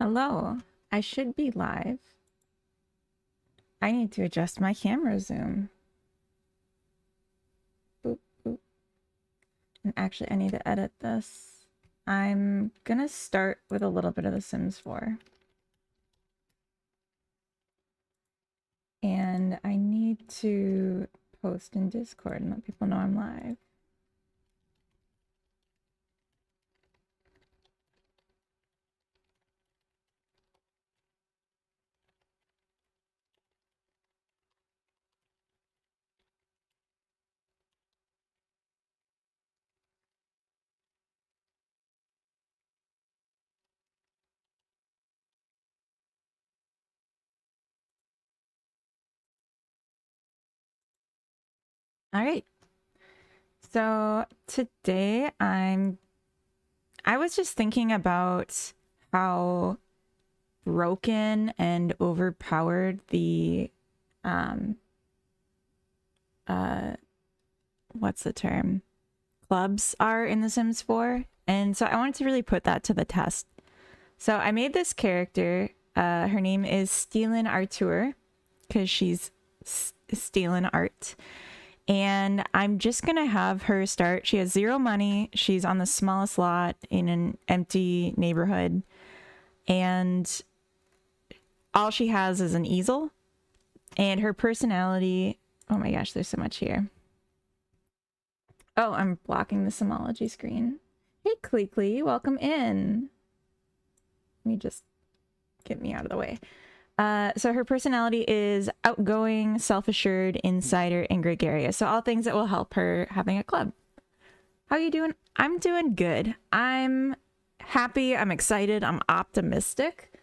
Hello. I should be live. I need to adjust my camera zoom. Boop, boop. And actually, I need to edit this. I'm gonna start with a little bit of The Sims 4. And I need to post in Discord and let people know I'm live. All right. So today I was just thinking about how broken and overpowered the what's the term? Clubs are in The Sims 4. And so I wanted to really put that to the test. So I made this character. Her name is Stealin' Artur because she's stealing art. And I'm just going to have her start. She has 0 money. She's on the smallest lot in an empty neighborhood. And all she has is an easel. And her personality... Oh my gosh, there's so much here. Oh, I'm blocking the Simology screen. Hey, Cleekly, welcome in. Let me just get me out of the way. So her personality is outgoing, self-assured, insider, and gregarious. So all things that will help her having a club. How are you doing? I'm doing good. I'm happy. I'm excited. I'm optimistic.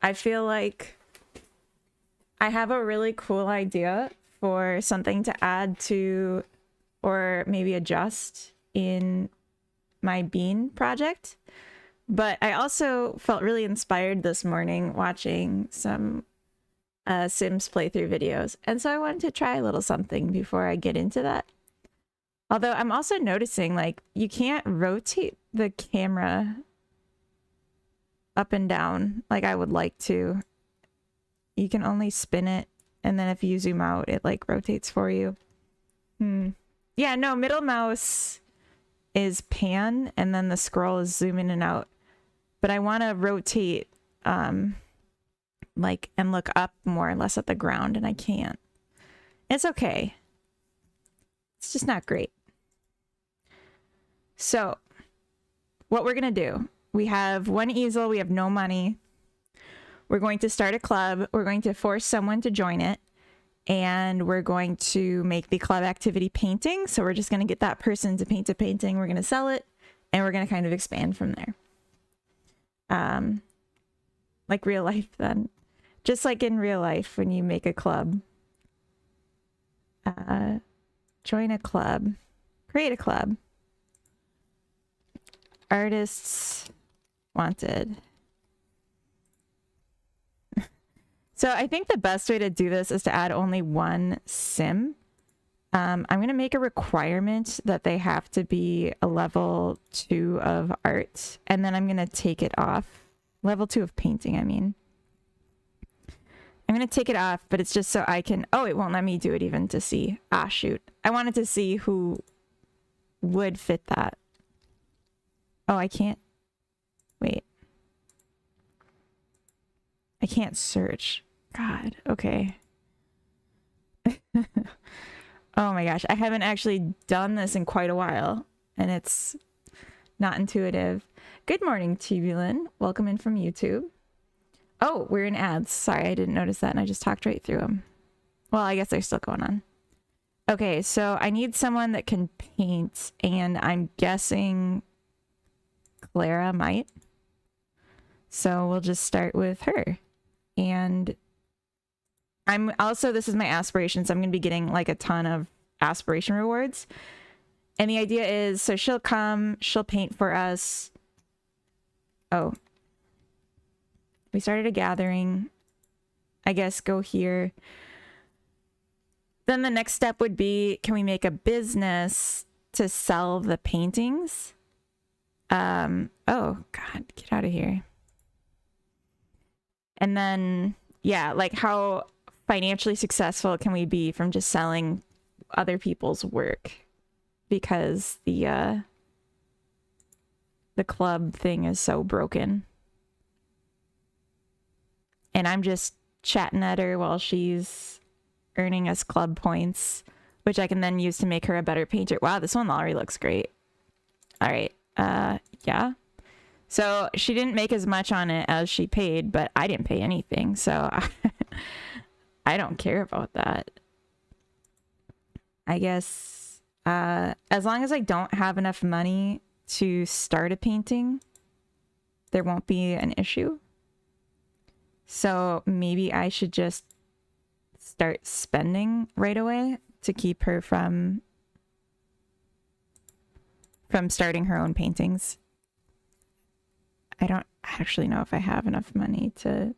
I feel like I have a really cool idea for something to add to or maybe adjust in my bean project. But I also felt really inspired this morning watching some Sims playthrough videos. And so I wanted to try a little something before I get into that. Although I'm also noticing, like, you can't rotate the camera up and down like I would like to. You can only spin it, and then if you zoom out, it, like, rotates for you. Yeah, no, middle mouse is pan, and then the scroll is zoom in and out. But I want to rotate, like, and look up more or less at the ground, and I can't. It's okay. It's just not great. So, what we're going to do, we have 1 easel, we have no money. We're going to start a club. We're going to force someone to join it. And we're going to make the club activity painting. So we're just going to get that person to paint a painting. We're going to sell it. And we're going to kind of expand from there. Like real life then. Just like in real life when you make a club. Join a club. Create a club. Artists wanted. So I think the best way to do this is to add only 1 sim. I'm going to make a requirement that they have to be a level 2 of art. And then I'm going to take it off. Level 2 of painting, I mean. I'm going to take it off, but it's just so I can... Oh, it won't let me do it even to see. Ah, shoot. I wanted to see who would fit that. Oh, I can't... Wait. I can't search. God, okay. Oh my gosh, I haven't actually done this in quite a while, and it's not intuitive. Good morning, Tubulin. Welcome in from YouTube. Oh, we're in ads. Sorry, I didn't notice that, and I just talked right through them. Well, I guess they're still going on. Okay, so I need someone that can paint, and I'm guessing Clara might. So we'll just start with her. And I'm also, this is my aspiration, so I'm going to be getting like a ton of aspiration rewards. And the idea is, so she'll come, she'll paint for us. Oh. We started a gathering. I guess go here. Then the next step would be, can we make a business to sell the paintings? Oh, God, get out of here. And then, yeah, like how financially successful can we be from just selling other people's work? Because the club thing is so broken. And I'm just chatting at her while she's earning us club points, which I can then use to make her a better painter. Wow, this one already looks great. All right. Yeah. So she didn't make as much on it as she paid, but I didn't pay anything. So I don't care about that. I guess as long as I don't have enough money to start a painting, there won't be an issue. So maybe I should just start spending right away to keep her from starting her own paintings. I don't actually know if I have enough money to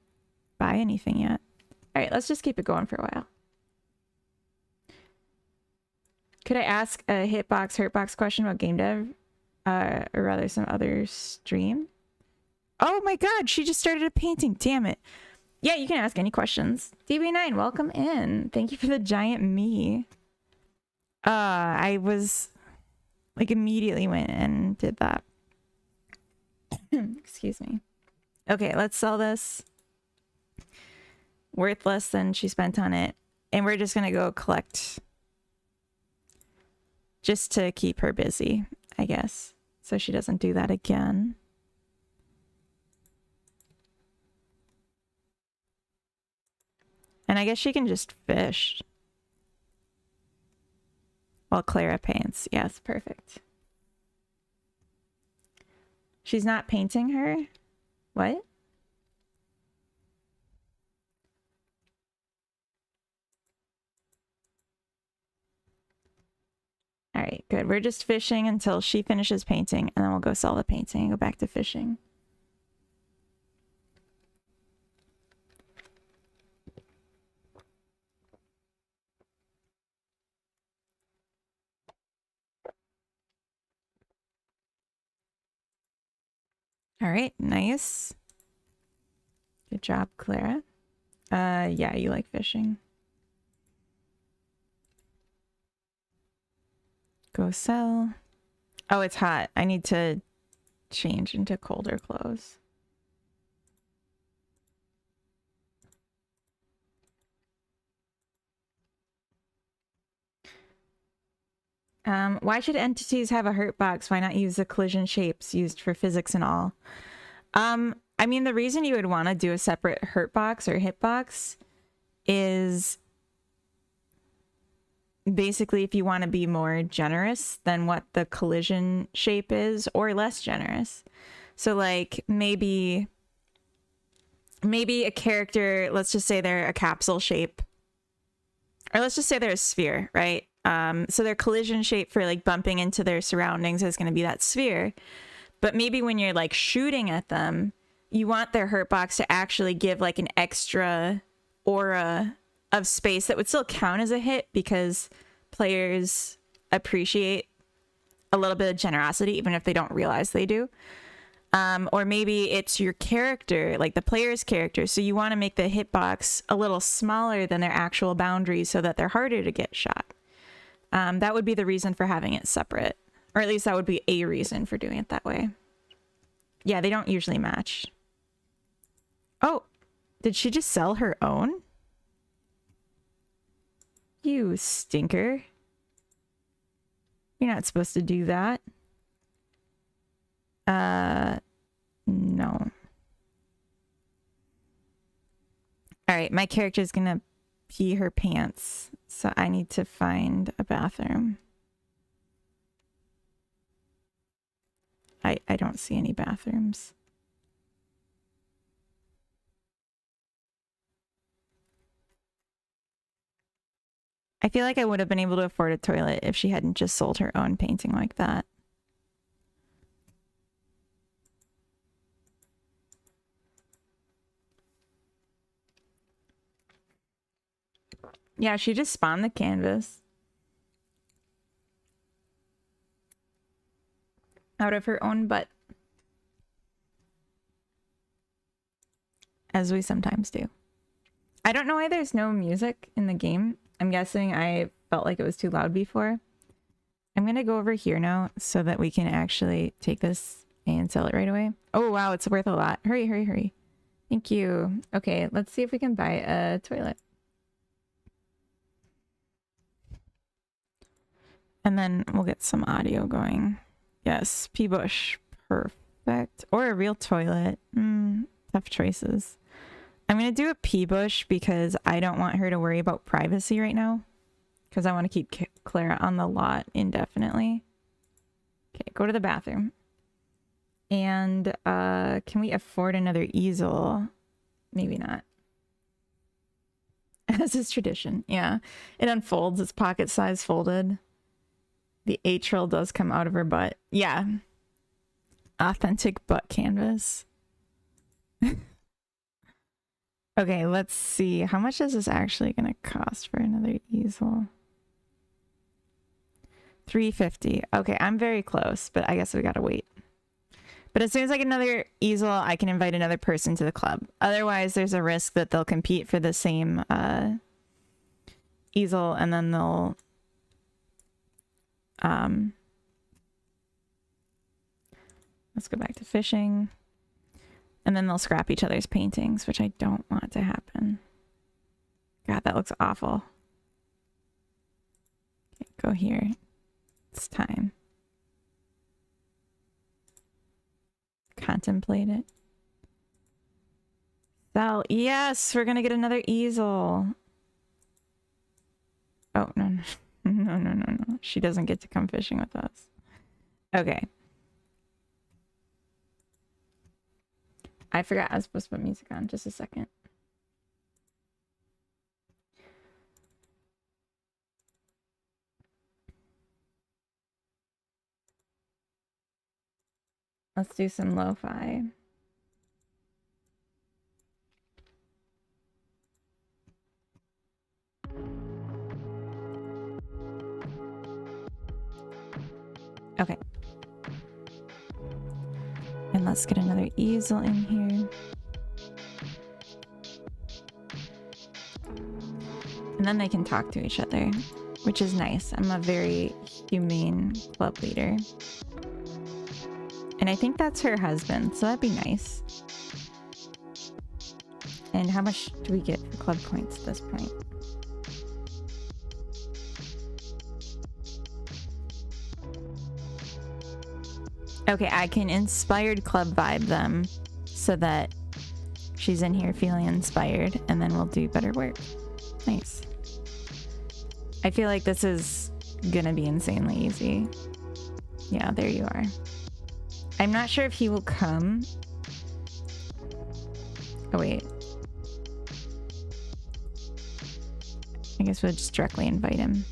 buy anything yet. All right, let's just keep it going for a while. Could I ask a hitbox, hurtbox question about game dev? Or rather some other stream? Oh my god, she just started a painting. Damn it. Yeah, you can ask any questions. DB9, welcome in. Thank you for the giant me. I was like immediately went and did that. Excuse me. Okay, let's sell this. Worth less than she spent on it. And we're just gonna go collect just to keep her busy, I guess. So she doesn't do that again. And I guess she can just fish while Clara paints. Yes, perfect. She's not painting her? What? All right, good. We're just fishing until she finishes painting, and then we'll go sell the painting and go back to fishing. All right, nice. Good job, Clara. Yeah, you like fishing. Go sell. Oh, it's hot. I need to change into colder clothes. Why should entities have a hurt box? Why not use the collision shapes used for physics and all? I mean, the reason you would want to do a separate hurt box or hit box is basically if you want to be more generous than what the collision shape is, or less generous. So like maybe a character, let's just say they're a capsule shape, or let's just say they're a sphere, right? So their collision shape for like bumping into their surroundings is going to be that sphere. But maybe when you're like shooting at them, you want their hurt box to actually give like an extra aura of space that would still count as a hit, because players appreciate a little bit of generosity even if they don't realize they do. Or maybe it's your character, like the player's character, so you want to make the hitbox a little smaller than their actual boundaries so that they're harder to get shot. That would be the reason for having it separate, or at least that would be a reason for doing it that way. Yeah, they don't usually match. Oh, did she just sell her own? You stinker. You're not supposed to do that. No. Alright, my character's gonna pee her pants, so I need to find a bathroom. I don't see any bathrooms. I feel like I would have been able to afford a toilet if she hadn't just sold her own painting like that. Yeah, she just spawned the canvas out of her own butt. as we sometimes do. I don't know why there's no music in the game. I'm guessing I felt like it was too loud before. I'm gonna go over here now so that we can actually take this and sell it right away. Oh wow, it's worth a lot. Hurry, hurry, hurry. Thank you. Okay, let's see if we can buy a toilet. And then we'll get some audio going. Yes, pea bush. Perfect. Or a real toilet. Tough choices. I'm going to do a pea bush because I don't want her to worry about privacy right now. Because I want to keep Clara on the lot indefinitely. Okay, go to the bathroom. And can we afford another easel? Maybe not. As is tradition. Yeah. It unfolds. It's pocket size folded. The atrial does come out of her butt. Yeah. Authentic butt canvas. Okay, let's see. How much is this actually going to cost for another easel? $350. Okay, I'm very close, but I guess we gotta wait. But as soon as I get another easel, I can invite another person to the club. Otherwise, there's a risk that they'll compete for the same easel, and then they'll let's go back to fishing. And then they'll scrap each other's paintings, which I don't want to happen. God, that looks awful. Okay, go here. It's time. Contemplate it. Sell. Yes, we're gonna get another easel. Oh, no, no. No, no, no, no. She doesn't get to come fishing with us. Okay. I forgot I was supposed to put music on. Just a second. Let's do some lo-fi. Okay. And let's get another easel in here. And then they can talk to each other, which is nice. I'm a very humane club leader. And I think that's her husband, so that'd be nice. And how much do we get for club points at this point? Okay, I can inspired club vibe them so that she's in here feeling inspired, and then we'll do better work. Nice. I feel like this is gonna be insanely easy. Yeah, there you are. I'm not sure if he will come. Oh, wait. I guess we'll just directly invite him.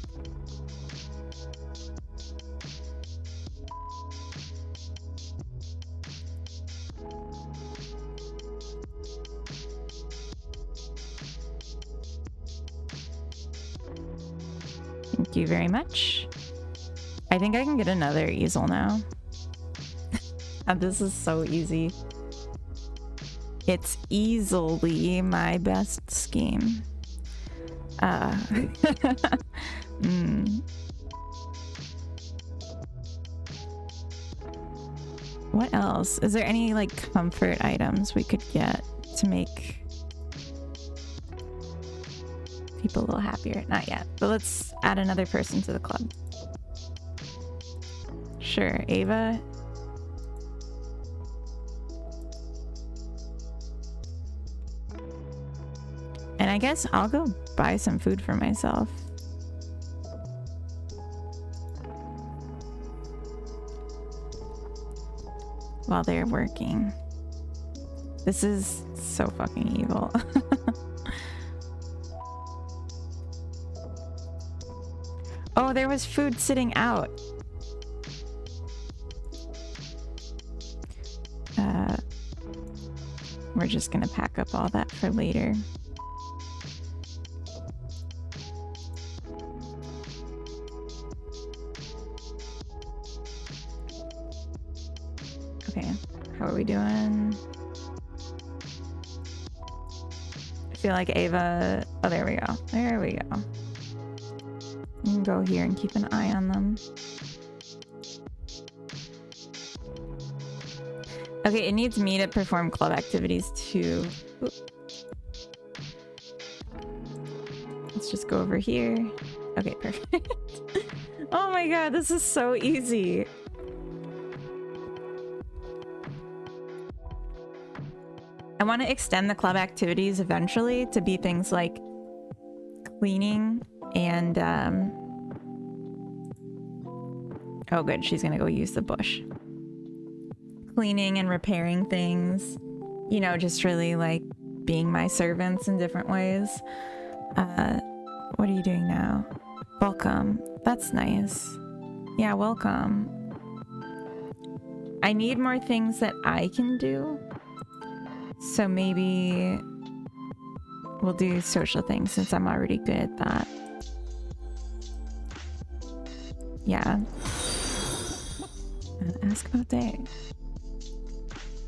Thank you very much. I think I can get another easel now. This is so easy. It's easily my best scheme. What else? Is there any like comfort items we could get to make people a little happier? Not yet, but let's add another person to the club. Sure, Ava. And I guess I'll go buy some food for myself. While they're working. This is so fucking evil. Oh, there was food sitting out. We're just gonna pack up all that for later. Okay, how are we doing? feel like Ava... Oh, there we go. There we go. You can go here and keep an eye on them. Okay, it needs me to perform club activities too. Ooh. Let's just go over here. Okay, perfect. Oh my god, this is so easy. I want to extend the club activities eventually to be things like cleaning and oh good, she's gonna go use the bush. Cleaning and repairing things, you know, just really like being my servants in different ways. What are you doing now? Welcome. That's nice. Yeah, welcome. I need more things that I can do. So maybe we'll do social things since I'm already good at that. Yeah. Ask about day.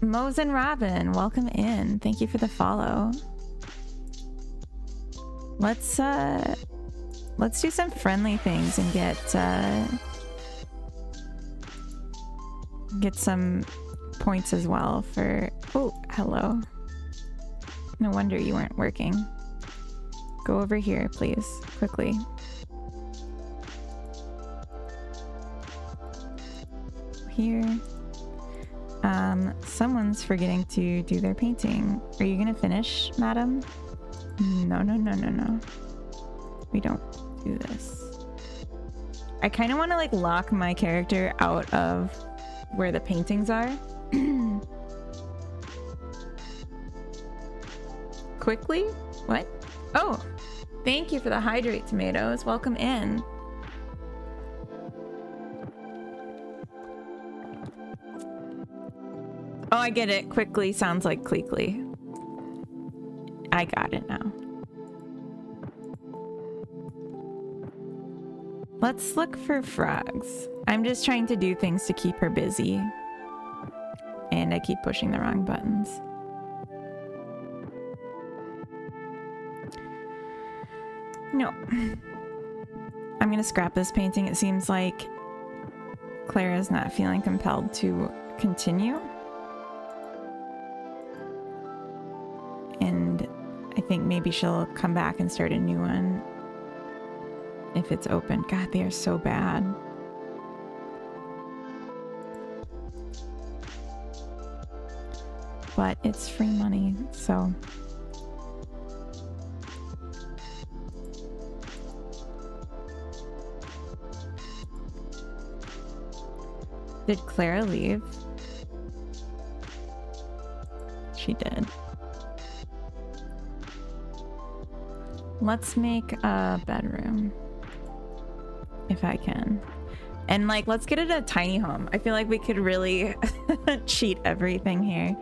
Mose and Robin, welcome in. Thank you for the follow. Let's do some friendly things and get some points as well for... Oh, hello. No wonder you weren't working. Go over here, please, quickly. Here. Someone's forgetting to do their painting. Are you gonna finish, madam? No, no, no, no, no. We don't do this. I kind of want to like lock my character out of where the paintings are. Quickly? What? Oh, thank you for the hydrate tomatoes. Welcome in. Oh, I get it. Quickly sounds like Cleekly. I got it now. Let's look for frogs. I'm just trying to do things to keep her busy. And I keep pushing the wrong buttons. No. I'm gonna scrap this painting. It seems like Clara's not feeling compelled to continue. And I think maybe she'll come back and start a new one if it's open. God, they are so bad. But it's free money, so... Did Clara leave? She did. Let's make a bedroom. If I can. And like, let's get it a tiny home. I feel like we could really cheat everything here.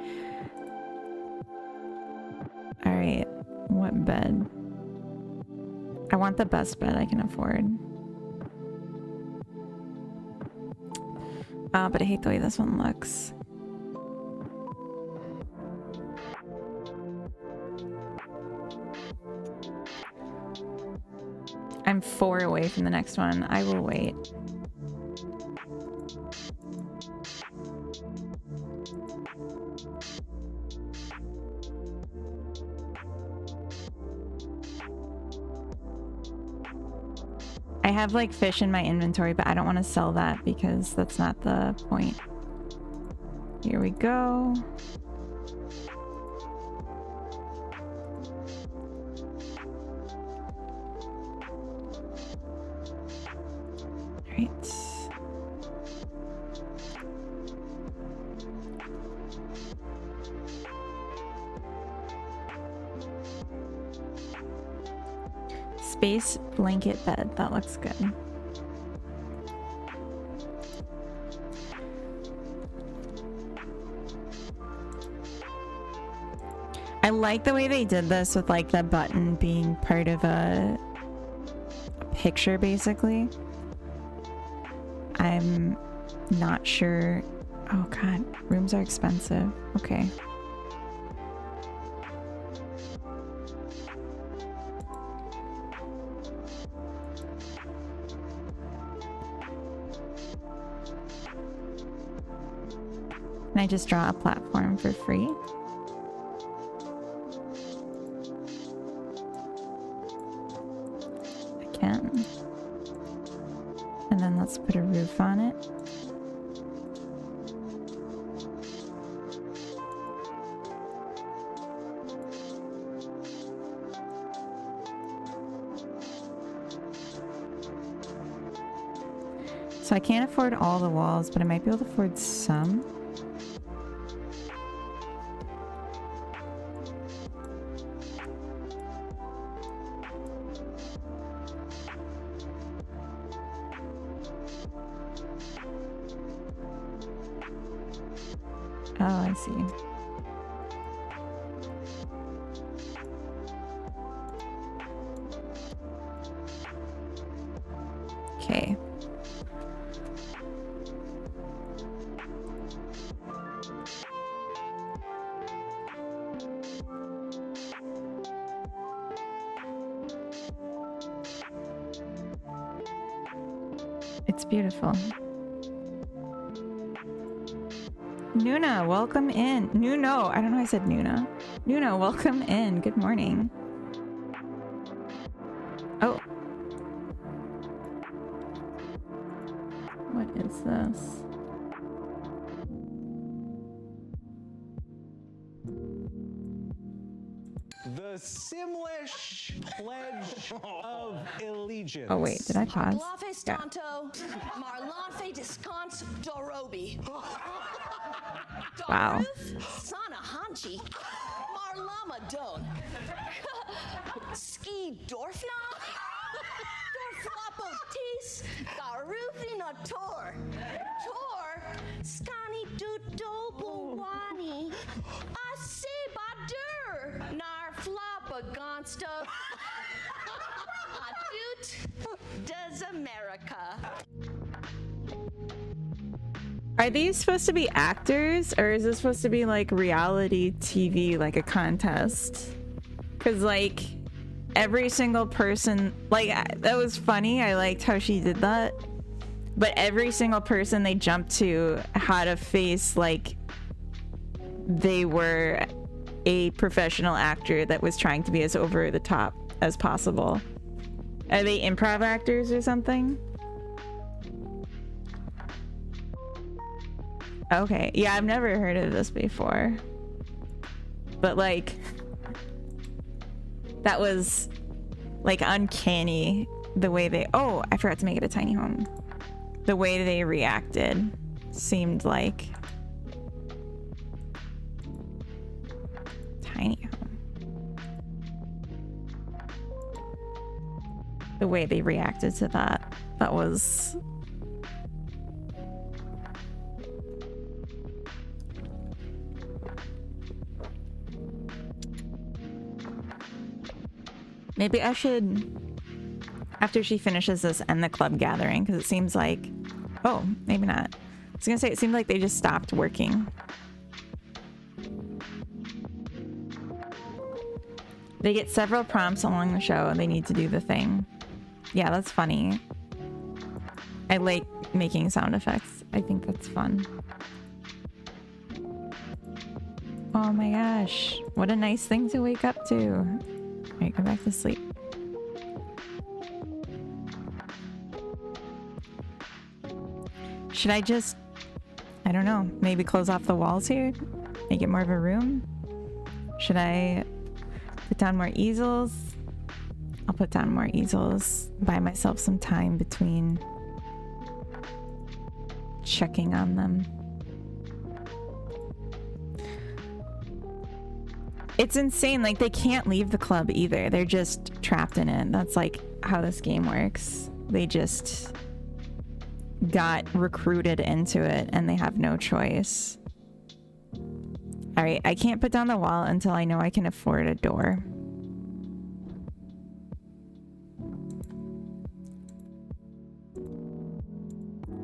All right, what bed? I want the best bed I can afford. But I hate the way this one looks. I'm 4 away from the next one. I will wait. I have like fish in my inventory, but I don't want to sell that because that's not the point. Here we go. All right. Space blanket bed. That looks good. I like the way they did this with like the button being part of a picture, basically. I'm not sure. Oh god, rooms are expensive. Okay. Can I just draw a platform for free? I can. And then let's put a roof on it. So I can't afford all the walls, but I might be able to afford some. Oh, I see. Okay. It's beautiful. Nuna, welcome in. Nuno, I don't know why I said Nuna. Nuno, welcome in. Good morning. Oh. What is this? The Simlish Pledge of Allegiance. Oh wait, did I pause? Yeah. Wow. Sanahanchi, Marlama Don, Ski Dorfna, Dorflapo Tis, Garufina Tor, Skani Dudobawani, Asibadur, Nar Flapa Gonsta, Adut, Des America. Are these supposed to be actors, or is this supposed to be like reality TV, like a contest? Because like every single person, like that was funny. I liked how she did that. But every single person they jumped to had a face like they were a professional actor that was trying to be as over the top as possible. Are they improv actors or something? Okay, yeah, I've never heard of this before. But like, that was like uncanny the way they, oh, I forgot to make it a tiny home. The way they reacted seemed like tiny home. The way they reacted to that, that was maybe I should, after she finishes this, end the club gathering, because it seems like, oh, maybe not. I was gonna say, it seemed like they just stopped working. They get several prompts along the show and they need to do the thing. Yeah, that's funny. I like making sound effects. I think that's fun. Oh my gosh, what a nice thing to wake up to. Alright, go back to sleep. Should I just, I don't know, maybe close off the walls here? Make it more of a room? Should I put down more easels? I'll put down more easels, buy myself some time between checking on them. It's insane, like they can't leave the club either. They're just trapped in it. That's like how this game works. They just got recruited into it and they have no choice. All right, I can't put down the wall until I know I can afford a door.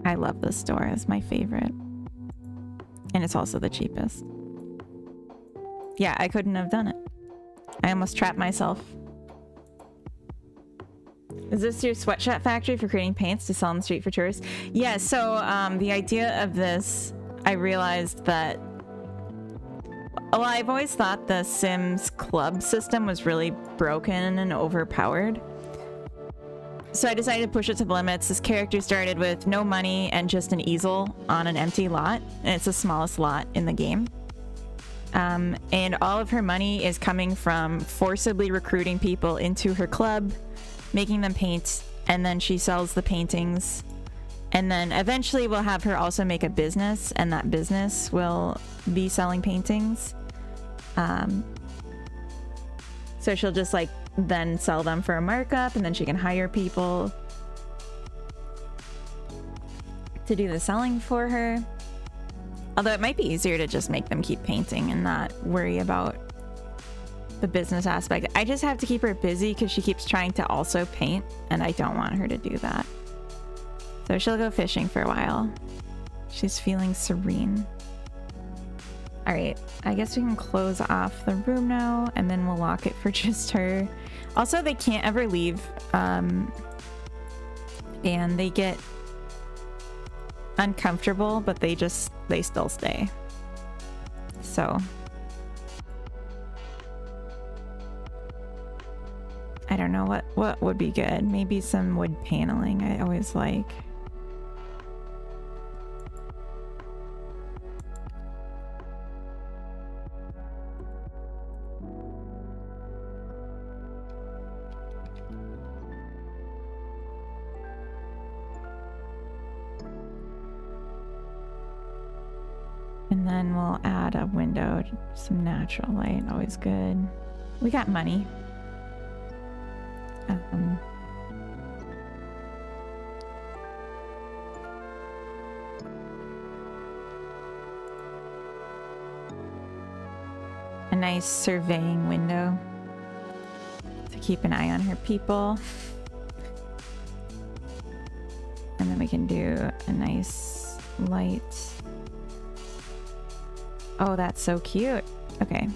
I love this door. It's my favorite. And it's also the cheapest. Yeah, I couldn't have done it. I almost trapped myself. Is this your sweatshop factory for creating paints to sell on the street for tourists? Yeah, so the idea of this I realized that, well, I've always thought the Sims club system was really broken and overpowered. So I decided to push it to the limits. This character started with no money and just an easel on an empty lot, and it's the smallest lot in the game. And all of her money is coming from forcibly recruiting people into her club, making them paint, and then she sells the paintings. And then eventually we'll have her also make a business, and that business will be selling paintings. So she'll just like then sell them for a markup, and then she can hire people to do the selling for her. Although it might be easier to just make them keep painting and not worry about the business aspect. I just have to keep her busy because she keeps trying to also paint, and I don't want her to do that. So she'll go fishing for a while. She's feeling serene. All right, I guess we can close off the room now, and then we'll lock it for just her. Also, they can't ever leave, and they get uncomfortable, but they still stay. So I don't know what would be good. Maybe some wood paneling I always like. And then we'll add a window, some natural light, always good. We got money. A nice surveying window to keep an eye on her people. And then we can do a nice light. Oh, that's so cute. Okay.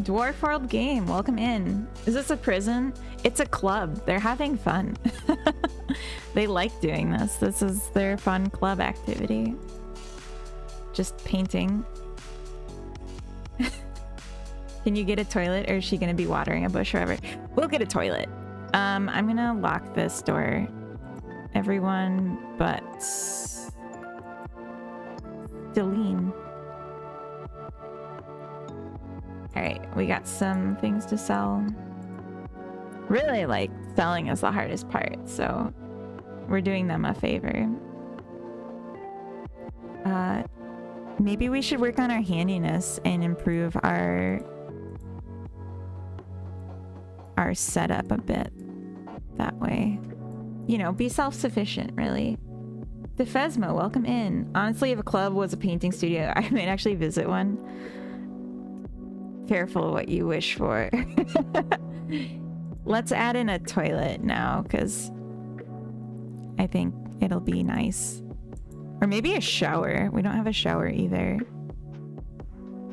Dwarf World Game, welcome in. Is this a prison? It's a club. They're having fun. They like doing this. This is their fun club activity. Just painting. Can you get a toilet, or is she gonna be watering a bush or whatever? We'll get a toilet. I'm gonna lock this door. Everyone but Delene. Alright, we got some things to sell. Really, like, selling is the hardest part, so we're doing them a favor. Maybe we should work on our handiness and improve our setup a bit that way. You know, be self-sufficient, really. Defesmo, welcome in. Honestly, if a club was a painting studio, I might actually visit one. Careful what you wish for. Let's add in a toilet now, because I think it'll be nice. Or maybe a shower. We don't have a shower either.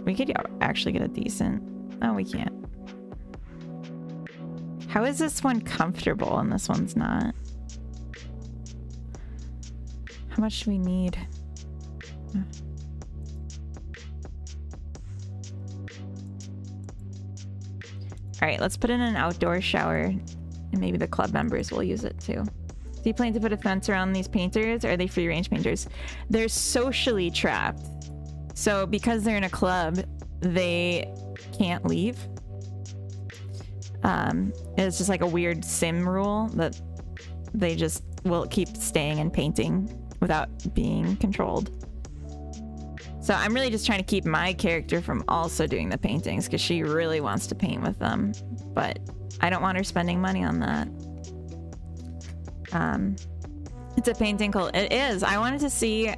We could actually get a decent... Oh, we can't. How is this one comfortable and this one's not? How much do we need? All right, let's put in an outdoor shower, and maybe the club members will use it too. Do you plan to put a fence around these painters, or are they free range painters? They're socially trapped. So because they're in a club, they can't leave. It's just like a weird sim rule that they just will keep staying and painting without being controlled. So I'm really just trying to keep my character from also doing the paintings because she really wants to paint with them, but I don't want her spending money on that. It's a painting cult. It is. I wanted to see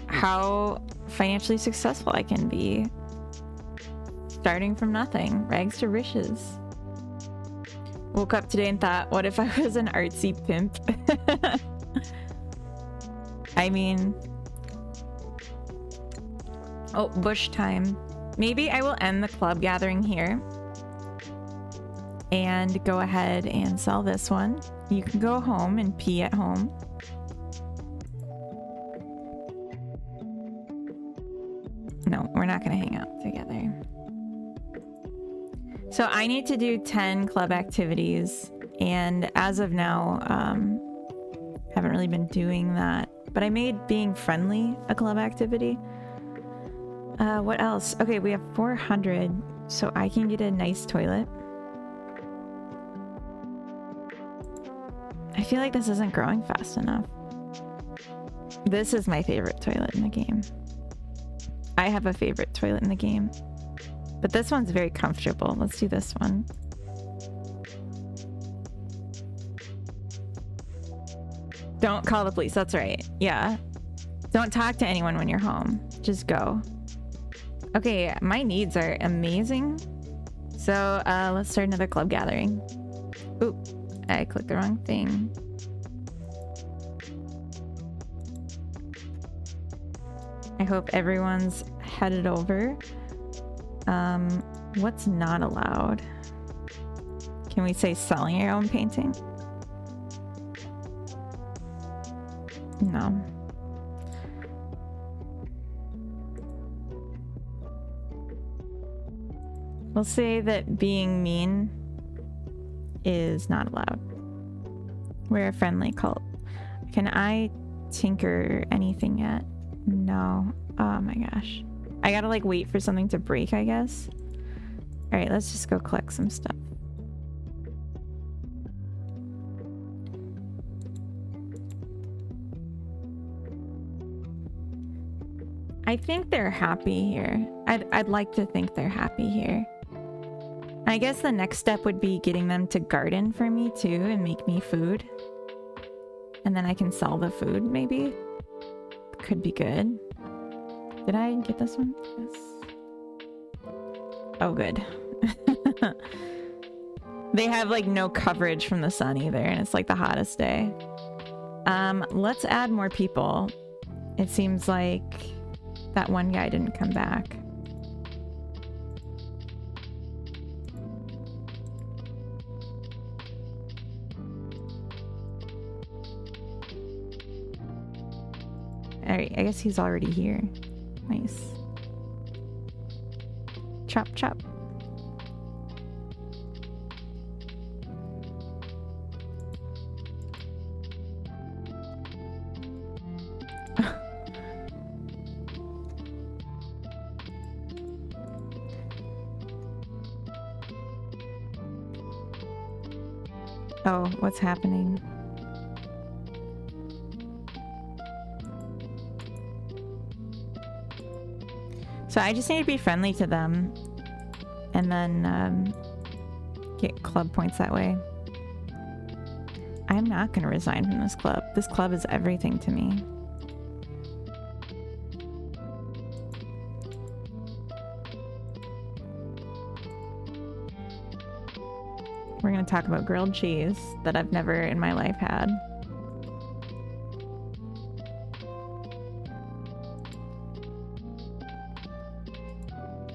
how financially successful I can be starting from nothing. Rags to riches. Woke up today and thought, what if I was an artsy pimp? I mean... Oh, bush time. Maybe I will end the club gathering here and go ahead and sell this one. You can go home and pee at home. No, we're not gonna hang out together. So I need to do 10 club activities, and as of now, haven't really been doing that. But I made being friendly a club activity. What else? Okay, we have 400, so I can get a nice toilet. I feel like this isn't growing fast enough. This is my favorite toilet in the game. I have a favorite toilet in the game. But this one's very comfortable. Let's do this one. Don't call the police. That's right. Yeah. Don't talk to anyone when you're home. Just go. Okay, my needs are amazing. So let's start another club gathering. Oop, I clicked the wrong thing. I hope everyone's headed over. What's not allowed? Can we say selling your own painting? No. We'll say that being mean is not allowed. We're a friendly cult. Can I tinker anything yet? No. Oh my gosh. I gotta like wait for something to break, I guess. All right, let's just go collect some stuff. I think they're happy here. I'd like to think they're happy here. I guess the next step would be getting them to garden for me too and make me food. And then I can sell the food, maybe. Could be good. Did I get this one? Yes. Oh, good. They have like no coverage from the sun either, and it's like the hottest day. Let's add more people. It seems like that one guy didn't come back. Alright, I guess he's already here. Nice. Chop, chop. Oh, what's happening? So I just need to be friendly to them and then get club points that way. I'm not going to resign from this club. This club is everything to me. We're going to talk about grilled cheese that I've never in my life had.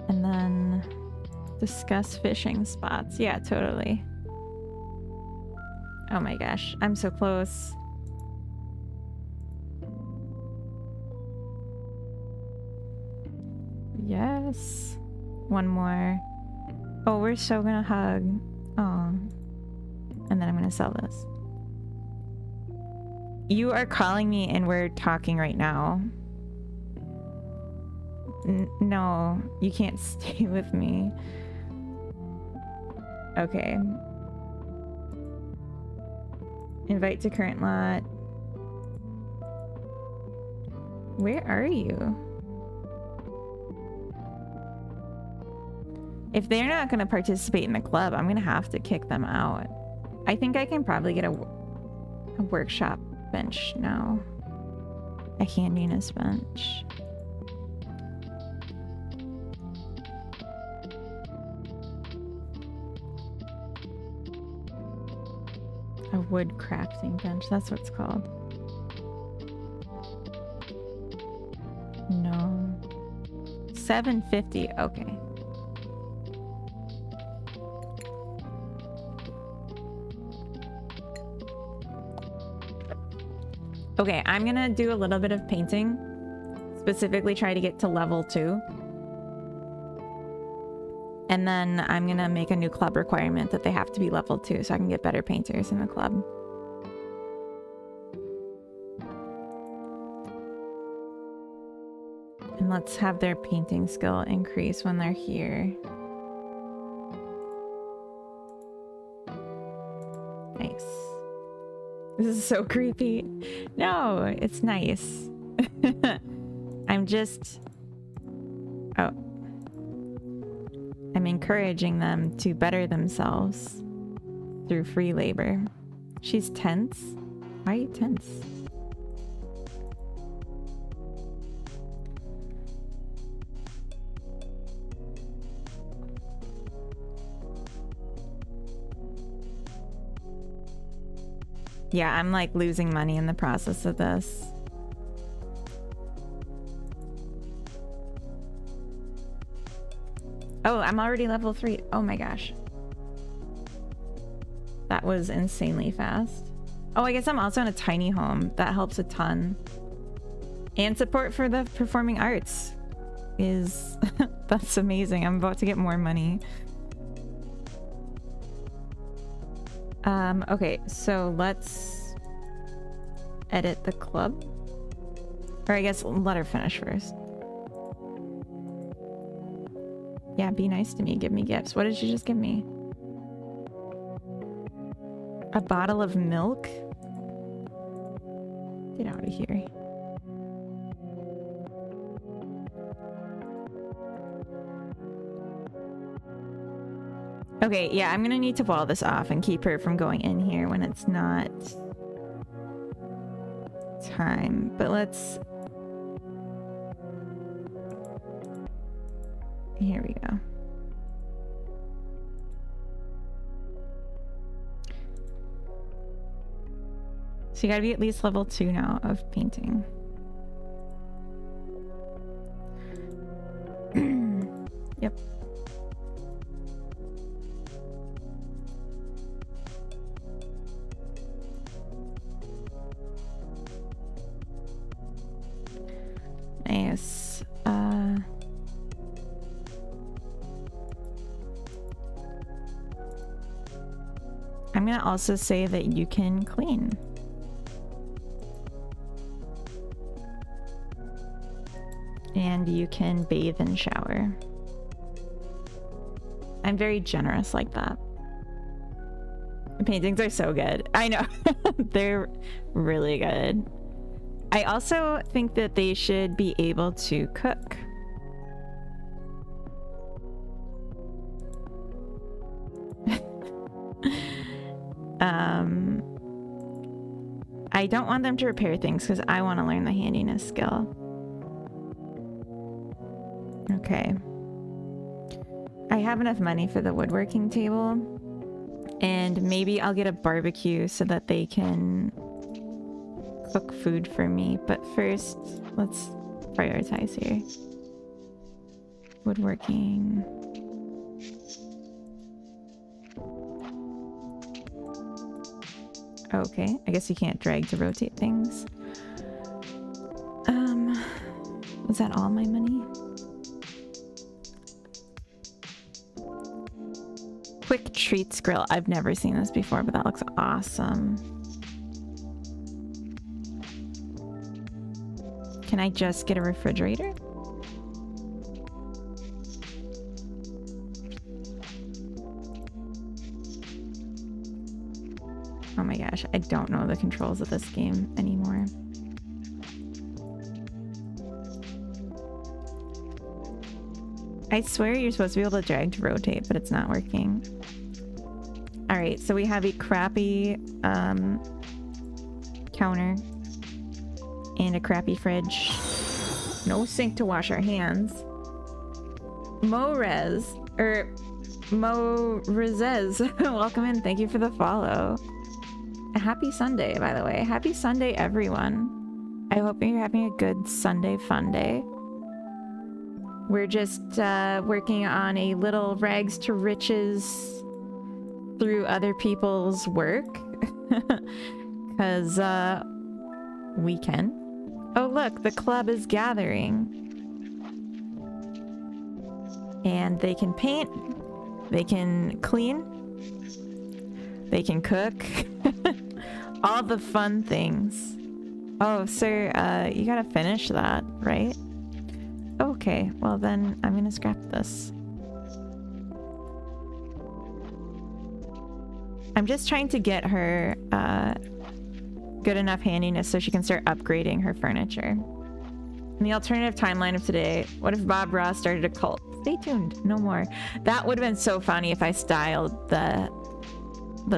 And then discuss fishing spots. Yeah, totally. Oh my gosh, I'm so close. Yes. One more. Oh, we're so gonna hug. Oh. And then I'm gonna sell this. You are calling me and we're talking right now. No, you can't stay with me. Okay. Invite to current lot. Where are you? If they're not going to participate in the club, I'm going to have to kick them out. I think I can probably get a workshop bench now. A handiness bench. A wood crafting bench, that's what it's called. No. 750, okay. Okay, I'm gonna do a little bit of painting. Specifically try to get to level 2. And then I'm gonna make a new club requirement that they have to be level 2 so I can get better painters in the club. And let's have their painting skill increase when they're here. Nice. This is so creepy. No, it's nice. I'm just... Oh. I'm encouraging them to better themselves through free labor. She's tense. Why are you tense? Yeah, I'm like losing money in the process of this. Oh, I'm already level 3. Oh my gosh. That was insanely fast. Oh, I guess I'm also in a tiny home. That helps a ton. And support for the performing arts is... That's amazing. I'm about to get more money. Okay, so let's edit the club. Or I guess let her finish first. Yeah, be nice to me. Give me gifts. What did you just give me? A bottle of milk? Get out of here. Okay, yeah, I'm gonna need to wall this off and keep her from going in here when it's not time. But let's... Here we go. So you gotta be at least level 2 now of painting. Yep. Nice. I'm gonna also say that you can clean. And you can bathe and shower. I'm very generous like that. The paintings are so good. I know. They're really good. I also think that they should be able to cook. I don't want them to repair things because I want to learn the handiness skill. Okay. I have enough money for the woodworking table. And maybe I'll get a barbecue so that they can cook food for me. But first, let's prioritize here. Woodworking. Okay, I guess you can't drag to rotate things. Was that all my money? Quick Treats Grill. I've never seen this before, but that looks awesome. Can I just get a refrigerator? Oh my gosh, I don't know the controls of this game anymore. I swear you're supposed to be able to drag to rotate, but it's not working. Alright, so we have a crappy counter and a crappy fridge. No sink to wash our hands. Morez, welcome in. Thank you for the follow. A happy Sunday, by the way. Happy Sunday, everyone. I hope you're having a good Sunday fun day. We're just working on a little rags to riches through other people's work. Because we can. Oh look, the club is gathering. And they can paint, they can clean, they can cook. All the fun things. Oh, sir, you gotta finish that, right? Okay, well then I'm gonna scrap this. I'm just trying to get her good enough handiness so she can start upgrading her furniture. In the alternative timeline of today, what if Bob Ross started a cult? Stay tuned, no more. That would have been so funny if I styled the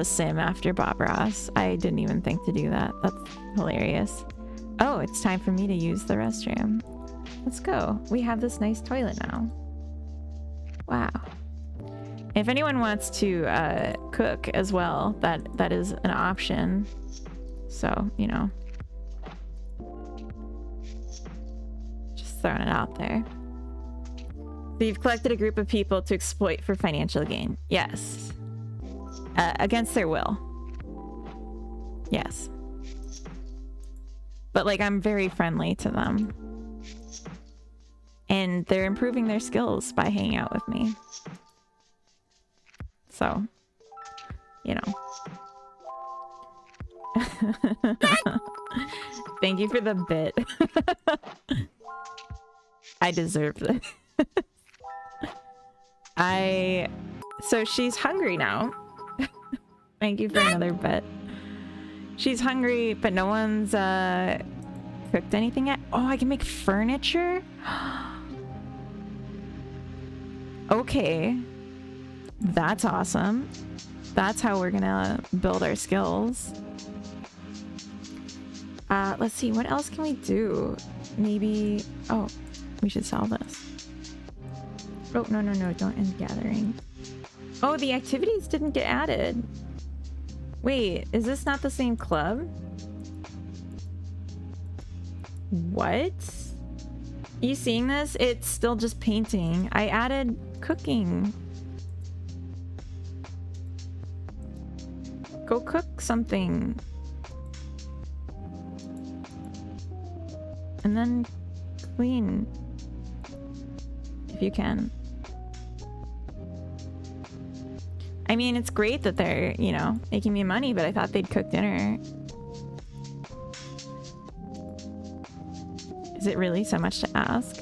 sim after Bob Ross. I didn't even think to do that. That's hilarious. Oh, it's time for me to use the restroom. Let's go. We have this nice toilet now. Wow. If anyone wants to cook as well, that is an option. So, you know. Just throwing it out there. So you've collected a group of people to exploit for financial gain. Yes. Against their will. Yes. But, like, I'm very friendly to them. And they're improving their skills by hanging out with me. So, you know. Thank you for the bit. I deserve this. So she's hungry now. Thank you for another bit. She's hungry, but no one's cooked anything yet. Oh, I can make furniture? Okay. That's awesome. That's how we're gonna build our skills. Let's see, what else can we do? Maybe... Oh, we should sell this. Oh, no, don't end gathering. Oh, the activities didn't get added. Wait, is this not the same club? What? You seeing this? It's still just painting. I added cooking. Go cook something. And then clean. If you can. I mean, it's great that they're, you know, making me money, but I thought they'd cook dinner. Is it really so much to ask?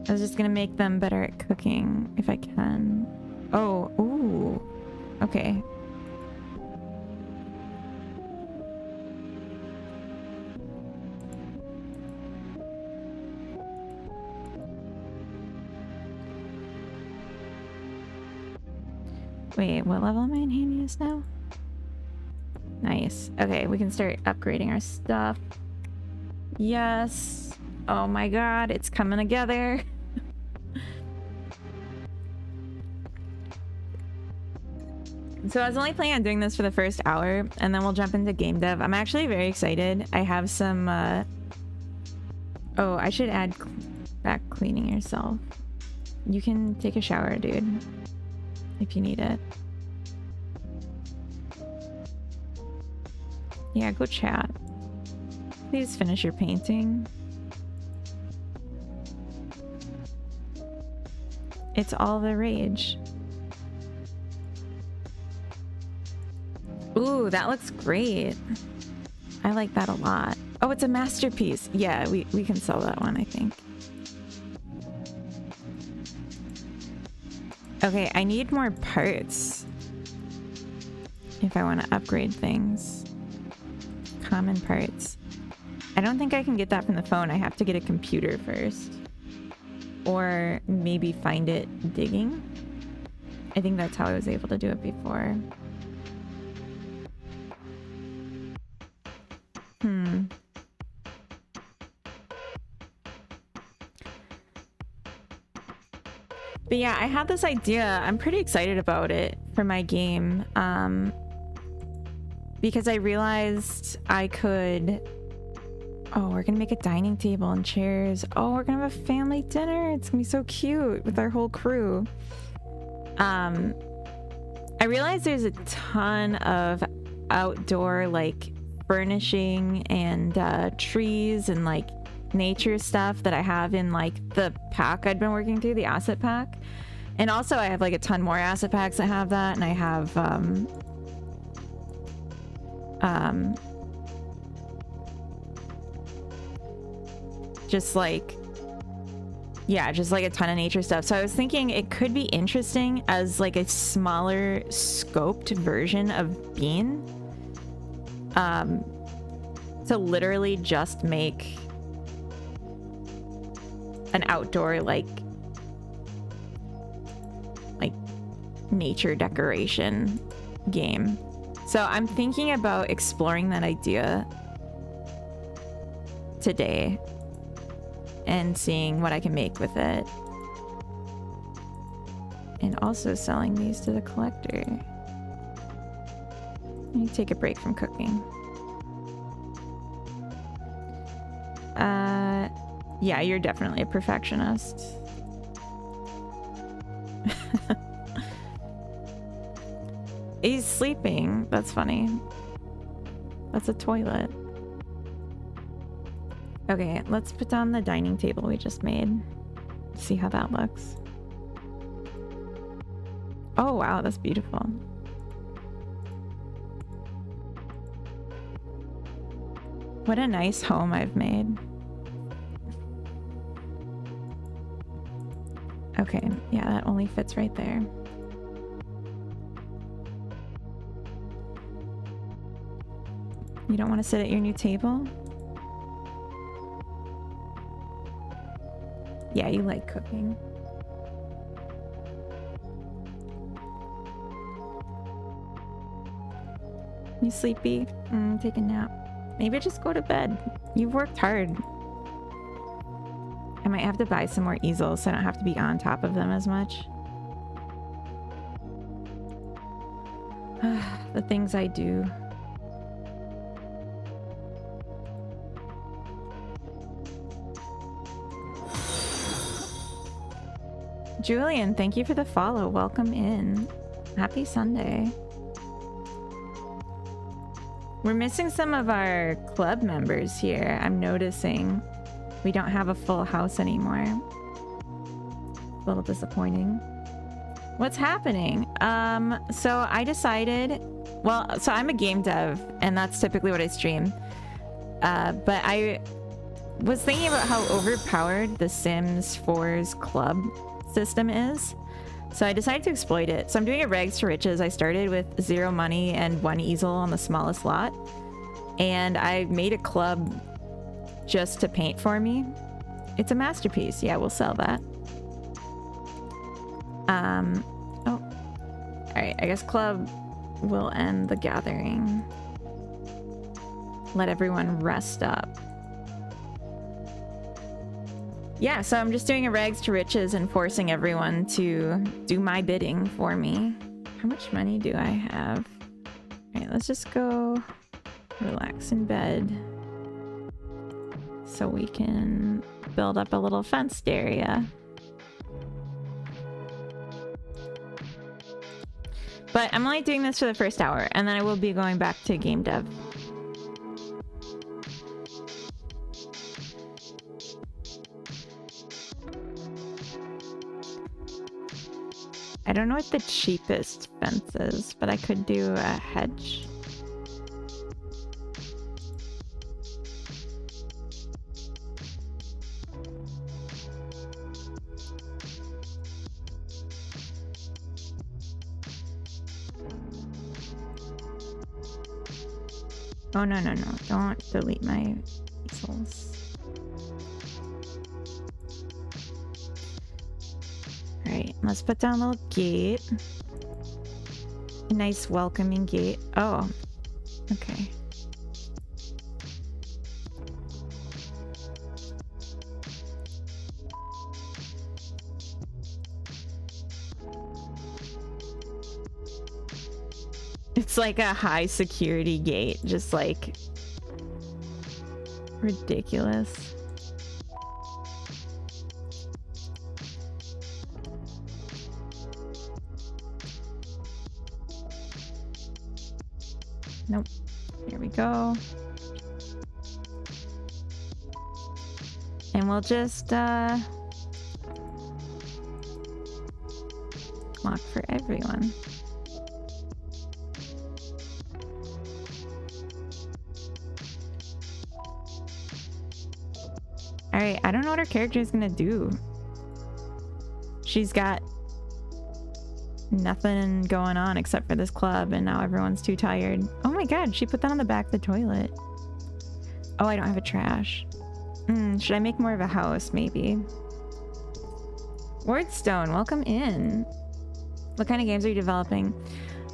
I was just gonna make them better at cooking if I can. Oh, ooh. Okay. Wait, what level am I in handiness now? Nice. Okay, we can start upgrading our stuff. Yes. Oh my god, it's coming together. So I was only planning on doing this for the first hour, and then we'll jump into game dev. I'm actually very excited. I have some, Oh, I should add back cleaning yourself. You can take a shower, dude. If you need it. Yeah, go chat. Please finish your painting. It's all the rage. Ooh, that looks great. I like that a lot. Oh, it's a masterpiece. Yeah, we can sell that one, I think. Okay, I need more parts if I want to upgrade things. Common parts. I don't think I can get that from the phone. I have to get a computer first. Or maybe find it digging. I think that's how I was able to do it before. But yeah, I had this idea. I'm pretty excited about it for my game. Because I realized I could... Oh, we're gonna make a dining table and chairs. Oh, we're gonna have a family dinner. It's gonna be so cute with our whole crew. I realized there's a ton of outdoor, like, furnishing and trees and like nature stuff that I have in like the pack I'd been working through, the asset pack. And also I have like a ton more asset packs that have that, and I have just like, yeah, just like a ton of nature stuff. So I was thinking it could be interesting as like a smaller scoped version of Bean, to literally just make an outdoor like nature decoration game. So I'm thinking about exploring that idea today and seeing what I can make with it. And also selling these to the collector. Let me take a break from cooking. Yeah, you're definitely a perfectionist. He's sleeping. That's funny. That's a toilet. Okay, let's put down the dining table we just made. See how that looks. Oh wow, that's beautiful. What a nice home I've made. Okay, yeah, that only fits right there. You don't want to sit at your new table? Yeah, you like cooking. You sleepy? Take a nap. Maybe just go to bed. You've worked hard. I might have to buy some more easels so I don't have to be on top of them as much. The things I do. Julian, thank you for the follow. Welcome in. Happy Sunday. We're missing some of our club members here. I'm noticing we don't have a full house anymore. A little disappointing. What's happening? So I decided, well, so I'm a game dev and that's typically what I stream. But I was thinking about how overpowered the Sims 4's club system is. So I decided to exploit it. So I'm doing it rags to riches. I started with 0 money and 1 easel on the smallest lot. And I made a club just to paint for me. It's a masterpiece. Yeah, we'll sell that. Oh. Alright, I guess club will end the gathering. Let everyone rest up. Yeah, so I'm just doing a rags to riches and forcing everyone to do my bidding for me. How much money do I have? Alright, let's just go relax in bed so we can build up a little fenced area. But I'm only doing this for the first hour, and then I will be going back to game dev. I don't know what the cheapest fence is, but I could do a hedge. Oh, no, no, no. Don't delete my easels. Alright, let's put down a little gate. A nice welcoming gate. Oh, okay. It's like a high security gate, just like ridiculous. Nope. Here we go. And we'll just lock for everyone. Alright, I don't know what her character is gonna do. She's got nothing going on except for this club, and now everyone's too tired. Oh my god, she put that on the back of the toilet. Oh, I don't have a trash. Should I make more of a house, maybe? Wardstone, welcome in. What kind of games are you developing?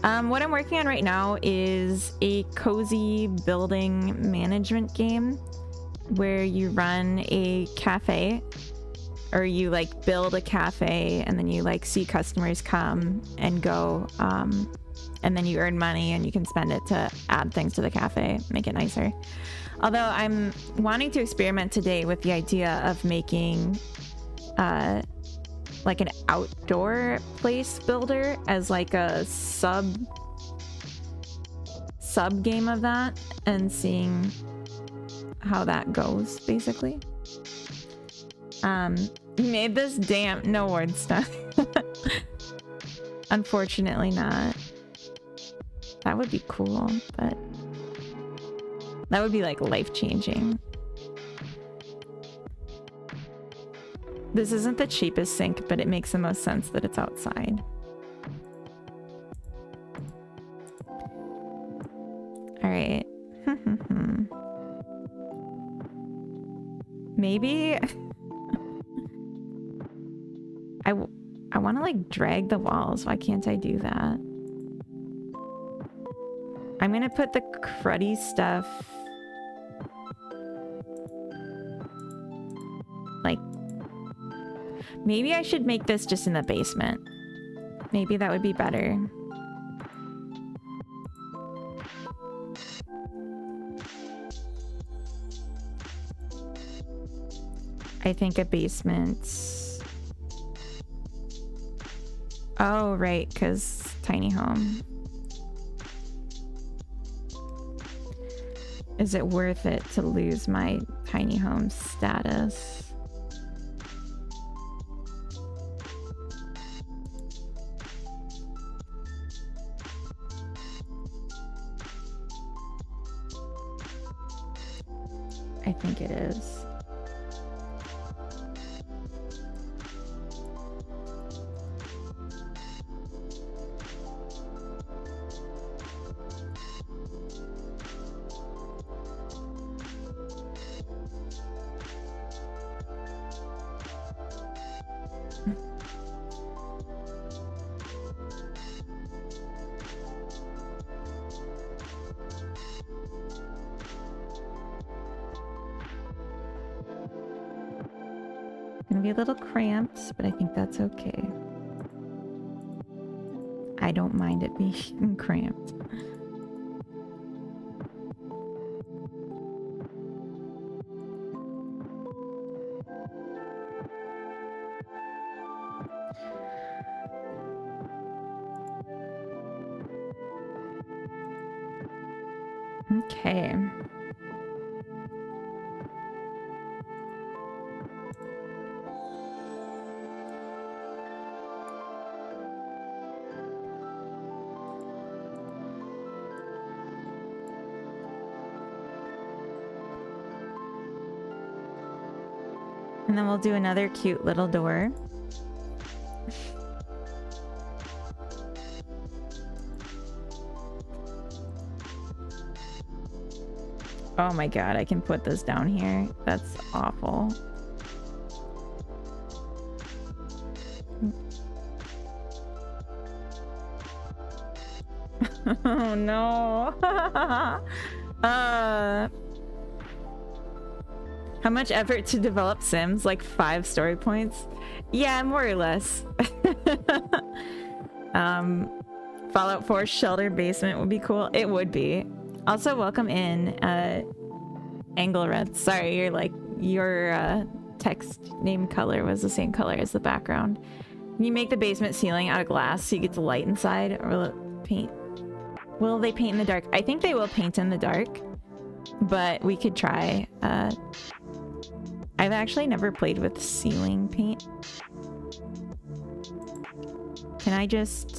What I'm working on right now is a cozy building management game where you run a cafe, or you like build a cafe and then you like see customers come and go, and then you earn money and you can spend it to add things to the cafe, make it nicer. Although I'm wanting to experiment today with the idea of making like an outdoor place builder as like a sub game of that, and seeing how that goes, basically. You made this damn no word stuff. Unfortunately not. That would be cool, but that would be like life-changing. This isn't the cheapest sink, but it makes the most sense that it's outside. All right. Maybe I want to like drag the walls. Why can't I do that? I'm gonna put the cruddy stuff like, maybe I should make this just in the basement. Maybe that would be better. I think a basement. Oh, right, because tiny home. Is it worth it to lose my tiny home status? I think it is. Gonna be a little cramped, but I think that's okay. I don't mind it being cramped. Okay. And then we'll do another cute little door. Oh my god, I can put this down here. That's awful. Oh no. How much effort to develop Sims? Like 5 story points? Yeah, more or less. Fallout 4 shelter basement would be cool. It would be. Also, welcome in, Anglereth. Sorry, your text name color was the same color as the background. Can you make the basement ceiling out of glass so you get the light inside, or will it paint? Will they paint in the dark? I think they will paint in the dark, but we could try. I've actually never played with ceiling paint. Can I just...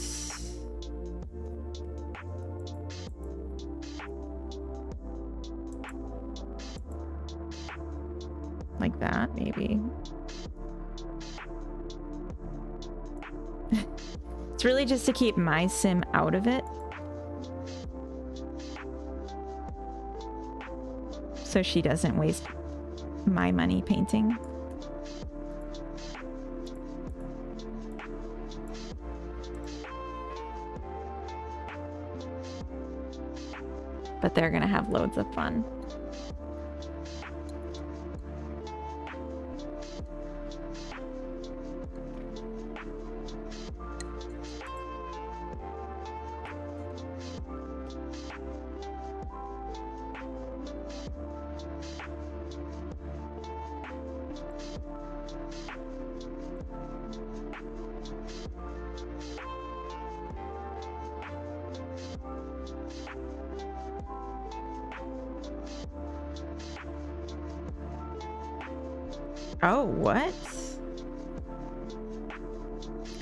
like that, maybe. It's really just to keep my sim out of it. So she doesn't waste my money painting. But they're gonna have loads of fun. Oh, what?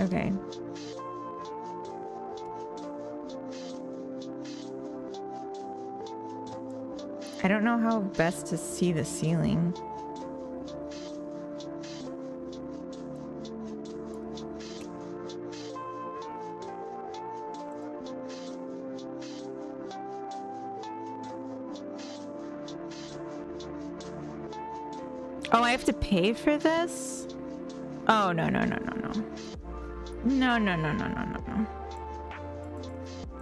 Okay. I don't know how best to see the ceiling. Oh, I have to pay for this? Oh, no, no, no, no, no. No, no, no, no, no, no, no.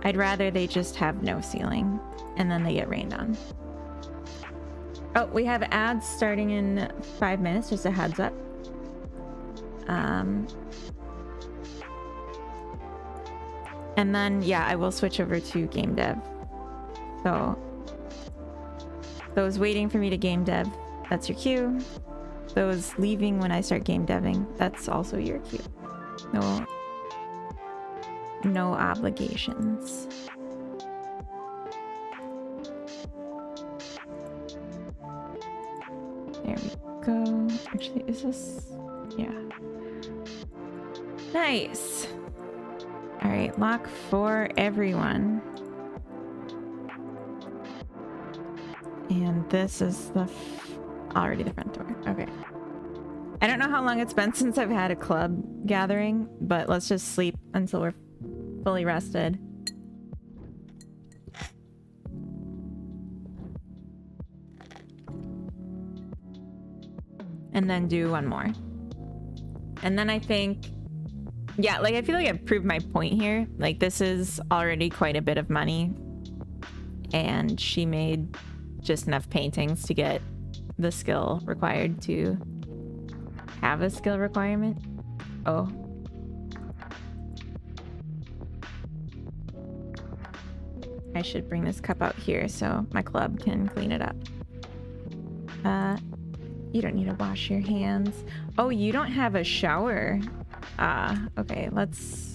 I'd rather they just have no ceiling and then they get rained on. Oh, we have ads starting in 5 minutes, just a heads up. And then, yeah, I will switch over to game dev. So, those waiting for me to game dev, that's your cue. Those leaving when I start game deving, that's also your cue. No obligations. There we go. Actually, is this? Yeah. Nice. All right, lock for everyone. And this is the already the front door. Okay. I don't know how long it's been since I've had a club gathering, but let's just sleep until we're fully rested. And then do one more. And then I think, yeah, like I feel like I've proved my point here. Like this is already quite a bit of money. And she made just enough paintings to get the skill required to have a skill requirement. Oh. I should bring this cup out here so my club can clean it up. You don't need to wash your hands. Oh, you don't have a shower. Okay, let's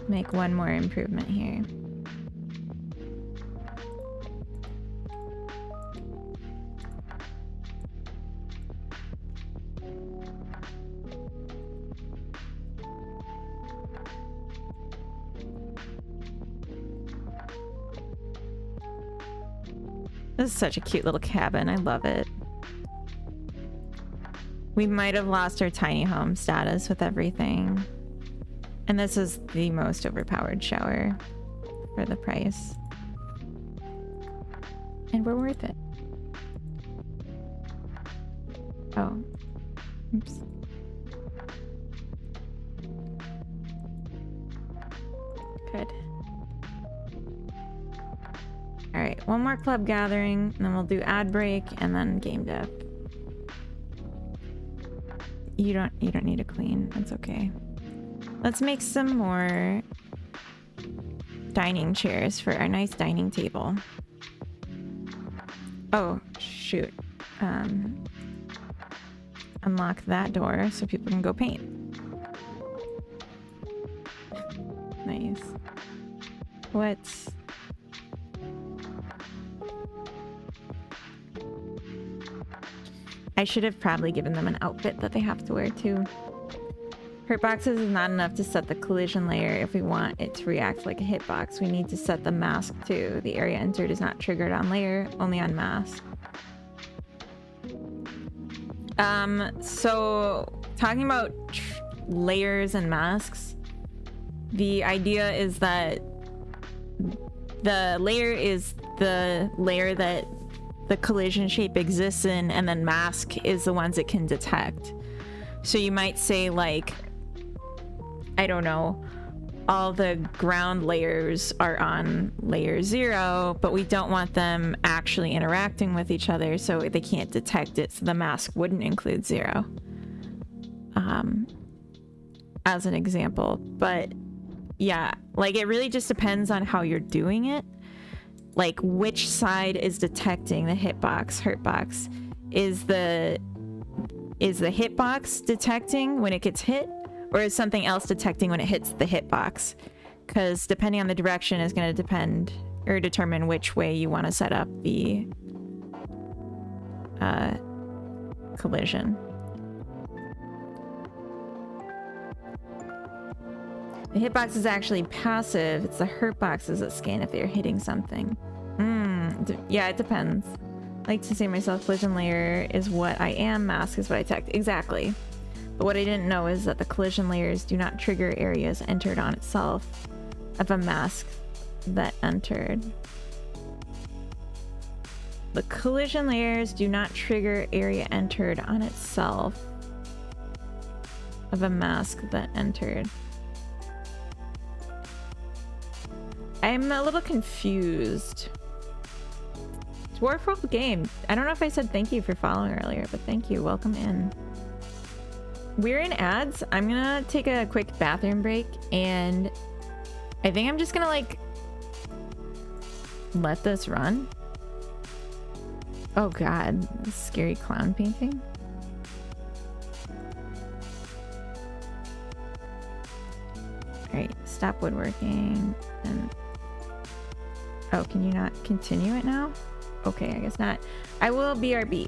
make one more improvement here. This is such a cute little cabin. I love it. We might have lost our tiny home status with everything. And this is the most overpowered shower for the price. And we're worth it. Oh. Oops. Good. Alright, one more club gathering, and then we'll do ad break and then game dev. You don't need to clean. That's okay. Let's make some more dining chairs for our nice dining table. Oh, shoot. Unlock that door so people can go paint. Nice. What? I should have probably given them an outfit that they have to wear too. Hurtboxes is not enough to set the collision layer. If we want it to react like a hitbox, we need to set the mask too. The area entered is not triggered on layer, only on mask. So talking about layers and masks, the idea is that the layer is the layer that the collision shape exists in, and then mask is the ones it can detect. So you might say, like, I don't know, all the ground layers are on layer 0, but we don't want them actually interacting with each other, so they can't detect it, so the mask wouldn't include 0. As an example. But yeah, like, it really just depends on how you're doing it. Like, which side is detecting the hitbox, hurtbox? Is the hitbox detecting when it gets hit, or is something else detecting when it hits the hitbox? Because depending on the direction is going to depend or determine which way you want to set up the collision. The hitbox is actually passive. It's the hurtboxes that scan if they're hitting something. Yeah, it depends. I like to say myself, collision layer is what I am, mask is what I detect. Exactly. But what I didn't know is that the collision layers do not trigger areas entered on itself of a mask that entered. The collision layers do not trigger area entered on itself of a mask that entered. I'm a little confused. Dwarf World Game. I don't know if I said thank you for following earlier, but thank you. Welcome in. We're in ads. I'm gonna take a quick bathroom break, and I think I'm just gonna, like, let this run. Oh god, scary clown painting. Alright, stop woodworking. And oh, can you not continue it now? Okay, I guess not. I will BRB.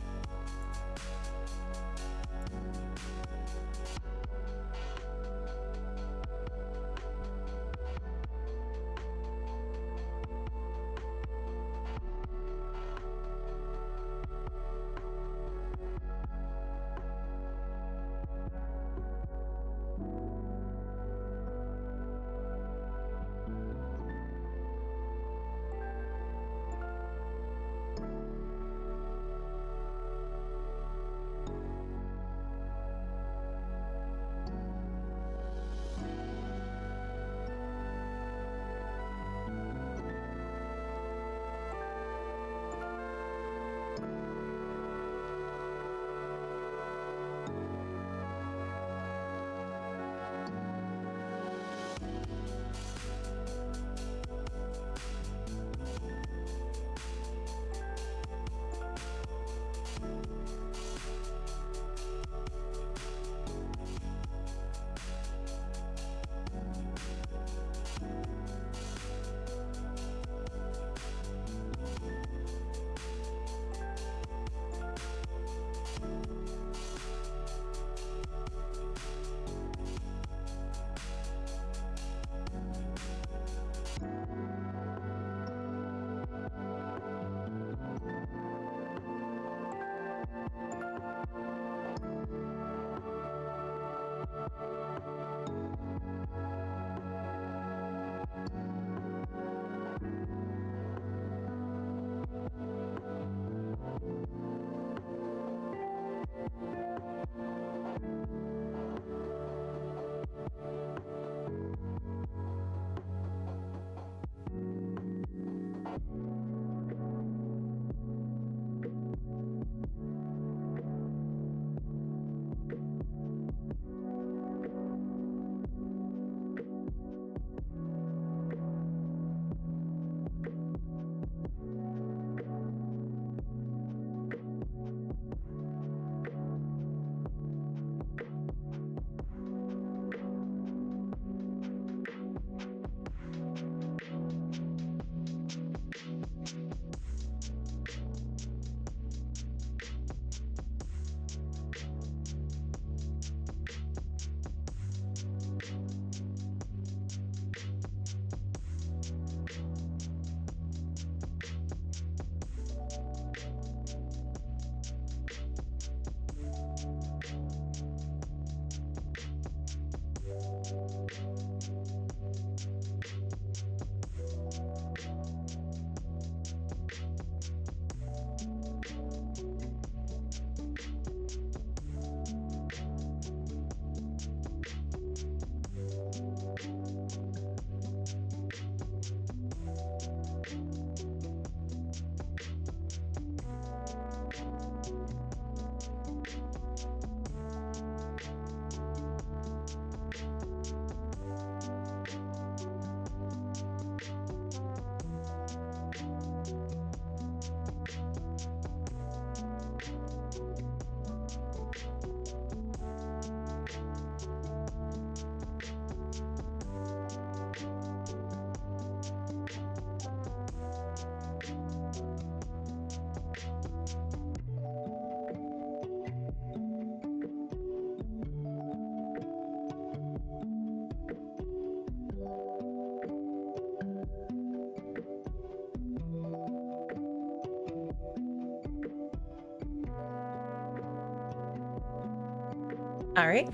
All right.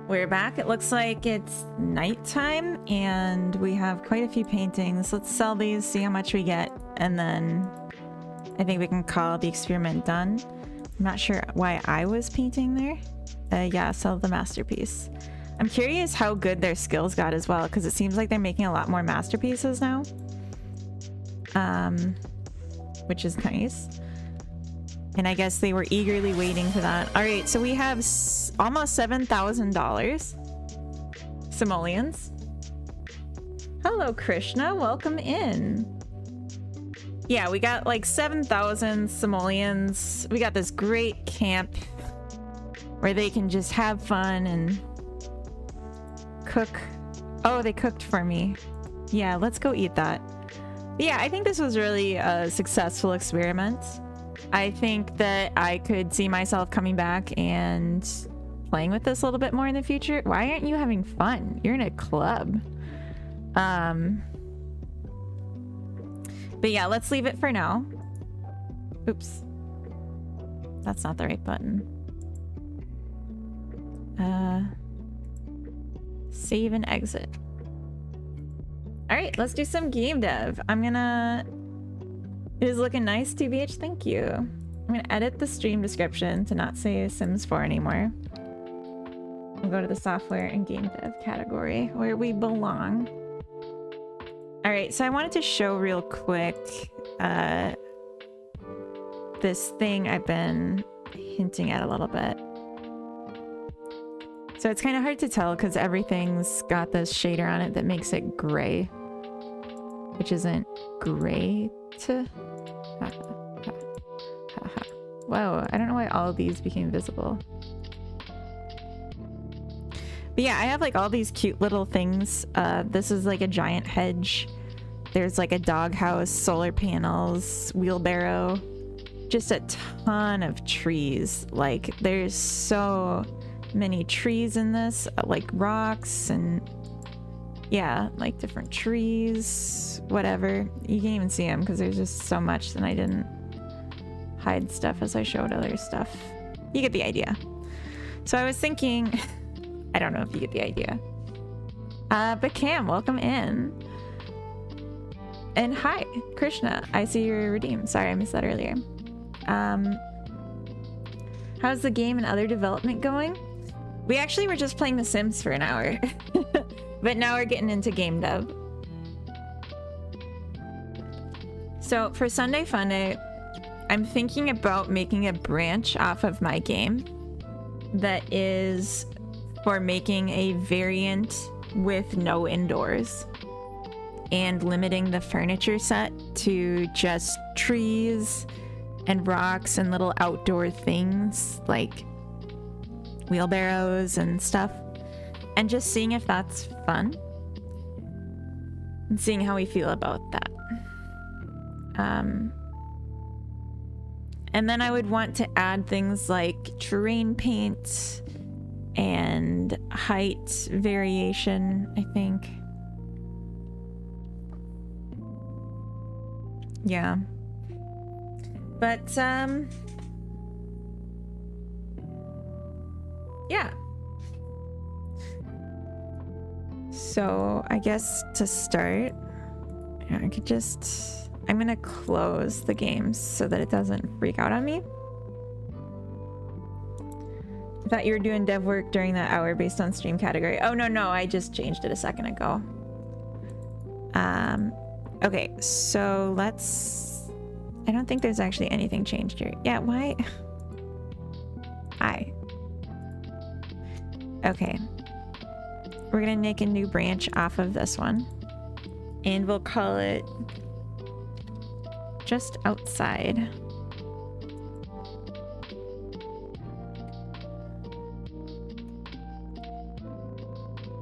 We're back. It looks like it's nighttime and we have quite a few paintings. Let's sell these, see how much we get, and then I think we can call the experiment done. I'm not sure why I was painting there. Yeah, sell the masterpiece. I'm curious how good their skills got as well, because it seems like they're making a lot more masterpieces now. Which is nice. And I guess they were eagerly waiting for that. All right, so we have almost $7,000 simoleons. Hello, Krishna. Welcome in. Yeah, we got like 7,000 simoleons. We got this great camp where they can just have fun and cook. Oh, they cooked for me. Yeah, let's go eat that. But yeah, I think this was really a successful experiment. I think that I could see myself coming back and playing with this a little bit more in the future. Why aren't you having fun? You're in a club. But yeah, let's leave it for now. Oops. That's not the right button. Save and exit. All right, let's do some game dev. It is looking nice, 2BH. Thank you. I'm gonna edit the stream description to not say Sims 4 anymore. We'll go to the software and game dev category where we belong. All right, so I wanted to show real quick this thing I've been hinting at a little bit. So it's kind of hard to tell because everything's got this shader on it that makes it gray, which isn't great. Whoa, I don't know why all of these became visible. But yeah, I have like all these cute little things. This is like a giant hedge. There's like a doghouse, solar panels, wheelbarrow, just a ton of trees. Like there's so many trees in this, like rocks and yeah, like different trees, whatever. You can't even see them because there's just so much and I didn't hide stuff as I showed other stuff. You get the idea. So I was thinking, I don't know if you get the idea. But Cam, welcome in. And hi, Krishna. I see you're redeemed. Sorry, I missed that earlier. How's the game and other development going? We actually were just playing The Sims for an hour. But now we're getting into game dev. So for Sunday Funday, I'm thinking about making a branch off of my game that is for making a variant with no indoors and limiting the furniture set to just trees and rocks and little outdoor things like wheelbarrows and stuff, and just seeing if that's fun and seeing how we feel about that. And then I would want to add things like terrain paint and height variation, I think. Yeah. But, yeah. So I guess to start, I could just... I'm gonna close the game so that it doesn't freak out on me. I thought you were doing dev work during that hour based on stream category. Oh, no, I just changed it a second ago. Okay, so let's... I don't think there's actually anything changed here. Yeah, why? Hi. Okay. We're gonna make a new branch off of this one. And we'll call it... just outside.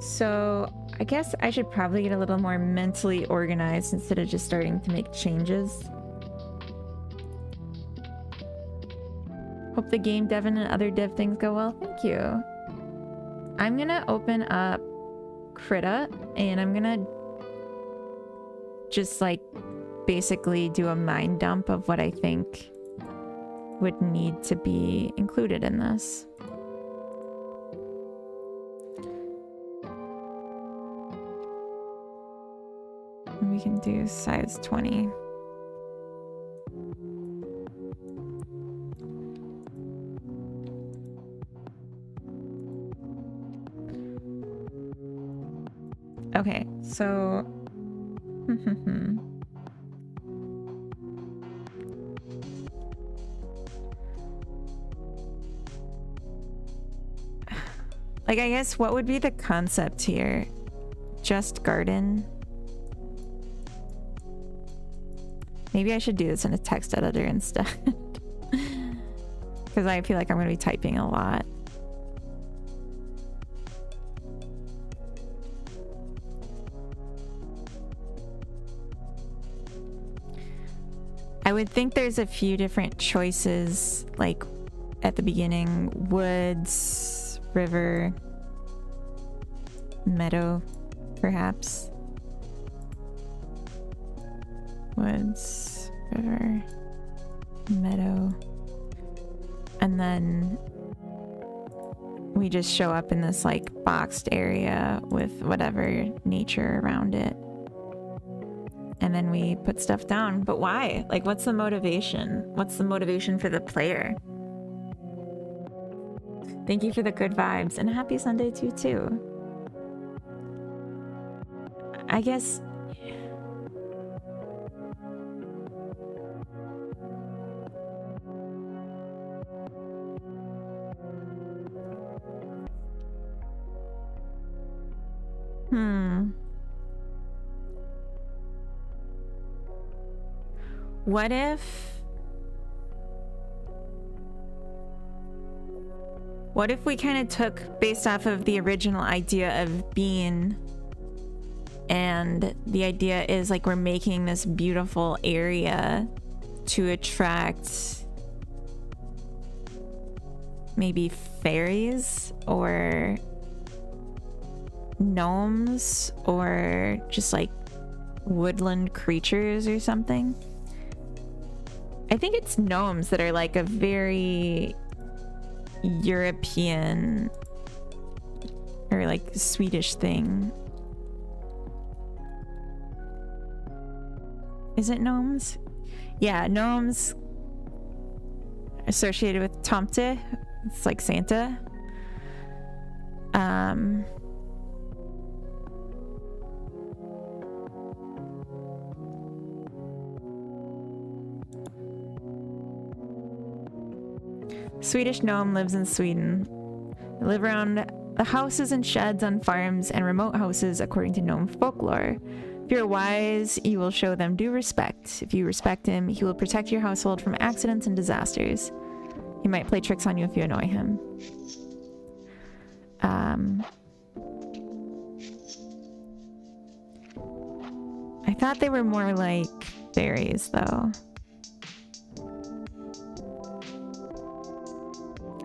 So I guess I should probably get a little more mentally organized instead of just starting to make changes. Hope the game dev and other dev things go well. Thank you. I'm gonna open up Krita and I'm gonna just like basically do a mind dump of what I think would need to be included in this. We can do size 20. Okay, so like, I guess what would be the concept here? Just garden? Maybe I should do this in a text editor instead. Because I feel like I'm going to be typing a lot. I would think there's a few different choices, like at the beginning, woods, river, meadow, perhaps. Woods, river, meadow. And then we just show up in this like boxed area with whatever nature around it. And then we put stuff down. But why? Like, what's the motivation? What's the motivation for the player? Thank you for the good vibes. And happy Sunday to you, too. I guess... What if we kind of took based off of the original idea of being, and the idea is like we're making this beautiful area to attract maybe fairies or gnomes or just like woodland creatures or something. I think it's gnomes that are like a very European or like Swedish thing. Is it gnomes? Yeah, gnomes associated with Tomte. It's like Santa. Swedish gnome lives in Sweden. They live around the houses and sheds on farms and remote houses according to gnome folklore. If you're wise, you will show them due respect. If you respect him, he will protect your household from accidents and disasters. He might play tricks on you if you annoy him. I thought they were more like fairies, though.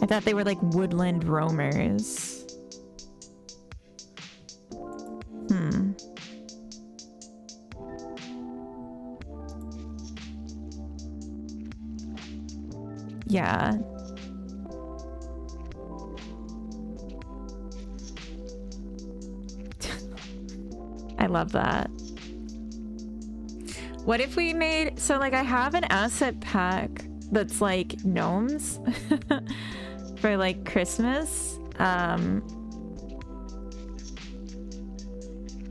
I thought they were like woodland roamers. Yeah. I love that. What if we made... So, like, I have an asset pack that's, like, gnomes for, like, Christmas.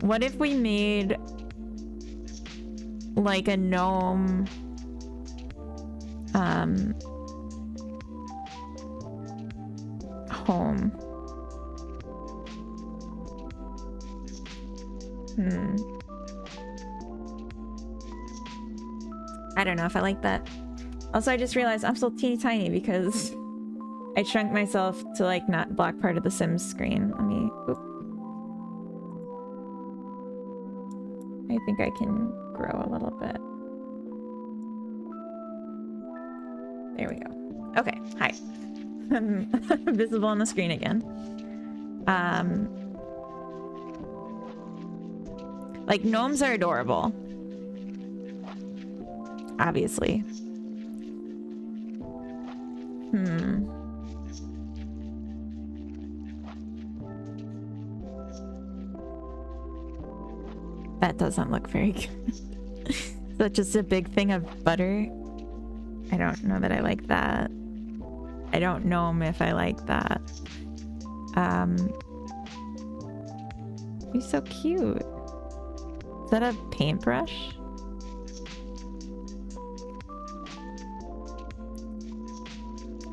What if we made, like, a gnome... home. I don't know if I like that. Also, I just realized I'm still teeny tiny because I shrunk myself to like not block part of the Sims screen. Let me... Oop. I think I can grow a little bit. There we go. Okay, hi. I'm visible on the screen again. Like, gnomes are adorable. Obviously. That doesn't look very good. Is that just a big thing of butter? I don't know that I like that. I don't know if I like that. He's so cute. Is that a paintbrush?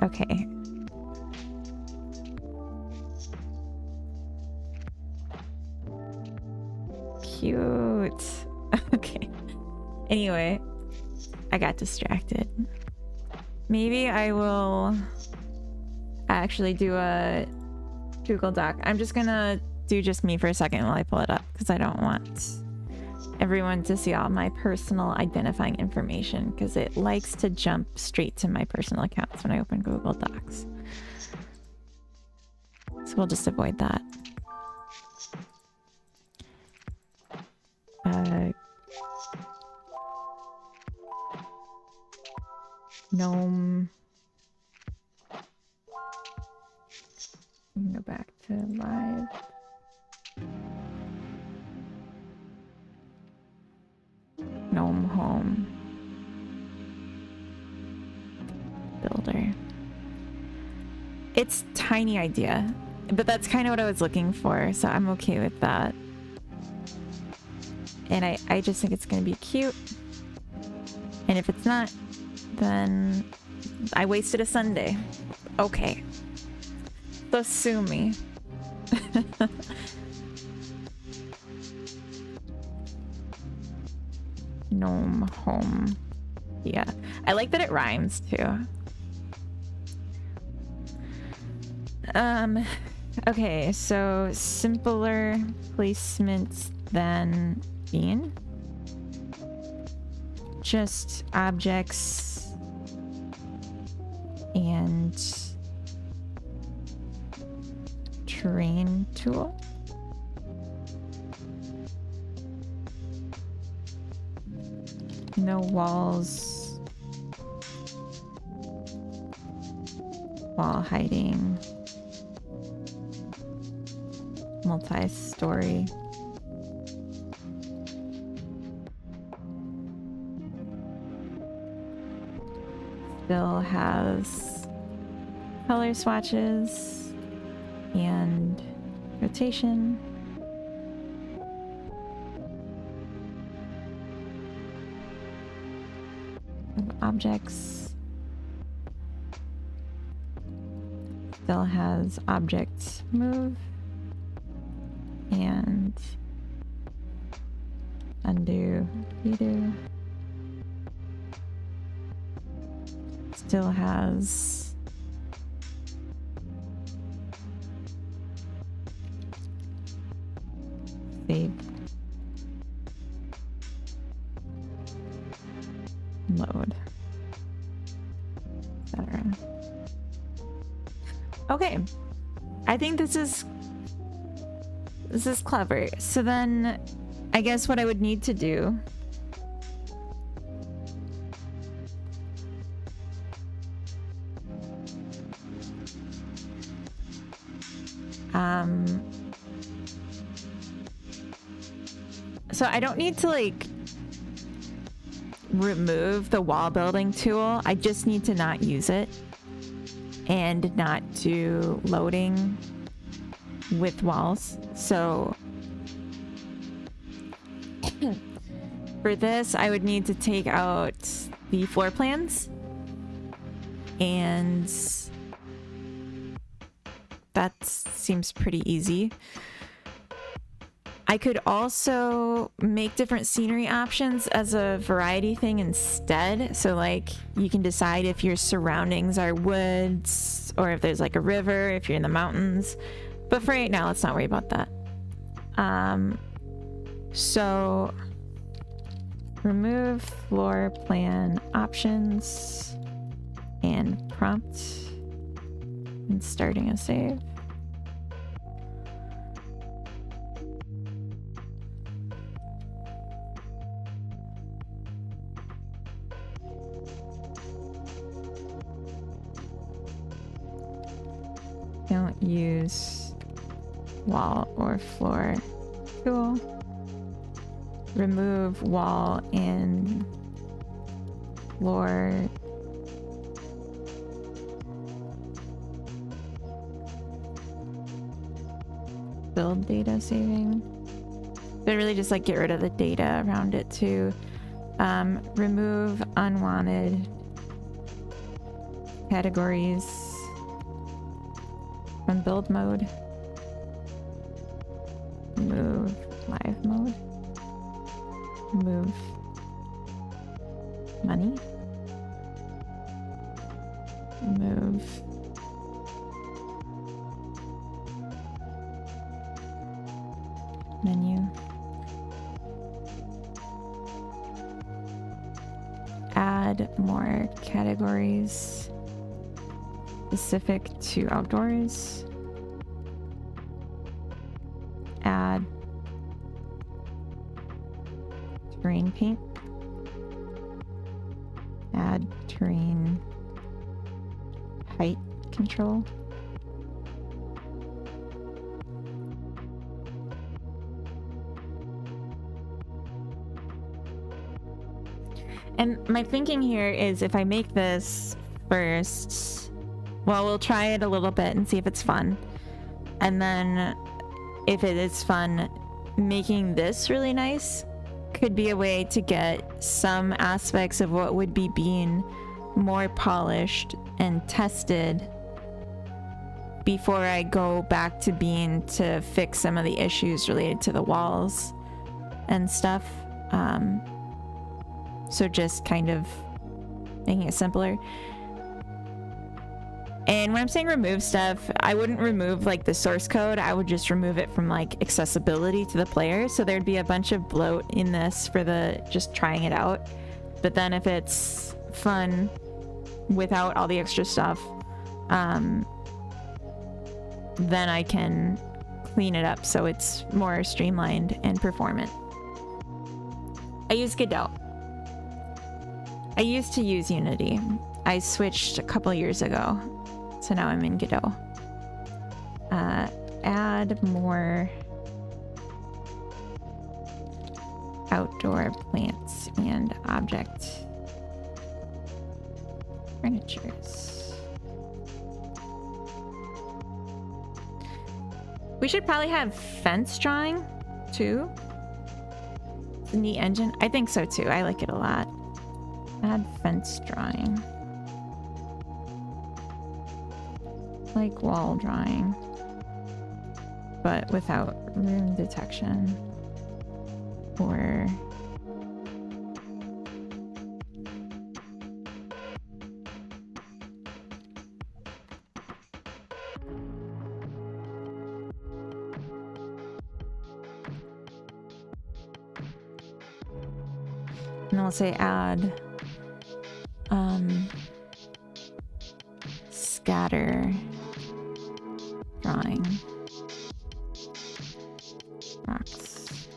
Okay. Cute. Okay. Anyway, I got distracted. Maybe I will actually do a Google Doc. I'm just gonna do just me for a second while I pull it up because I don't want everyone to see all my personal identifying information because it likes to jump straight to my personal accounts when I open Google Docs. So we'll just avoid that. Gnome. Go back to live. Gnome home. Builder. It's tiny idea, but that's kind of what I was looking for, so I'm okay with that. And I just think it's gonna be cute. And if it's not, then I wasted a Sunday. Okay. So sue me. Gnome home. Yeah. I like that it rhymes too. Okay, so simpler placements than bean. Just objects and terrain tool. No walls. Wall hiding. Multi-story. Still has color swatches and rotation. Of objects. Still has object move and undo, redo. Still has save, load, etc. Okay, I think this is clever. So then I guess what I would need to do so I don't need to like remove the wall building tool. I just need to not use it and not do loading with walls. So for this, I would need to take out the floor plans, and that seems pretty easy. I could also make different scenery options as a variety thing instead. So like you can decide if your surroundings are woods or if there's like a river, if you're in the mountains. But for right now, let's not worry about that. So remove floor plan options and prompt and starting a save. Don't use wall or floor tool. remove wall and floor. Build data saving. But really just like get rid of the data around it too. Remove unwanted categories from build mode. Remove live mode. Remove money. Remove menu. Add more categories specific to outdoors. Add terrain paint. Add terrain height control. And my thinking here is if I make this first, well, we'll try it a little bit and see if it's fun. And then if it is fun, making this really nice could be a way to get some aspects of what would be being more polished and tested before I go back to being to fix some of the issues related to the walls and stuff. So just kind of making it simpler. And when I'm saying remove stuff, I wouldn't remove like the source code. I would just remove it from like accessibility to the player. So there'd be a bunch of bloat in this for the just trying it out. But then if it's fun without all the extra stuff, then I can clean it up so it's more streamlined and performant. I use Godot. I used to use Unity. I switched a couple years ago, so now I'm in Godot. Add more outdoor plants and object furnitures. We should probably have fence drawing too. It's a neat engine. I think so too. I like it a lot. Add fence drawing. Like wall drawing, but without room detection or and I'll say add scatter drawing rocks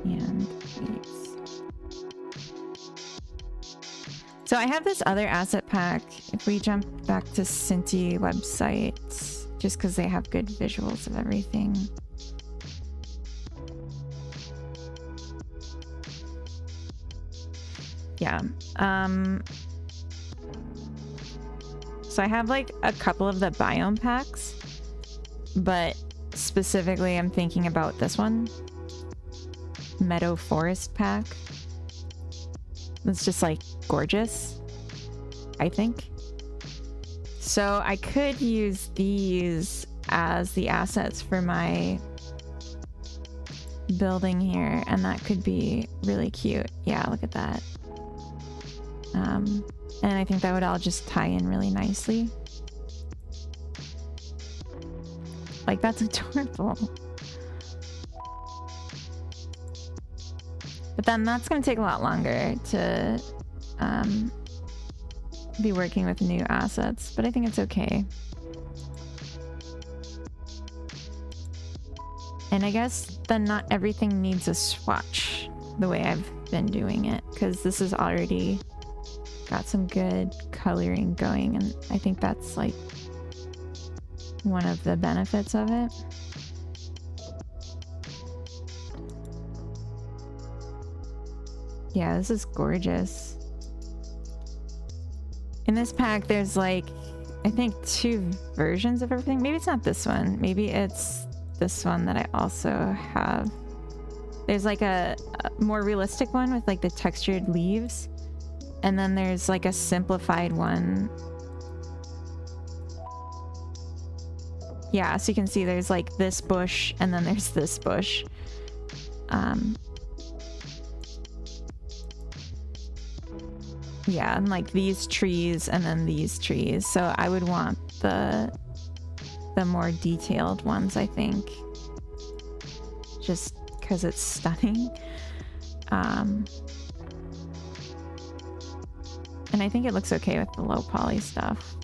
and weeds. So I have this other asset pack. If we jump back to Cinti website, just because they have good visuals of everything. Yeah. So I have like a couple of the biome packs, but specifically I'm thinking about this one. Meadow Forest pack. It's just like gorgeous, I think. So I could use these as the assets for my building here, and that could be really cute. Yeah, look at that. And I think that would all just tie in really nicely. Like, that's adorable. But then that's going to take a lot longer to be working with new assets, but I think it's okay. And I guess then not everything needs a swatch the way I've been doing it, because this is already got some good coloring going, and I think that's like one of the benefits of it. Yeah, this is gorgeous. In this pack, there's like, I think 2 versions of everything. Maybe it's not this one. Maybe it's this one that I also have. There's like a more realistic one with like the textured leaves. And then there's like a simplified one. Yeah, so you can see there's like this bush and then there's this bush. Yeah, and like these trees and then these trees. So I would want the more detailed ones, I think. Just because it's stunning. And I think it looks okay with the low poly stuff.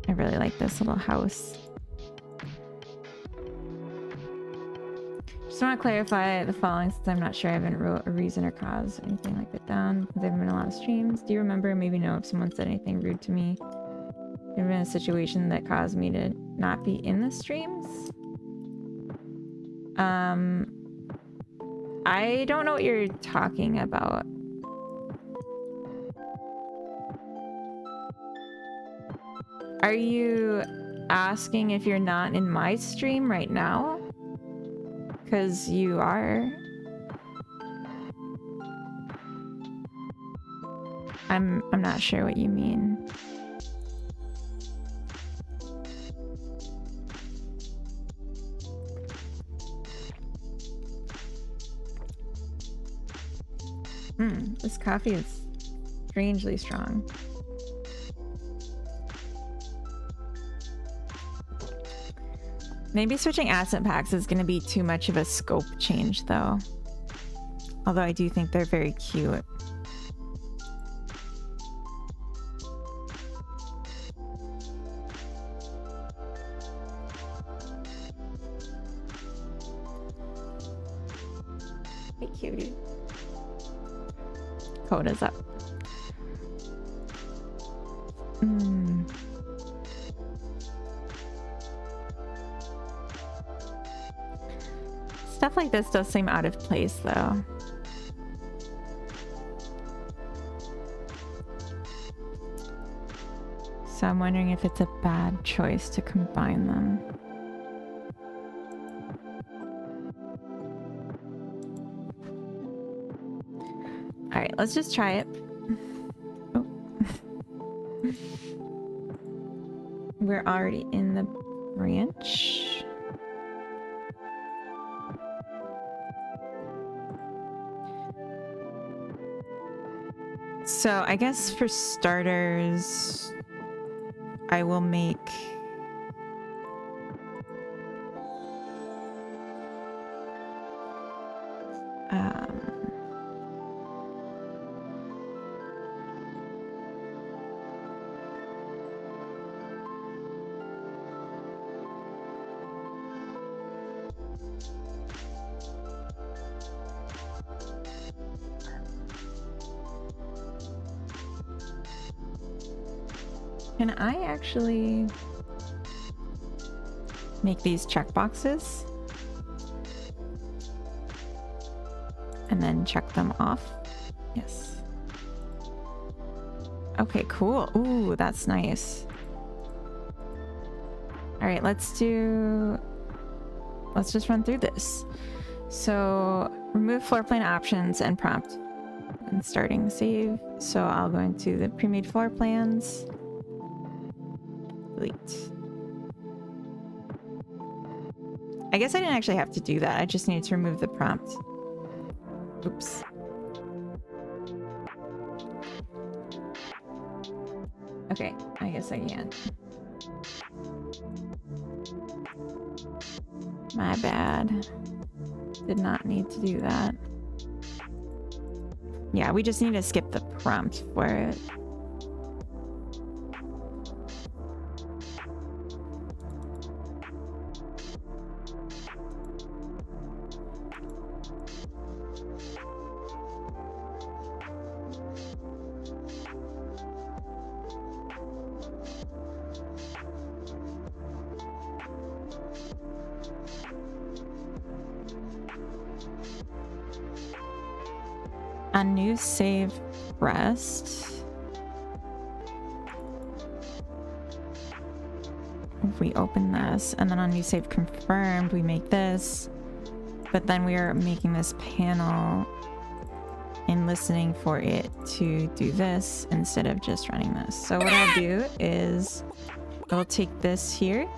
I really like this little house. Just want to clarify the following since I'm not sure I haven't wrote a reason or cause or anything like that down. There have been a lot of streams. Do you remember, maybe know, if someone said anything rude to me? There been a situation that caused me to not be in the streams? I don't know what you're talking about. Are you asking if you're not in my stream right now? Because you are. I'm not sure what you mean. This coffee is strangely strong. Maybe switching asset packs is going to be too much of a scope change, though. Although I do think they're very cute. Hey, cutie. Coda's up. Stuff like this does seem out of place, though. So I'm wondering if it's a bad choice to combine them. All right, let's just try it. Oh. We're already in the branch. So I guess for starters, I will make can I actually make these checkboxes and then check them off? Yes. Okay, cool. Ooh, that's nice. All right, let's just run through this. So remove floor plan options and prompt and starting save. So I'll go into the pre-made floor plans. Delete. I guess I didn't actually have to do that. I just needed to remove the prompt. Oops. Okay, I guess I can't. My bad. Did not need to do that. Yeah, we just need to skip the prompt for it. A new save rest. If we open this and then on new save confirmed, we make this. But then we are making this panel and listening for it to do this instead of just running this. So what I'll do is I'll take this here.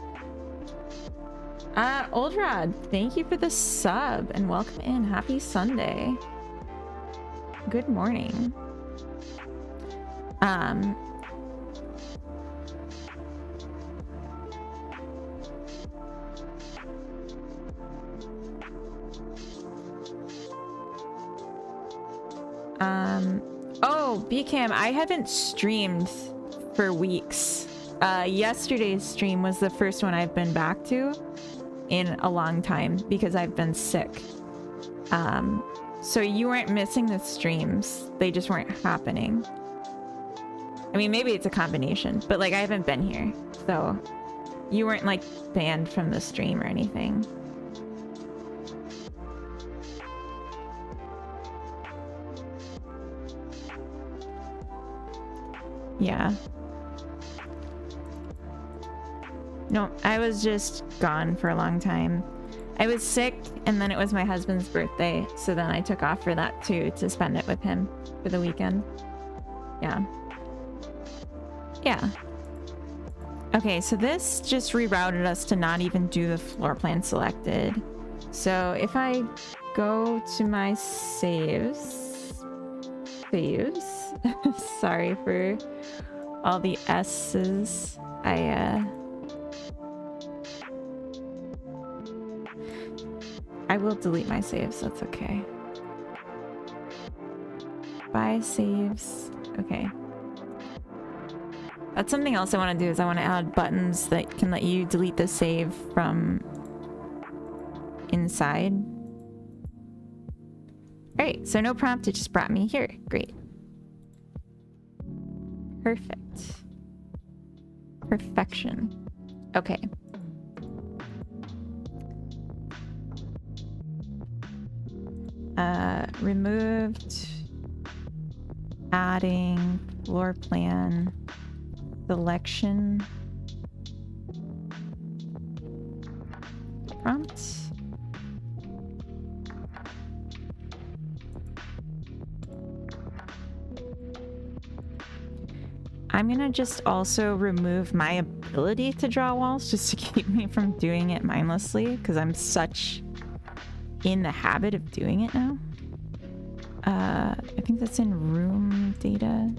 Old Rod, thank you for the sub and welcome in. Happy Sunday. Good morning. Oh, BCam, I haven't streamed for weeks. Yesterday's stream was the first one I've been back to in a long time because I've been sick. So you weren't missing the streams. They just weren't happening. I mean, maybe it's a combination, but like I haven't been here. So you weren't like banned from the stream or anything. Yeah. No, I was just gone for a long time. I was sick, and then it was my husband's birthday, so then I took off for that too, to spend it with him for the weekend. Yeah. Yeah. Okay, so this just rerouted us to not even do the floor plan selected. So if I go to my saves... Sorry for all the S's. I will delete my saves, that's okay. Buy saves. Okay. That's something else I want to do, is I want to add buttons that can let you delete the save from inside. Alright, so no prompt, it just brought me here. Great. Perfect. Perfection. Okay. Removed. Adding floor plan selection. Prompt. I'm gonna just also remove my ability to draw walls just to keep me from doing it mindlessly, because I'm such in the habit of doing it now. I think that's in room data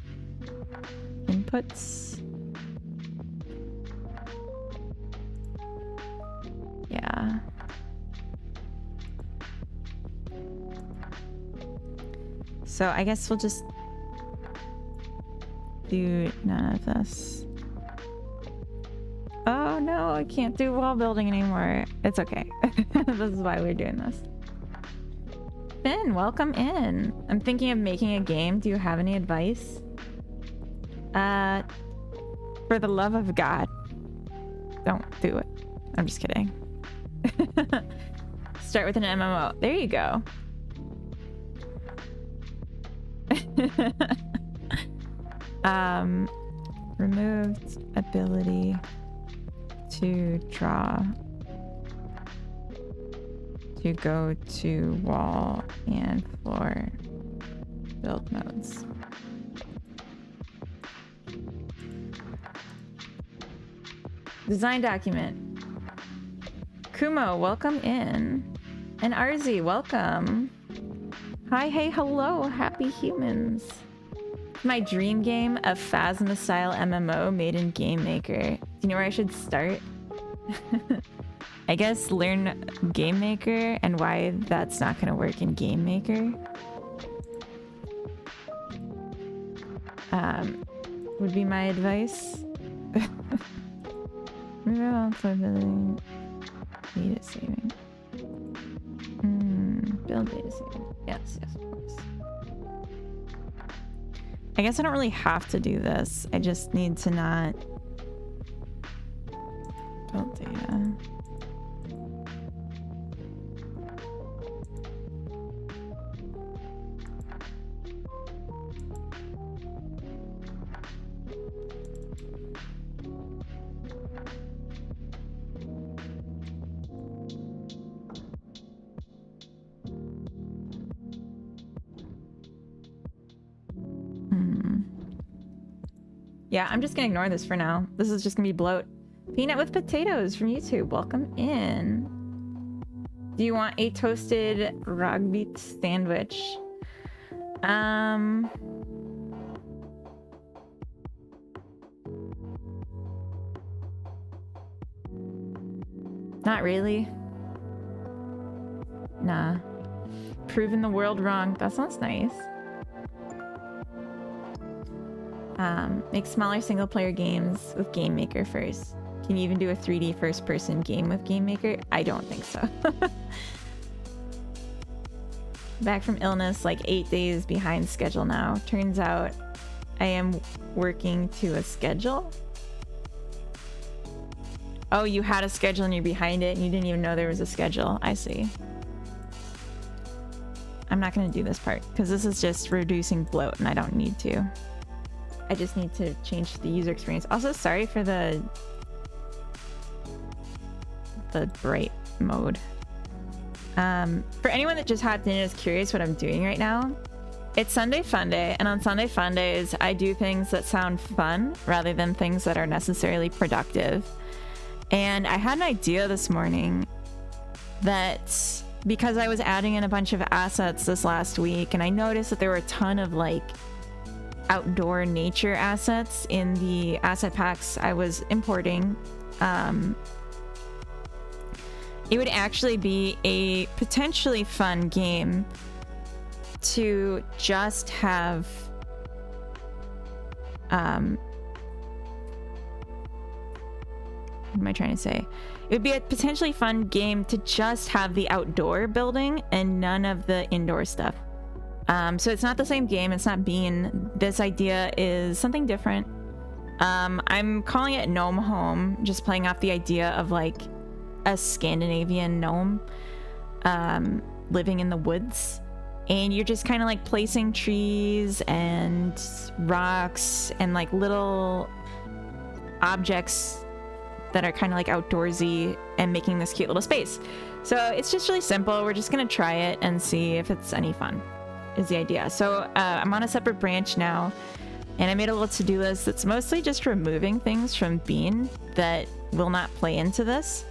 inputs. Yeah. So I guess we'll just do none of this. Oh no, I can't do wall building anymore. It's okay. This is why we're doing this. Finn, welcome in. I'm thinking of making a game. Do you have any advice? For the love of God, don't do it. I'm just kidding. Start with an MMO. There you go. Removed ability to draw to go to wall and floor build modes. Design document. Kumo, welcome in. And Arzi, welcome. Hi, hey, hello, happy humans. My dream game, a Phasma style MMO made in Game Maker. Do you know where I should start? I guess learn Game Maker and why that's not gonna work in Game Maker. Would be my advice. Building data saving. Build data saving. Yes, yes, of course. I guess I don't really have to do this. I just need to not build data. Yeah, I'm just gonna ignore this for now. This is just gonna be bloat. Peanut with potatoes from YouTube. Welcome in. Do you want a toasted rag beet sandwich? Not really. Nah. Proving the world wrong. That sounds nice. Make smaller single player games with Game Maker first. Can you even do a 3D first person game with Game Maker? I don't think so. Back from illness, like 8 days behind schedule now. Turns out I am working to a schedule. Oh, you had a schedule and you're behind it and you didn't even know there was a schedule. I see. I'm not going to do this part because this is just reducing bloat and I don't need to. I just need to change the user experience. Also, sorry for the bright mode. For anyone that just hopped in and is curious what I'm doing right now, it's Sunday Funday, and on Sunday Fundays, I do things that sound fun rather than things that are necessarily productive. And I had an idea this morning that because I was adding in a bunch of assets this last week, and I noticed that there were a ton of like outdoor nature assets in the asset packs I was importing, it would actually be a potentially fun game to just have what am I trying to say? It would be a potentially fun game to just have the outdoor building and none of the indoor stuff. So it's not the same game. It's not Bean. This idea is something different. I'm calling it Gnome Home, just playing off the idea of like a Scandinavian gnome living in the woods. And you're just kind of like placing trees and rocks and like little objects that are kind of like outdoorsy and making this cute little space. So it's just really simple. We're just gonna try it and see if it's any fun, is the idea. So I'm on a separate branch now, and I made a little to-do list that's mostly just removing things from Bean that will not play into this,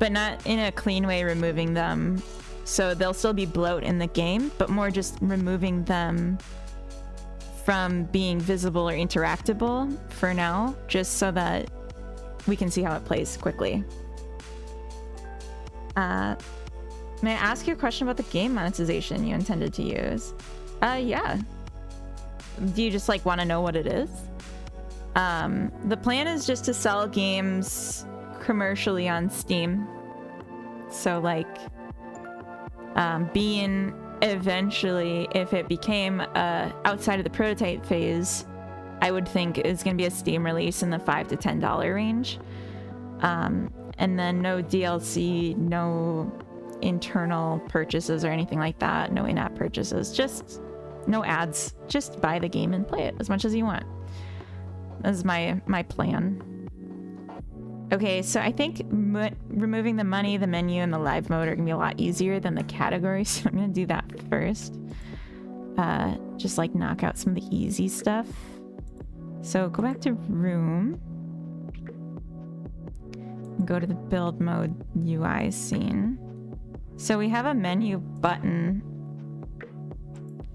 but not in a clean way removing them. So they'll still be bloat in the game, but more just removing them from being visible or interactable for now, just so that we can see how it plays quickly. May I ask you a question about the game monetization you intended to use? Yeah. Do you just like want to know what it is? The plan is just to sell games commercially on Steam. So like, Bean eventually, if it became outside of the prototype phase, I would think is going to be a Steam release in the $5 to $10 range. And then no DLC, no internal purchases or anything like that, no in-app purchases, just no ads. Just buy the game and play it as much as you want. This is my plan. Okay, so I think removing the money, the menu, and the live mode are gonna be a lot easier than the categories, so I'm gonna do that first. Just like knock out some of the easy stuff. So go back to room. And go to the build mode UI scene. So we have a menu button.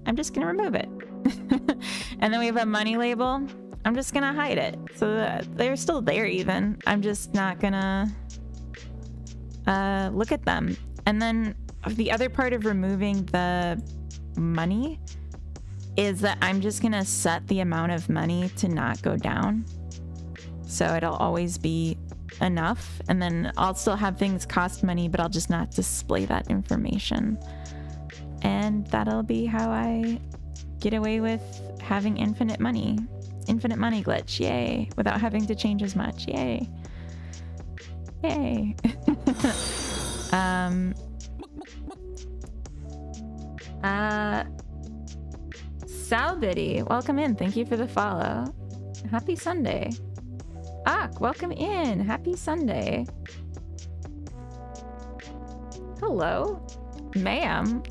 I'm just gonna remove it. And then we have a money label. I'm just gonna hide it. So that they're still there even. I'm just not gonna look at them. And then the other part of removing the money is that I'm just gonna set the amount of money to not go down. So it'll always be enough. And then I'll still have things cost money, but I'll just not display that information. And that'll be how I get away with having infinite money. Infinite money glitch, yay. Without having to change as much, yay. Yay. Salbiddy, welcome in. Thank you for the follow. Happy Sunday. Ak, welcome in. Happy Sunday. Hello, ma'am.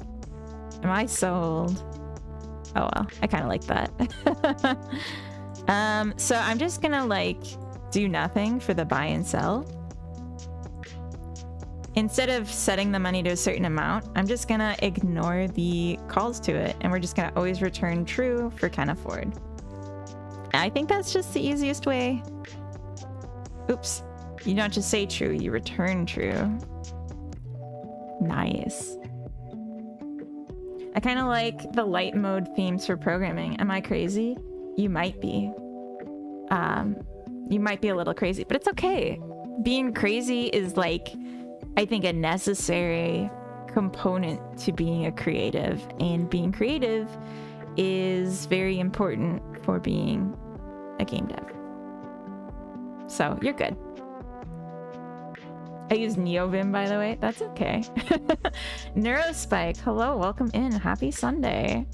Am I sold? Oh well, I kind of like that. So I'm just gonna like do nothing for the buy and sell. Instead of setting the money to a certain amount, I'm just gonna ignore the calls to it, and we're just gonna always return true for can afford. I think that's just the easiest way. Oops. You don't just say true, you return true. Nice. I kind of like the light mode themes for programming. Am I crazy? You might be. You might be a little crazy, but it's okay. Being crazy is like, I think, a necessary component to being a creative, and being creative is very important for being a game dev. So you're good. I use NeoVim, by the way. That's okay. Neurospike, hello, welcome in. Happy Sunday.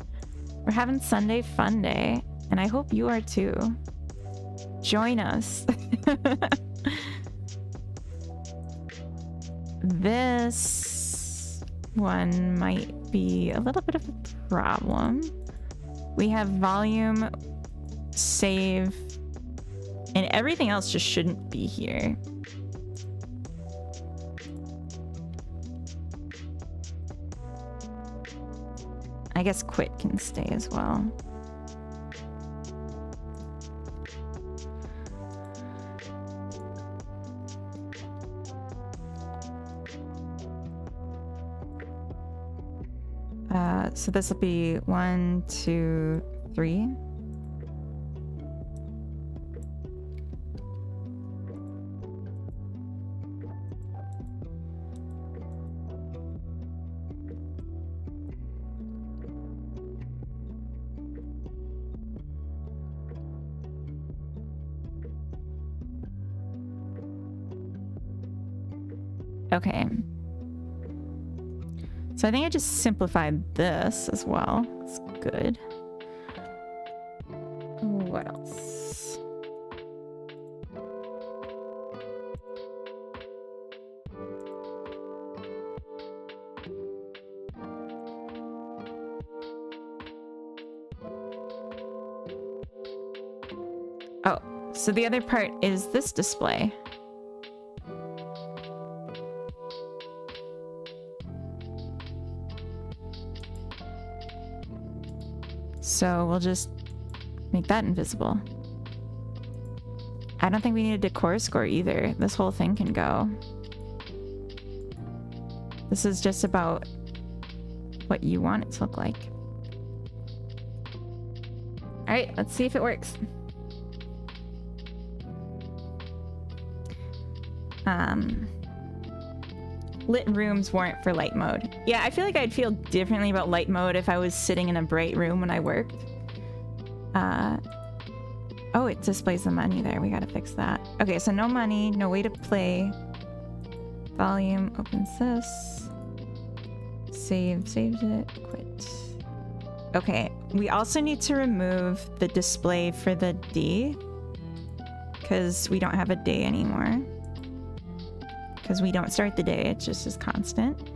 We're having Sunday fun day, and I hope you are too. Join us. This one might be a little bit of a problem. We have volume, save, and everything else just shouldn't be here. I guess quit can stay as well. So this will be 1, 2, 3. Okay. So I think I just simplified this as well. It's good. What else? Oh, so the other part is this display. So we'll just make that invisible. I don't think we need a decor score either. This whole thing can go. This is just about what you want it to look like. All right, let's see if it works. Lit rooms weren't for light mode. Yeah, I feel like I'd feel differently about light mode if I was sitting in a bright room when I worked. Oh, it displays the money there. We gotta fix that. Okay, so no money, no way to play. Volume opens this. Saves it, quit. Okay, we also need to remove the display for the D, because we don't have a day anymore. Because we don't start the day, it just is constant.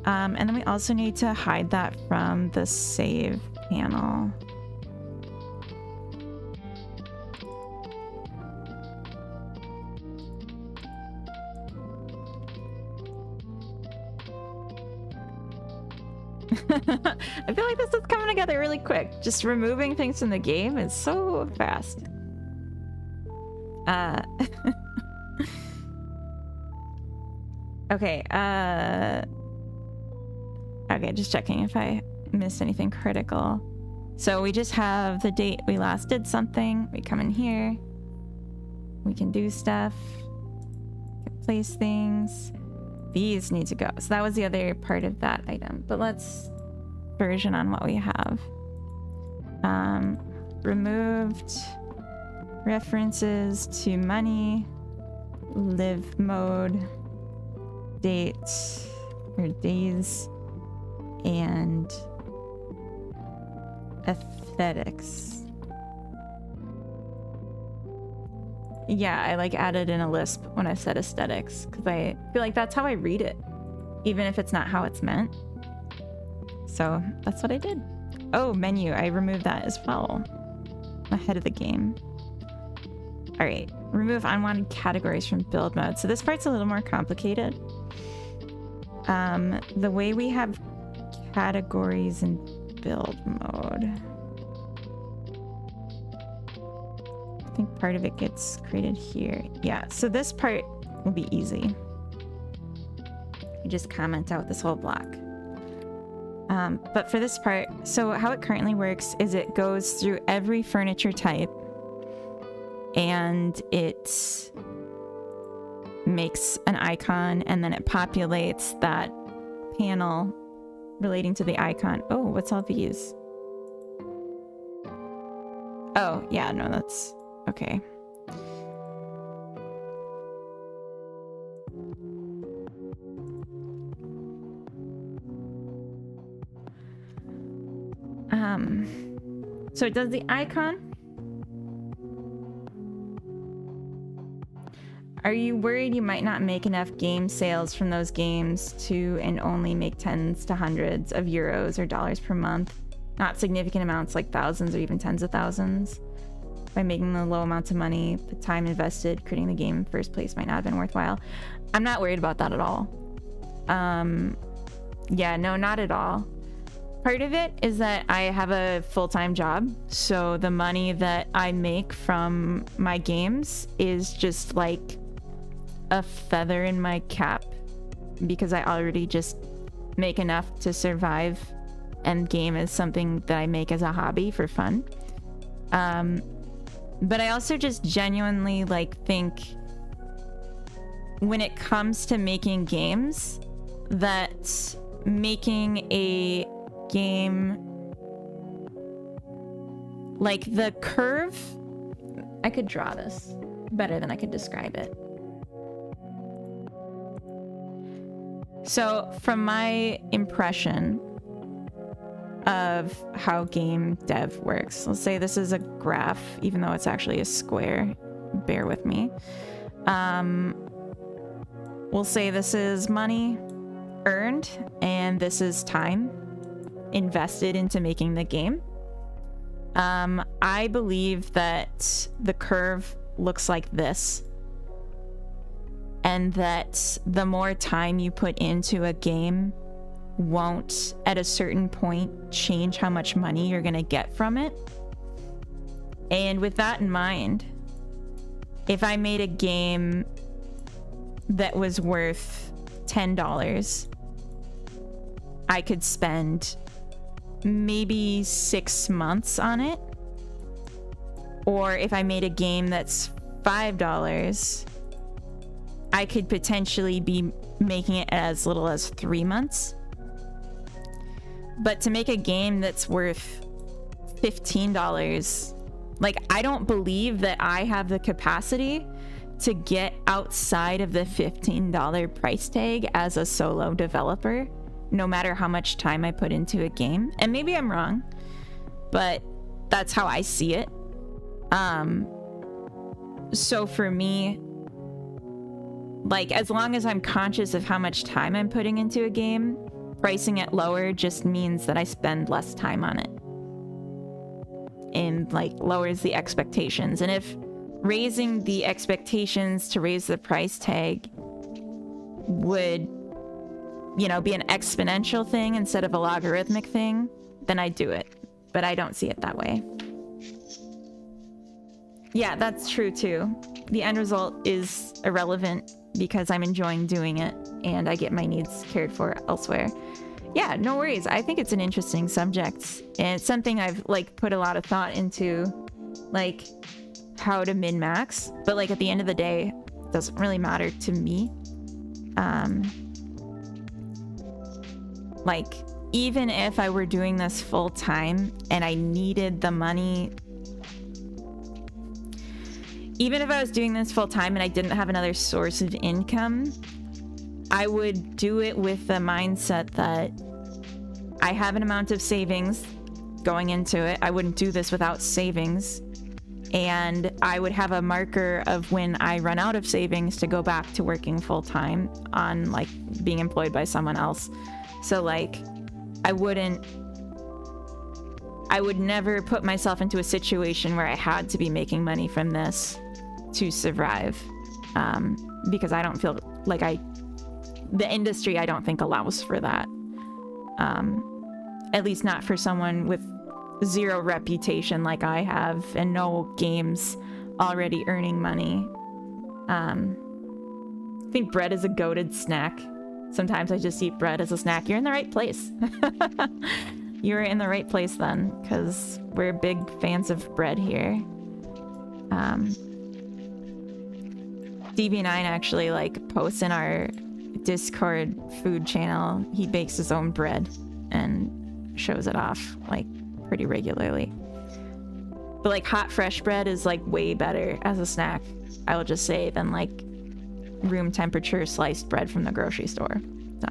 And then we also need to hide that from the save panel. I feel like this is coming together really quick. Just removing things from the game is so fast. Okay, okay, just checking if I missed anything critical. So we just have the date we last did something. We come in here. We can do stuff. Place things. These need to go. So that was the other part of that item. But let's version on what we have. Removed references to money, live mode, dates or days, and aesthetics. Yeah, I like added in a lisp when I said aesthetics because I feel like that's how I read it, even if it's not how it's meant. So that's what I did. Oh, menu, I removed that as well. Ahead of the game. All right, remove unwanted categories from build mode. So this part's a little more complicated. The way we have categories in build mode, I think part of it gets created here. Yeah, so this part will be easy. You just comment out this whole block. But for this part, so how it currently works is it goes through every furniture type and it makes an icon, and then it populates that panel relating to the icon. Oh, what's all these? Oh, yeah, no, that's okay. So it does the icon. Are you worried you might not make enough game sales from those games to and only make tens to hundreds of euros or dollars per month? Not significant amounts like thousands or even tens of thousands. By making the low amounts of money, the time invested creating the game in first place might not have been worthwhile. I'm not worried about that at all. Yeah, no, not at all. Part of it is that I have a full-time job, so the money that I make from my games is just like a feather in my cap because I already just make enough to survive, and game is something that I make as a hobby for fun. But I also just genuinely think when it comes to making games, that making a game, the curve, I could draw this better than I could describe it. So from my impression of how game dev works, let's say this is a graph, even though it's actually a square, bear with me. We'll say this is money earned and this is time invested into making the game. I believe that the curve looks like this, and that the more time you put into a game won't, at a certain point, change how much money you're gonna get from it. And with that in mind, if I made a game that was worth $10, I could spend maybe 6 months on it. Or if I made a game that's $5, I could potentially be making it as little as 3 months. But to make a game that's worth $15, I don't believe that I have the capacity to get outside of the $15 price tag as a solo developer, no matter how much time I put into a game. And maybe I'm wrong, but that's how I see it. So for me, as long as I'm conscious of how much time I'm putting into a game, pricing it lower just means that I spend less time on it. And lowers the expectations. And if raising the expectations to raise the price tag would, be an exponential thing instead of a logarithmic thing, then I do it. But I don't see it that way. Yeah, that's true too. The end result is irrelevant because I'm enjoying doing it and I get my needs cared for elsewhere. Yeah, no worries. I think it's an interesting subject, and it's something I've put a lot of thought into, how to min-max. But at the end of the day, it doesn't really matter to me. Even if I were doing this full time and I needed the money, even if I was doing this full time and I didn't have another source of income, I would do it with the mindset that I have an amount of savings going into it. I wouldn't do this without savings. And I would have a marker of when I run out of savings to go back to working full time on being employed by someone else. So I would never put myself into a situation where I had to be making money from this to survive, because I don't feel like the industry I don't think allows for that. At least not for someone with zero reputation like I have and no games already earning money. I think bread is a goated snack. Sometimes I just eat bread as a snack. You're in the right place. You're in the right place then, because we're big fans of bread here. DB9 actually like posts in our Discord food channel. He bakes his own bread and shows it off like pretty regularly. But like hot fresh bread is like way better as a snack, I will just say, than like room temperature sliced bread from the grocery store. So,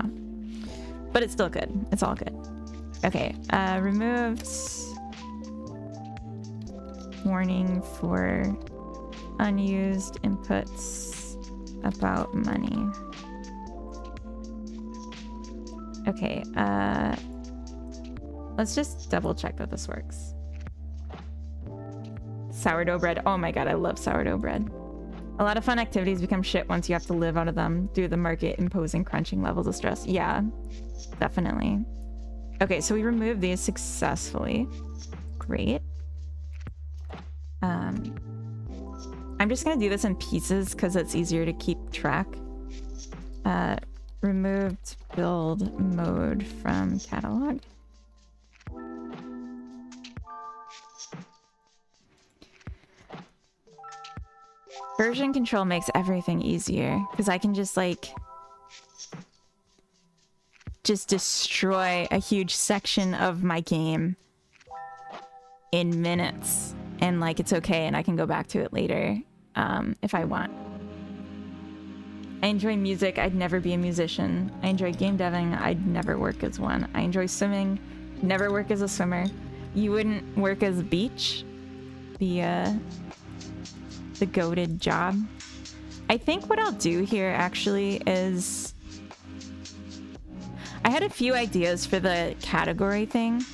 but it's still good. It's all good. Okay, removed warning for unused inputs about money. Okay, let's just double check that this works. Sourdough bread. Oh my god, I love sourdough bread. A lot of fun activities become shit once you have to live out of them due to the market imposing crunching levels of stress. Yeah, definitely. Okay, so we removed these successfully. Great. I'm just gonna do this in pieces because it's easier to keep track. Removed build mode from catalog. Version control makes everything easier because I can just like destroy a huge section of my game in minutes, and like it's okay, and I can go back to it later if I want. I enjoy music. I'd never be a musician. I enjoy game deving. I'd never work as one. I enjoy swimming. Never work as a swimmer. You wouldn't work as Beach? The goated job. I think what I'll do here actually is I had a few ideas for the category thing.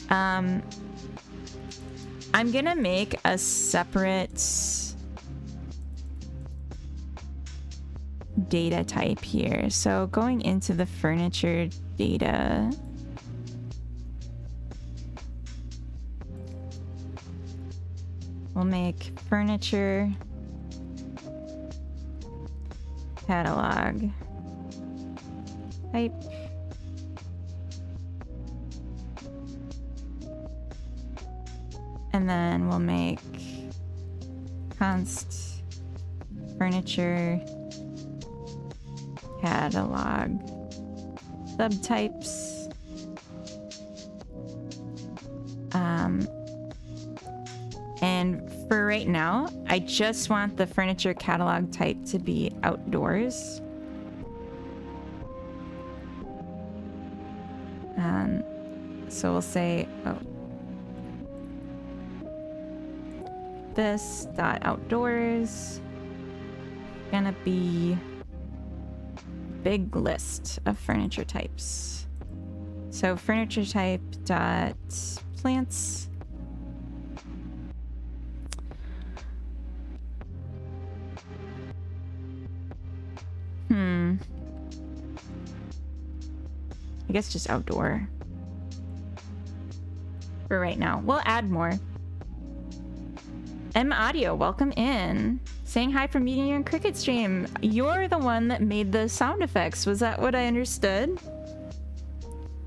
I'm gonna make a separate data type here. So going into the furniture data, we'll make furniture catalog type. And then we'll make const furniture catalog subtypes. And for right now, I just want the furniture catalog type to be outdoors. So we'll say, this dot outdoors gonna be big list of furniture types. So furniture type dot plants. I guess just outdoor for right now. We'll add more. M Audio, welcome in. Saying hi from meeting you in Cricket Stream. You're the one that made the sound effects. Was that what I understood?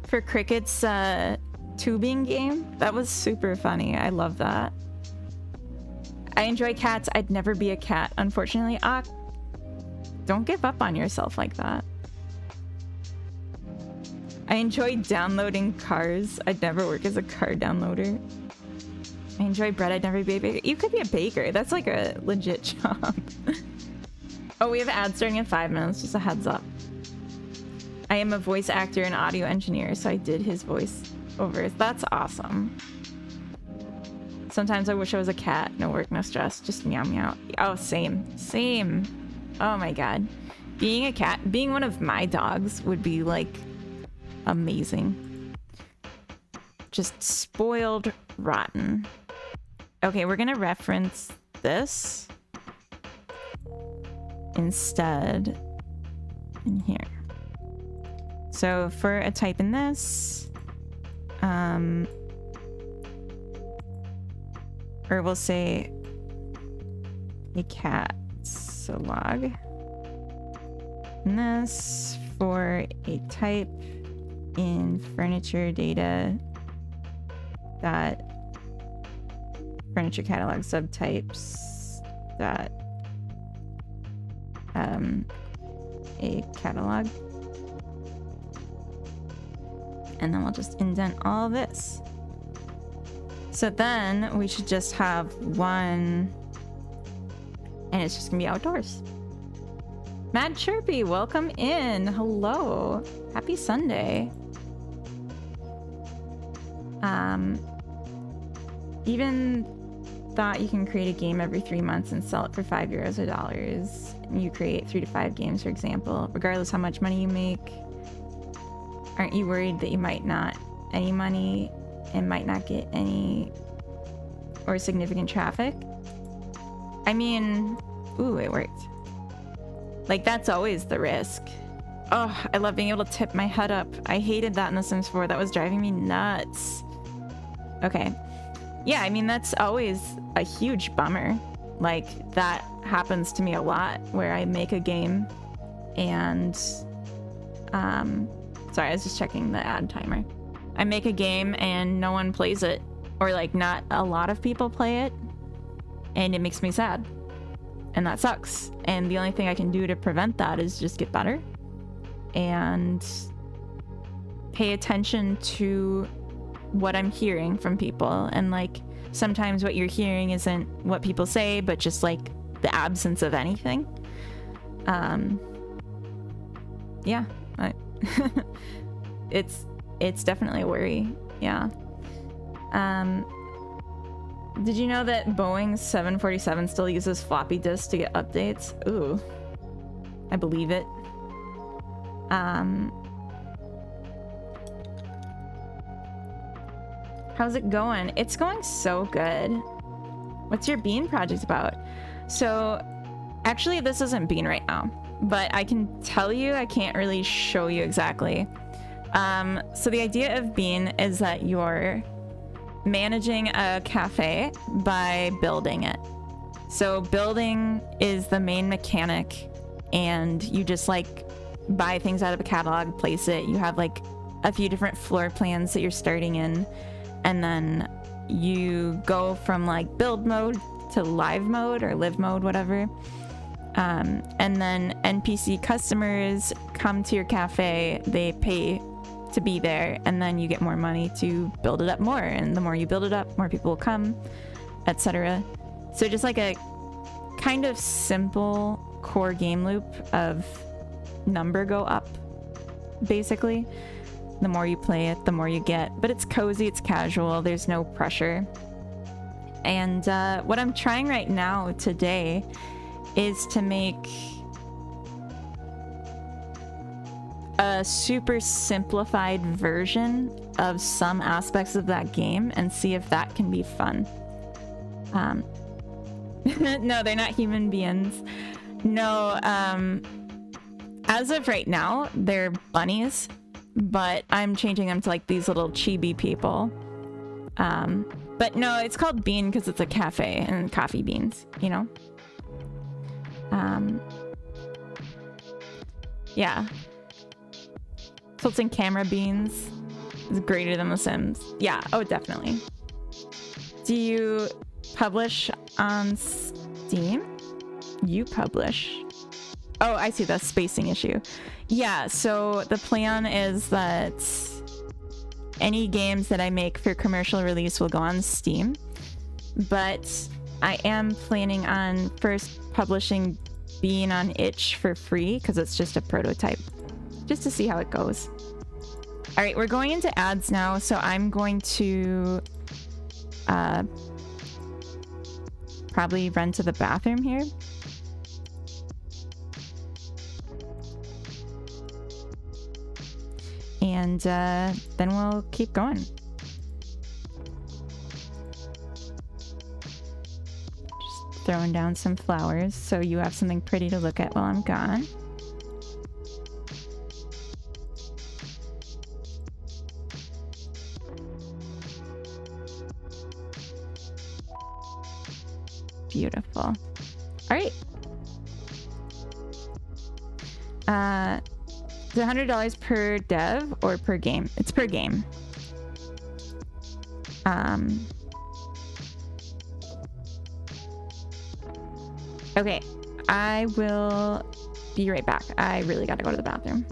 For Cricket's tubing game? That was super funny. I love that. I enjoy cats. I'd never be a cat, unfortunately. Don't give up on yourself like that. I enjoy downloading cars. I'd never work as a car downloader. I enjoy bread. I'd never be a baker. You could be a baker. That's like a legit job. Oh, we have ads starting in 5 minutes. Just a heads up. I am a voice actor and audio engineer, so I did his voice over. That's awesome. Sometimes I wish I was a cat. No work, no stress. Just meow meow. Oh, same. Same. Oh my god. Being a cat, being one of my dogs would be like amazing. Just spoiled rotten. Okay, we're gonna reference this. instead in here. So for a type in this, or we'll say a cat, so log. And this for a type in furniture data dot furniture catalog subtypes dot a catalog. And then we'll just indent all this. So then we should just have one, and it's just gonna be outdoors. Mad Chirpy, welcome in. Hello. Happy Sunday. Even thought you can create a game every 3 months and sell it for €5 or dollars. You create 3 to 5 games, for example, regardless how much money you make. Aren't you worried that you might not any money and might not get any or significant traffic? I mean, ooh, it worked. Like, that's always the risk. Oh, I love being able to tip my head up. I hated that in The Sims 4. That was driving me nuts. Okay. Yeah, I mean, that's always a huge bummer. Like, that happens to me a lot, where I make a game and... sorry, I was just checking the ad timer. I make a game and no one plays it. Or, like, not a lot of people play it. And it makes me sad. And that sucks. And the only thing I can do to prevent that is just get better. And pay attention to what I'm hearing from people. And, like, sometimes what you're hearing isn't what people say, but just, like, the absence of anything. Yeah. It's definitely a worry. Yeah. Did you know that Boeing 747 still uses floppy disks to get updates? Ooh. I believe it. How's it going? It's going so good. What's your bean project about? So, actually, this isn't bean right now, but I can tell you, I can't really show you exactly. So the idea of bean is that you're managing a cafe by building it. So building is the main mechanic, and you just like buy things out of a catalog, place it. You have like a few different floor plans that you're starting in, and then you go from like build mode to live mode or live mode, whatever. And then NPC customers come to your cafe, they pay to be there, and then you get more money to build it up more, and the more you build it up, more people will come, etc. So just like a kind of simple core game loop of number go up, basically. The more you play it, the more you get, but it's cozy, it's casual, there's no pressure. And what I'm trying right now today is to make a super simplified version of some aspects of that game and see if that can be fun. No, they're not human beings. No, as of right now, they're bunnies, but I'm changing them to like these little chibi people. But no, it's called Bean because it's a cafe and coffee beans, you know? Yeah. Tilting camera beans is greater than The Sims. Yeah, oh, definitely. Do you publish on Steam? You publish. Oh, I see, the spacing issue. Yeah, so the plan is that any games that I make for commercial release will go on Steam, but I am planning on first publishing Bean on itch for free because it's just a prototype, just to see how it goes. All right, we're going into ads now, so I'm going to probably run to the bathroom here. And then we'll keep going. Just throwing down some flowers so you have something pretty to look at while I'm gone. Beautiful. All right. Is it $100 per dev or per game? It's per game. Okay, I will be right back. I really gotta go to the bathroom.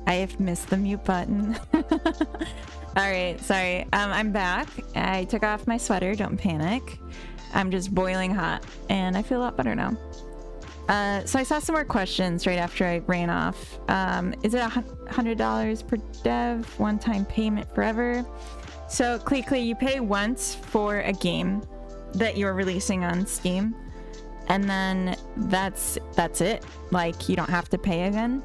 I have missed the mute button. All right, sorry. I'm back. I took off my sweater. Don't panic. I'm just boiling hot, and I feel a lot better now. So I saw some more questions right after I ran off. Is it $100 per dev, one-time payment forever? So, Clee, you pay once for a game that you're releasing on Steam, and then that's it. Like, you don't have to pay again.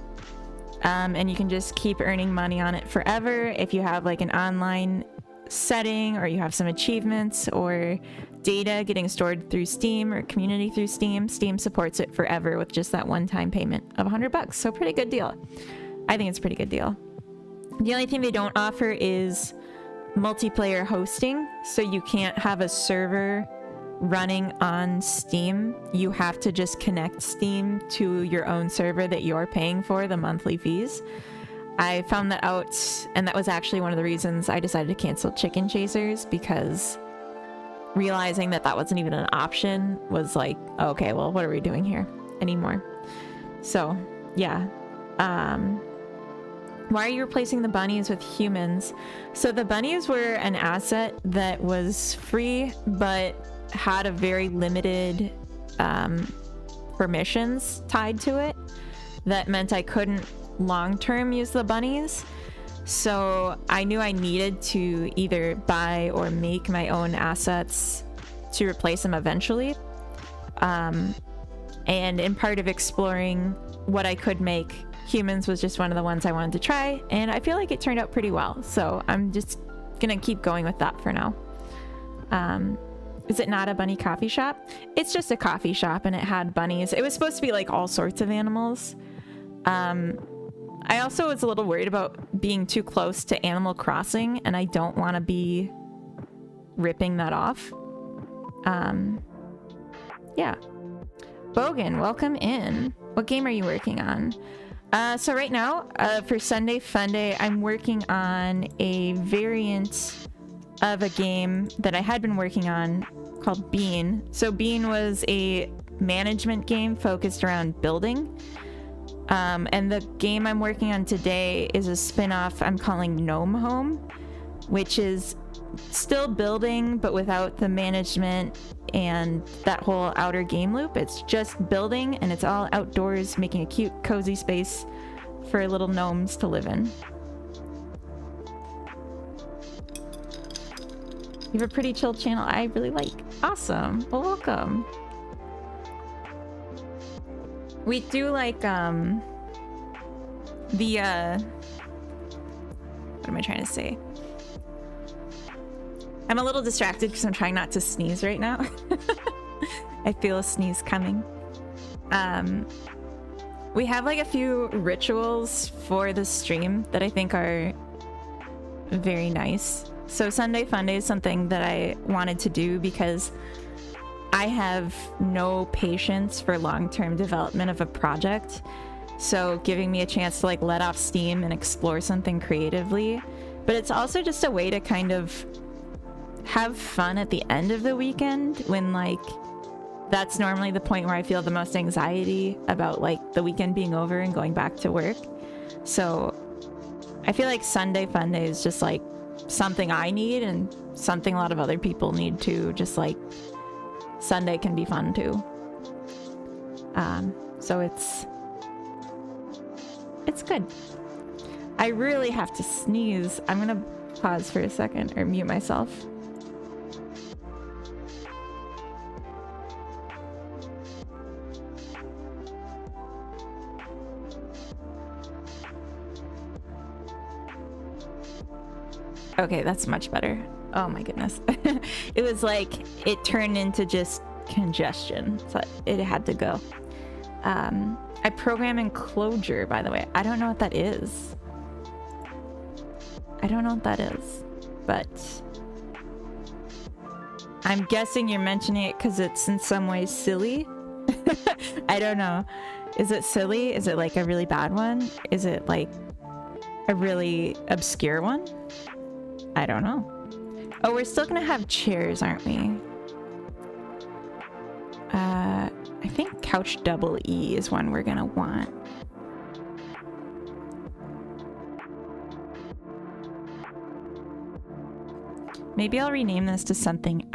And you can just keep earning money on it forever if you have like an online setting, or you have some achievements or data getting stored through Steam or community through Steam. Steam supports it forever with just that one-time payment of $100. So pretty good deal. I think it's a pretty good deal. The only thing they don't offer is multiplayer hosting, so you can't have a server running on Steam. You have to just connect Steam to your own server that you're paying for the monthly fees. I found that out, and that was actually one of the reasons I decided to cancel Chicken Chasers, because realizing that that wasn't even an option was like, okay, well, what are we doing here anymore? So yeah. Why are you replacing the bunnies with humans? So the bunnies were an asset that was free, but had a very limited permissions tied to it. That meant I couldn't long-term use the bunnies. So I knew I needed to either buy or make my own assets to replace them eventually. And in part of exploring what I could make, humans was just one of the ones I wanted to try, and I feel like it turned out pretty well. So I'm just gonna keep going with that for now. Is it not a bunny coffee shop? It's just a coffee shop, and it had bunnies. It was supposed to be like all sorts of animals. I also was a little worried about being too close to Animal Crossing, and I don't want to be ripping that off. Yeah. Bogan, welcome in. What game are you working on? So right now, for Sunday Funday, I'm working on a variant of a game that I had been working on called Bean. So Bean was a management game focused around building. And the game I'm working on today is a spin-off I'm calling Gnome Home, which is still building, but without the management and that whole outer game loop. It's just building, and it's all outdoors, making a cute, cozy space for little gnomes to live in. You have a pretty chill channel I really like. Awesome. Well, welcome. We do like, what am I trying to say? I'm a little distracted because I'm trying not to sneeze right now. I feel a sneeze coming. We have like a few rituals for the stream that I think are very nice. So Sunday Funday is something that I wanted to do because I have no patience for long-term development of a project. So giving me a chance to like let off steam and explore something creatively. But it's also just a way to kind of have fun at the end of the weekend when like that's normally the point where I feel the most anxiety about like the weekend being over and going back to work. So I feel like Sunday Funday is just like something I need and something a lot of other people need too. Just like Sunday can be fun too. So it's good. I really have to sneeze. I'm gonna pause for a second or mute myself. Okay, that's much better. Oh my goodness. It was like, it turned into just congestion, so it had to go. I program in Clojure, by the way. I don't know what that is. I don't know what that is, but I'm guessing you're mentioning it because it's in some ways silly. I don't know. Is it silly? Is it like a really bad one? Is it like a really obscure one? I don't know. Oh, we're still gonna have chairs, aren't we? I think couch double E is one we're gonna want. Maybe I'll rename this to something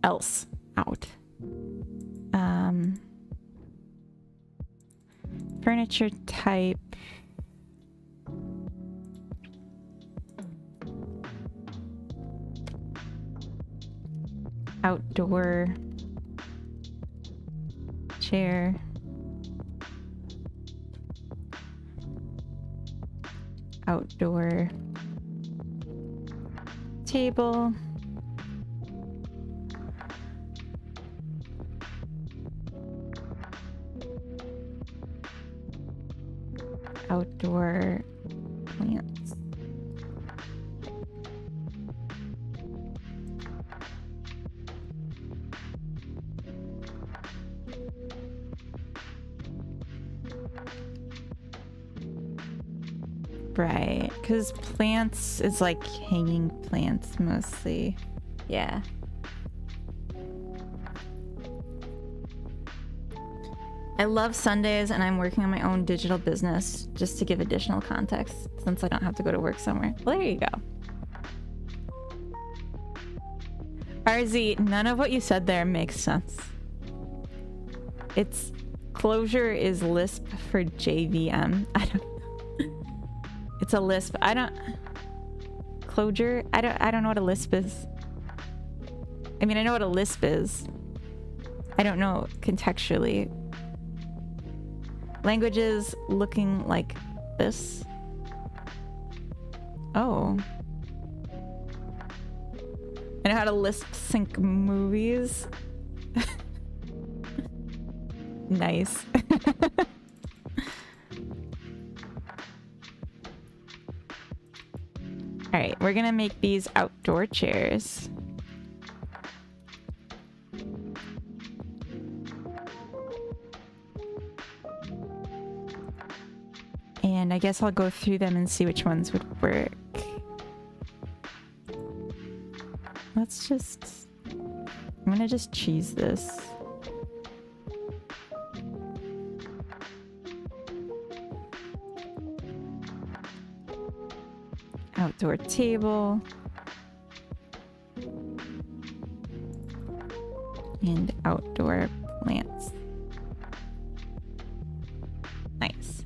else. Furniture type. Outdoor chair. Outdoor table. Outdoor plants. Right, because plants is like hanging plants mostly. Yeah. I love Sundays, and I'm working on my own digital business just to give additional context since I don't have to go to work somewhere. Well, there you go. RZ, none of what you said there makes sense. It's Clojure is Lisp for JVM. I don't. It's a Lisp. I don't. Clojure. I don't know what a Lisp is. I mean, I know what a Lisp is. I don't know contextually. Languages looking like this. Oh. I know how to lisp sync movies. Nice. Alright, we're gonna make these outdoor chairs. And I guess I'll go through them and see which ones would work. Let's just... I'm gonna just cheese this. Outdoor table. And outdoor plants. Nice.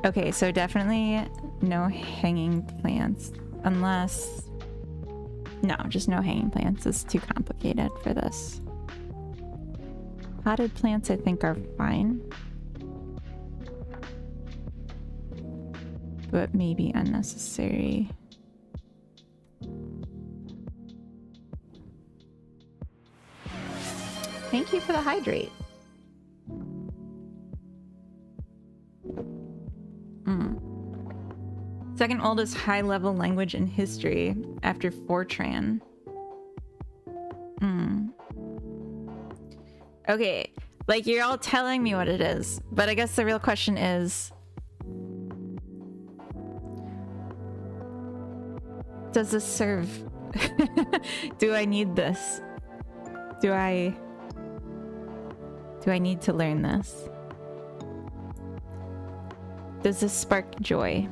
Okay, so definitely no hanging plants. Unless... No, just no hanging plants. It's too complicated for this. Potted plants I think are fine. But maybe unnecessary. Thank you for the hydrate. Second oldest high-level language in history after Fortran. Okay, like you're all telling me what it is, but I guess the real question is... Does this serve? Do I need this? Do I need to learn this? Does this spark joy?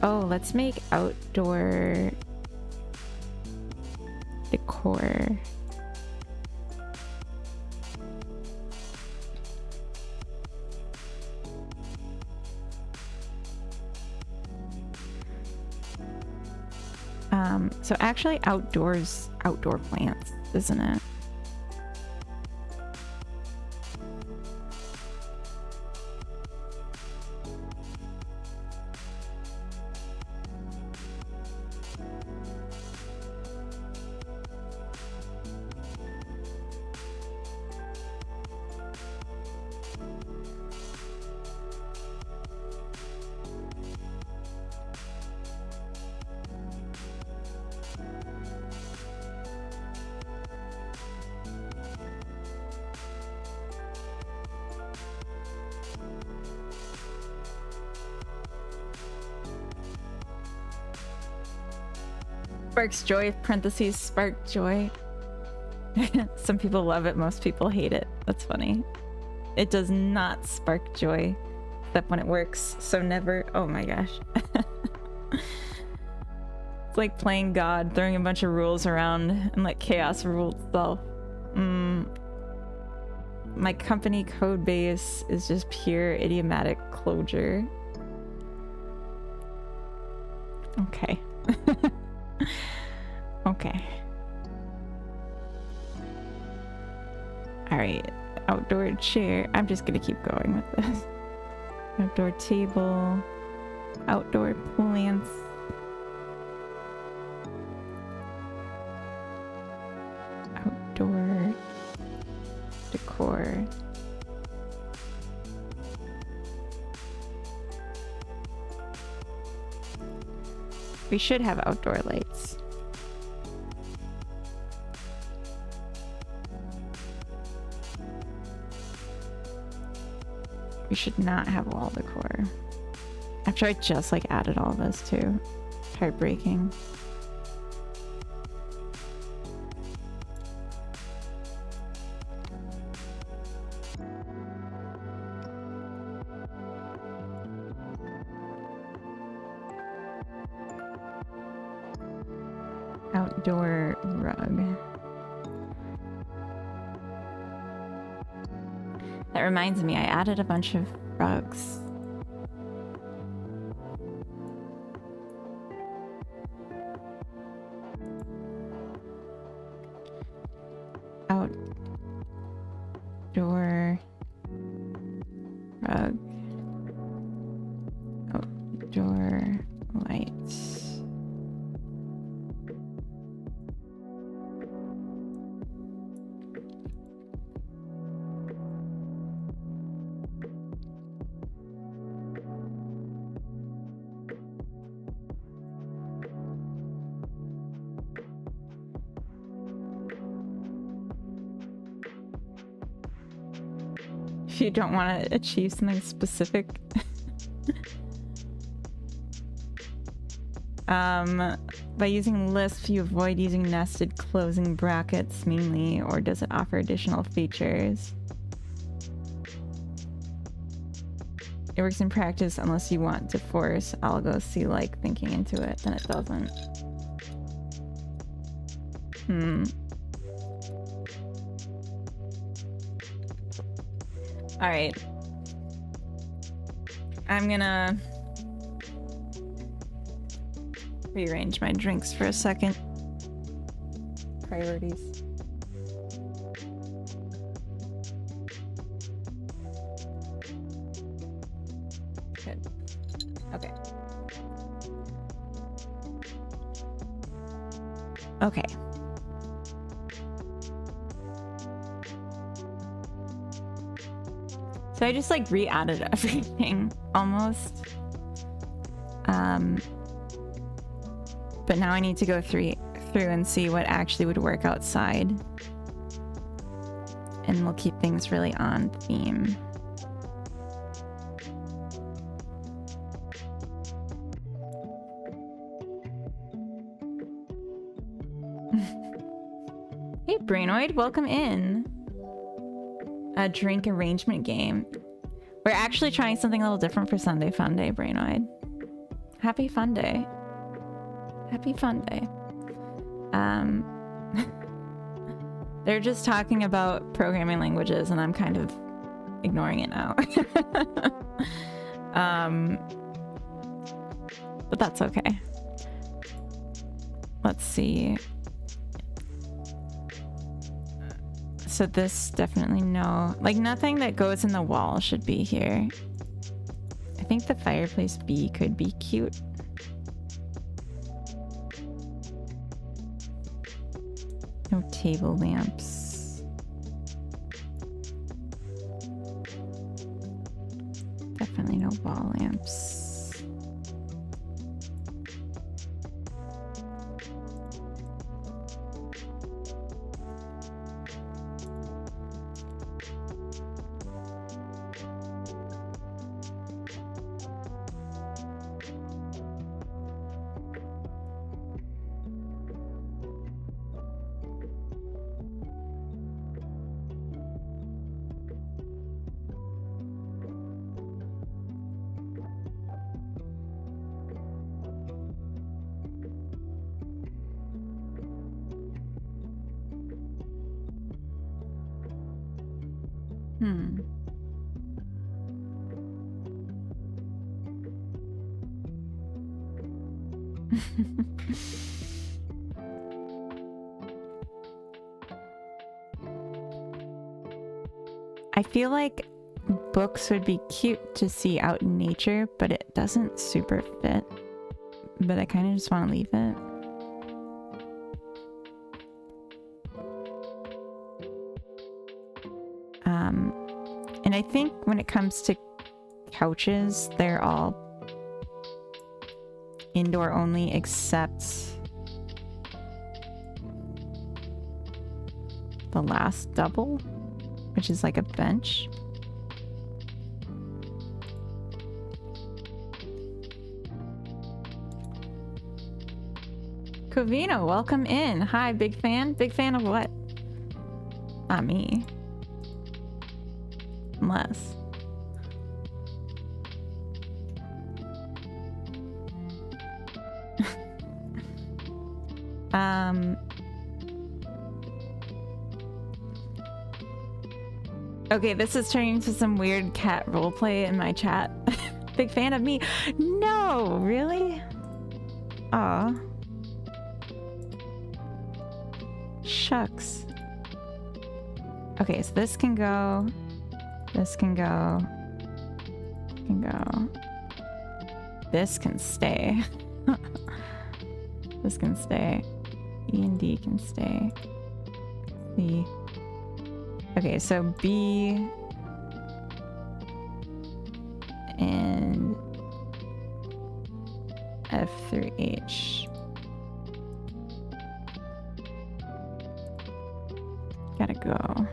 Oh, let's make outdoor decor. So actually outdoor plants, isn't it? Sparks joy, parentheses, spark joy. Some people love it, most people hate it. That's funny. It does not spark joy, except when it works, so never. Oh my gosh. It's like playing God, throwing a bunch of rules around and let chaos rule itself. My company code base is just pure idiomatic closure. Okay. Okay. Alright. Outdoor chair. I'm just gonna keep going with this. Outdoor table. Outdoor plants. Outdoor decor. We should have outdoor lights. We should not have wall decor. After I just like added all this too. It's heartbreaking. Outdoor rug. That reminds me, I added a bunch of rugs. Outdoor rug. Outdoor lights. if you don't want to achieve something specific. By using Lisp, you avoid using nested closing brackets mainly, or does it offer additional features? It works in practice unless you want to force algo-C-like thinking into it, then it doesn't. Alright. I'm gonna rearrange my drinks for a second. Priorities. Good. Okay. Okay. So I just like re-added everything almost. But now I need to go through and see what actually would work outside. And we'll keep things really on theme. Hey Brainoid, welcome in. A drink arrangement game. We're actually trying something a little different for Sunday Funday, Brainoid. Happy Funday. Happy Funday. They're just talking about programming languages and I'm kind of ignoring it now. But that's okay. Let's see. So this definitely no. Like nothing that goes in the wall should be here. I think the fireplace B could be cute. No table lamps. Definitely no wall lamps. I feel like books would be cute to see out in nature, but it doesn't super fit. But I kind of just want to leave it. And I think when it comes to couches, they're all indoor only except the last double, which is like a bench. Covino, welcome in. Hi, big fan. Big fan of what? Not me. Unless. Okay, this is turning into some weird cat roleplay in my chat. Big fan of me. No, really? Aw. Shucks. Okay, so this can go. This can go. Can go. This can stay. This can stay. E and D can stay. C. Okay, so B and F through H. Gotta go.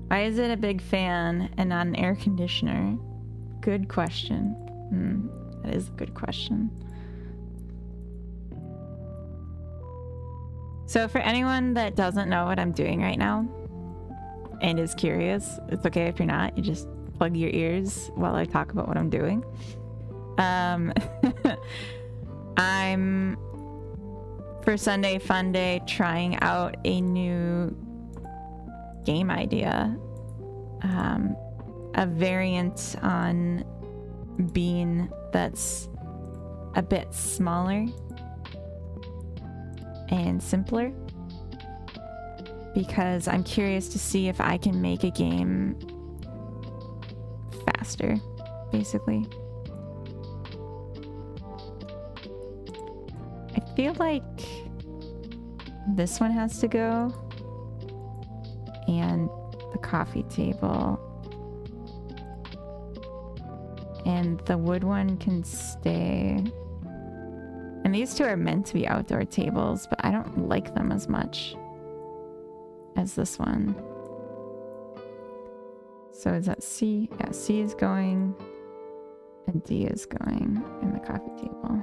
Why is it a big fan and not an air conditioner? Good question. That is a good question. So for anyone that doesn't know what I'm doing right now and is curious, it's okay if you're not. You just plug your ears while I talk about what I'm doing. I'm, for Sunday Funday, trying out a new game idea. A variant on Bean that's a bit smaller and simpler, because I'm curious to see if I can make a game faster, basically. I feel like this one has to go, and the coffee table, and the wood one can stay. And these two are meant to be outdoor tables, but I don't like them as much as this one. So is that C? Yeah, C is going, and D is going in the coffee table.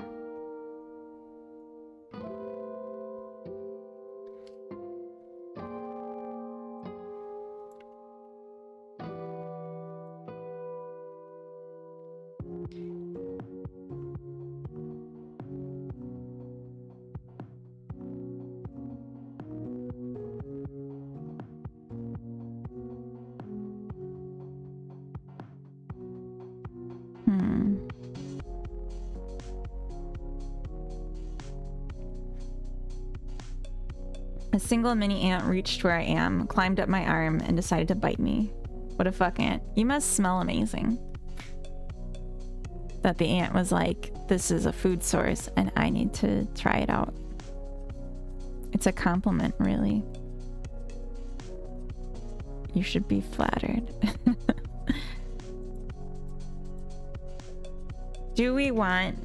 A single mini ant reached where I am, climbed up my arm, and decided to bite me. What a fuck ant. You must smell amazing. That the ant was like, this is a food source and I need to try it out. It's a compliment, really. You should be flattered. Do we want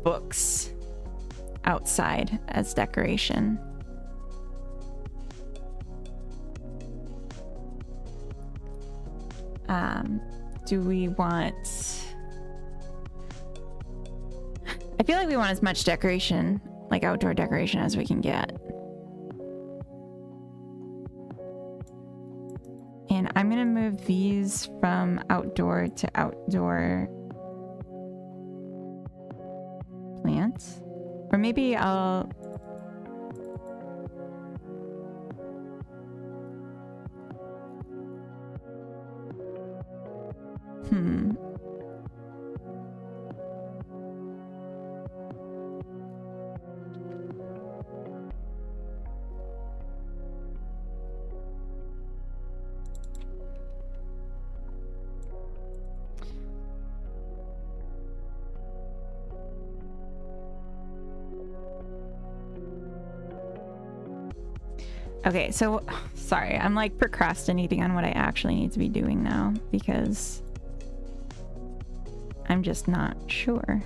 books outside as decoration? Do we want... I feel like we want as much decoration, like outdoor decoration, as we can get. And I'm gonna move these from outdoor to outdoor plants. Or maybe I'll... Okay, so sorry, I'm like procrastinating on what I actually need to be doing now because I'm just not sure.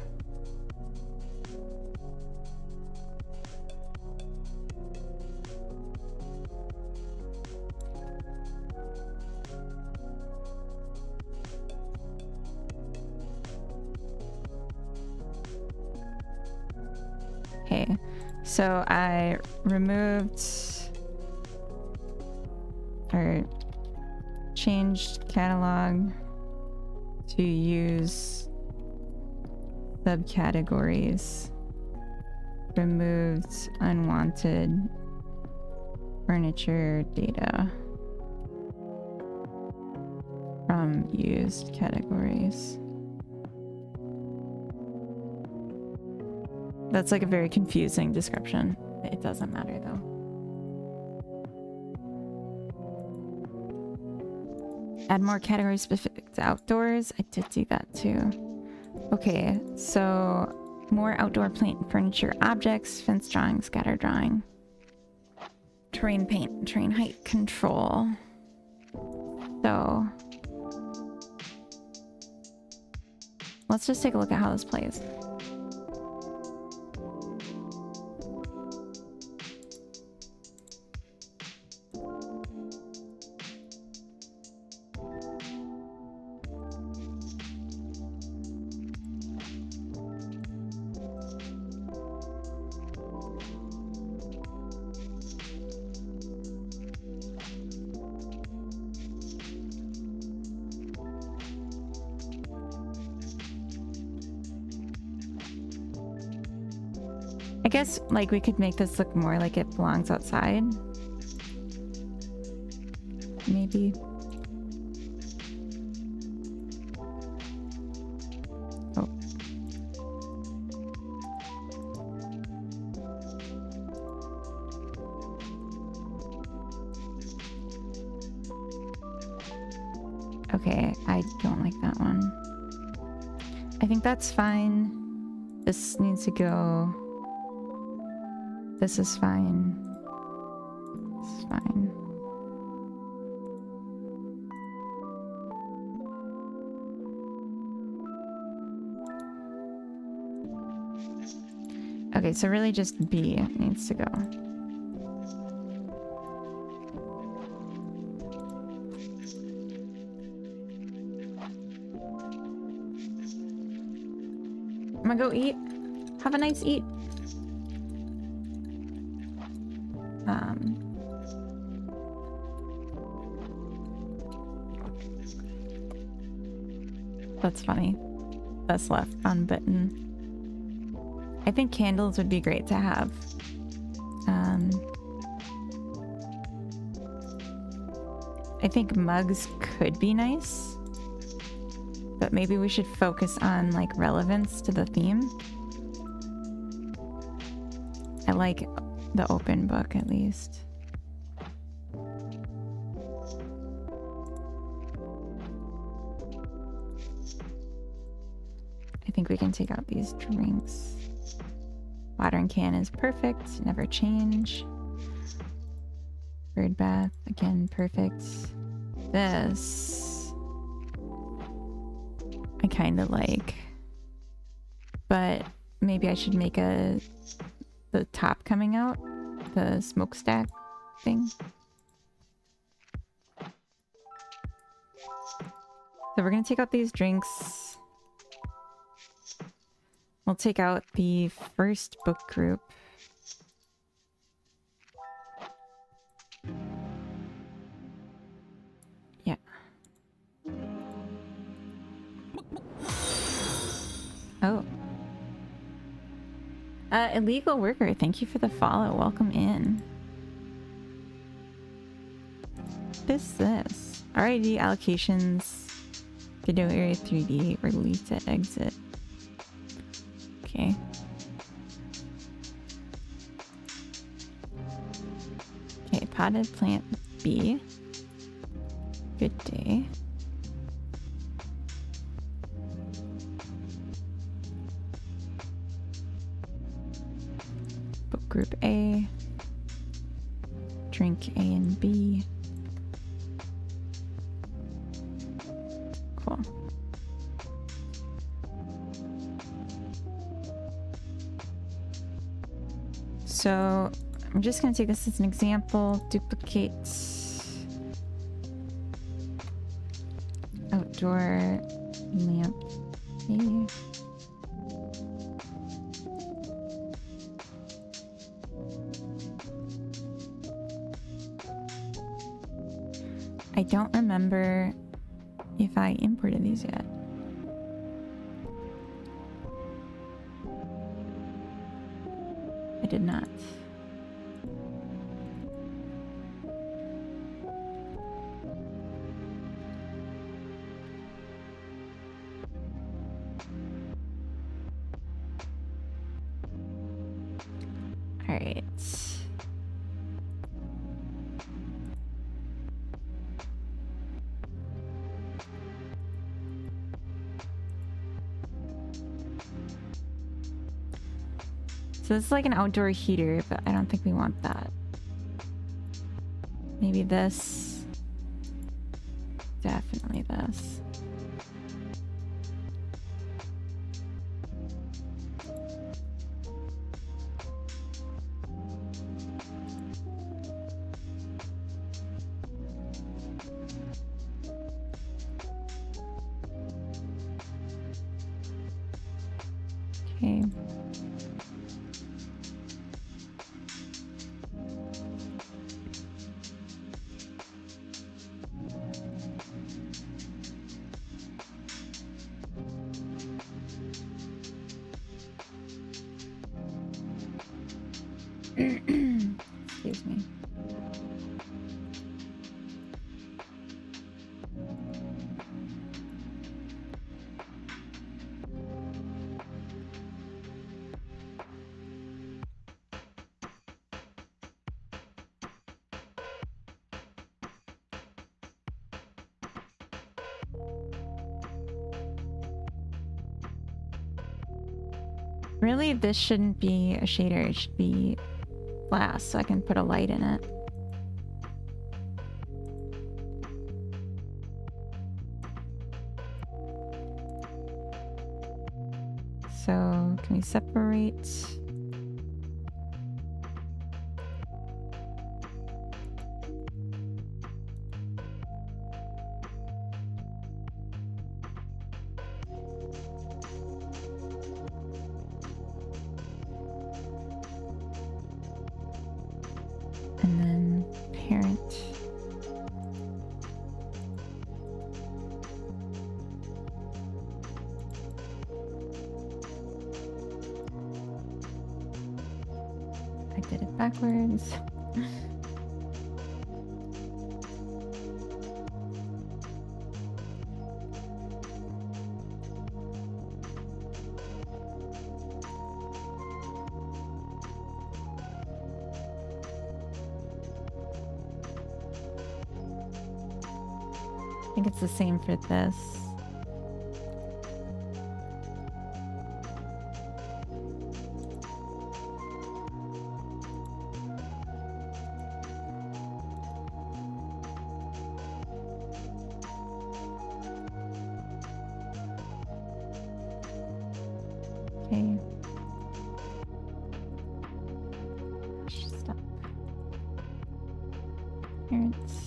Okay, so I removed or changed catalog to use subcategories, removed unwanted furniture data from used categories. That's like a very confusing description. It doesn't matter though. Add more categories specific to outdoors. I did do that too. Okay, so more outdoor plant furniture objects, fence drawing, scatter drawing, terrain paint, terrain height control. So let's just take a look at how this plays. I guess like we could make this look more like it belongs outside. Maybe. Oh. Okay, I don't like that one. I think that's fine. This needs to go. This is fine. This is fine. Okay, so really just B needs to go. I'm gonna go eat. Have a nice eat. That's funny. That's left unbitten. I think candles would be great to have. I think mugs could be nice, but maybe we should focus on like relevance to the theme. I like the open book at least. I think we can take out these drinks. Watering can is perfect, never change. Bird bath, again, perfect. This I kind of like, but maybe I should make the top coming out, the smokestack thing. So we're gonna take out these drinks. We'll take out the first book group. Yeah. Oh. Illegal worker, thank you for the follow. Welcome in. What is this? RID allocations. Godot area 3D. Release to exit. Okay. Okay, potted plant B. Good day. Book group A. Drink A and B. Cool. So I'm just going to take this as an example. Duplicate outdoor lamp A. I don't remember if I imported these yet. I did not. All right. So this is like an outdoor heater, but I don't think we want that. Maybe this. Definitely this. Okay. Excuse me. Really, this shouldn't be a shader. It should be glass, so I can put a light in it. So, can we separate? And then parent. I did it backwards. I think it's the same for this. Okay. Stop. Parents.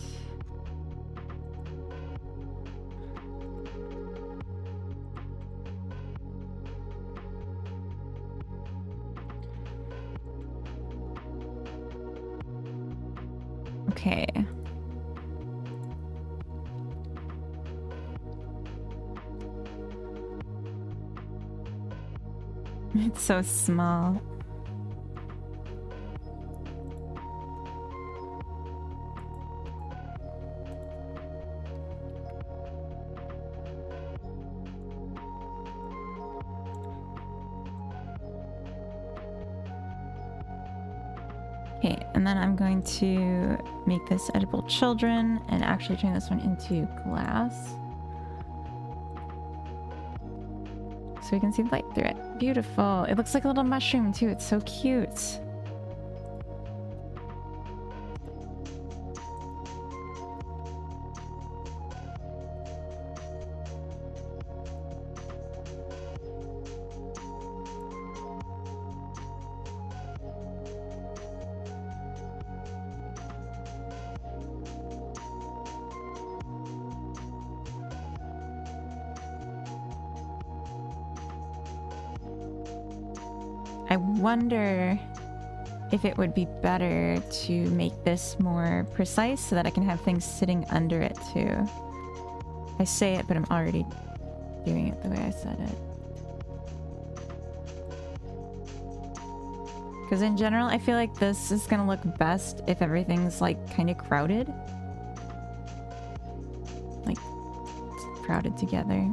Okay. It's so small. Okay, and then I'm going to make this edible children and actually turn this one into glass. So we can see the light through it. Beautiful. It looks like a little mushroom too. It's so cute. I wonder if it would be better to make this more precise so that I can have things sitting under it too. I say it, but I'm already doing it the way I said it. Because in general, I feel like this is gonna look best if everything's like kind of crowded. Like, crowded together.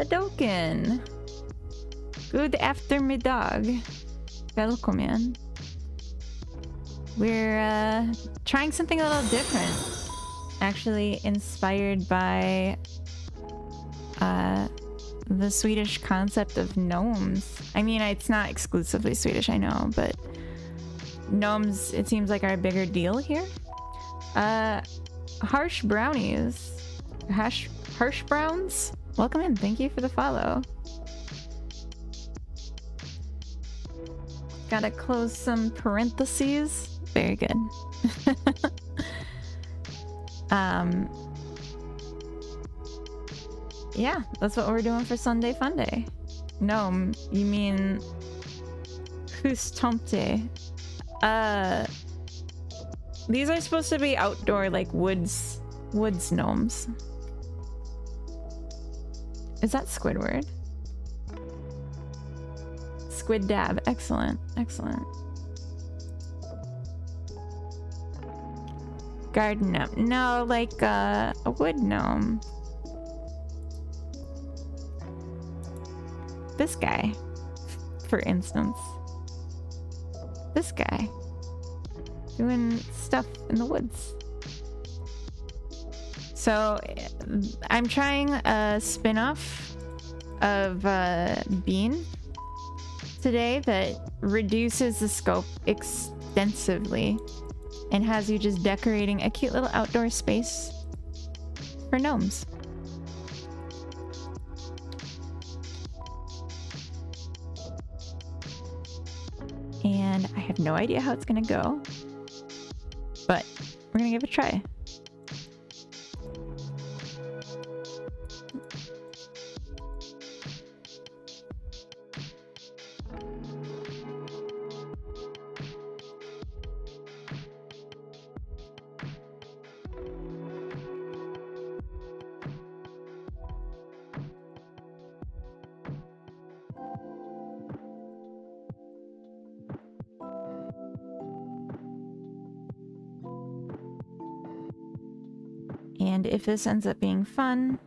Hadoken. Good aftermiddag. Välkommen. We're trying something a little different. Actually inspired by the Swedish concept of gnomes. I mean, it's not exclusively Swedish, I know, but gnomes, it seems like, are a bigger deal here. Harsh brownies. Harsh browns? Welcome in. Thank you for the follow. Gotta close some parentheses. Very good. Yeah, that's what we're doing for Sunday Funday. Gnome, you mean Hustomte. These are supposed to be outdoor, like woods gnomes. Is that Squidward? Squid dab. Excellent. Excellent. Garden gnome. No, like a wood gnome. This guy, for instance. This guy. Doing stuff in the woods. So, I'm trying a spin-off of Bean today that reduces the scope extensively and has you just decorating a cute little outdoor space for gnomes. And I have no idea how it's gonna go, but we're gonna give it a try. And if this ends up being fun,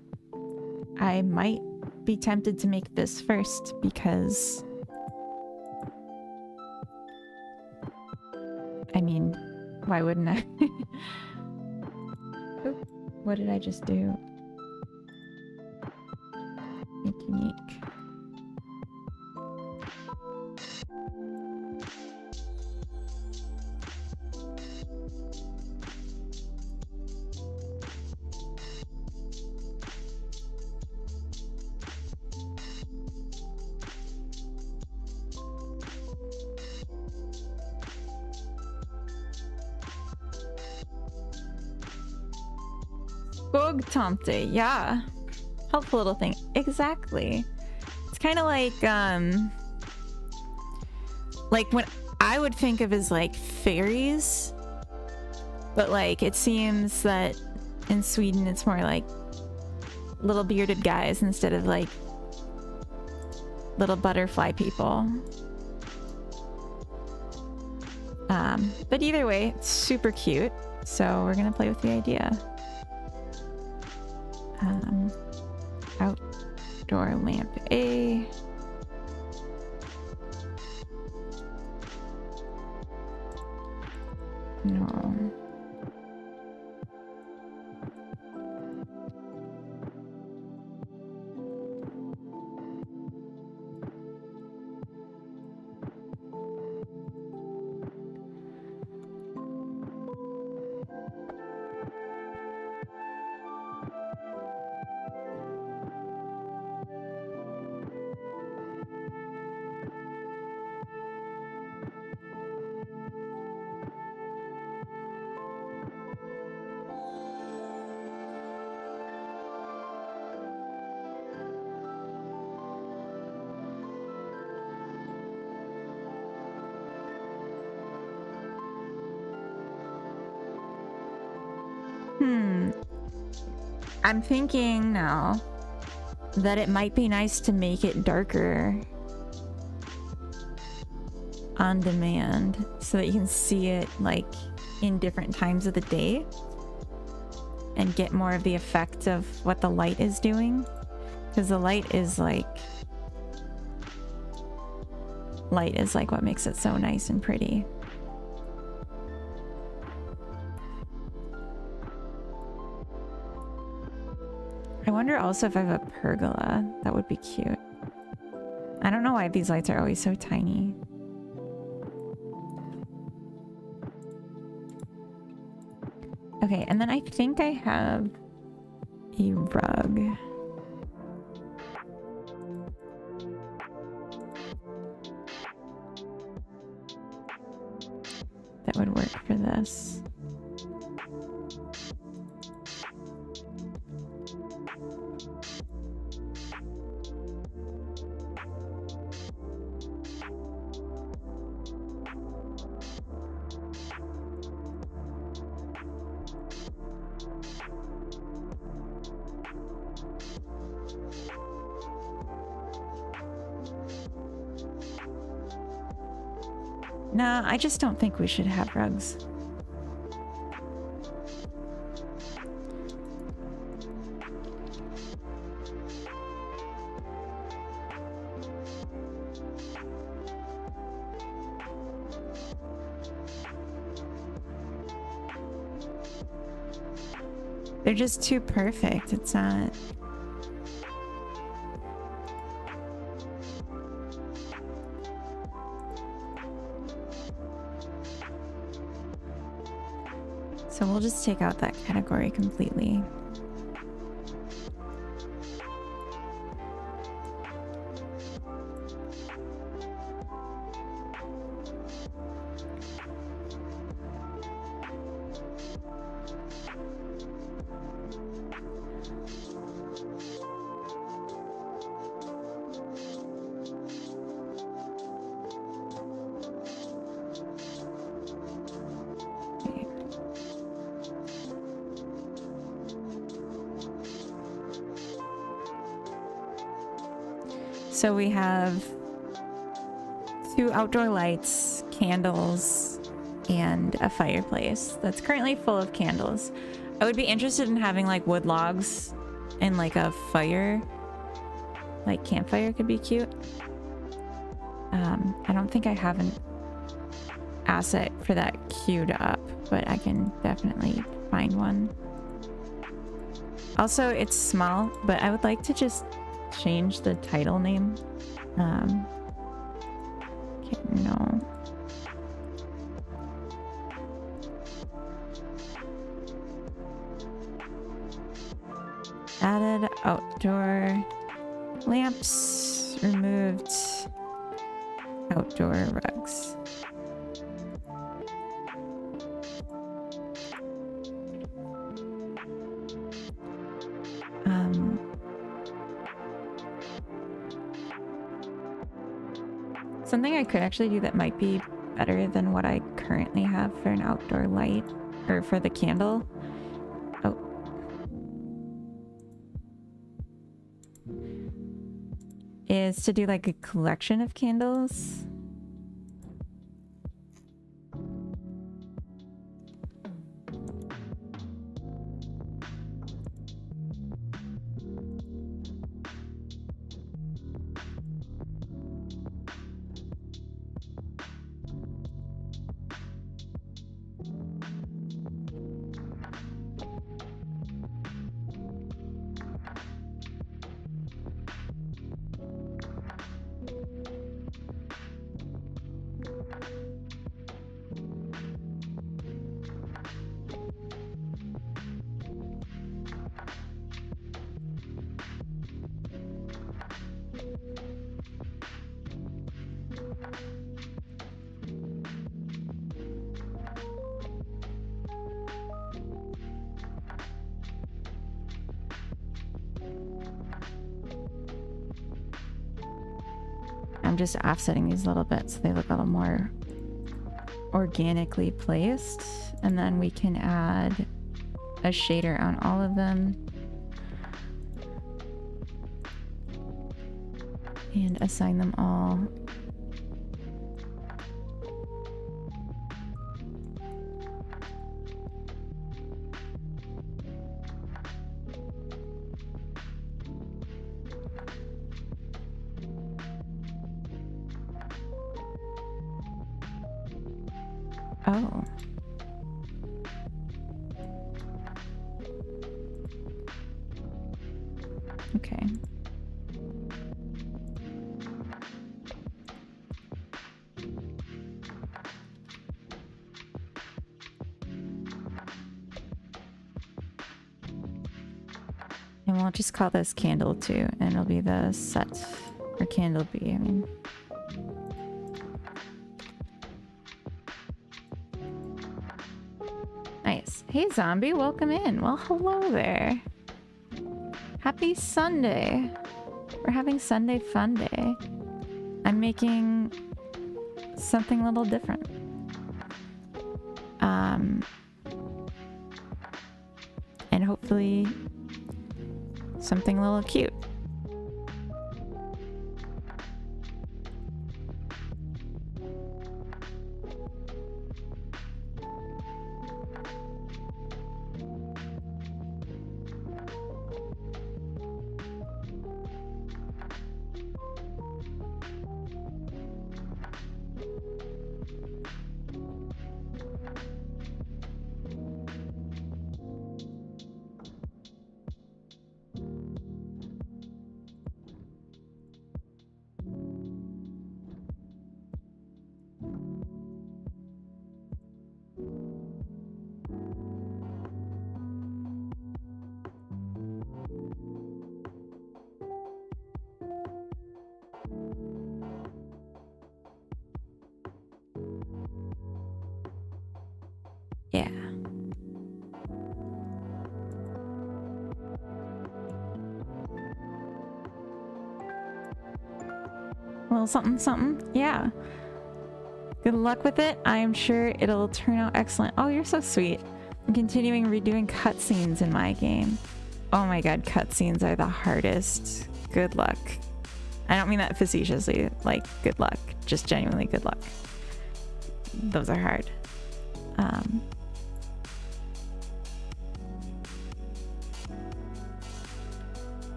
I might be tempted to make this first because, I mean, why wouldn't I? Oop, what did I just do? Make unique. Tomte, yeah. Helpful little thing. Exactly. It's kind of like what I would think of as like fairies, but like it seems that in Sweden it's more like little bearded guys instead of like little butterfly people. But either way, it's super cute, so we're gonna play with the idea. Outdoor lamp A. No. I'm thinking now that it might be nice to make it darker on demand so that you can see it like in different times of the day and get more of the effect of what the light is doing. Because the light is like what makes it so nice and pretty. I wonder also if I have a pergola. That would be cute. I don't know why these lights are always so tiny. Okay, and then I think I have a rug. That would work for this. Nah, I just don't think we should have rugs. They're just too perfect. It's not... So we'll just take out that category completely. So we have 2 outdoor lights, candles, and a fireplace that's currently full of candles. I would be interested in having like wood logs and like a fire. Like campfire could be cute. I don't think I have an asset for that queued up, but I can definitely find one. Also, it's small, but I would like to just change the title name. Okay, no. Added outdoor lamps, removed outdoor rugs. Something I could actually do that might be better than what I currently have for an outdoor light, or for the candle. Oh. Is to do like a collection of candles. I'm just offsetting these little bits so they look a little more organically placed. And then we can add a shader on all of them. And assign them all. Oh. Okay. And we'll just call this candle 2, and it'll be the set, or candle B, I mean. Nice. Hey zombie, welcome in. Well, hello there. Happy Sunday. We're having Sunday fun day. I'm making something a little different. And hopefully something a little cute. Yeah. Well, something, something. Yeah. Good luck with it. I'm sure it'll turn out excellent. Oh, you're so sweet. I'm continuing redoing cutscenes in my game. Oh my god, cutscenes are the hardest. Good luck. I don't mean that facetiously. Like, good luck. Just genuinely good luck. Those are hard.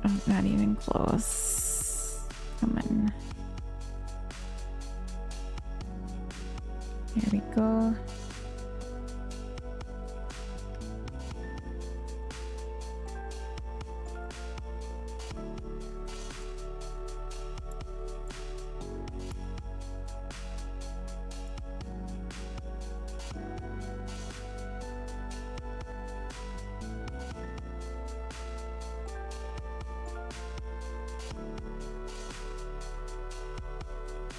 Oh, not even close. Come on. Here we go.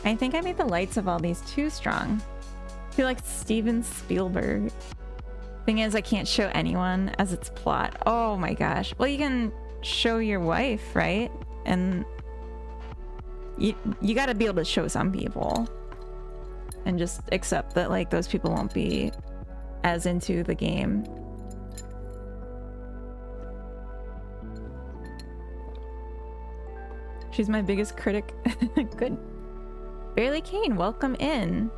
I think I made the lights of all these too strong. I feel like Steven Spielberg. Thing is, I can't show anyone as its plot. Oh my gosh. Well, you can show your wife, right? And you gotta be able to show some people. And just accept that, like, those people won't be as into the game. She's my biggest critic. Good. Barely Kane, welcome in.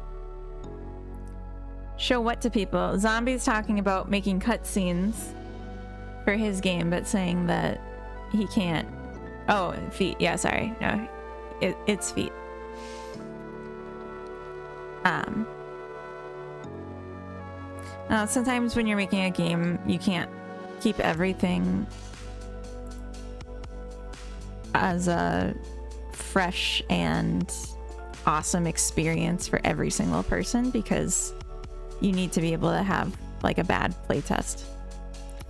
Show what to people? Zombie's talking about making cutscenes for his game, but saying that he can't. Oh, feet. Yeah, sorry. No, it's feet. Sometimes when you're making a game, you can't keep everything as a fresh and awesome experience for every single person, because you need to be able to have like a bad playtest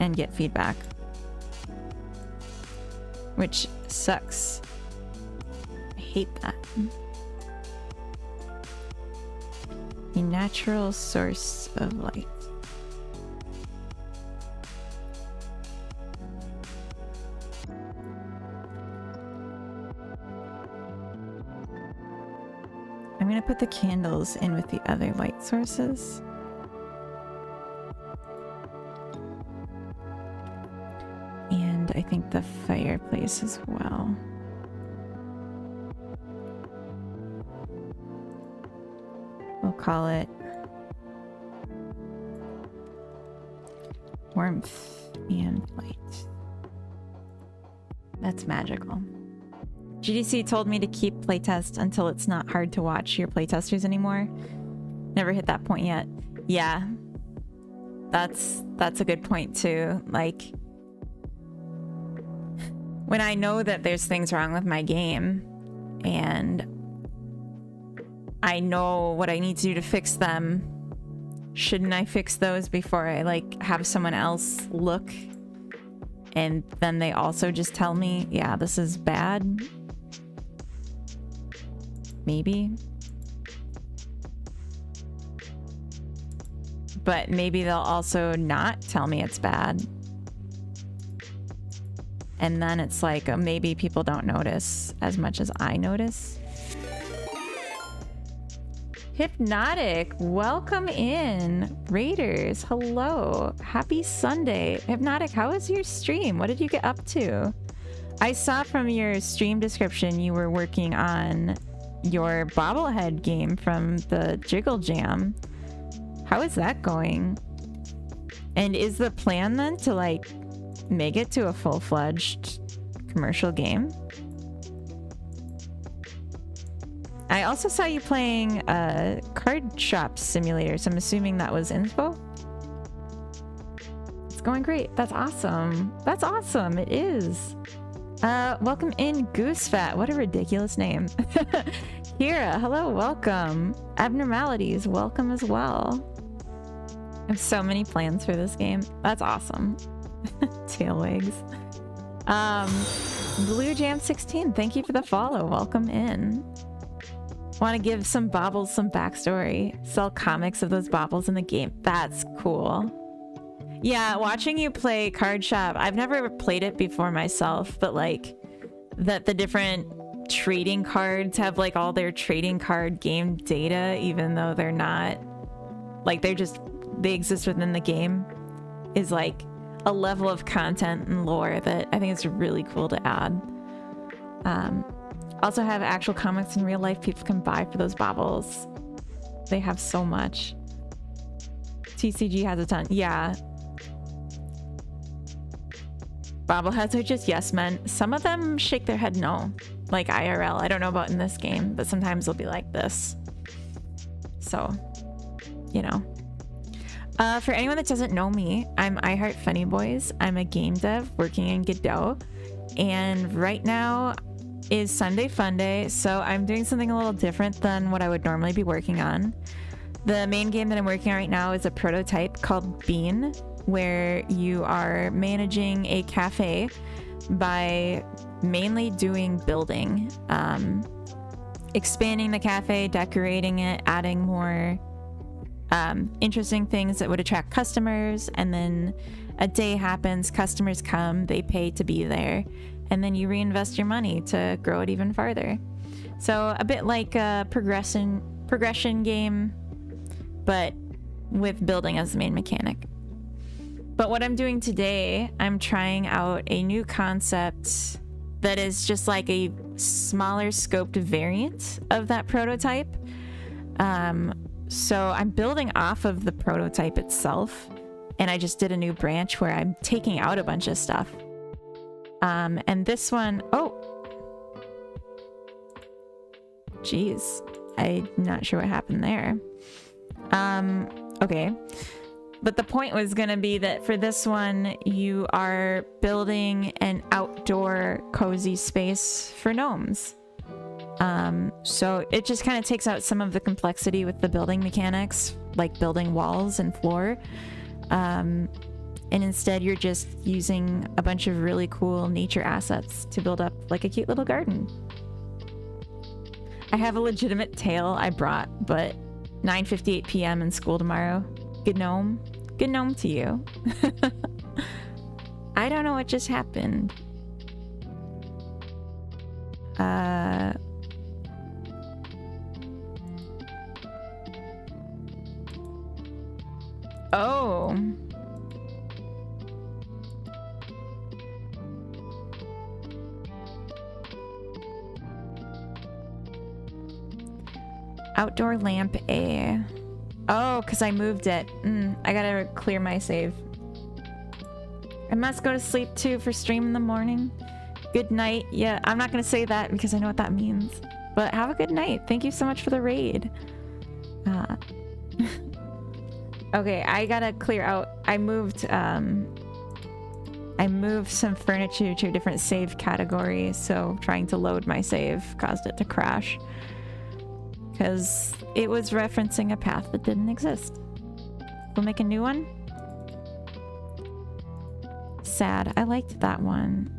and get feedback, which sucks. I hate that. A natural source of light. I'm gonna put the candles in with the other light sources. And I think the fireplace as well. We'll call it warmth and light. That's magical. GDC told me to keep playtest until it's not hard to watch your playtesters anymore. Never hit that point yet. Yeah. That's a good point too. Like, when I know that there's things wrong with my game and I know what I need to do to fix them, shouldn't I fix those before I like have someone else look and then they also just tell me, yeah, this is bad? Maybe. But maybe they'll also not tell me it's bad. And then it's like, maybe people don't notice as much as I notice. Hypnotic, welcome in. Raiders, hello. Happy Sunday. Hypnotic, how was your stream? What did you get up to? I saw from your stream description you were working on your bobblehead game from the Jiggle Jam. How is that going? And is the plan then to like make it to a full-fledged commercial game? I also saw you playing a card shop simulator, so I'm assuming that was info. It's going great. That's awesome. That's awesome. It is. Welcome in, Goosefat. What a ridiculous name. Kira, hello, welcome. Abnormalities, welcome as well. I have so many plans for this game. That's awesome. Tailwigs. Blue Jam 16, thank you for the follow. Welcome in. Want to give some baubles some backstory. Sell comics of those baubles in the game. That's cool. Yeah, watching you play Card Shop, I've never played it before myself, but like that the different trading cards have like all their trading card game data, even though they're not like they exist within the game, is like a level of content and lore that I think is really cool to add. Also have actual comics in real life people can buy for those baubles. They have so much. TCG has a ton. Yeah. Bobbleheads are just yes men. Some of them shake their head no. Like IRL. I don't know about in this game, but sometimes they'll be like this. So, you know. For anyone that doesn't know me, I'm I Heart Funny Boys. I'm a game dev working in Godot. And right now is Sunday Funday, so I'm doing something a little different than what I would normally be working on. The main game that I'm working on right now is a prototype called Bean, where you are managing a cafe by mainly doing building, expanding the cafe, decorating it, adding more interesting things that would attract customers, and then a day happens, customers come, they pay to be there, and then you reinvest your money to grow it even farther. So a bit like a progression game, but with building as the main mechanic. But what I'm doing today, I'm trying out a new concept that is just like a smaller scoped variant of that prototype. So I'm building off of the prototype itself, and I just did a new branch where I'm taking out a bunch of stuff. And this one, oh, geez, I'm not sure what happened there. Okay. But the point was going to be that for this one, you are building an outdoor cozy space for gnomes. So it just kind of takes out some of the complexity with the building mechanics, like building walls and floor. And instead you're just using a bunch of really cool nature assets to build up like a cute little garden. I have a legitimate tale I brought, but 9:58 p.m. in school tomorrow. Good gnome. Good gnome to you. I don't know what just happened. Oh. Outdoor lamp A. Oh, because I moved it. I gotta clear my save. I must go to sleep too for stream in the morning. Good night. Yeah, I'm not gonna say that because I know what that means. But have a good night. Thank you so much for the raid. Okay, I gotta clear out. I moved some furniture to a different save category, so trying to load my save caused it to crash. Because it was referencing a path that didn't exist. We'll make a new one. Sad. I liked that one.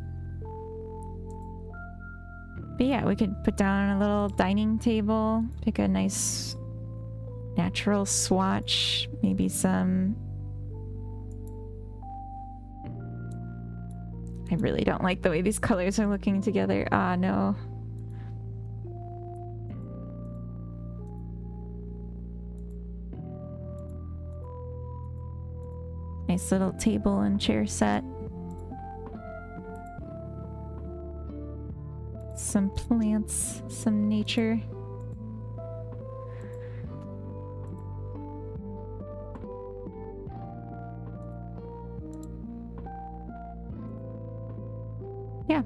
But yeah, we could put down a little dining table, pick a nice natural swatch, maybe some... I really don't like the way these colors are looking together. Ah, no. Nice little table and chair set. Some plants, some nature. Yeah,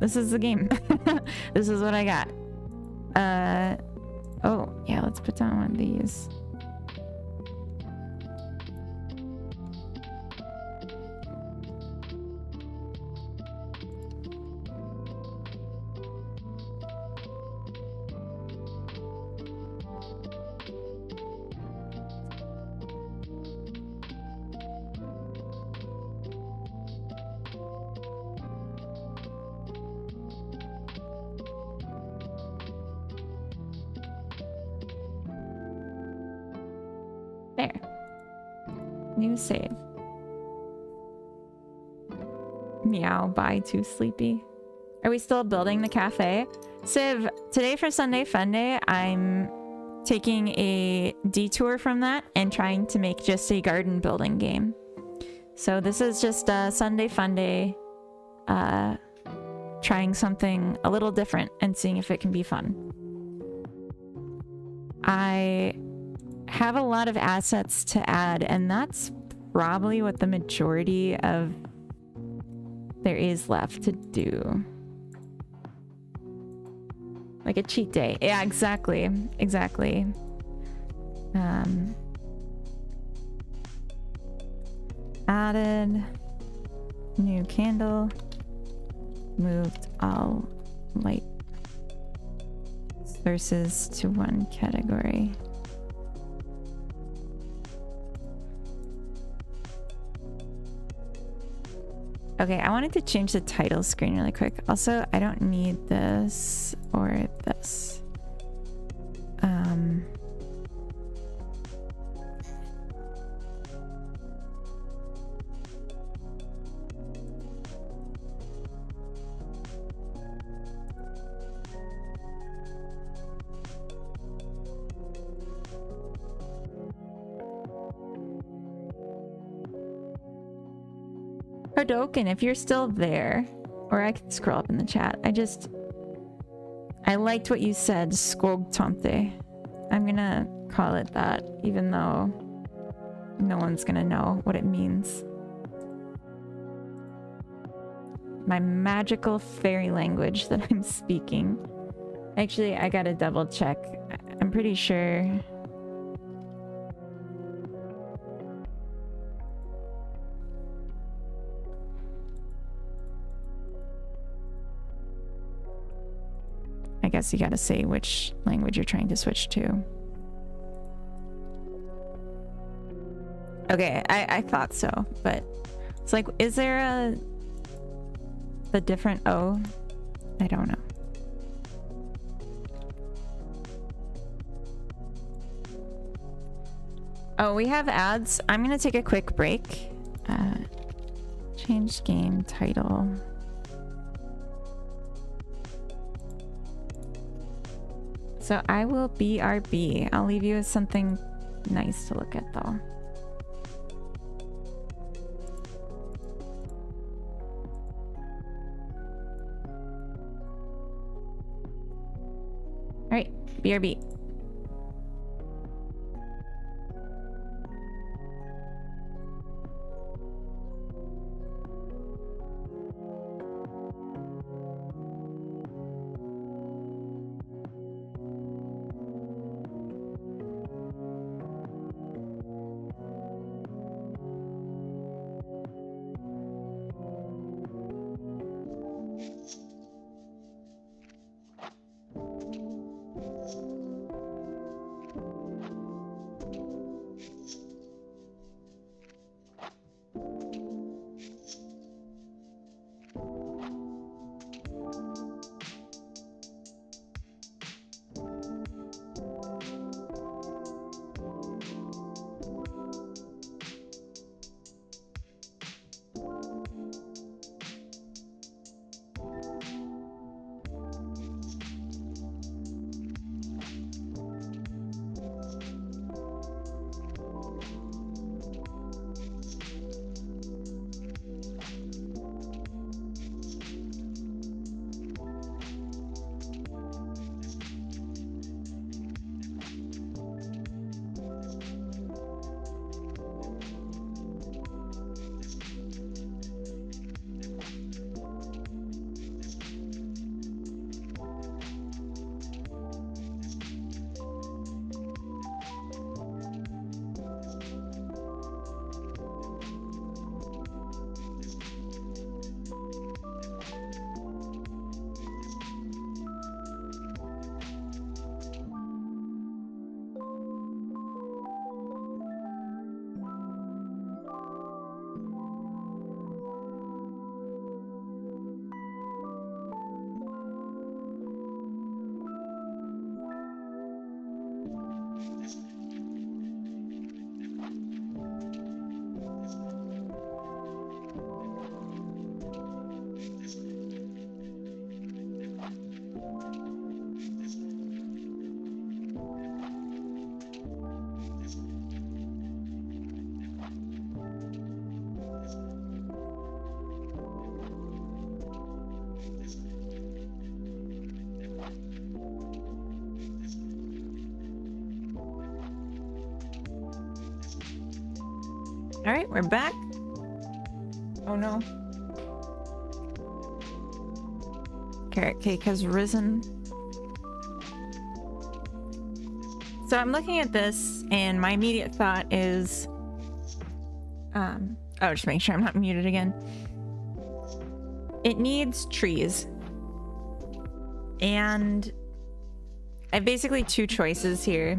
this is the game. This is what I got. Oh, yeah, let's put down one of these. There. New save. Meow, bye, too sleepy. Are we still building the cafe? Civ, today for Sunday Funday, I'm taking a detour from that and trying to make just a garden building game. So this is just a Sunday Funday, trying something a little different and seeing if it can be fun. I have a lot of assets to add, and that's probably what the majority of there is left to do. Like a cheat day. Yeah, exactly. Exactly. Added new candle. Moved all light sources to one category. Okay, I wanted to change the title screen really quick. Also, I don't need this or this. Hadoken, if you're still there, or I can scroll up in the chat. I liked what you said, Skogtomte. I'm gonna call it that, even though no one's gonna know what it means. My magical fairy language that I'm speaking. Actually, I gotta double check. I'm pretty sure. I guess you gotta say which language you're trying to switch to. Okay, I thought so, but it's like, is there the different O? I don't know. Oh, we have ads. I'm gonna take a quick break. Change game title. So I will BRB. I'll leave you with something nice to look at though. All right, BRB. All right, we're back. Oh no. Carrot cake has risen. So I'm looking at this and my immediate thought is, oh, just make sure I'm not muted again. It needs trees. And I have basically two choices here.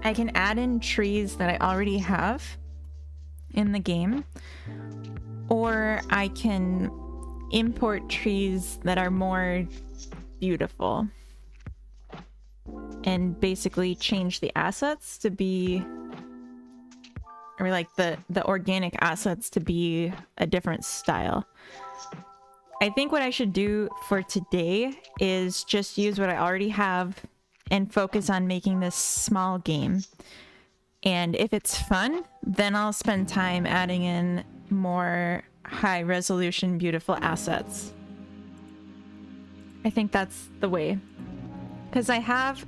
I can add in trees that I already have in the game, or I can import trees that are more beautiful and basically change the assets to be, or like the organic assets to be a different style. I think what I should do for today is just use what I already have and focus on making this small game. And if it's fun, then I'll spend time adding in more high resolution, beautiful assets. I think that's the way. Because I have...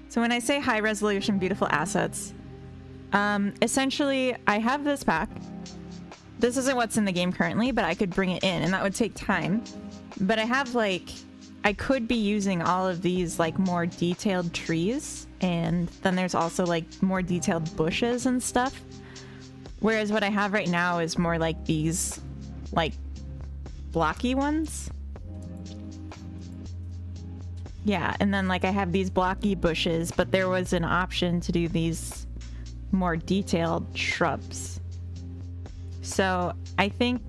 So when I say high resolution, beautiful assets, essentially I have this pack. This isn't what's in the game currently, but I could bring it in and that would take time. But I have like... I could be using all of these like more detailed trees, and then there's also like more detailed bushes and stuff. Whereas what I have right now is more like these like blocky ones. Yeah, and then like I have these blocky bushes, but there was an option to do these more detailed shrubs. So I think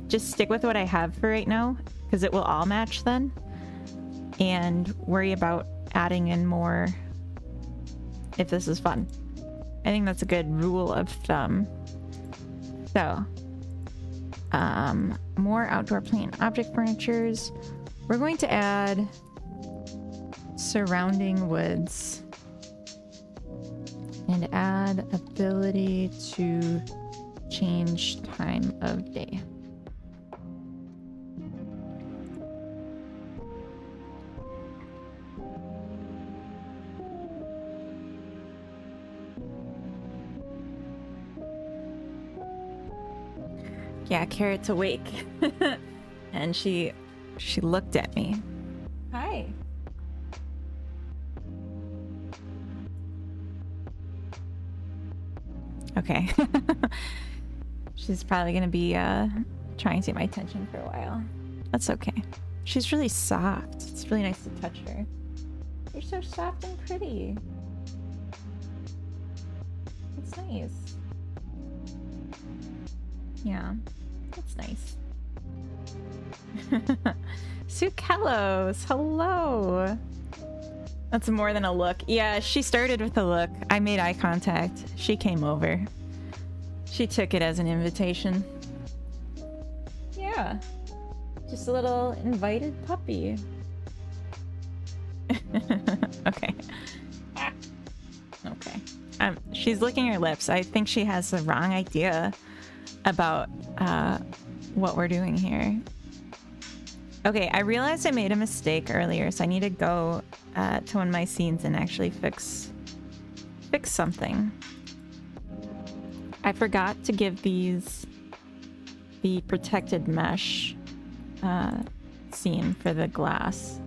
just stick with what I have for right now, because it will all match then. And worry about adding in more if this is fun. I think that's a good rule of thumb. So, more outdoor plant object furnitures. We're going to add surrounding woods and add ability to change time of day. Yeah, Carrot's awake. And she looked at me. Hi. Okay. She's probably gonna be trying to get my attention for a while. That's okay. She's really soft. It's really nice to touch her. You're so soft and pretty. It's nice. Yeah. That's nice. Sukelos, hello. That's more than a look. Yeah, she started with a look. I made eye contact. She came over. She took it as an invitation. Yeah. Just a little invited puppy. Okay. Okay. She's licking her lips. I think she has the wrong idea about what we're doing here. Okay, I realized I made a mistake earlier, so I need to go to one of my scenes and actually fix something. I forgot to give these the protected mesh scene for the glass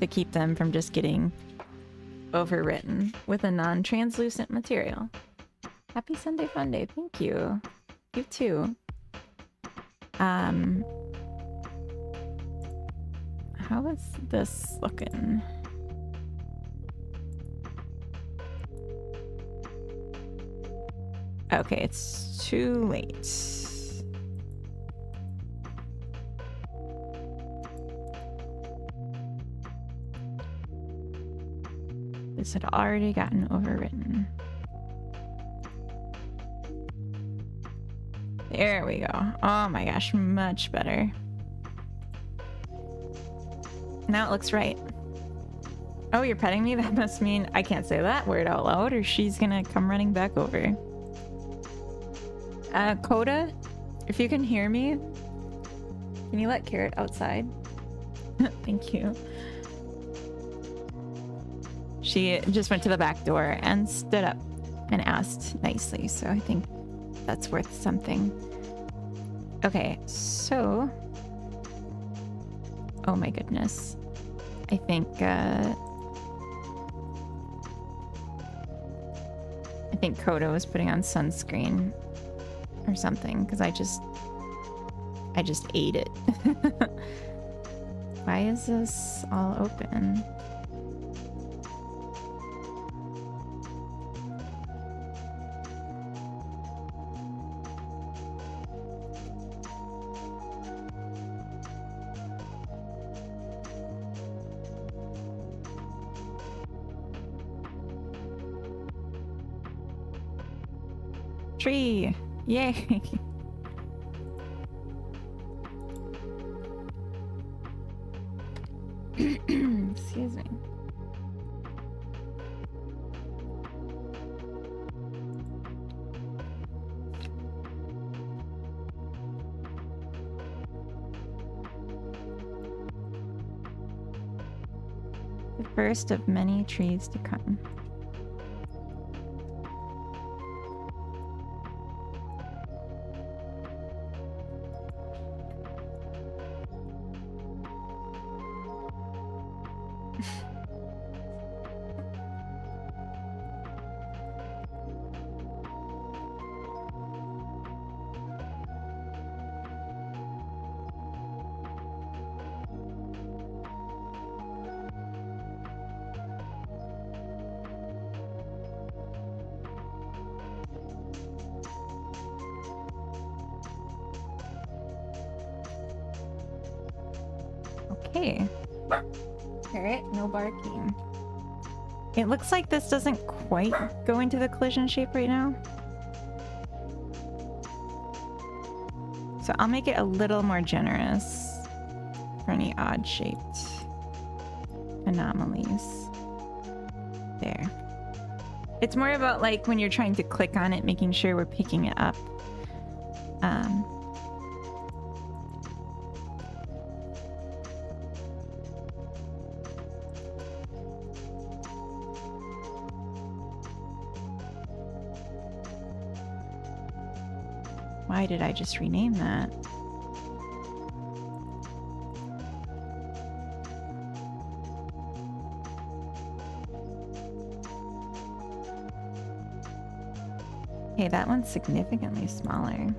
to keep them from just getting overwritten with a non-translucent material. Happy Sunday Funday, thank you. You too. How is this looking? Okay, it's too late. This had already gotten overwritten. There we go. Oh my gosh, much better. Now it looks right. Oh, you're petting me? That must mean I can't say that word out loud or she's gonna come running back over. Coda, if you can hear me, can you let Carrot outside? Thank you. She just went to the back door and stood up. and asked nicely, so I think that's worth something. Okay, so... Oh my goodness. I think Godot was putting on sunscreen or something, because I just ate it. Why is this all open? Tree! Yay! Excuse me. The first of many trees to come. Okay. Parrot, no barking. It looks like this doesn't quite go into the collision shape right now. So I'll make it a little more generous for any odd shaped anomalies. There. It's more about like when you're trying to click on it, making sure we're picking it up. Why did I just rename that? Okay, that one's significantly smaller.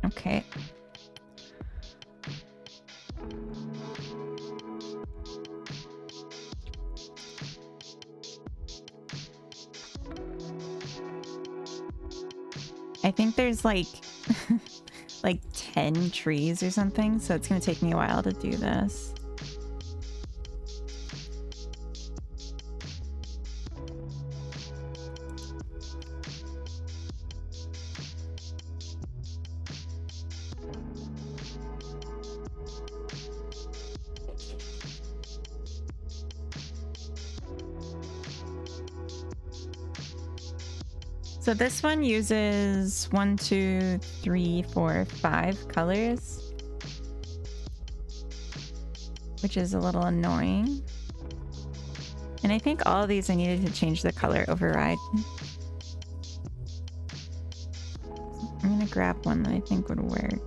Okay. I think there's like like 10 trees or something, so it's gonna take me a while to do this. So this one uses 1, 2, 3, 4, 5 colors, which is a little annoying. And I think all of these I needed to change the color override. I'm gonna grab one that I think would work.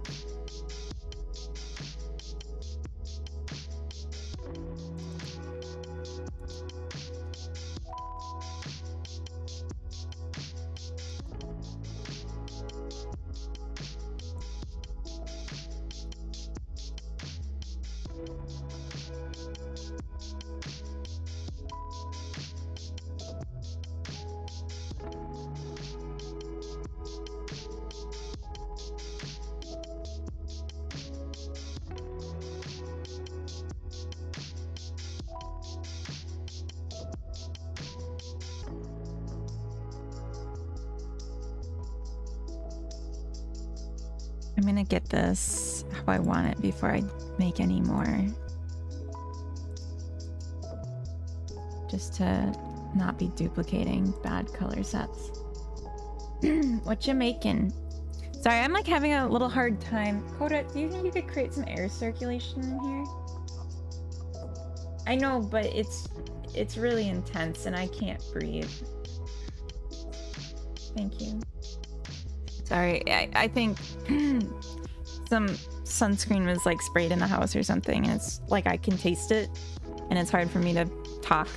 I'm gonna get this how I want it before I make any more. just to not be duplicating bad color sets. What you making? Sorry, I'm like having a little hard time. Coda, do you think you could create some air circulation in here? I know, but it's really intense and I can't breathe. Thank you. Sorry, I think some sunscreen was like sprayed in the house or something, and it's like I can taste it and it's hard for me to talk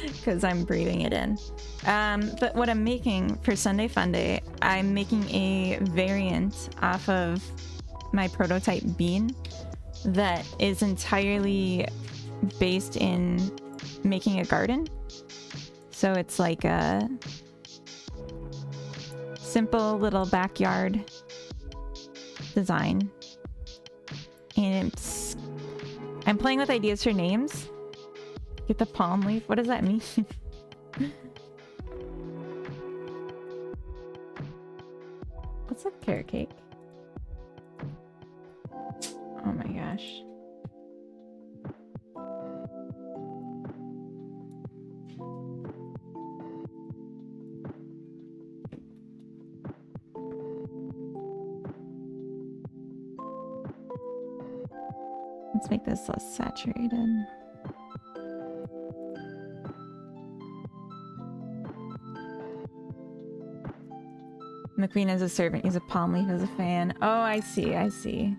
because I'm breathing it in. But what I'm making for Sunday Funday, I'm making a variant off of my prototype bean that is entirely based in making a garden. So it's like a simple little backyard design. And I'm playing with ideas for names. Get the palm leaf. What does that mean? What's a carrot cake? Oh my gosh. Let's make this less saturated. McQueen as a servant, use a palm leaf as a fan. Oh, I see, I see.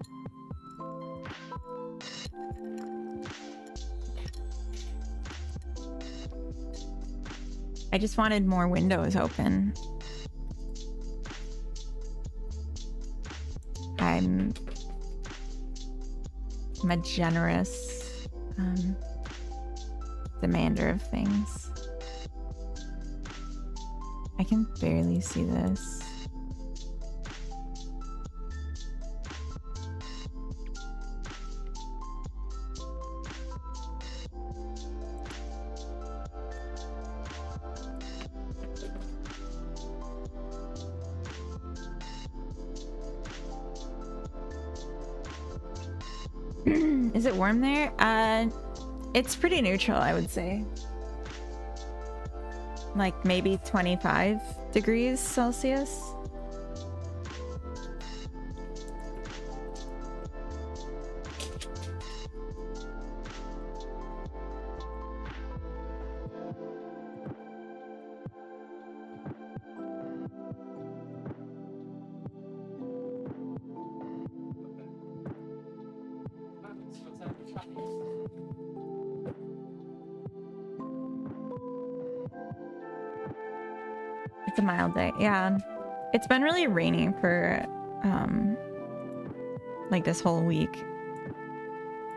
I just wanted more windows open. I'm a generous demander of things. I can barely see this. Is it warm there? It's pretty neutral, I would say. Like maybe 25 degrees Celsius. It's a mild day. Yeah. It's been really rainy for like this whole week.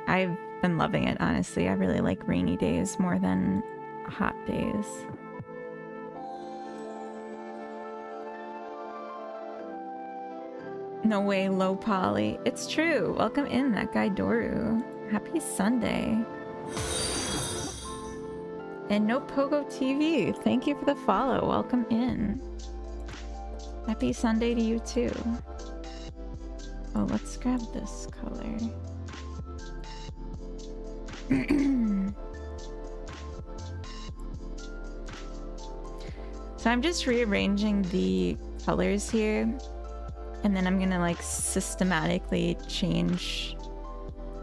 I've been loving it, honestly. I really like rainy days more than hot days. No way, low poly. It's true. Welcome in, that guy Doru. Happy Sunday. And no Pogo TV. Thank you for the follow. Welcome in. Happy Sunday to you too. Oh, let's grab this color. So I'm just rearranging the colors here, and then I'm gonna like systematically change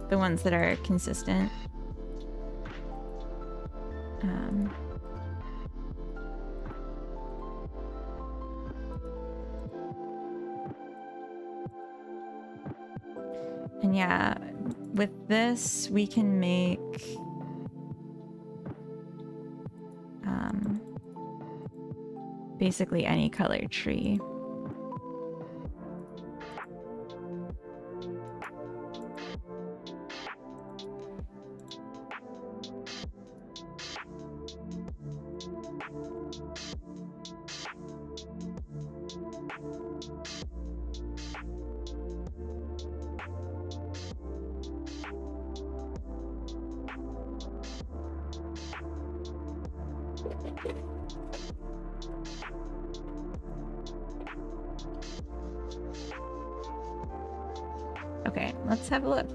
the ones that are consistent. And yeah, with this we can make basically any colored tree. Okay, let's have a look.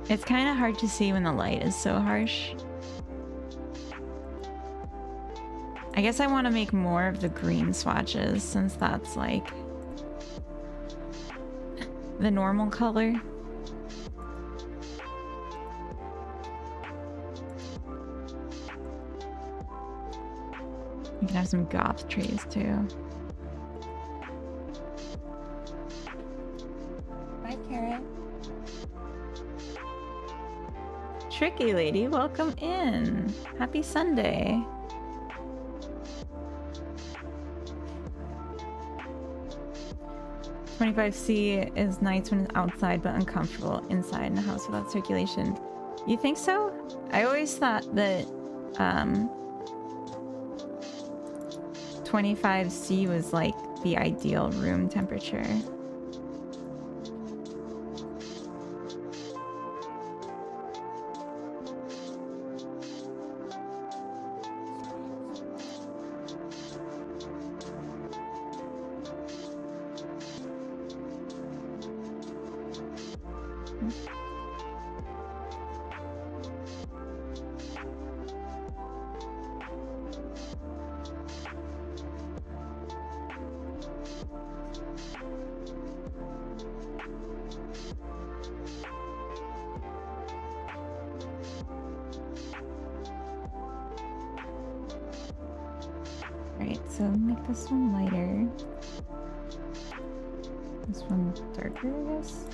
It's kind of hard to see when the light is so harsh. I guess I want to make more of the green swatches since that's like the normal color. You can have some goth trees too. Bye, Carrot. Tricky lady, welcome in. Happy Sunday. $25C is nice when it's outside but uncomfortable inside in a house without circulation. You think so? I always thought that 25C was like the ideal room temperature. Alright, so make this one lighter. This one darker, I guess.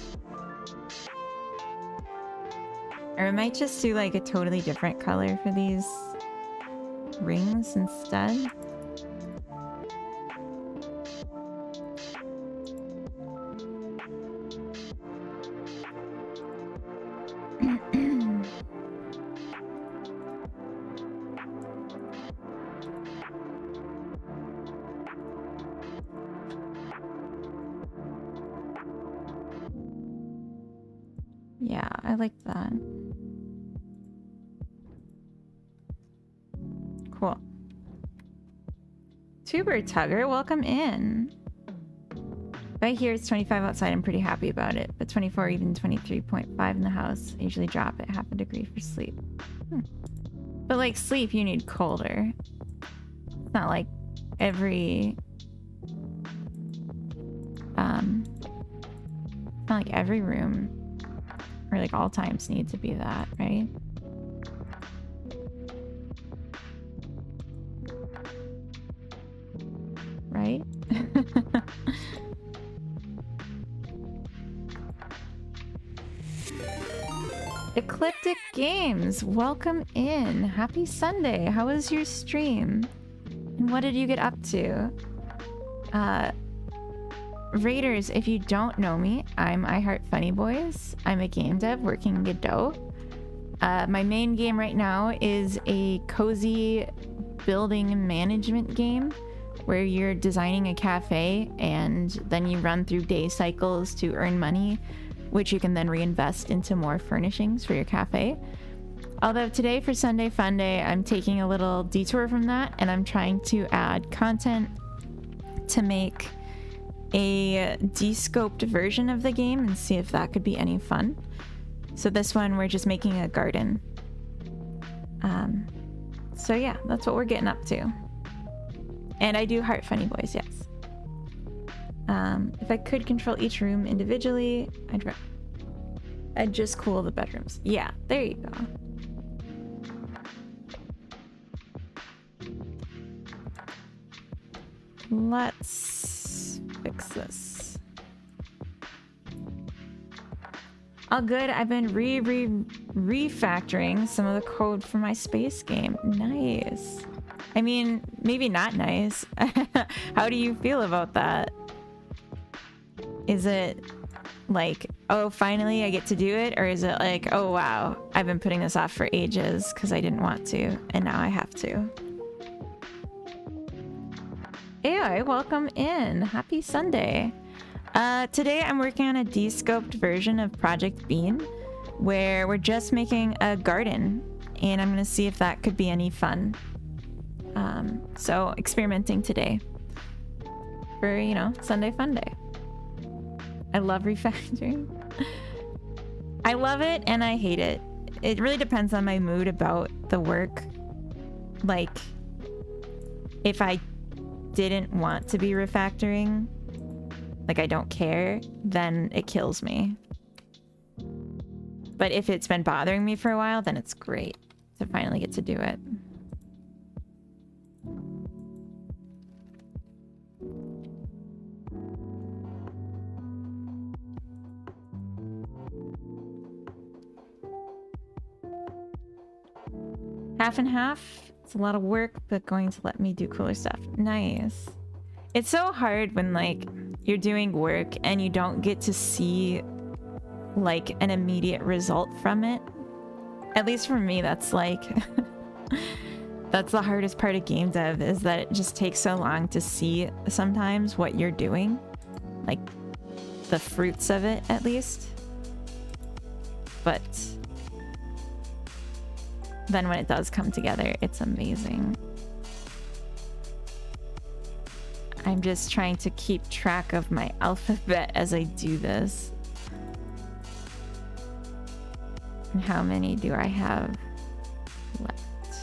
Or I might just do like a totally different color for these rings instead. Yeah, I like that. Cool. Tuber Tugger, welcome in. If I hear it's 25 outside, I'm pretty happy about it. But 24, even 23.5 in the house. I usually drop it half a degree for sleep. But like sleep, you need colder. It's not like every... It's not like every room or like all times need to be that, right? Right? Ecliptic Games, welcome in. Happy Sunday. How was your stream? And what did you get up to? Raiders, if you don't know me, I'm I Heart Funny Boys. I'm a game dev working in Godot. My main game right now is a cozy building management game where you're designing a cafe and then you run through day cycles to earn money, which you can then reinvest into more furnishings for your cafe. Although today for Sunday Funday, I'm taking a little detour from that and I'm trying to add content to make a descoped version of the game and see if that could be any fun. So this one, we're just making a garden. So yeah, that's what we're getting up to. And I do Heart Funny Boys, yes. If I could control each room individually, I'd just cool the bedrooms. Yeah, there you go. Let's fix this. All good. I've been refactoring some of the code for my space game. Nice. I mean, maybe not nice. How do you feel about that? Is it like, oh, finally I get to do it? Or is it like, oh, wow, I've been putting this off for ages because I didn't want to, and now I have to? AI, welcome in. Happy Sunday. Today I'm working on a descoped version of Project Bean where we're just making a garden, and I'm going to see if that could be any fun. So experimenting today for, you know, Sunday Funday. I love refactoring. I love it and I hate it. It really depends on my mood about the work. Like, if I didn't want to be refactoring, like I don't care, then it kills me. But if it's been bothering me for a while, then it's great to finally get to do it. Half and half. It's a lot of work, but going to let me do cooler stuff. Nice. It's so hard when like you're doing work and you don't get to see like an immediate result from it. At least for me, that's like that's the hardest part of game dev, is that it just takes so long to see sometimes what you're doing, like the fruits of it at least. But then when it does come together, it's amazing. I'm just trying to keep track of my alphabet as I do this. And how many do I have left?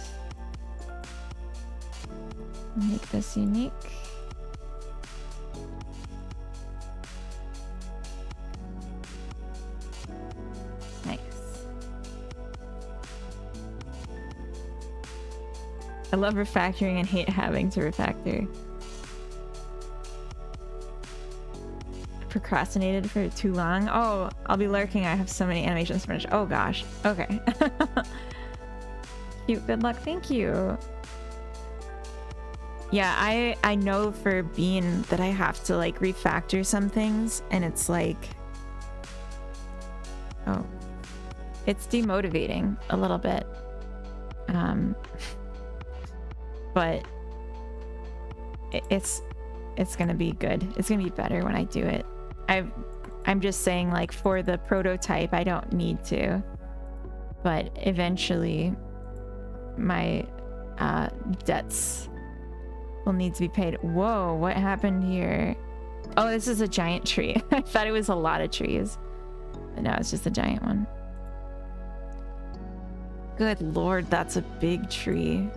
Make this unique. Nice. I love refactoring and hate having to refactor. Procrastinated for too long. Oh, I'll be lurking. I have so many animations finished. Oh gosh. Okay. Cute. Good luck. Thank you. Yeah, I know for Bean that I have to like refactor some things, and it's like, oh, it's demotivating a little bit. But it's gonna be good. It's gonna be better when I do it. I'm just saying, like, for the prototype, I don't need to, but eventually my debts will need to be paid. Whoa, what happened here? Oh, this is a giant tree. I thought it was a lot of trees, but no, it's just a giant one. Good lord, that's a big tree.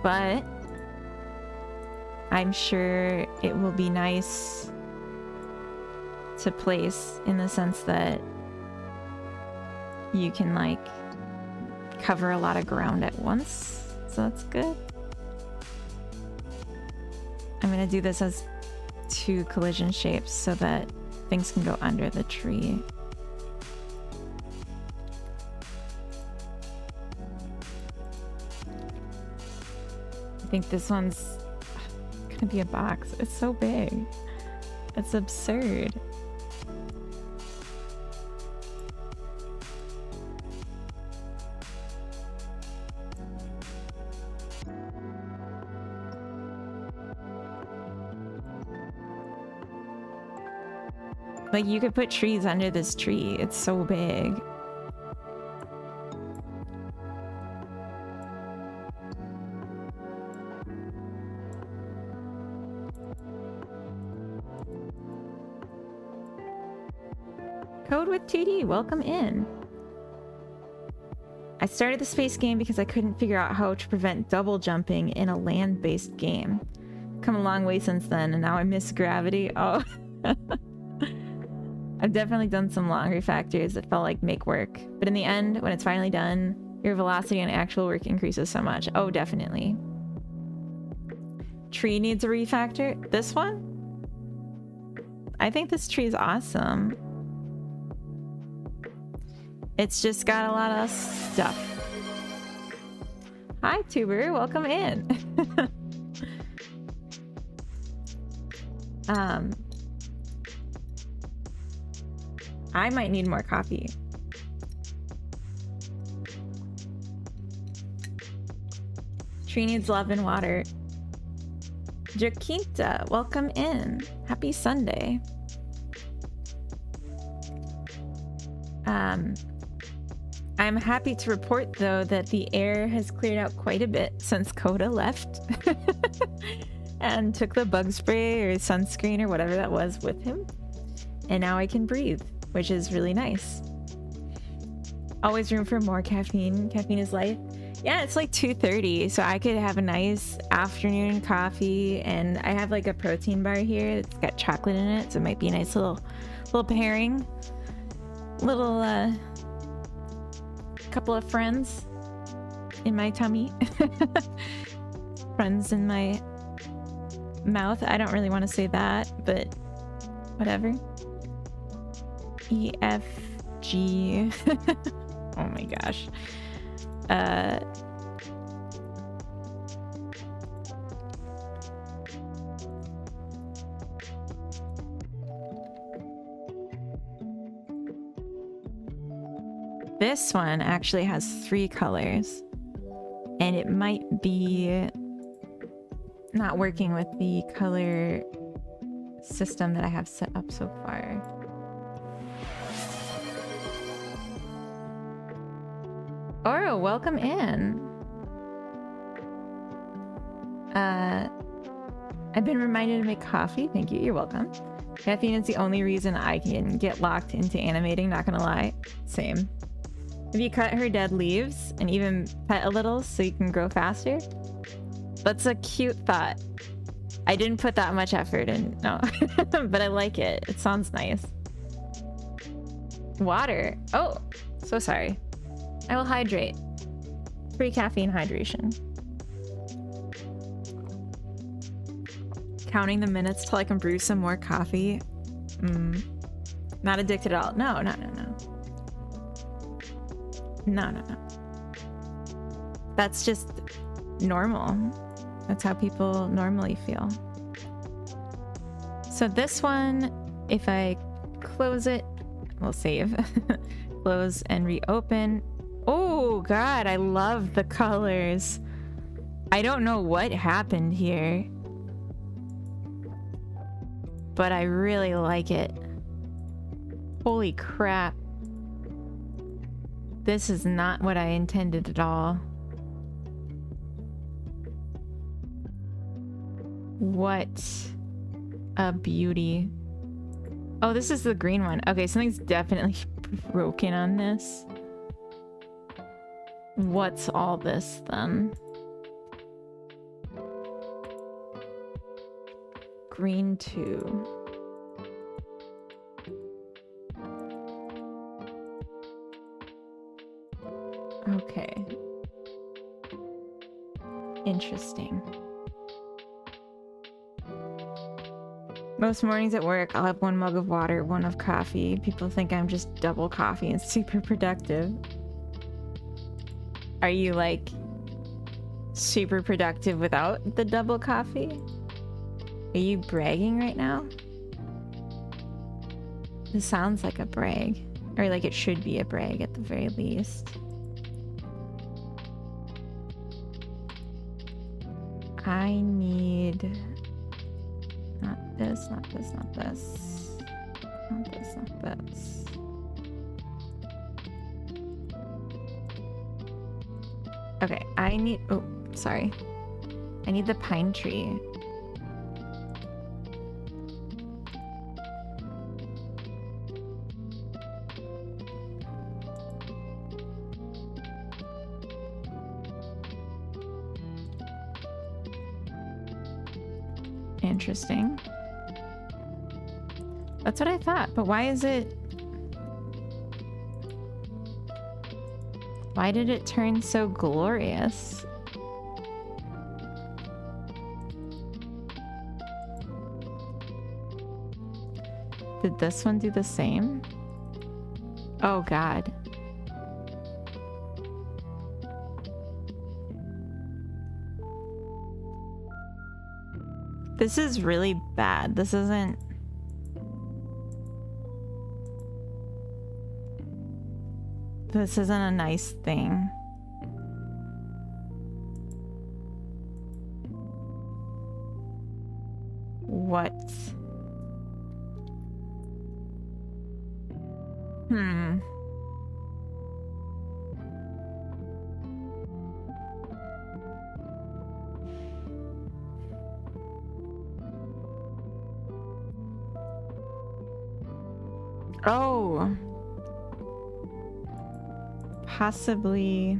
But I'm sure it will be nice to place, in the sense that you can like cover a lot of ground at once, so that's good. I'm gonna do this as 2 collision shapes so that things can go under the tree. I think this one's gonna be a box. It's so big. It's absurd. Like, you could put trees under this tree. It's so big. Code with 2D, welcome in. I started the space game because I couldn't figure out how to prevent double jumping in a land-based game. Come a long way since then, and now I miss gravity. Oh. I've definitely done some long refactors that felt like make work, but in the end, when it's finally done, your velocity and actual work increases so much. Oh, definitely. Tree needs a refactor. This one? I think this tree is awesome. It's just got a lot of stuff. Hi, Tuber. Welcome in. I might need more coffee. Tree needs love and water. Jaquita, welcome in. Happy Sunday. I'm happy to report, though, that the air has cleared out quite a bit since Coda left and took the bug spray or sunscreen or whatever that was with him. And now I can breathe. which is really nice. Always room for more caffeine. Caffeine is life. Yeah, it's like 2:30, so I could have a nice afternoon coffee, and I have like a protein bar here. It's got chocolate in it, so it might be a nice little pairing. Little couple of friends in my tummy. Friends in my mouth. I don't really want to say that, but whatever. EFG. Oh my gosh. This one actually has 3 colors, and it might be not working with the color system that I have set up so far. Oro, welcome in. I've been reminded to make coffee. Thank you. You're welcome. Caffeine is the only reason I can get locked into animating, not gonna lie. Same. Have you cut her dead leaves and even pet a little so you can grow faster? That's a cute thought. I didn't put that much effort in, no. But I like it. It sounds nice. Water. Oh, so sorry. I will hydrate. Free caffeine hydration. Counting the minutes till I can brew some more coffee. Not addicted at all. No. No. That's just normal. That's how people normally feel. So this one, if I close it, we'll save. Close and reopen. Oh god, I love the colors. I don't know what happened here, but I really like it. Holy crap. This is not what I intended at all. What a beauty. Oh, this is the green one. Okay, something's definitely broken on this. What's all this then? Green 2. Okay. Interesting. Most mornings at work, I'll have 1 mug of water, 1 of coffee. People think I'm just double coffee and super productive. Are you like super productive without the double coffee? Are you bragging right now? This sounds like a brag. Or like it should be a brag at the very least. I need... Not this, not this, not this. Not this, not this. Okay, I need... Oh, sorry. I need the pine tree. Interesting. That's what I thought, but why is it... Why did it turn so glorious? Did this one do the same? Oh god. This is really bad. This isn't... This isn't a nice thing. What? Oh. Possibly.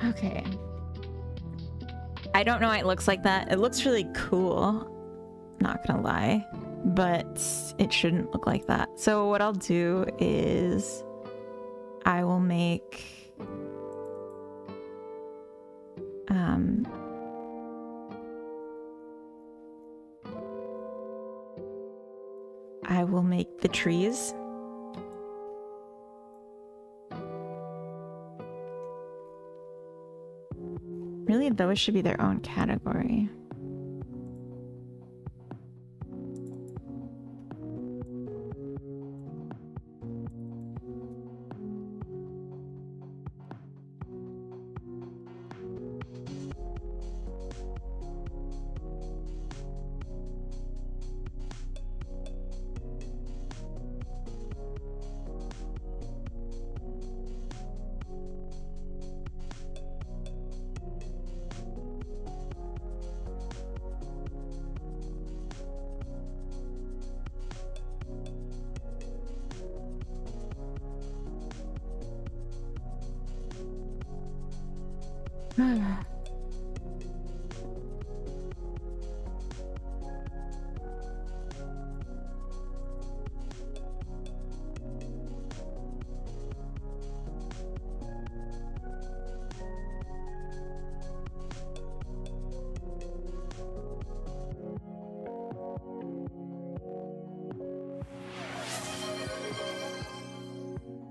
Okay. I don't know why it looks like that. It looks really cool. Not gonna lie. But it shouldn't look like that. So what I'll do is I will make the trees. Really, those should be their own category.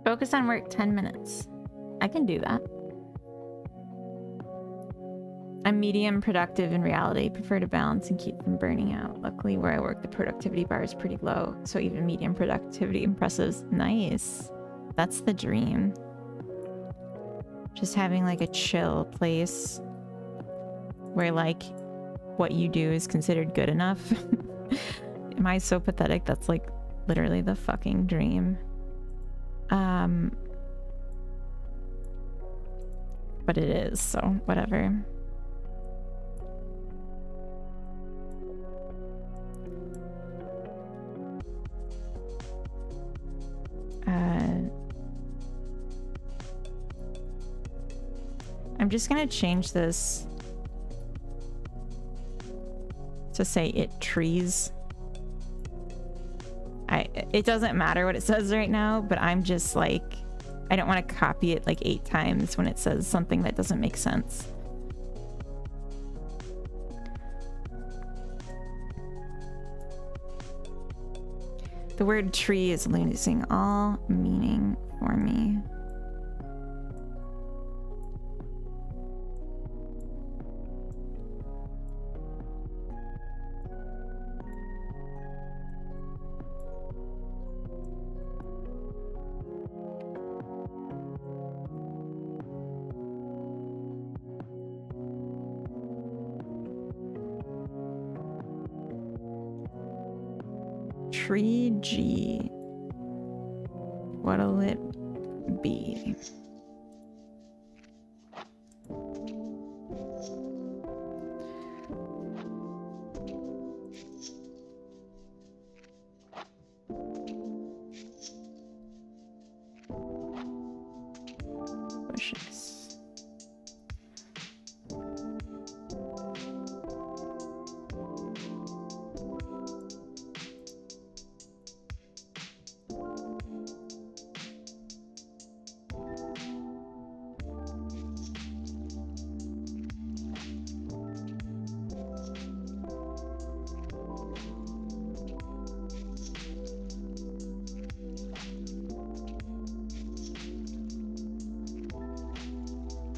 Focus on work 10 minutes. I can do that. I'm medium productive in reality. Prefer to balance and keep from burning out. Luckily, where I work, the productivity bar is pretty low, so even medium productivity impresses. Nice. That's the dream. Just having like a chill place where like what you do is considered good enough. Am I so pathetic? That's like literally the fucking dream. But it is, so whatever. I'm just gonna change this to say it trees. It doesn't matter what it says right now, but I'm just like, I don't want to copy it like 8 times when it says something that doesn't make sense. The word tree is losing all meaning for me. Tree G. What'll it be? Bushes.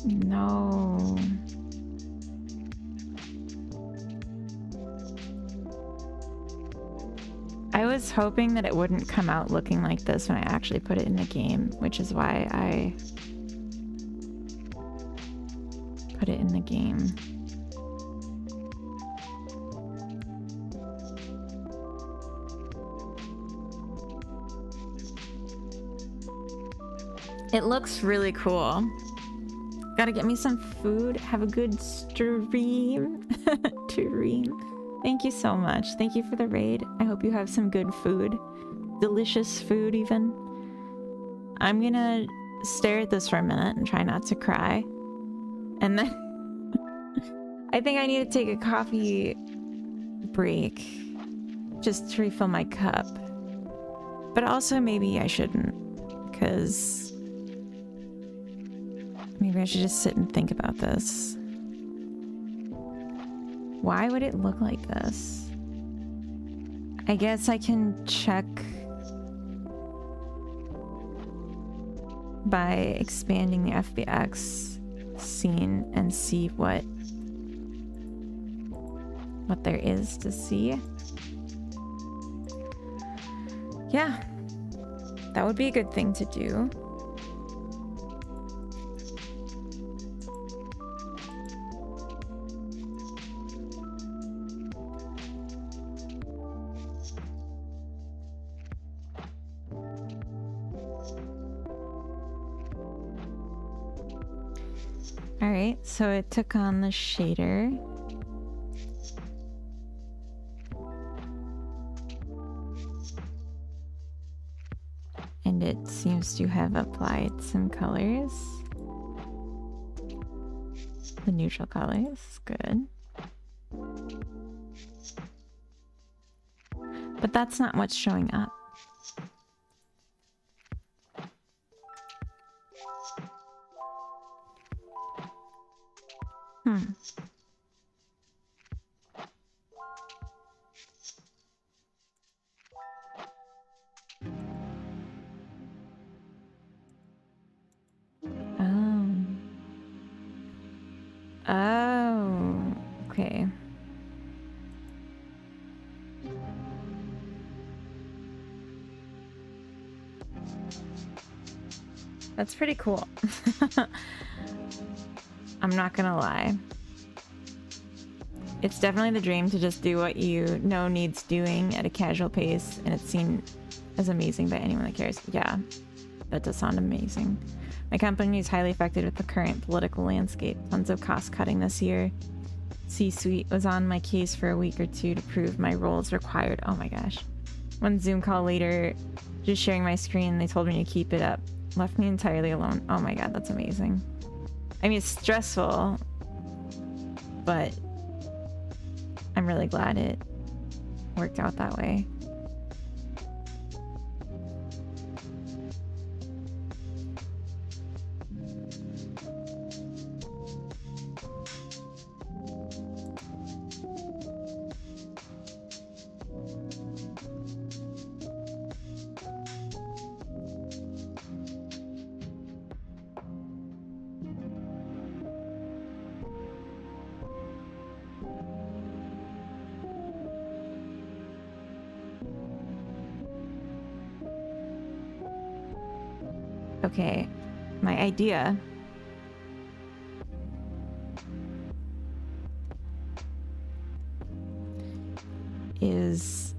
No. I was hoping that it wouldn't come out looking like this when I actually put it in the game, which is why I put it in the game. It looks really cool. Gotta get me some food. Have a good stream. Thank you so much. Thank you for the raid. I hope you have some good food. Delicious food, even. I'm gonna stare at this for a minute and try not to cry. And then I think I need to take a coffee break just to refill my cup. But also maybe I shouldn't, because maybe I should just sit and think about this. Why would it look like this? I guess I can check by expanding the FBX scene and see what there is to see. Yeah, that would be a good thing to do. Alright, so it took on the shader. And it seems to have applied some colors. The neutral colors, good. But that's not what's showing up. Oh, okay. That's pretty cool. I'm not gonna lie. It's definitely the dream to just do what you know needs doing at a casual pace, and it's seen as amazing by anyone that cares. Yeah, that does sound amazing. My company is highly affected with the current political landscape. Tons of cost cutting this year. C-suite was on my case for a week or two to prove my role is required. Oh my gosh. One Zoom call later, just sharing my screen, they told me to keep it up. Left me entirely alone. Oh my god, that's amazing. I mean, it's stressful, but I'm really glad it worked out that way. Okay, my idea is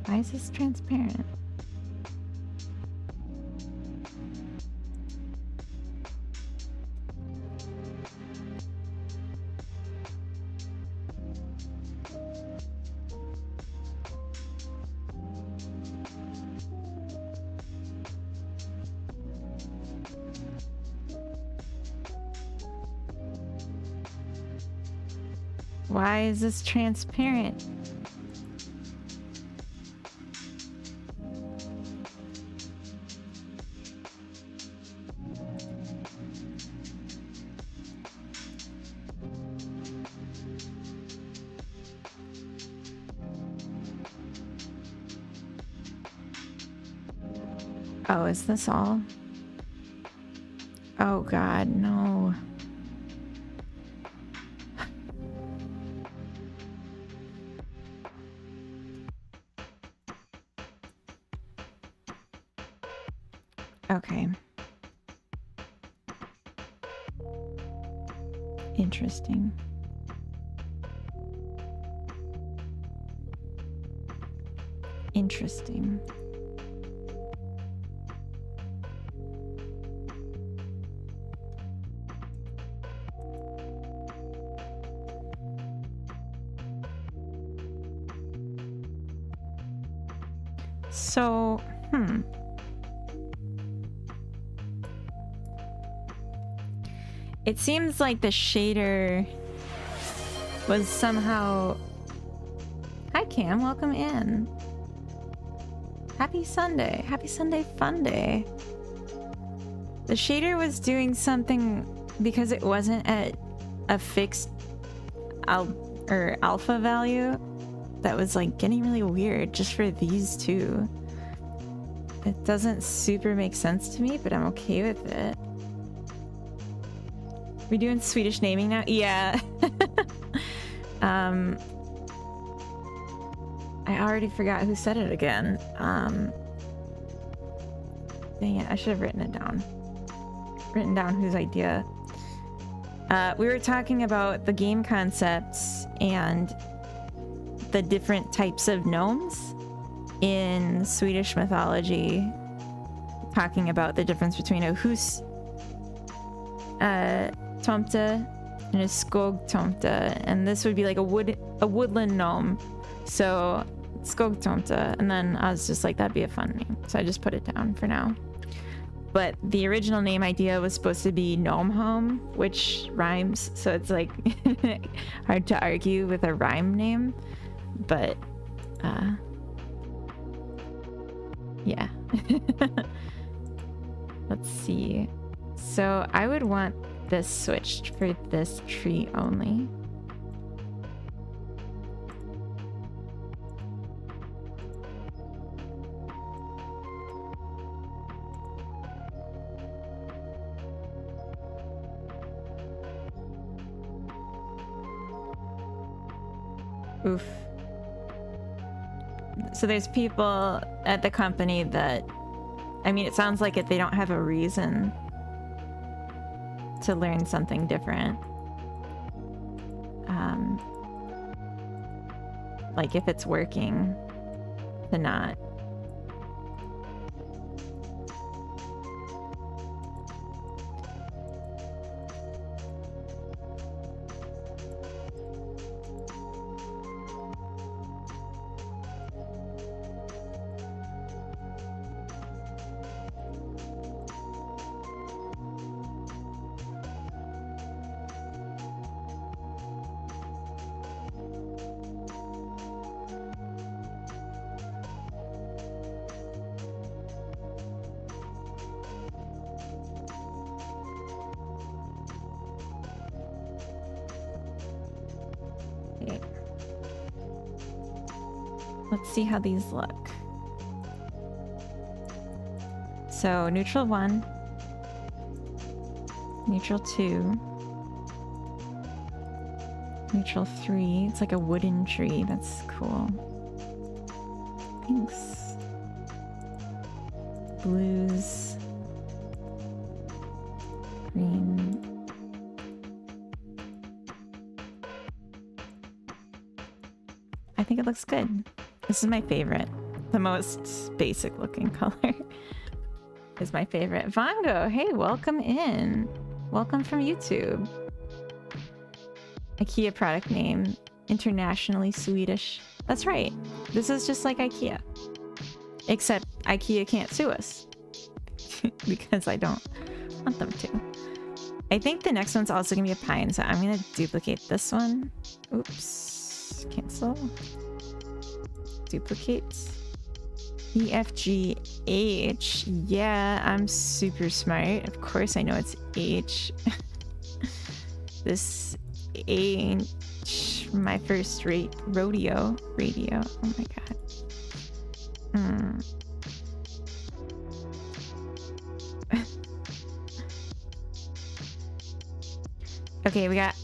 why is this transparent? Why is this transparent? Oh, is this all? Oh god, no. Okay. Interesting. Interesting. So, it seems like the shader was somehow... Hi Cam, welcome in. Happy Sunday. Happy Sunday Funday. The shader was doing something because it wasn't at a fixed alpha value that was like getting really weird just for these two. It doesn't super make sense to me, but I'm okay with it. We doing Swedish naming now? Yeah. I already forgot who said it again. Dang it, I should have written it down. Written down whose idea. We were talking about the game concepts and the different types of gnomes in Swedish mythology. Talking about the difference between a hus tomte and a skog tomte, and this would be like a woodland gnome. So skog tomte, and then I was just like, that'd be a fun name, so I just put it down for now. But the original name idea was supposed to be gnome home, which rhymes, so it's like hard to argue with a rhyme name. But yeah. Let's see. So I would want this switched for this tree only. Oof. So there's people at the company that, I mean, it sounds like they don't have a reason to learn something different. Like if it's working, to not. Let's see how these look. So neutral 1, neutral 2, neutral 3. It's like a wooden tree. That's cool. Pinks, blues, green. I think it looks good. This is my favorite. The most basic looking color is my favorite. Vongo, hey, welcome in. Welcome from YouTube. IKEA product name, internationally Swedish. That's right. This is just like IKEA. Except IKEA can't sue us. Because I don't want them to. I think the next one's also gonna be a pine, so I'm gonna duplicate this one. Oops. Cancel. Duplicate. EFGH. Yeah, I'm super smart. Of course I know it's H. This ain't my first rodeo. Oh my god. Okay, we got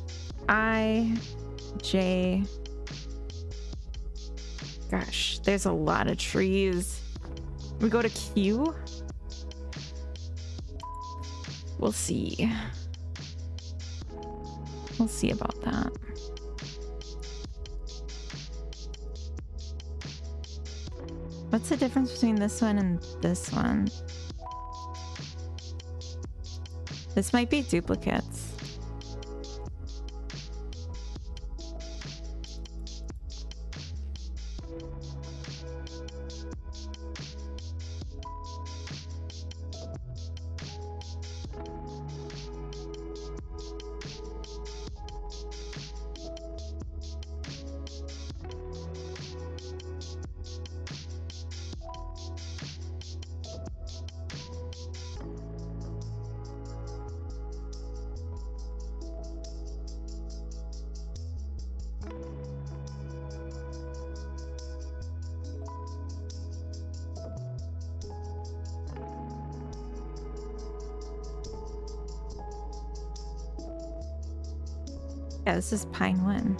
I, J. Gosh, there's a lot of trees. We go to Q. We'll see. We'll see about that. What's the difference between this one and this one? This might be duplicates. Yeah, this is Pine 1.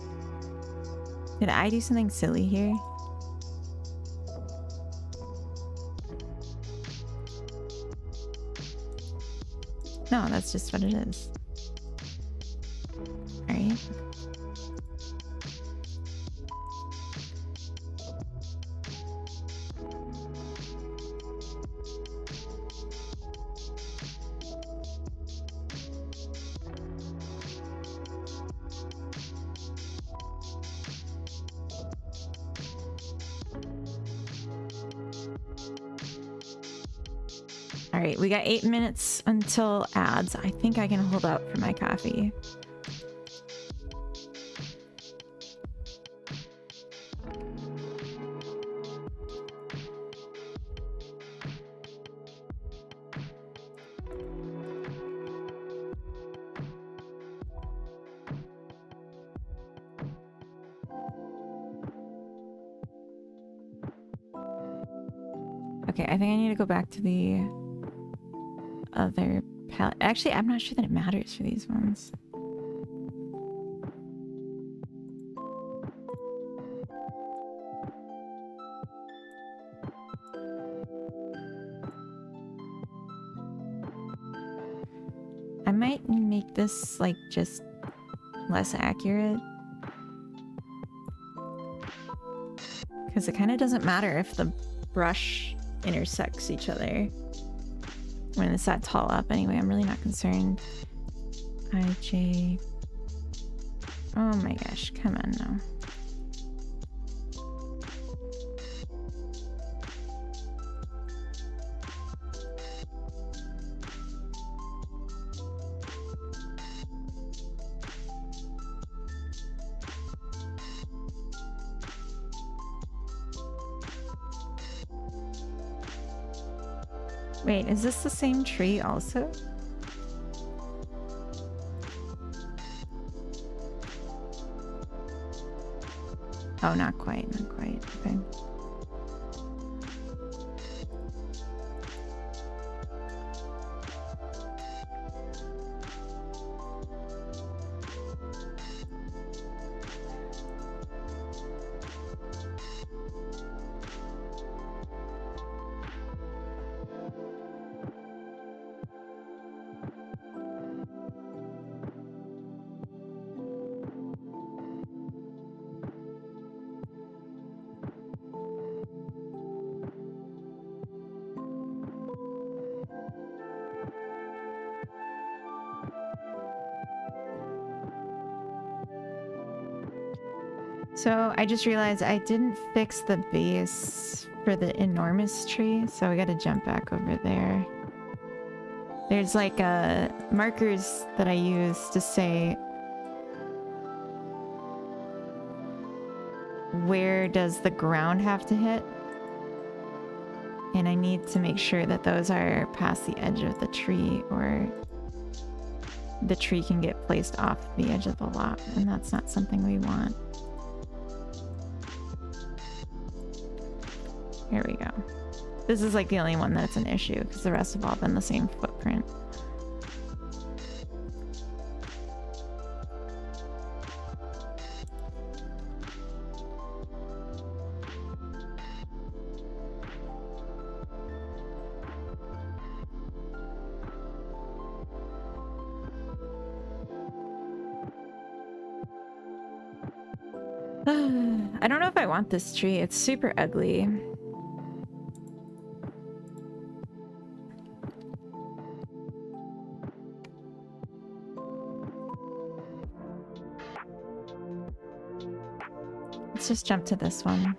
Did I do something silly here? No, that's just what it is. Alright. All right, we got 8 minutes until ads. I think I can hold out for my coffee. Okay, I think I need to go back to the other palette. Actually, I'm not sure that it matters for these ones. I might make this like just less accurate, because it kind of doesn't matter if the brush intersects each other when it's that tall up. Anyway, I'm really not concerned. IJ. Oh my gosh, come on now. Wait, is this the same tree also? Oh, not quite, not quite. Okay. So I just realized I didn't fix the base for the enormous tree, so we gotta jump back over there. There's like markers that I use to say where does the ground have to hit, and I need to make sure that those are past the edge of the tree, or the tree can get placed off the edge of the lot, and that's not something we want. Here we go. This is like the only one that's an issue, because the rest have all been the same footprint. I don't know if I want this tree. It's super ugly. Let's just jump to this one.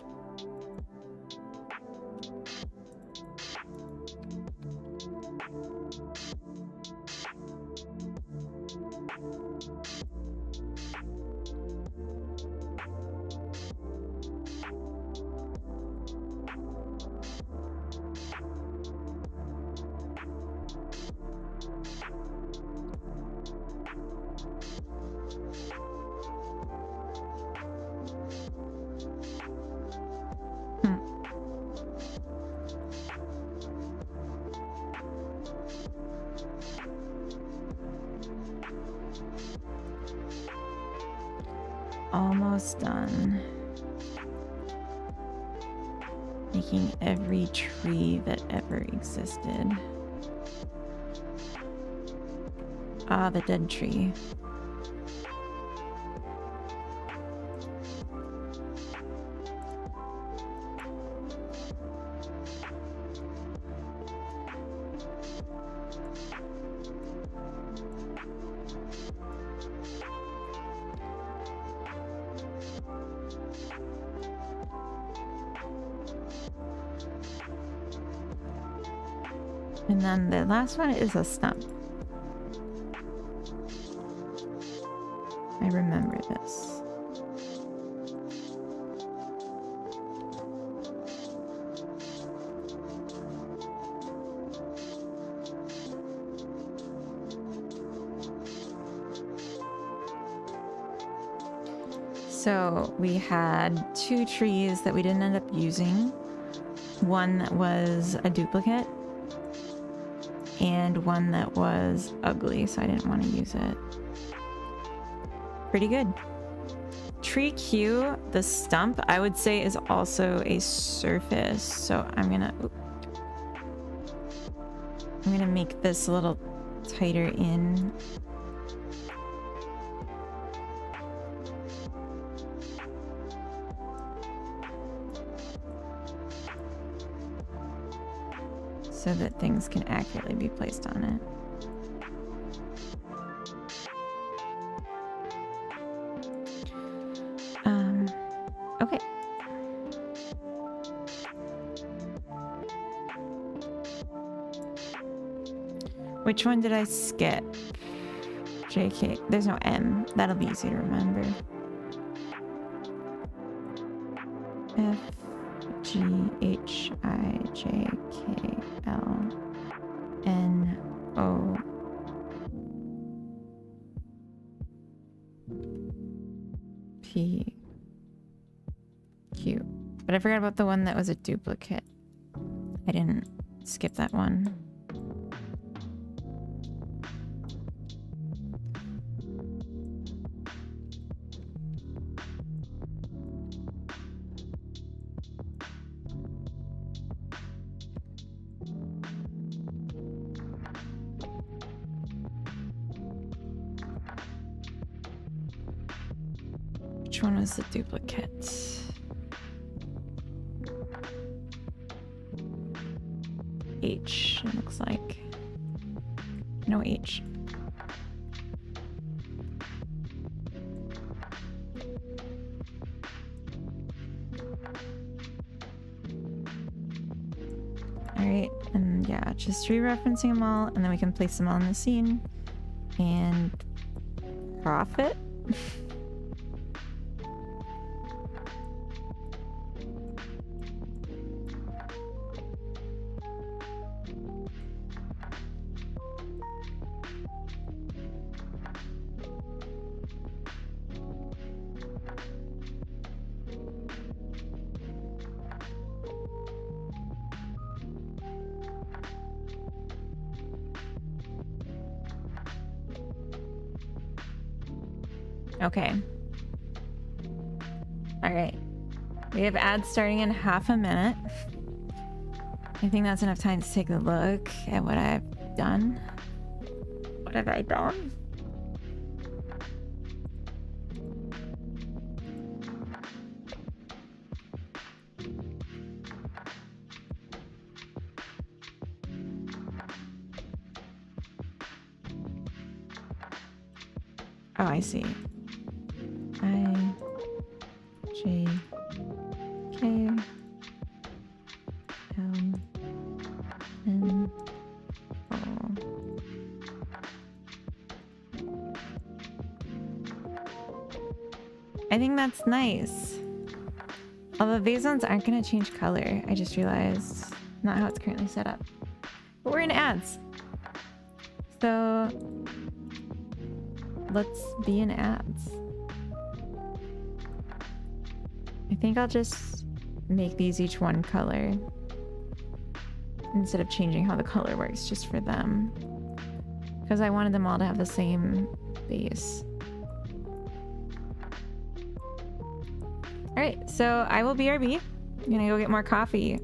Almost done. Making every tree that ever existed. Ah, the dead tree. And then the last one is a stump. I remember this. So we had 2 trees that we didn't end up using. One that was a duplicate and one that was ugly, so I didn't want to use it. Pretty good. Tree Q, the stump, I would say is also a surface. So I'm gonna make this a little tighter in. So that things can accurately be placed on it. Okay. Which one did I skip? JK. There's no M. That'll be easy to remember. F G H I J K L N O P Q. But I forgot about the one that was a duplicate. I didn't skip that one. Which one was the duplicate? H, it looks like. No H. Alright, and yeah, just re-referencing them all, and then we can place them all in the scene. And profit. Okay. All right. We have ads starting in half a minute. I think that's enough time to take a look at what I've done. What have I done? Oh, I see. I J K L N O. I think that's nice. Although these ones aren't going to change color. I just realized. Not how it's currently set up. But we're in ads. So let's be in ads. I think I'll just make these each one color instead of changing how the color works just for them. Because I wanted them all to have the same base. Alright, so I will BRB. I'm gonna go get more coffee.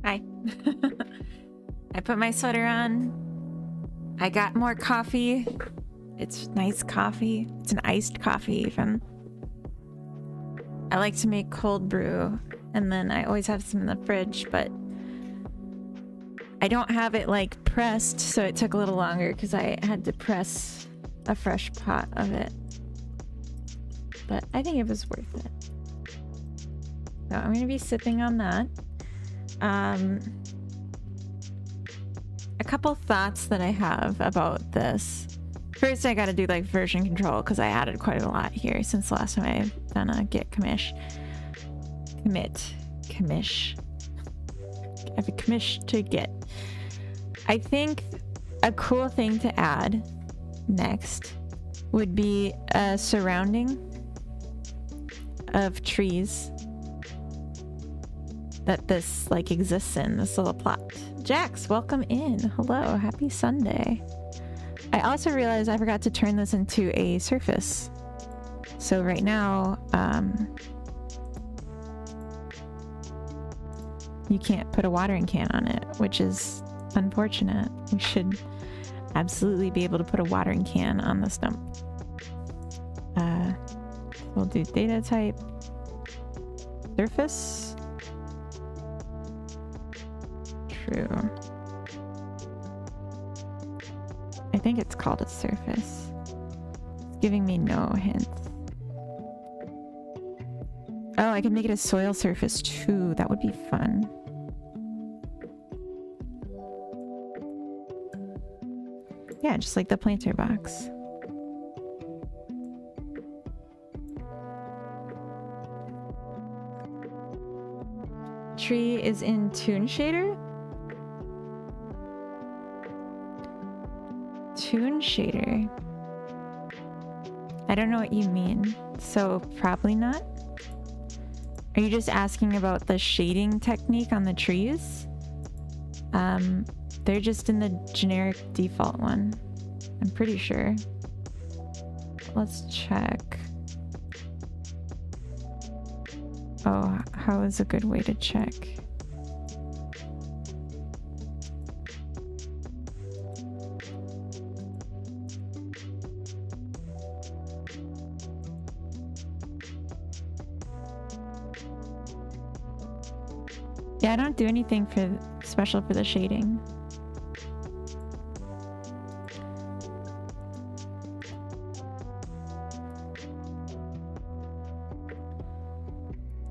Hi. I put my sweater on. I got more coffee. It's nice coffee. It's an iced coffee even. I like to make cold brew, and then I always have some in the fridge, but I don't have it like pressed, so it took a little longer because I had to press a fresh pot of it. But I think it was worth it. So I'm gonna be sipping on that. A couple thoughts that I have about this. First, I gotta do like version control because I added quite a lot here since the last time I've done a git commish. Commish. I have a commish to git. I think a cool thing to add next would be a surrounding of trees that this like exists in, this little plot. Jax, welcome in. Hello, happy Sunday. I also realized I forgot to turn this into a surface. So right now, you can't put a watering can on it, which is unfortunate. We should absolutely be able to put a watering can on the stump. We'll do data type, surface, true. I think it's called a surface. It's giving me no hints. Oh, I can make it a soil surface too. That would be fun. Yeah, just like the planter box. Tree is in Toon Shader? Toon Shader? I don't know what you mean. So probably not? Are you just asking about the shading technique on the trees? They're just in the generic default one. I'm pretty sure. Let's check. Oh, how is a good way to check? Yeah, I don't do anything special for the shading.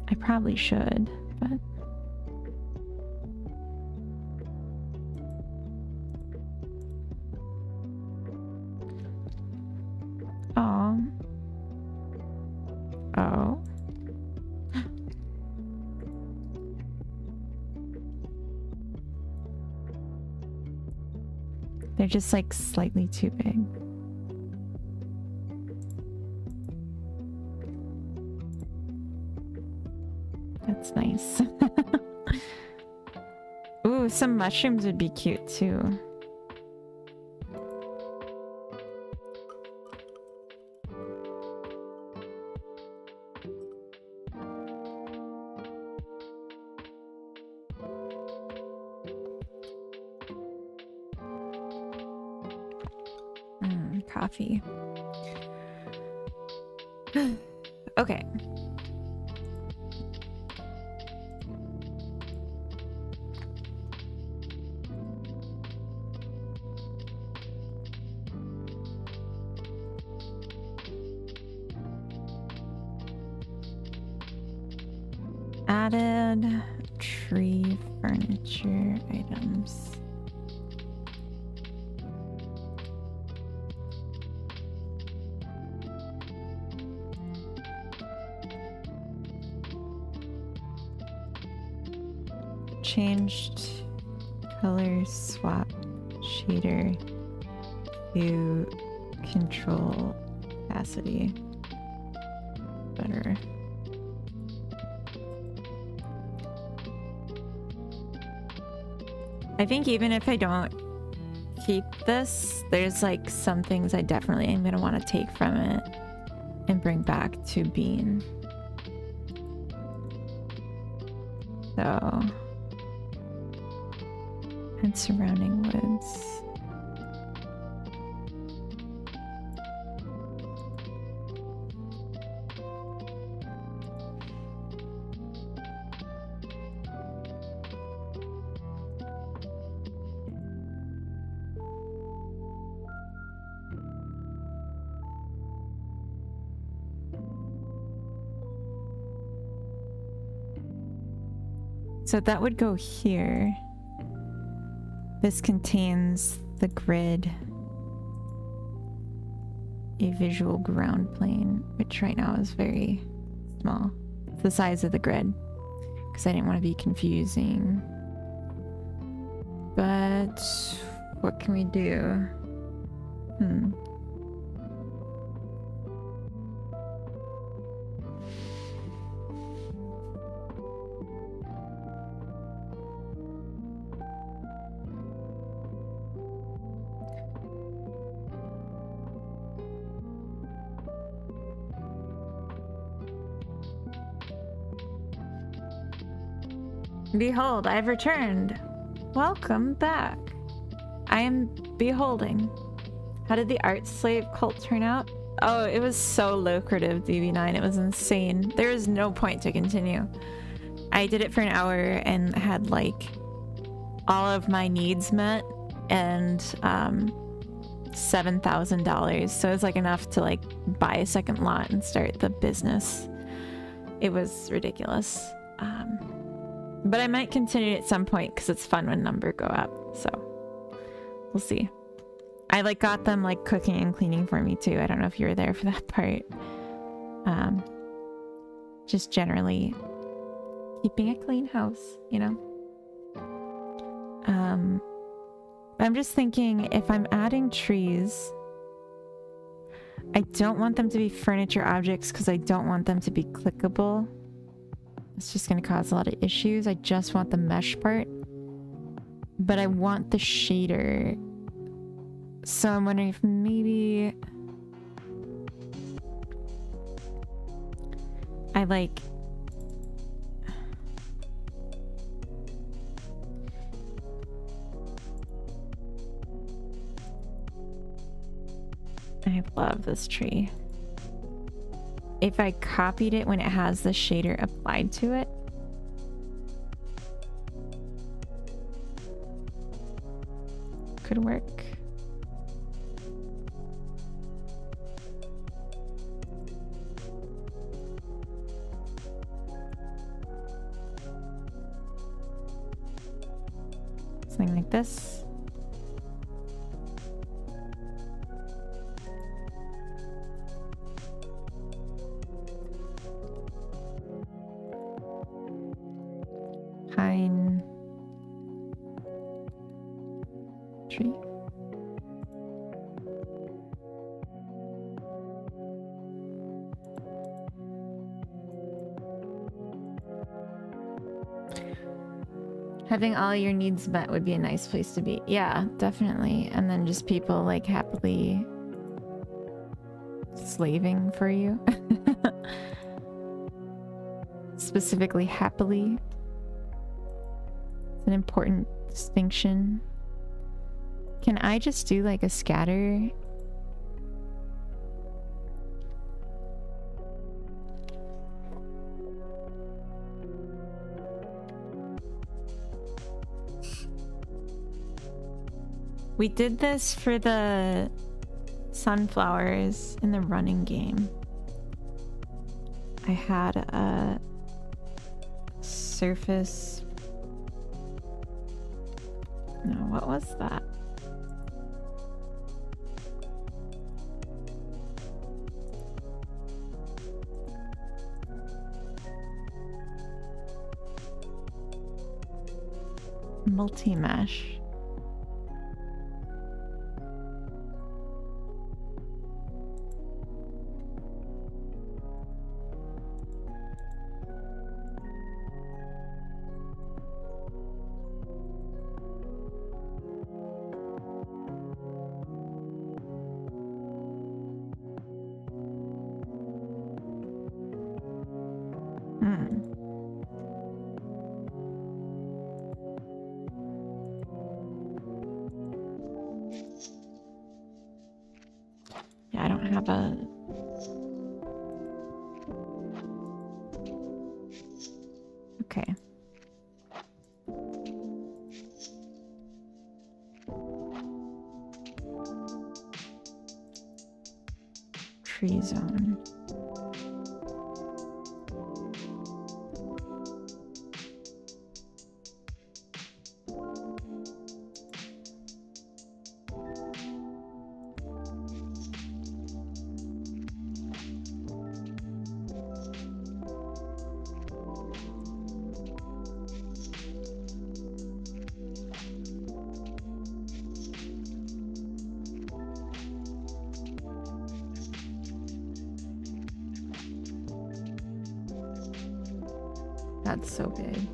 I probably should, but... Oh. Oh. They're just like slightly too big. That's nice. Ooh, some mushrooms would be cute too. Coffee. Okay. Added tree furniture items. Changed color swap shader to control opacity better. I think even if I don't keep this, there's like some things I definitely am gonna want to take from it and bring back to Bean. So, and surrounding woods. So that would go here. This contains the grid. A visual ground plane, which right now is very small. It's the size of the grid. Because I didn't want to be confusing. But what can we do? Behold, I have returned. Welcome back. I am beholding. How did the art slave cult turn out? Oh, it was so lucrative, DB9. It was insane. There is no point to continue. I did it for an hour and had like all of my needs met and $7,000. So it was like enough to like buy a second lot and start the business. It was ridiculous. But I might continue at some point because it's fun when numbers go up. So we'll see. I like got them like cooking and cleaning for me too. I don't know if you were there for that part. Just generally keeping a clean house, you know? I'm just thinking if I'm adding trees, I don't want them to be furniture objects because I don't want them to be clickable. It's just going to cause a lot of issues. I just want the mesh part. But I want the shader. So I'm wondering if maybe I like I love this tree. If I copied it when it has the shader applied to it. Could work. Something like this. Pine tree. Having all your needs met would be a nice place to be. Yeah, definitely. And then just people like happily slaving for you. Specifically happily. It's an important distinction. Can I just do like a scatter? We did this for the sunflowers in the running game. I had a surface. No, what was that? Multi-mesh. Yeah, I don't have a... Okay. Tree zone. That's so big.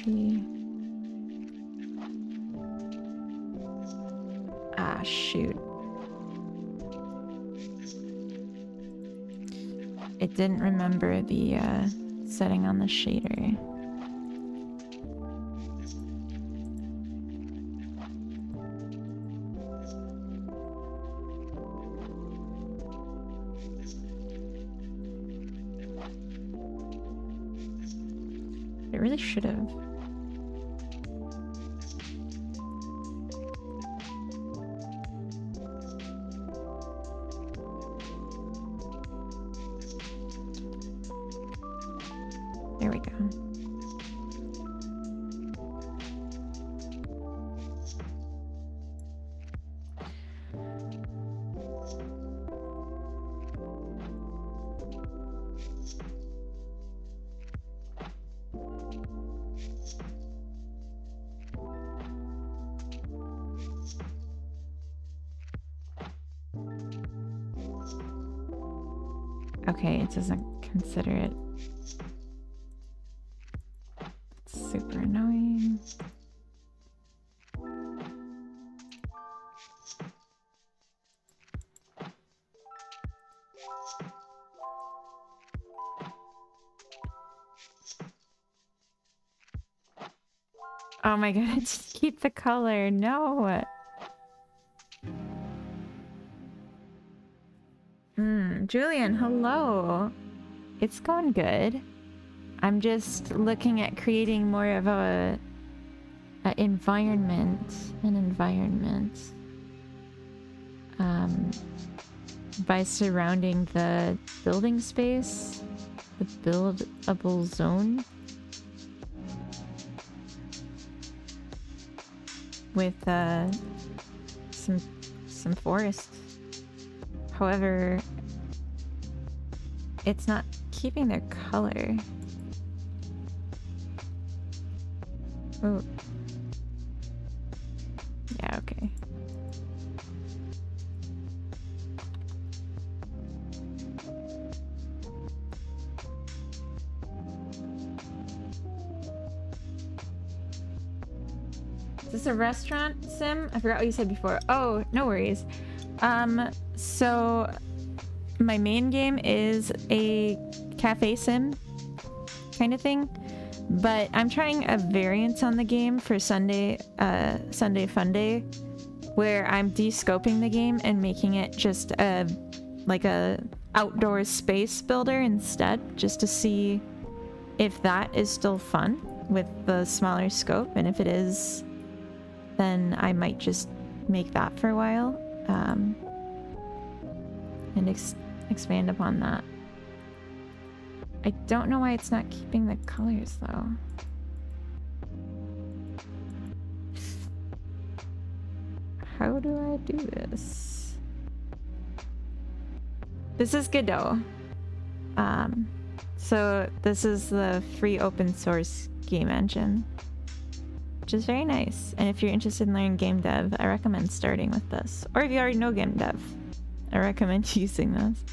Tree. Ah, shoot. It didn't remember the setting on the shader. It really should have. There we go. Okay, it doesn't consider it. It's super annoying. Oh my god, just keep the color. No. Julian, hello. It's going good. I'm just looking at creating more of an environment. By surrounding the building space, the buildable zone, with some forest. However, it's not keeping their color. Oh. Yeah, okay. Is this a restaurant sim? I forgot what you said before. Oh, no worries. So my main game is a cafe sim kind of thing, but I'm trying a variant on the game for Sunday Funday, where I'm de-scoping the game and making it just like a outdoor space builder instead, just to see if that is still fun with the smaller scope, and if it is, then I might just make that for a while, and expand upon that. I don't know why it's not keeping the colors though. How do I do this? This is Godot. So this is the free open source game engine, which is very nice. And if you're interested in learning game dev, I recommend starting with this. Or if you already know game dev, I recommend using this.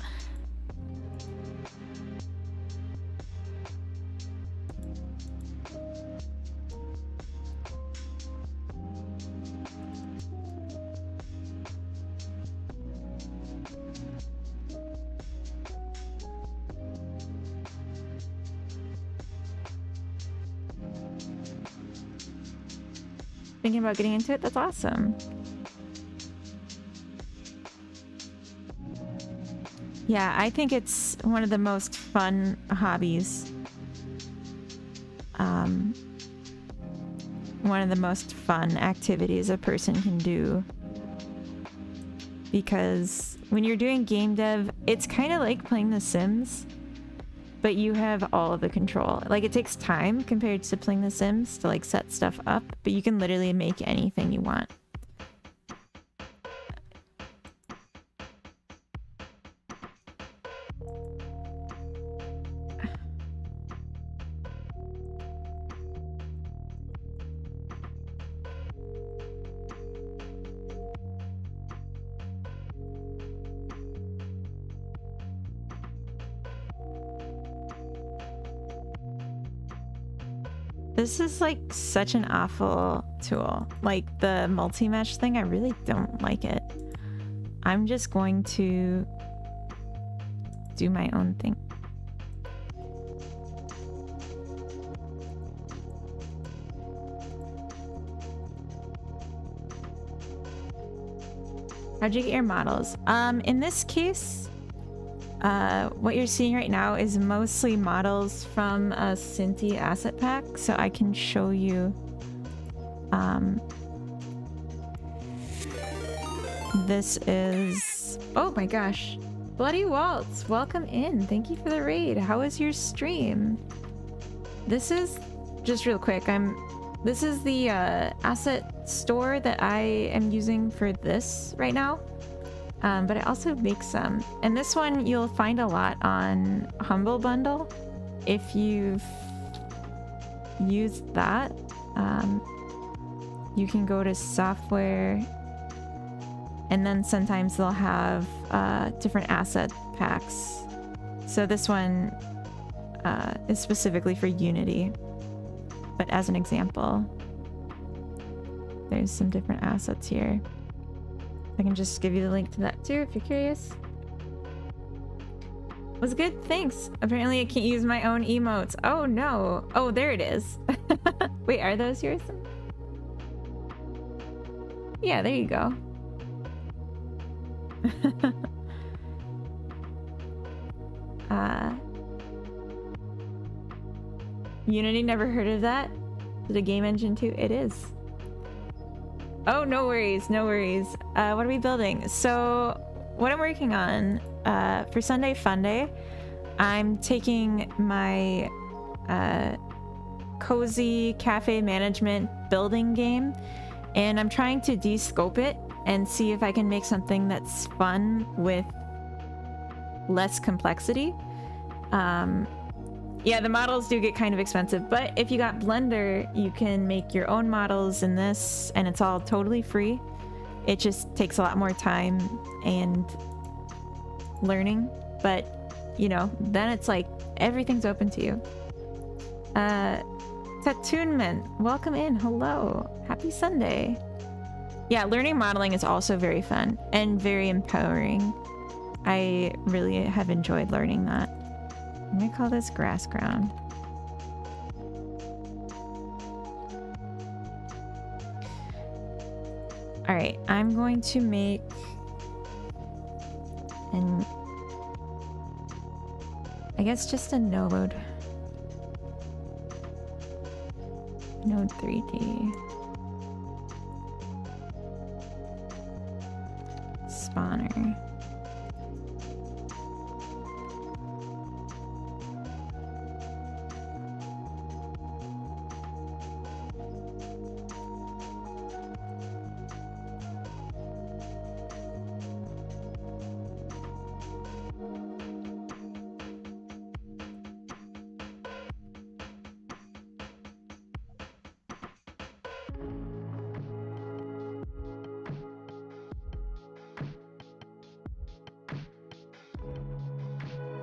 Thinking about getting into it? That's awesome. Yeah, I think it's one of the most fun hobbies. one of the most fun activities a person can do. Because when you're doing game dev, it's kind of like playing The Sims, but you have all of the control. Like, it takes time compared to playing The Sims to like set stuff up, but you can literally make anything you want. This is like such an awful tool. Like the multi-mesh thing, I really don't like it. I'm just going to do my own thing. How'd you get your models? In this case, what you're seeing right now is mostly models from a Cinti asset pack, so I can show you. This is... Oh my gosh. Bloody Waltz, welcome in. Thank you for the raid. How was your stream? This is... Just real quick, this is the asset store that I am using for this right now. But I also make some. And this one you'll find a lot on Humble Bundle. If you've used that, you can go to software, and then sometimes they'll have different asset packs. So this one is specifically for Unity. But as an example, there's some different assets here. I can just give you the link to that too if you're curious. Was good? Thanks. Apparently I can't use my own emotes. Oh no. Oh, there it is. Wait, are those yours? Yeah, there you go. Unity, never heard of that? Is it a game engine too? It is. Oh, no worries, no worries. What are we building? So, what I'm working on for Sunday Funday, I'm taking my cozy cafe management building game, and I'm trying to de-scope it and see if I can make something that's fun with less complexity. Yeah, the models do get kind of expensive, but if you got Blender, you can make your own models in this, and it's all totally free. It just takes a lot more time and learning, but you know, then it's like everything's open to you. Tattoonment, welcome in. Hello, happy Sunday. Yeah, learning modeling is also very fun and very empowering. I really have enjoyed learning that. I'm gonna call this grass ground. All right, I'm going to make I guess just a node 3D spawner.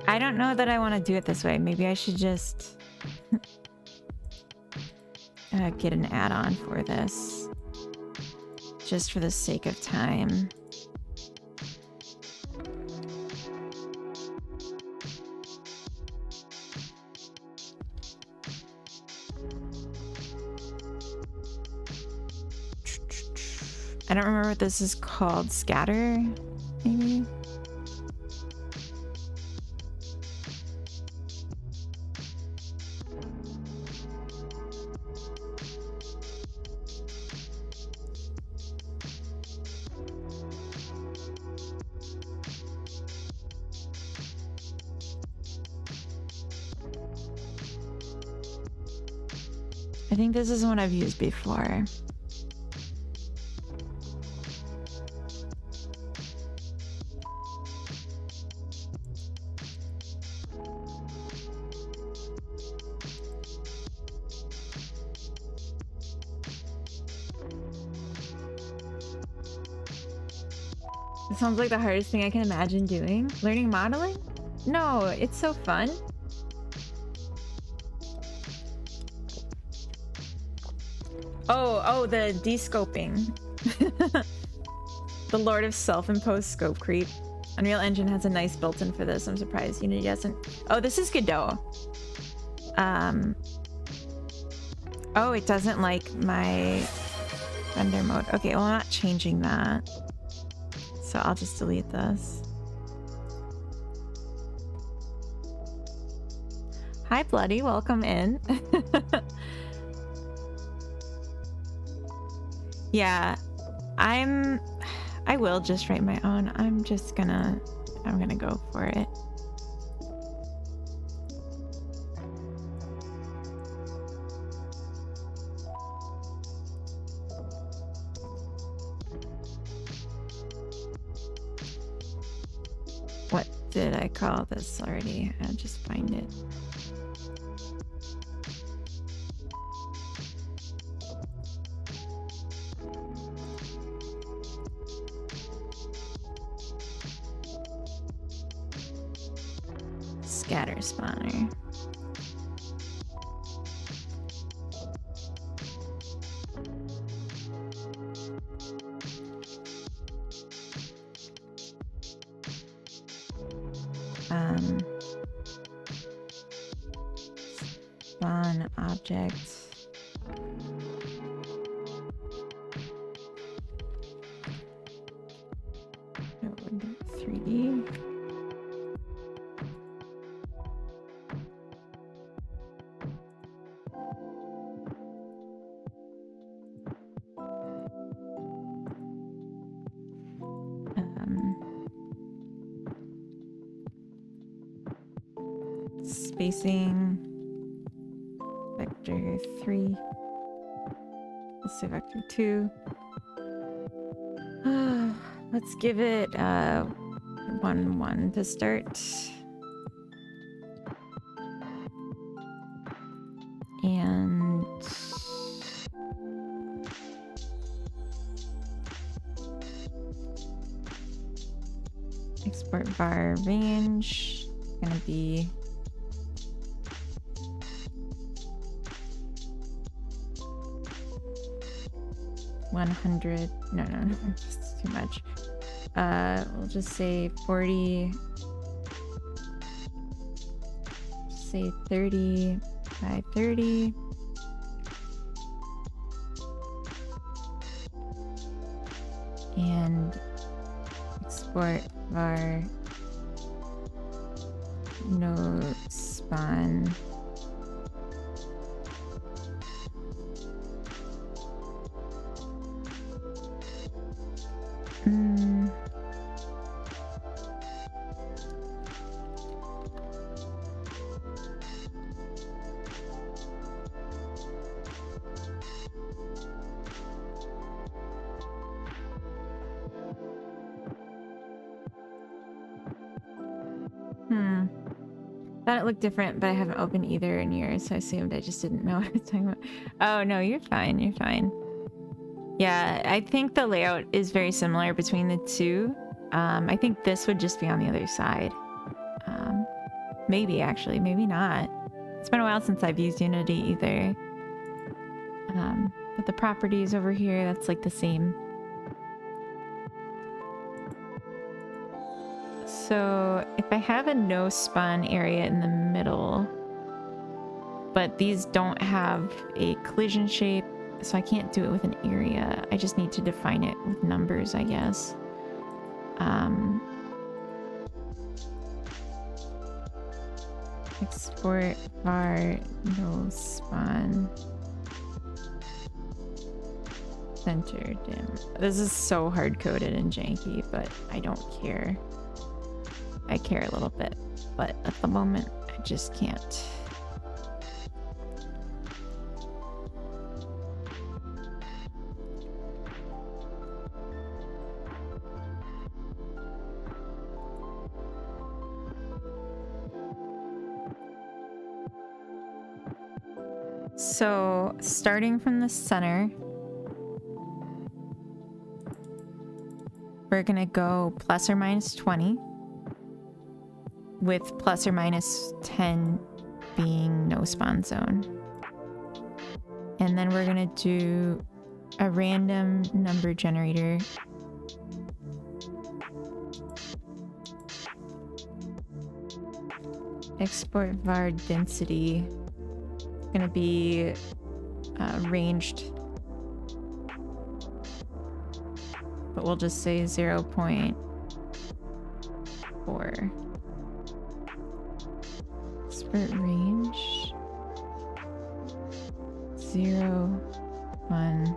I don't know that I want to do it this way. Maybe I should just get an add-on for this, just for the sake of time. I don't remember what this is called. Scatter, maybe? I think this is one I've used before. It sounds like the hardest thing I can imagine doing. Learning modeling? No, it's so fun. Oh, the de-scoping. The Lord of Self-Imposed Scope Creep. Unreal Engine has a nice built-in for this. I'm surprised Unity doesn't. Oh, this is Godot. Oh, it doesn't like my render mode. Okay, well, I'm not changing that. So I'll just delete this. Hi, Bloody. Welcome in. Yeah, I will just write my own. I'm gonna go for it. What did I call this already? I'll just find it. Scatter spawner. Spawn objects. Node 3D. Spacing vector 3. Let's say vector 2. Let's give it 1 1 to start. And export var range gonna be 100. No, just too much. We'll just say 40. Say 30 by 30. And export var node spawn. Thought it looked different, but I haven't opened either in years, so I assumed I just didn't know what I was talking about. Oh, no, you're fine. You're fine. Yeah, I think the layout is very similar between the two. I think this would just be on the other side. Maybe, actually. Maybe not. It's been a while since I've used Unity either. But the properties over here, that's like the same. So if I have a no spawn area in the middle, but these don't have a collision shape, so I can't do it with an area. I just need to define it with numbers, I guess. Export var no spawn center dim. This is so hard coded and janky, but I don't care. I care a little bit, but at the moment I just can't. So starting from the center, we're gonna go plus or minus 20, with plus or minus 10 being no spawn zone. And then we're gonna do a random number generator. Export var density. It's gonna be ranged, but we'll just say 0.4. Expert range 0, 1.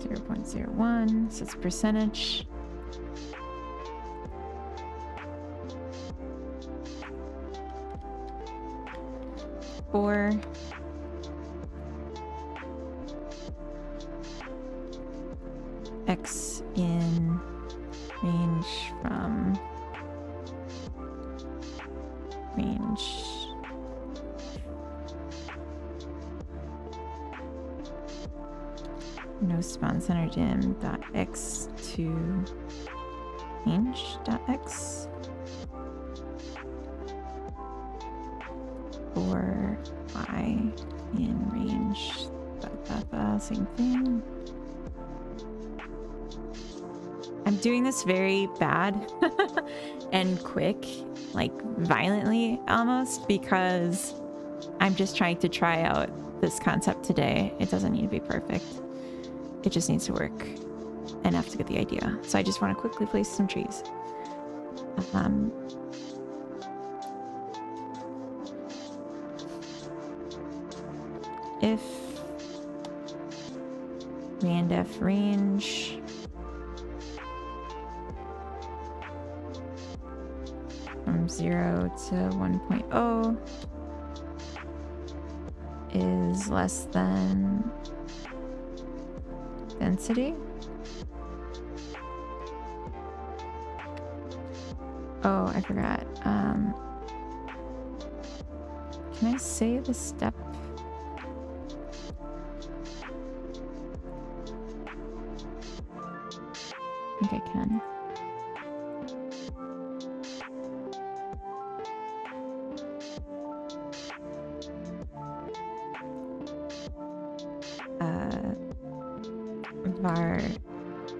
.01, so it's percentage. For X in range from range no spawn center dim dot x to range dot x for y in range same thing. I'm doing this very bad and quick, like violently almost, because I'm just trying to try out this concept today. It doesn't need to be perfect. It just needs to work enough to get the idea. So I just want to quickly place some trees. If randef range from 0 to 1.0 is less than density. Oh, I forgot. Can I say the step? I think I can. Var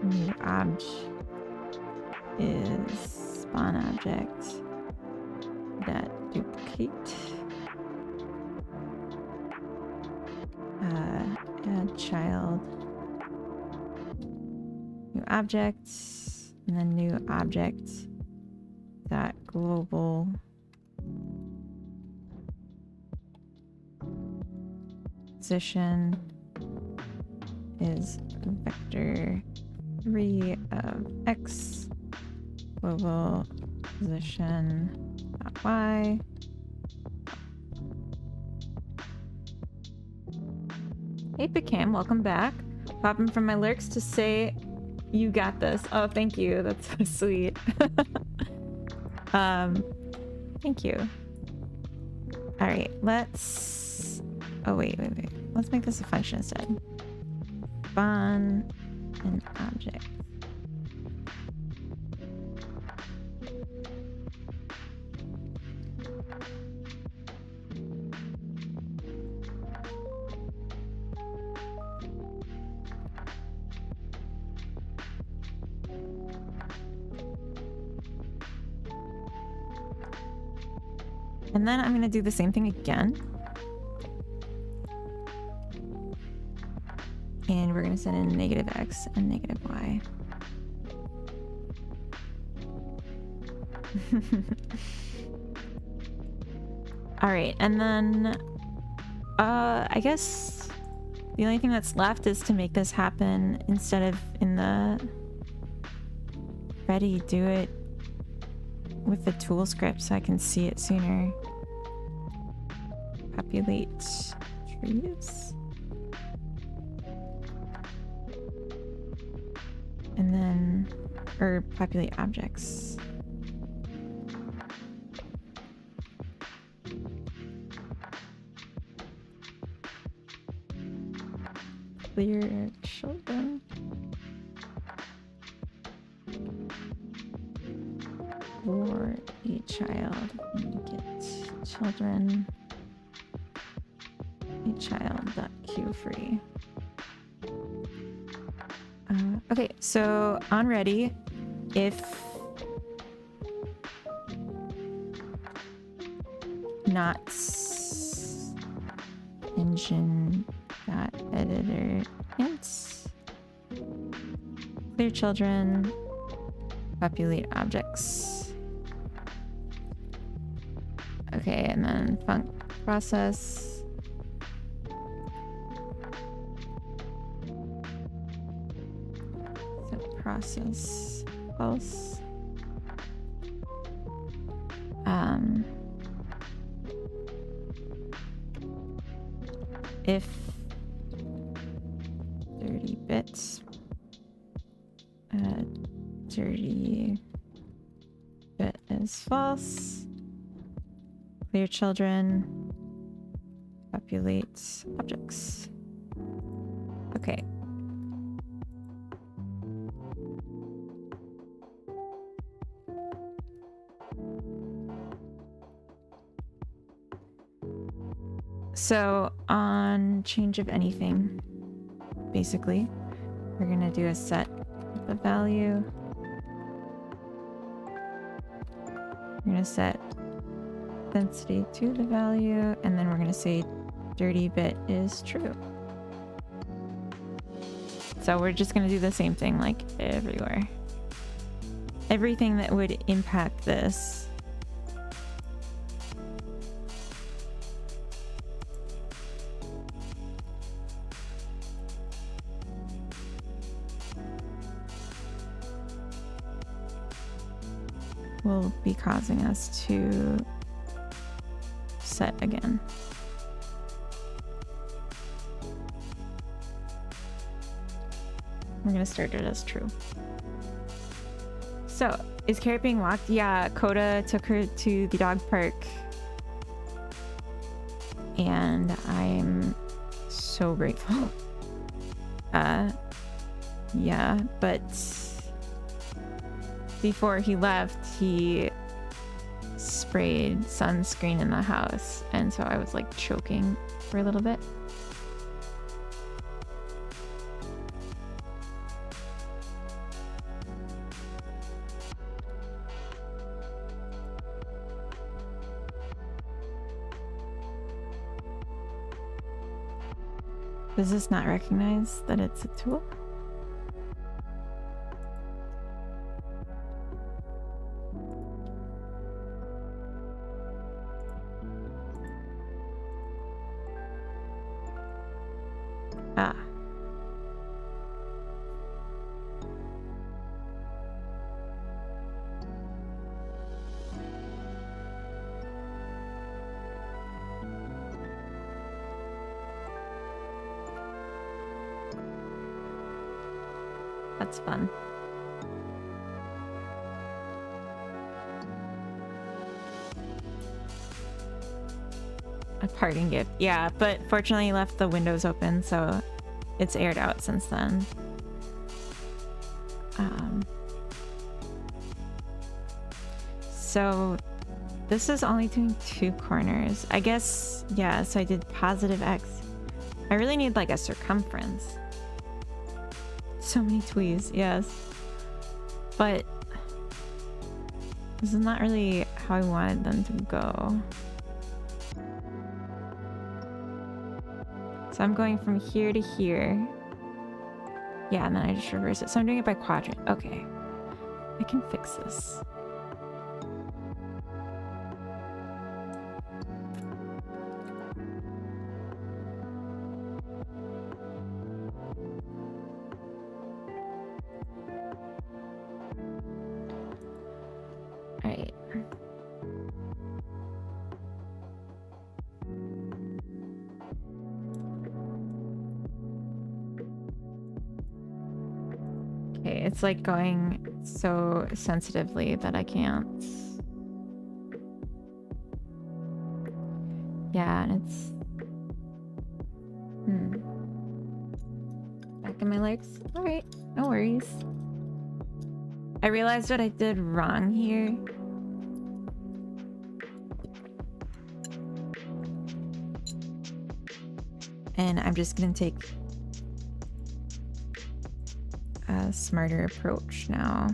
new object is spawn object that duplicate add child new object, and then new object dot global position is vector 3 of x global position dot y. Hey Picam, welcome back. Popping from my lurks to say you got this. Oh, thank you. That's so sweet. Thank you. All right, let's. Oh wait. Let's make this a function instead. Spawn an object. And then I'm going to do the same thing again. And we're going to send in negative x and negative y. All right, and then I guess the only thing that's left is to make this happen instead of in the ready, do it with the tool script so I can see it sooner. Populate trees. And then, or populate objects. clear children. For a child, and get children. A child.queue free. Okay, so on ready, if not engine dot editor hints, clear children, populate objects. Okay, and then func process. Process pulse. If 30 bits, 30 bit is false. Clear children. Populate objects. Okay. So on change of anything, basically, we're gonna do a set of the value. We're gonna set density to the value, and then we're gonna say 30-bit is true. So we're just gonna do the same thing like everywhere. Everything that would impact this will be causing us to set again. We're gonna start it as true. So, is Carrot being walked? Yeah, Coda took her to the dog park. And I'm so grateful. Yeah, but before he left, he sprayed sunscreen in the house, and so I was like choking for a little bit. Does this not recognize that it's a tool? Ah. That's fun. A parting gift. Yeah, but fortunately he left the windows open, so it's aired out since then. So this is only doing 2 corners. I guess, yeah, so I did positive X. I really need like a circumference. So many tweez, yes. But this is not really how I wanted them to go. So I'm going from here to here. Yeah, and then I just reverse it. So I'm doing it by quadrant. Okay. I can fix this. Alright. Okay, it's like going so sensitively that I can't. Yeah, and it's... in my legs. Alright, no worries. I realized what I did wrong here. And I'm just gonna take a smarter approach now.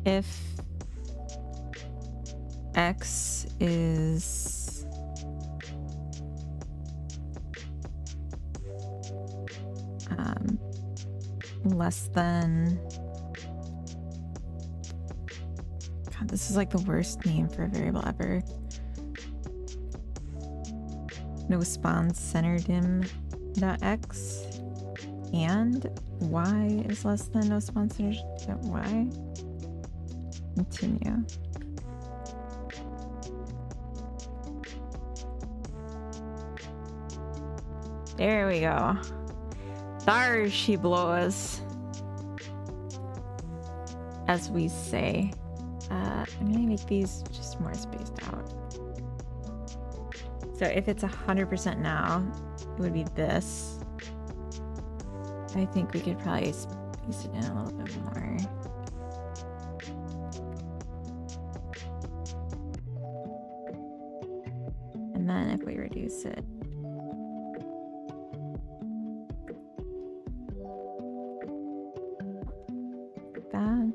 If X is less than... God, this is like the worst name for a variable ever. No spawns centered in .x and y is less than no spawn centered in y. Continue. There we go. There she blows. As we say. I'm gonna make these just more spaced out. So if it's 100% now, it would be this. I think we could probably space it in a little bit more. And then if we reduce it, like that.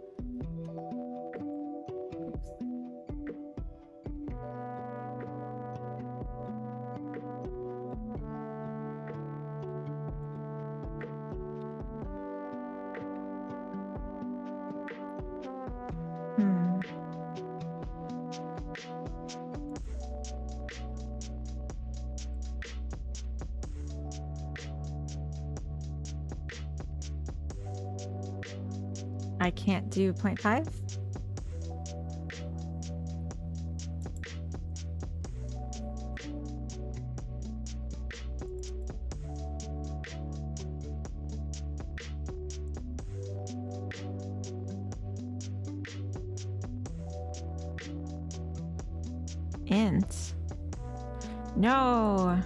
I can't do 0.5. Int. No.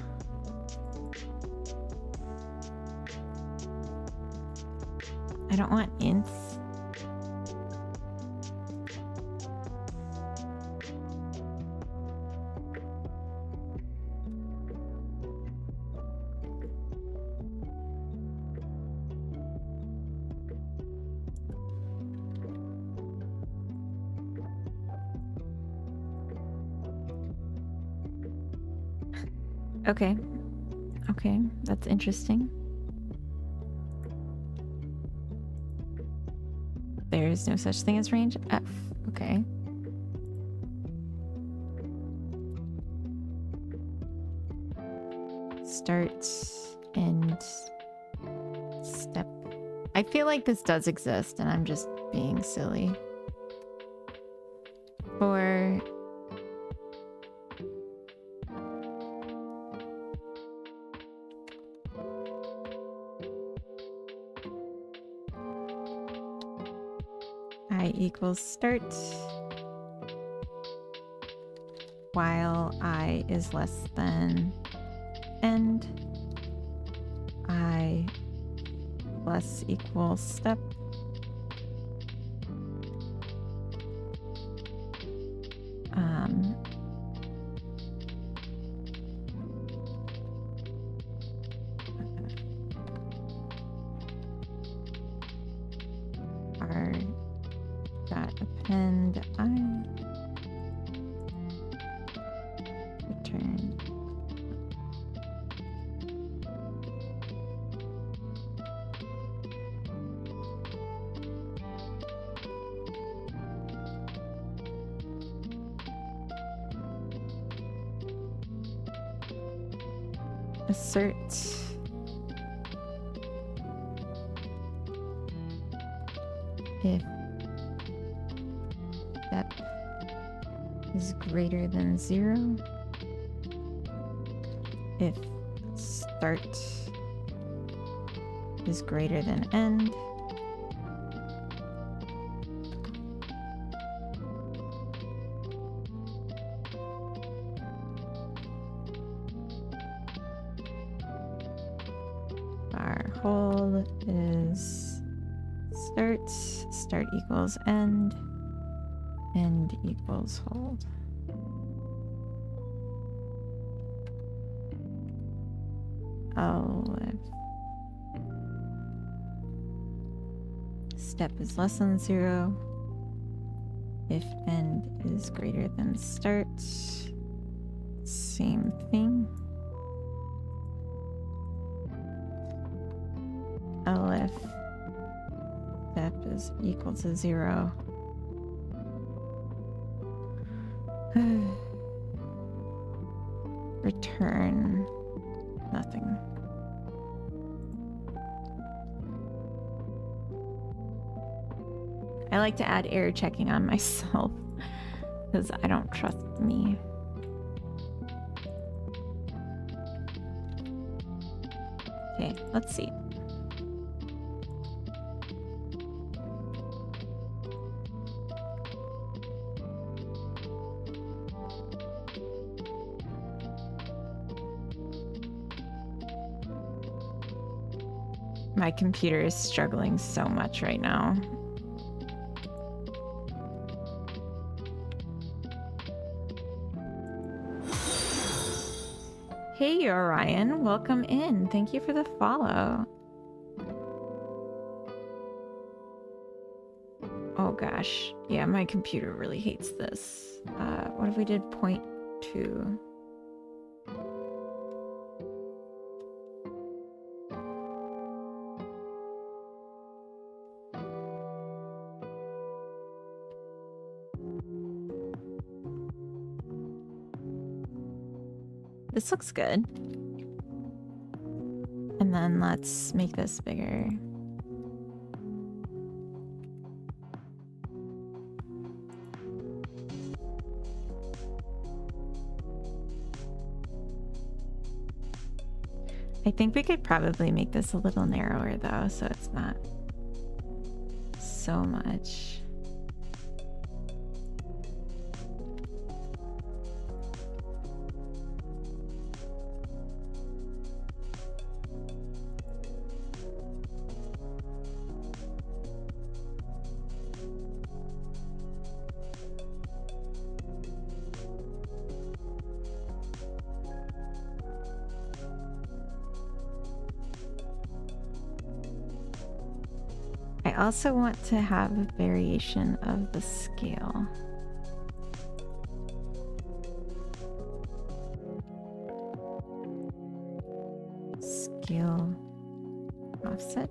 I don't want ints. Okay. Okay, that's interesting. There's no such thing as range F. Okay. Start, end, step. I feel like this does exist and I'm just being silly. For I equals start while I is less than end, I plus equals step, r dot append I return assert if step is greater than 0, if start is greater than end, var hold is start equals end equals hold. If step is less than 0, if end is greater than start, same thing. If step is equal to 0, return nothing. I like to add error checking on myself because I don't trust me. Okay, let's see. My computer is struggling so much right now. Hey, Orion, welcome in. Thank you for the follow. Oh gosh, yeah, my computer really hates this. What if we did 0.2? This looks good. And then let's make this bigger. I think we could probably make this a little narrower though, so it's not so much. I also want to have a variation of the scale. Scale offset.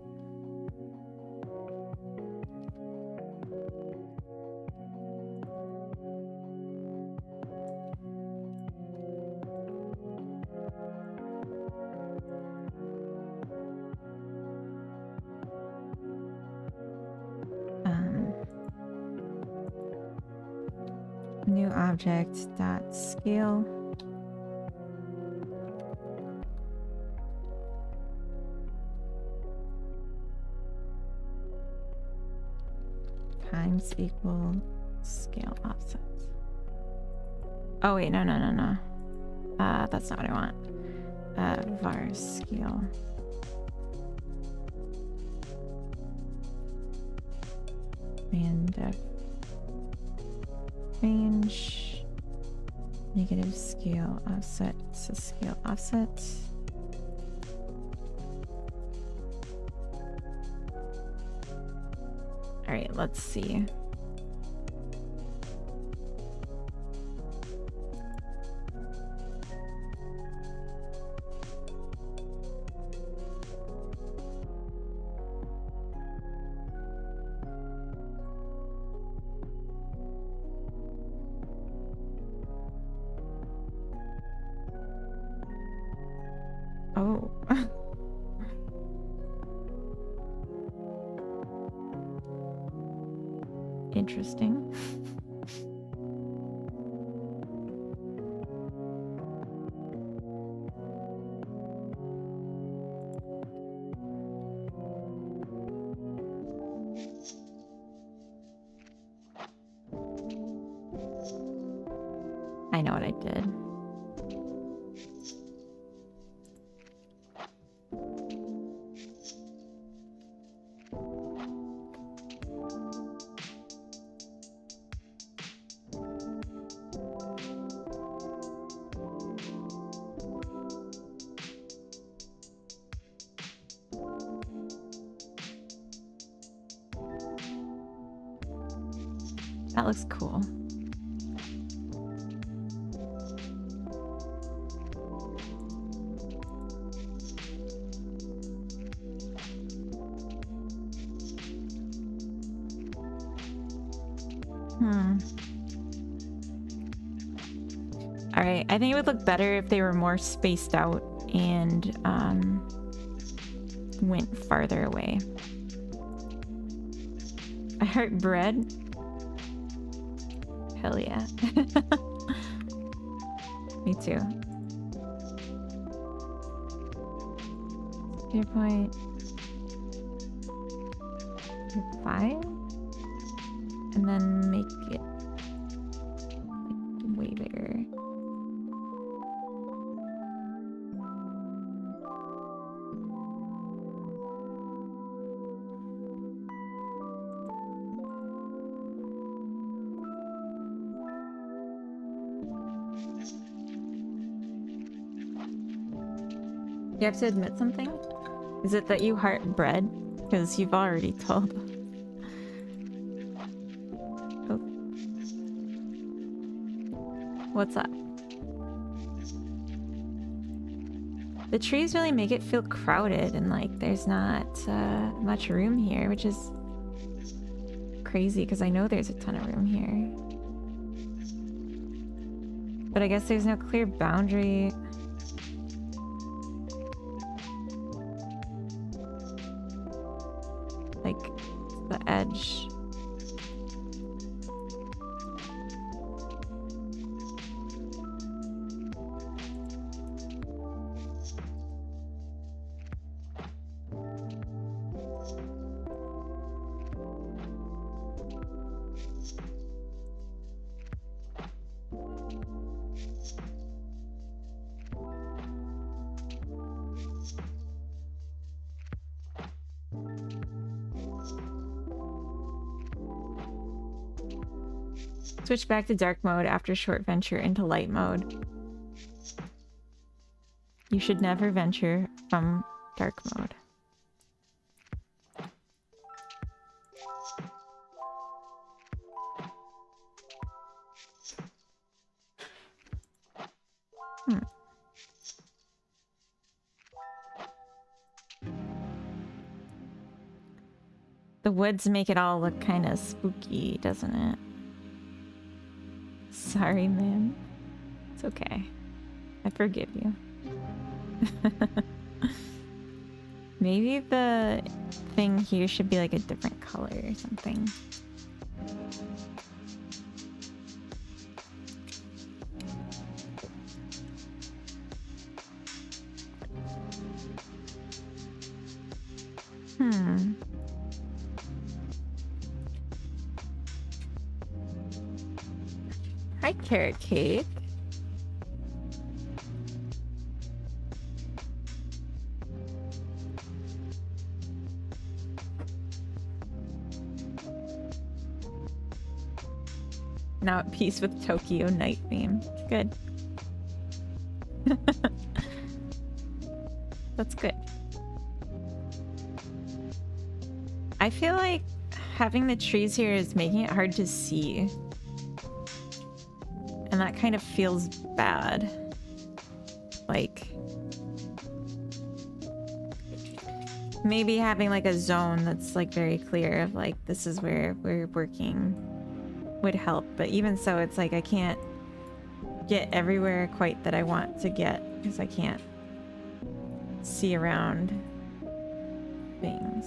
New object dot scale. Times equal scale offset. Oh wait, no. That's not what I want. Var scale. And range negative scale offset to scale offset. All right, let's see. Oh. Interesting. I know what I did. That looks cool. Alright, I think it would look better if they were more spaced out and went farther away. I heart bread. Hell yeah. Me too. Your point. 5. And then make it like, way bigger. You have to admit something? Is it that you heart bread? Because you've already told. Oh. What's up? The trees really make it feel crowded and like there's not much room here, which is crazy because I know there's a ton of room here. But I guess there's no clear boundary. Like the edge. Switch back to dark mode after short venture into light mode. You should never venture from dark mode. The woods make it all look kind of spooky, doesn't it? Sorry, man. It's okay. I forgive you. Maybe the thing here should be like a different color or something. Hi, carrot cake. Now at peace with Tokyo night theme. Good. That's good. I feel like having the trees here is making it hard to see. And that kind of feels bad. Like, maybe having like a zone that's like very clear of like, this is where we're working would help. But even so, it's like I can't get everywhere quite that I want to get because I can't see around things.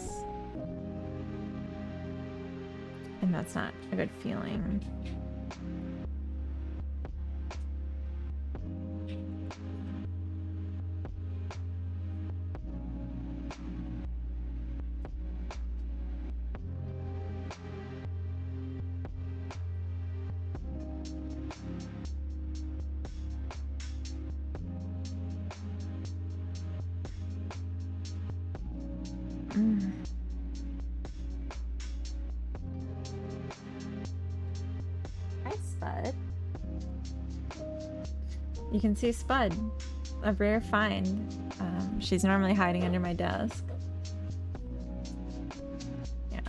And that's not a good feeling. Hi, Spud. You can see Spud, a rare find. She's normally hiding under my desk. Yeah.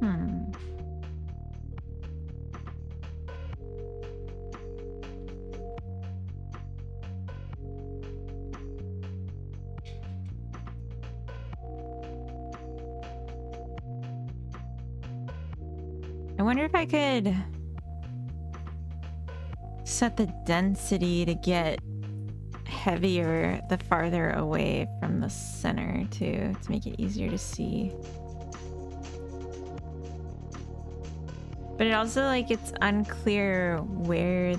Hmm. I wonder if I could set the density to get heavier the farther away from the center too, to make it easier to see. But it also, like, it's unclear where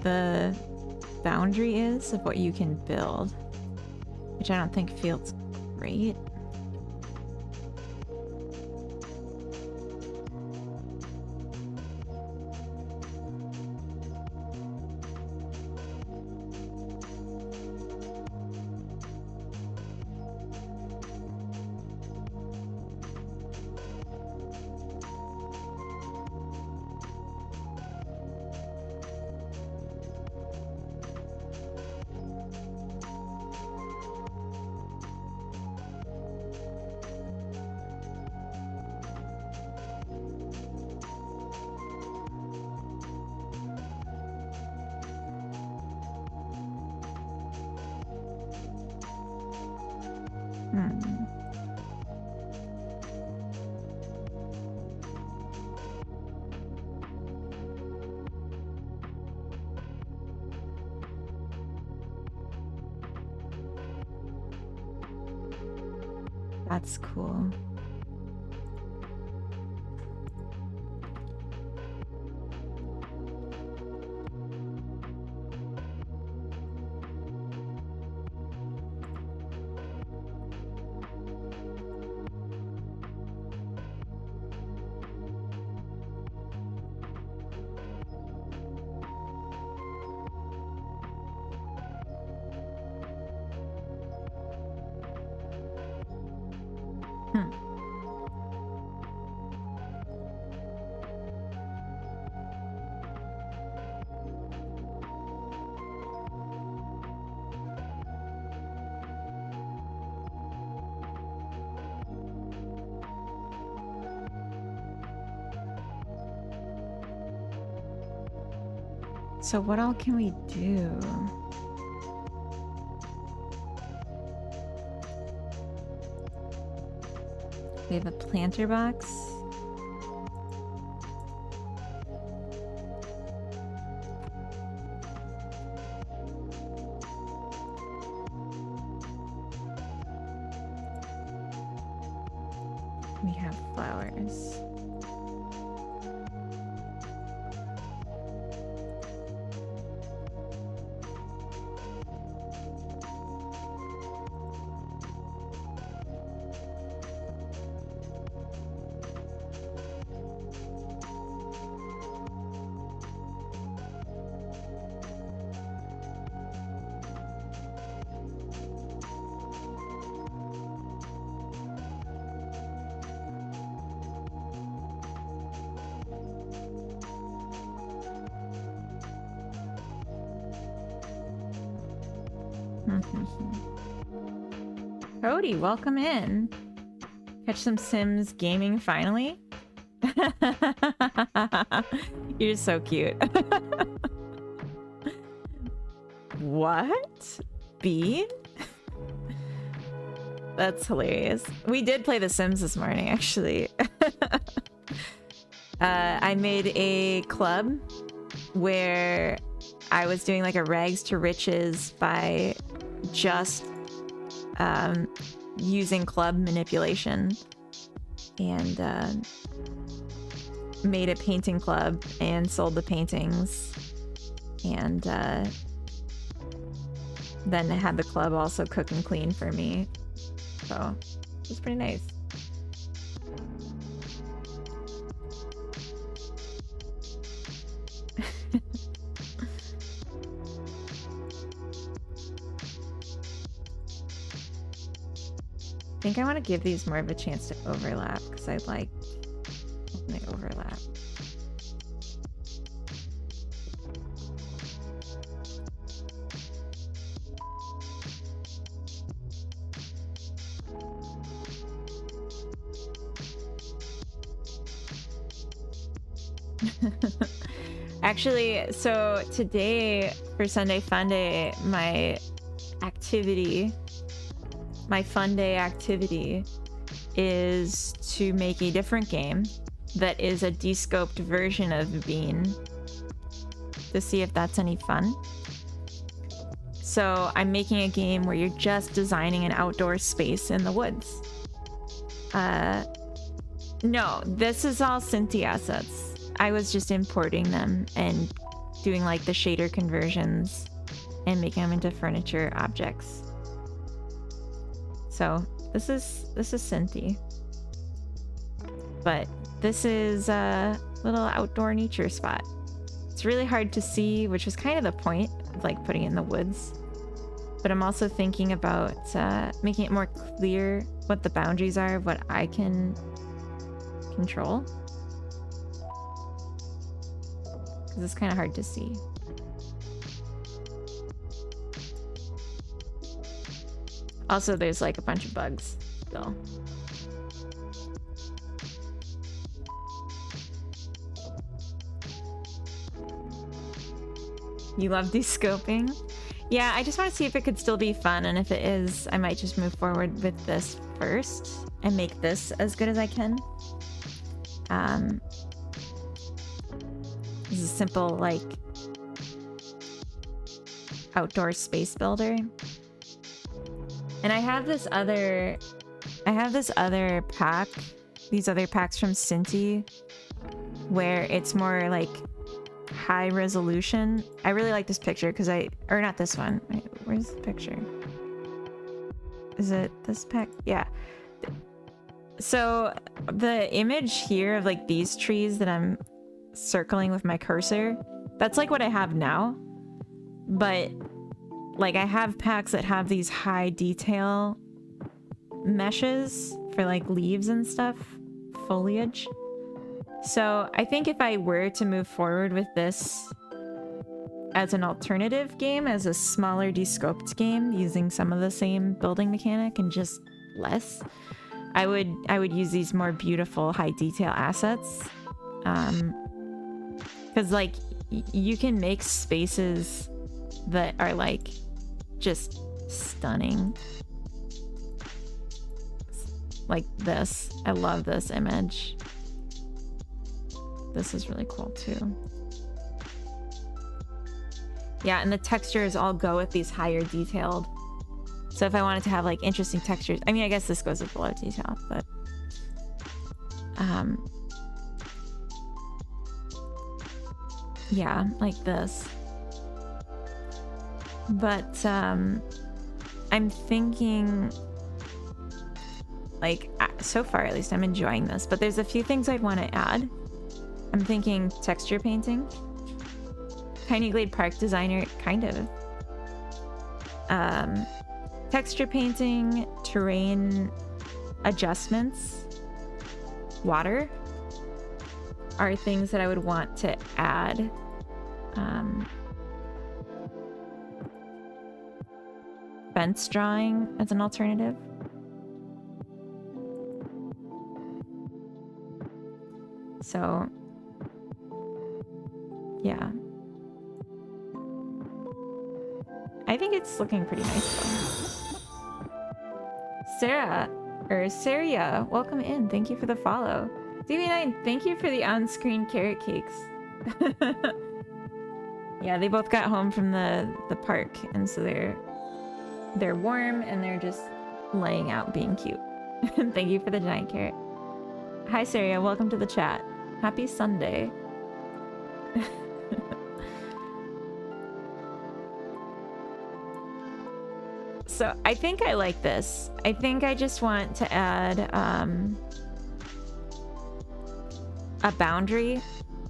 the boundary is of what you can build, which I don't think feels great. That's cool. So what all can we do? We have a planter box. We have flowers. Cody, welcome in. Catch some Sims gaming finally. You're so cute. What? Bean? That's hilarious. We did play The Sims this morning, actually. I made a club where I was doing like a rags to riches by just using club manipulation, and made a painting club and sold the paintings, and then had the club also cook and clean for me. So it was pretty nice. I think I want to give these more of a chance to overlap because I like when they overlap. Actually, so today for Sunday Funday, my Funday activity is to make a different game that is a descoped version of Bean to see if that's any fun. So I'm making a game where you're just designing an outdoor space in the woods. No, this is all Cinti assets. I was just importing them and doing like the shader conversions and making them into furniture objects. So this is Cinti. But this is a little outdoor nature spot. It's really hard to see, which was kind of the point of like putting it in the woods. But I'm also thinking about making it more clear what the boundaries are of what I can control. Because it's kind of hard to see. Also, there's like a bunch of bugs still. You love descoping? Yeah, I just want to see if it could still be fun, and if it is, I might just move forward with this first and make this as good as I can. This is a simple, like, outdoor space builder. And I have this other pack, these other packs from Cinti, where it's more like high resolution. I really like this picture because or not this one. Wait, where's the picture? Is it this pack? Yeah. So the image here of like these trees that I'm circling with my cursor, that's like what I have now. But like I have packs that have these high detail meshes for like leaves and stuff, foliage. So I think if I were to move forward with this as an alternative game, as a smaller descoped game using some of the same building mechanic and just less, I would use these more beautiful high detail assets. Because like you can make spaces that are like just stunning. Like this. I love this image. This is really cool too. Yeah, and the textures all go with these higher detailed. So if I wanted to have like interesting textures, I mean, I guess this goes with low detail, but yeah, like this. But I'm thinking, like, so far at least I'm enjoying this, but there's a few things I'd want to add. I'm thinking texture painting. Tiny Glade Park Designer, kind of. Texture painting, terrain adjustments, water are things that I would want to add. Fence drawing as an alternative. So, yeah. I think it's looking pretty nice though. Saria, welcome in. Thank you for the follow. DB9, thank you for the on-screen carrot cakes. Yeah, they both got home from the park, and so they're warm and they're just laying out being cute. Thank you for the giant carrot. Hi Saria, welcome to the chat. Happy Sunday. So I think I like this. I think I just want to add a boundary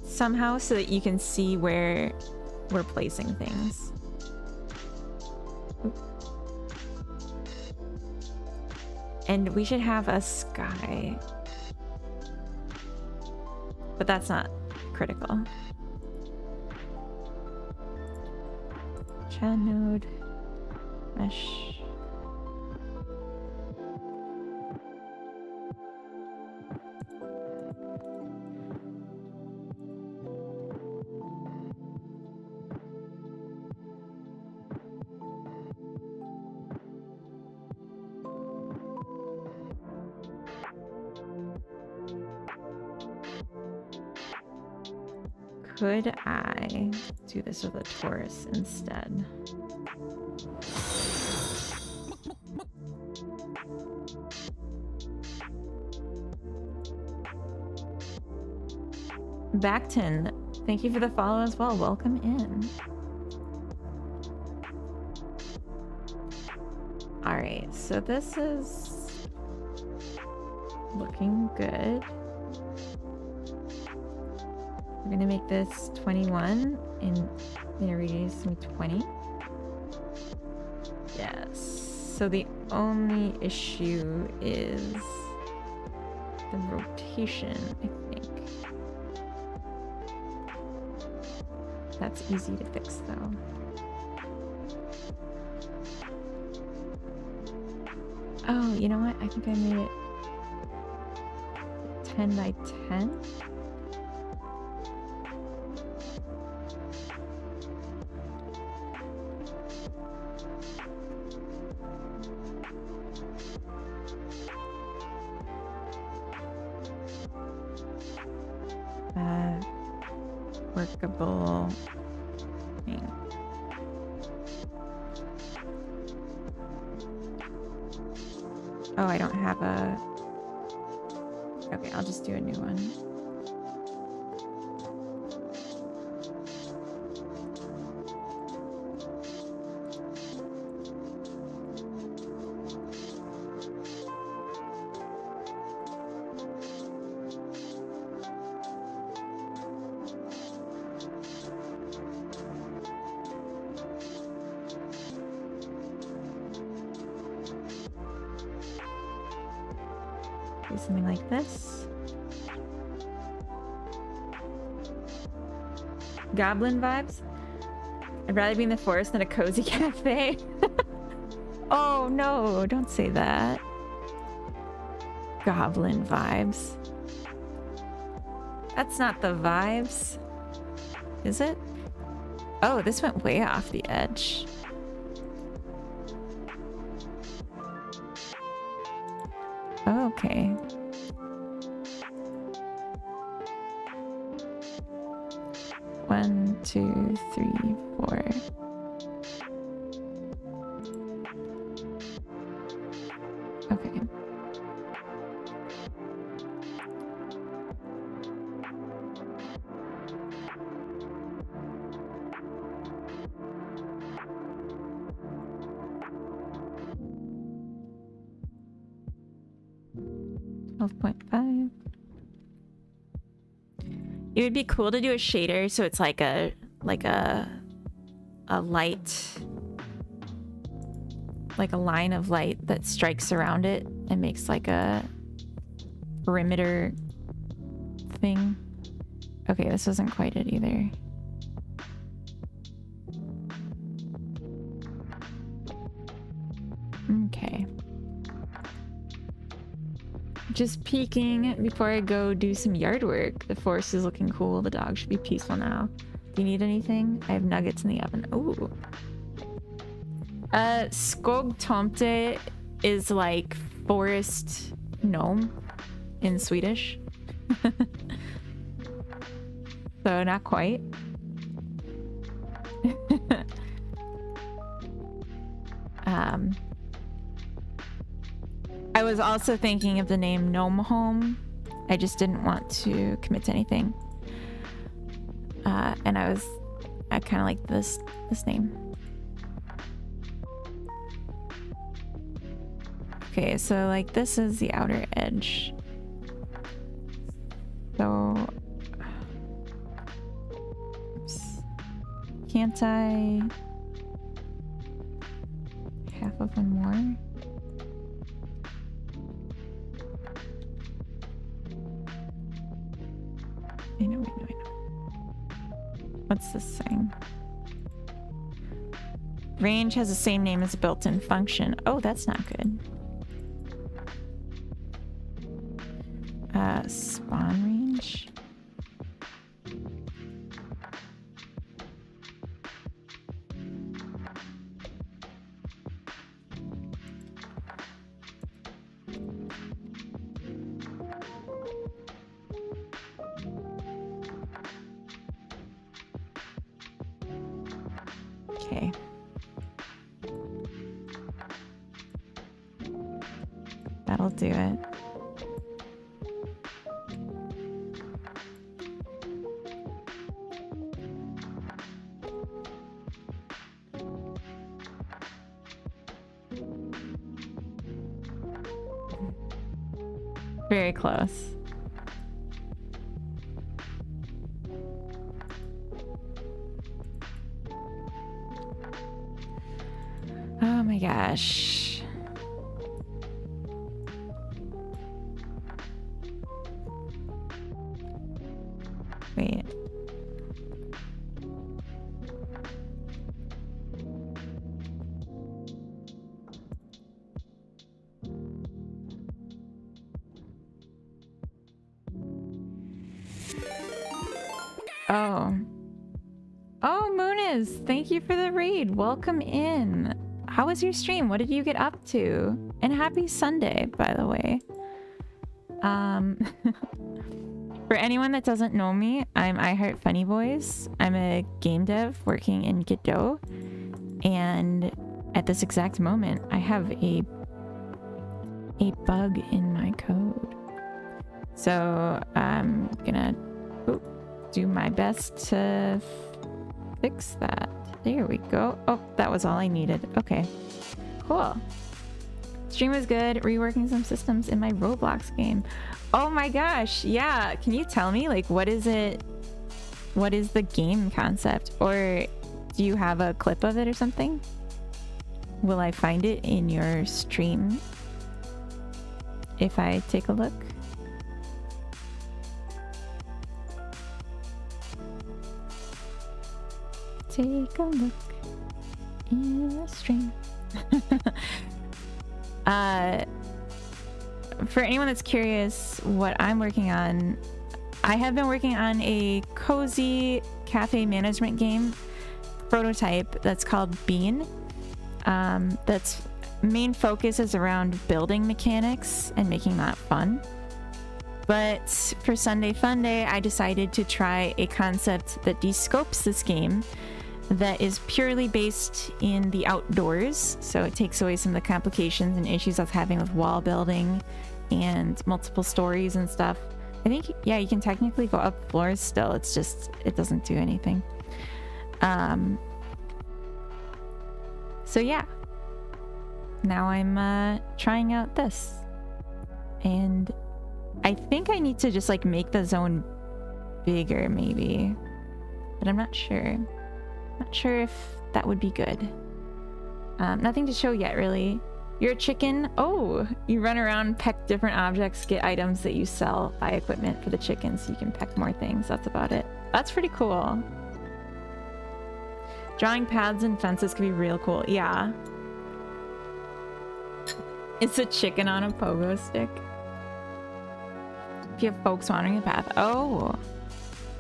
somehow so that you can see where we're placing things. Oop. And we should have a sky. But that's not critical. Chan node. Mesh. Could I do this with a Taurus instead? Backton, thank you for the follow as well. Welcome in. Alright, so this is looking good. We're gonna make this 21 and gonna reduce to 20. Yes. So the only issue is the rotation, I think. That's easy to fix though. Oh, you know what? I think I made it 10 by 10. Workable thing. Oh, I don't have a... Okay, I'll just do a new one. Do something like this. Goblin vibes? I'd rather be in the forest than a cozy cafe. Oh no, don't say that. Goblin vibes. That's not the vibes. Is it? Oh, this went way off the edge. Okay. One, two, three, four. Okay. It would be cool to do a shader so it's like a light, like a line of light that strikes around it and makes like a perimeter thing. Okay, this wasn't quite it either. Okay. Just peeking before I go do some yard work. The forest is looking cool. The dog should be peaceful now. Do you need anything? I have nuggets in the oven. Ooh. Skogtomte is like forest gnome in Swedish. So not quite. I was also thinking of the name Gnome Home. I just didn't want to commit to anything. And I kind of like this name. Okay, so like this is the outer edge. So, oops. Can't I half of one more? I know. What's this saying? Range has the same name as a built-in function. Oh, that's not good. Spawn range. Okay. That'll do it. Very close. Oh my gosh. Wait. Oh. Oh, Mooniz, thank you for the raid. Welcome in. How was your stream? What did you get up to? And happy Sunday, by the way. For anyone that doesn't know me, I'm I Heart Funny Boys. I'm a game dev working in Godot. And at this exact moment, I have a bug in my code. So I'm gonna do my best to fix that. There we go. Oh, that was all I needed. Okay, cool. Stream was good. Reworking some systems in my Roblox game. Oh my gosh, yeah. Can you tell me, like, what is it? What is the game concept? Or do you have a clip of it or something? Will I find it in your stream if I take a look? Take a look in the stream. For anyone that's curious what I'm working on, I have been working on a cozy cafe management game prototype that's called Bean. That's main focus is around building mechanics and making that fun. But for Sunday Funday, I decided to try a concept that descopes this game that is purely based in the outdoors. So it takes away some of the complications and issues I was having with wall building and multiple stories and stuff. I think, yeah, you can technically go up floors still. It's just, it doesn't do anything. So yeah, now I'm trying out this. And I think I need to just like make the zone bigger maybe, but I'm not sure. Not sure if that would be good. Nothing to show yet, really. You're a chicken. Oh, you run around, peck different objects, get items that you sell, buy equipment for the chickens so you can peck more things. That's about it. That's pretty cool. Drawing paths and fences could be real cool. Yeah. It's a chicken on a pogo stick. If you have folks wandering the path. Oh.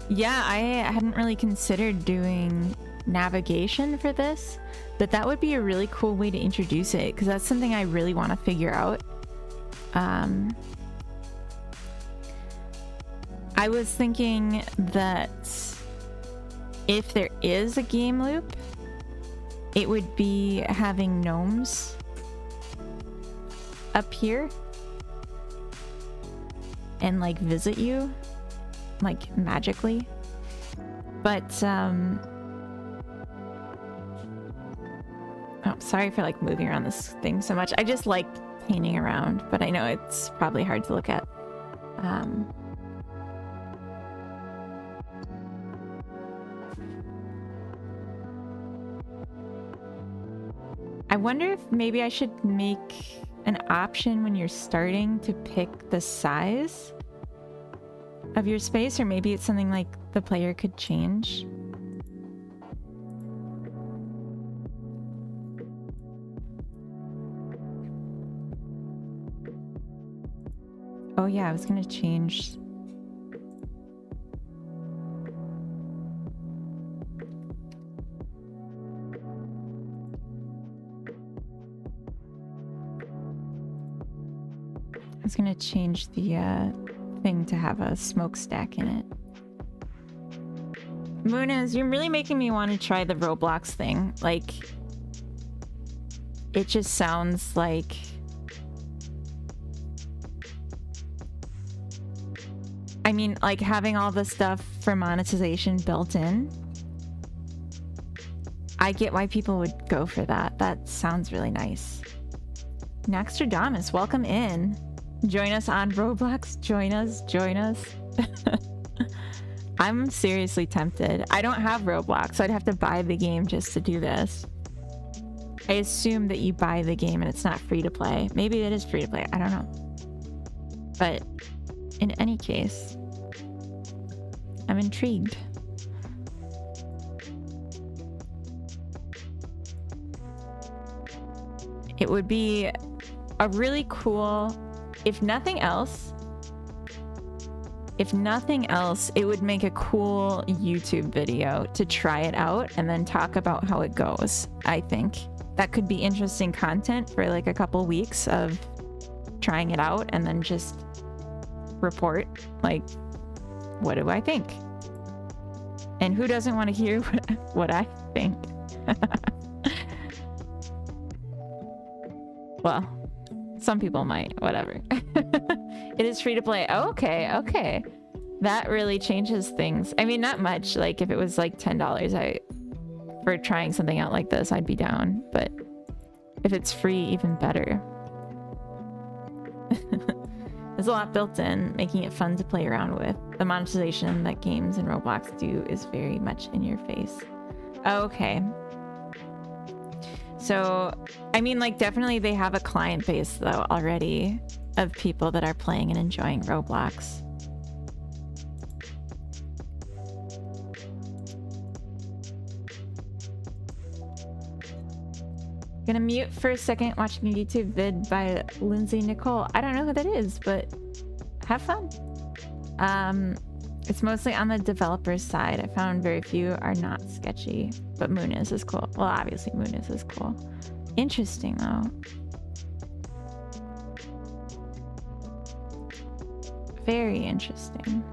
Yeah, I hadn't really considered doing navigation for this, but that would be a really cool way to introduce it because that's something I really want to figure out. I was thinking that if there is a game loop, it would be having gnomes up here and like visit you like magically, but oh, sorry for like moving around this thing so much. I just like painting around, but I know it's probably hard to look at. I wonder if maybe I should make an option when you're starting to pick the size of your space, or maybe it's something like the player could change. Oh yeah, I was gonna change. I was gonna change the thing to have a smokestack in it. Munas, you're really making me want to try the Roblox thing. Like, it just sounds like... I mean, like, having all the stuff for monetization built in. I get why people would go for that. That sounds really nice. Naxtradamus, welcome in. Join us on Roblox. Join us. Join us. I'm seriously tempted. I don't have Roblox, so I'd have to buy the game just to do this. I assume that you buy the game and it's not free to play. Maybe it is free to play. I don't know. But in any case, I'm intrigued. It would be a really cool, if nothing else, it would make a cool YouTube video to try it out and then talk about how it goes. I think that could be interesting content for like a couple weeks of trying it out and then just report like, what do I think? And who doesn't want to hear what I think? Well, some people might, whatever. It is free to play. Oh, okay. That really changes things. I mean, not much. Like if it was like $10 for trying something out like this, I'd be down. But if it's free, even better. There's a lot built in, making it fun to play around with. The monetization that games and Roblox do is very much in your face. Okay. So, I mean, like, definitely they have a client base, though, already of people that are playing and enjoying Roblox. Gonna mute for a second watching a YouTube vid by Lindsay Nicole. I don't know who that is, but have fun. It's mostly on the developer's side. I found very few are not sketchy, but Munis is cool. Well, obviously Munis is cool. Interesting, though. Very interesting.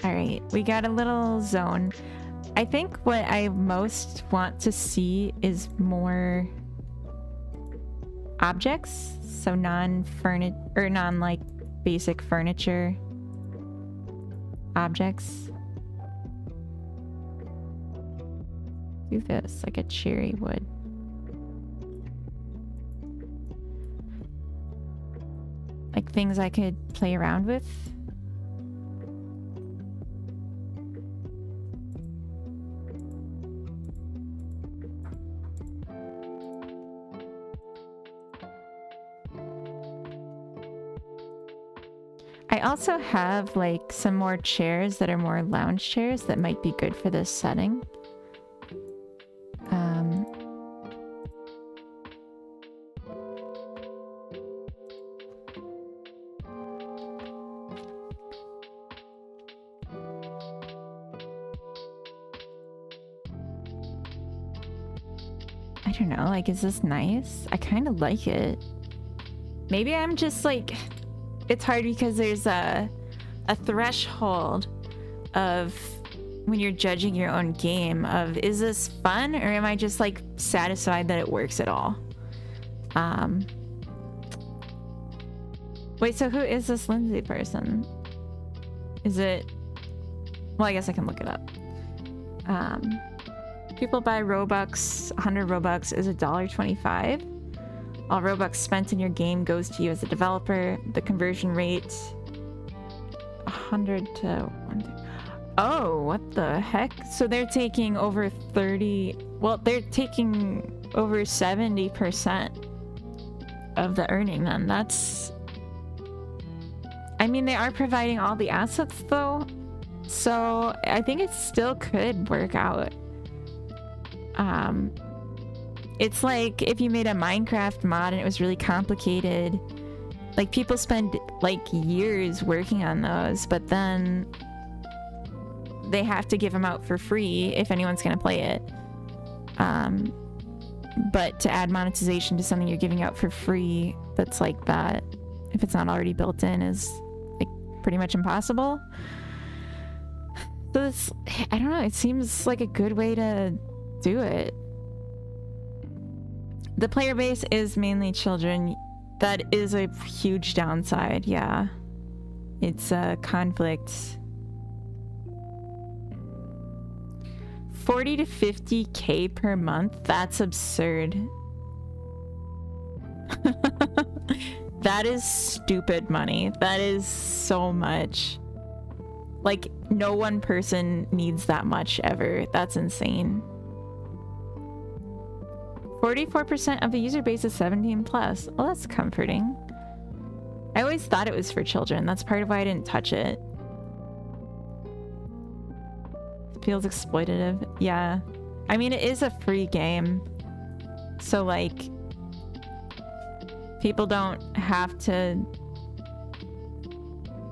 All right, we got a little zone. I think what I most want to see is more objects, so non-furniture or non-like basic furniture objects. Do this like a cherry wood. Like things I could play around with. I also have like some more chairs that are more lounge chairs that might be good for this setting. I don't know, like, is this nice? I kind of like it. Maybe I'm just like... It's hard because there's a threshold of when you're judging your own game of, is this fun or am I just like satisfied that it works at all? Wait, so who is this Lindsay person? Is it... Well, I guess I can look it up. People buy Robux. 100 Robux is $1.25. All Robux spent in your game goes to you as a developer. The conversion rate 100 to 1. Oh, what the heck? So they're taking over 30. Well, they're taking over 70% of the earning then. That's... I mean, they are providing all the assets though. So I think it still could work out. It's like if you made a Minecraft mod and it was really complicated. Like people spend like years working on those, but then they have to give them out for free if anyone's going to play it. But to add monetization to something you're giving out for free that's like that, if it's not already built in, is like pretty much impossible. So this, I don't know, it seems like a good way to do it. The player base is mainly children. That is a huge downside, yeah. It's a conflict. 40 to 50K per month? That's absurd. That is stupid money. That is so much. Like, no one person needs that much ever. That's insane. 44% of the user base is 17 plus. Well, that's comforting. I always thought it was for children. That's part of why I didn't touch it. It feels exploitative. Yeah. I mean, it is a free game. So, like, people don't have to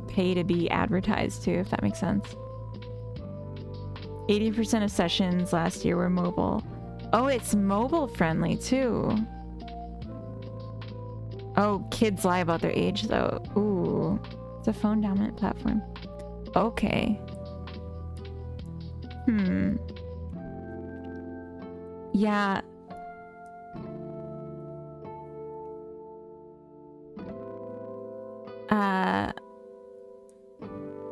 pay to be advertised to, if that makes sense. 80% of sessions last year were mobile. Oh, it's mobile friendly too. Oh, kids lie about their age though. Ooh, it's a phone dominant platform. Okay. Yeah.